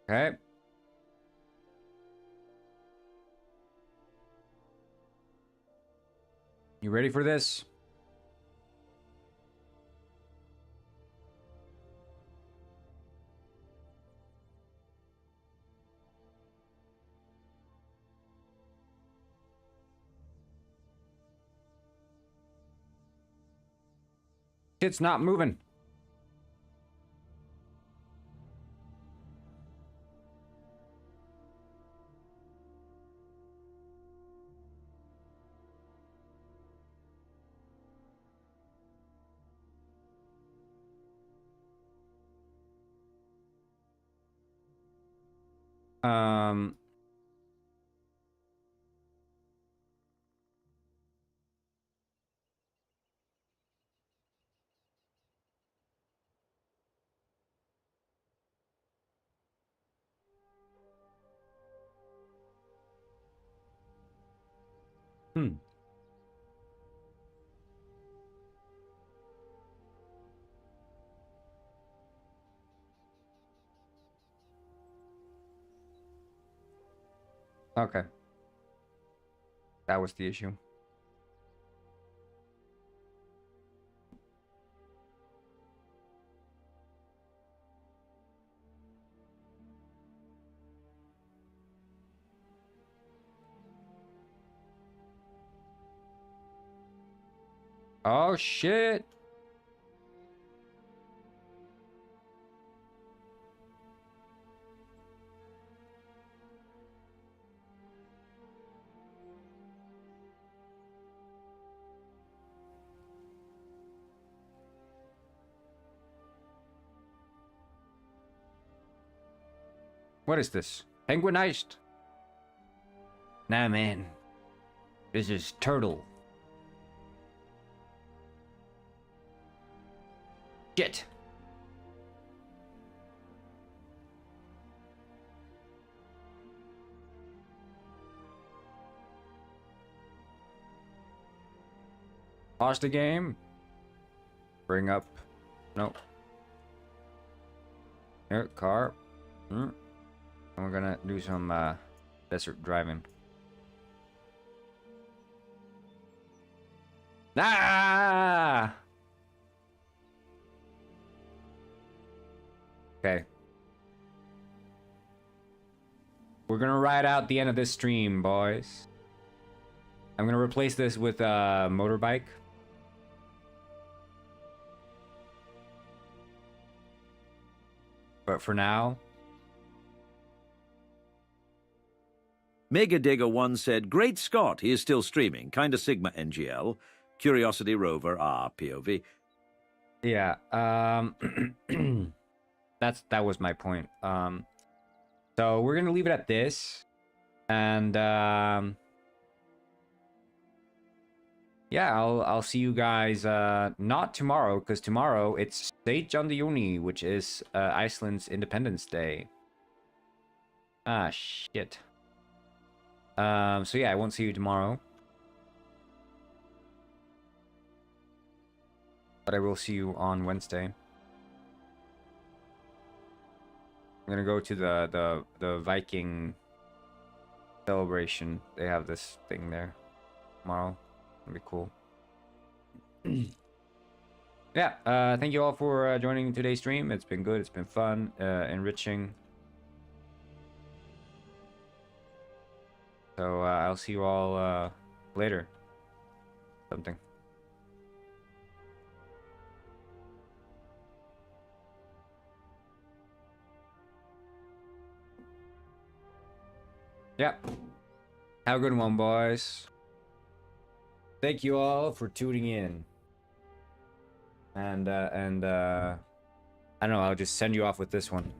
Okay. You ready for this? Shit's not moving. Um, hmm. Okay. That was the issue. Oh shit. What is this? Penguinized? Nah, man. This is turtle. Shit. Pause the game. Bring up. Nope. Here, car. And we're gonna do some desert driving. Ah! Okay. We're gonna ride out the end of this stream, boys. I'm gonna replace this with a motorbike. But for now, Mega Digger 1 said, Great Scott, he is still streaming. Kinda Sigma NGL. Curiosity Rover R POV. yeah, that was my point. So we're gonna leave it at this, and yeah, I'll see you guys not tomorrow, because tomorrow it's Stage on the Uni, which is Iceland's Independence Day. Ah shit. So yeah, I won't see you tomorrow, but I will see you on Wednesday. I'm gonna go to the Viking celebration. They have this thing there tomorrow. It'll be cool. Yeah, thank you all for joining today's stream. It's been good. It's been fun, enriching. So I'll see you all later. Something. Yeah. Have a good one, boys. Thank you all for tuning in. And I don't know, I'll just send you off with this one.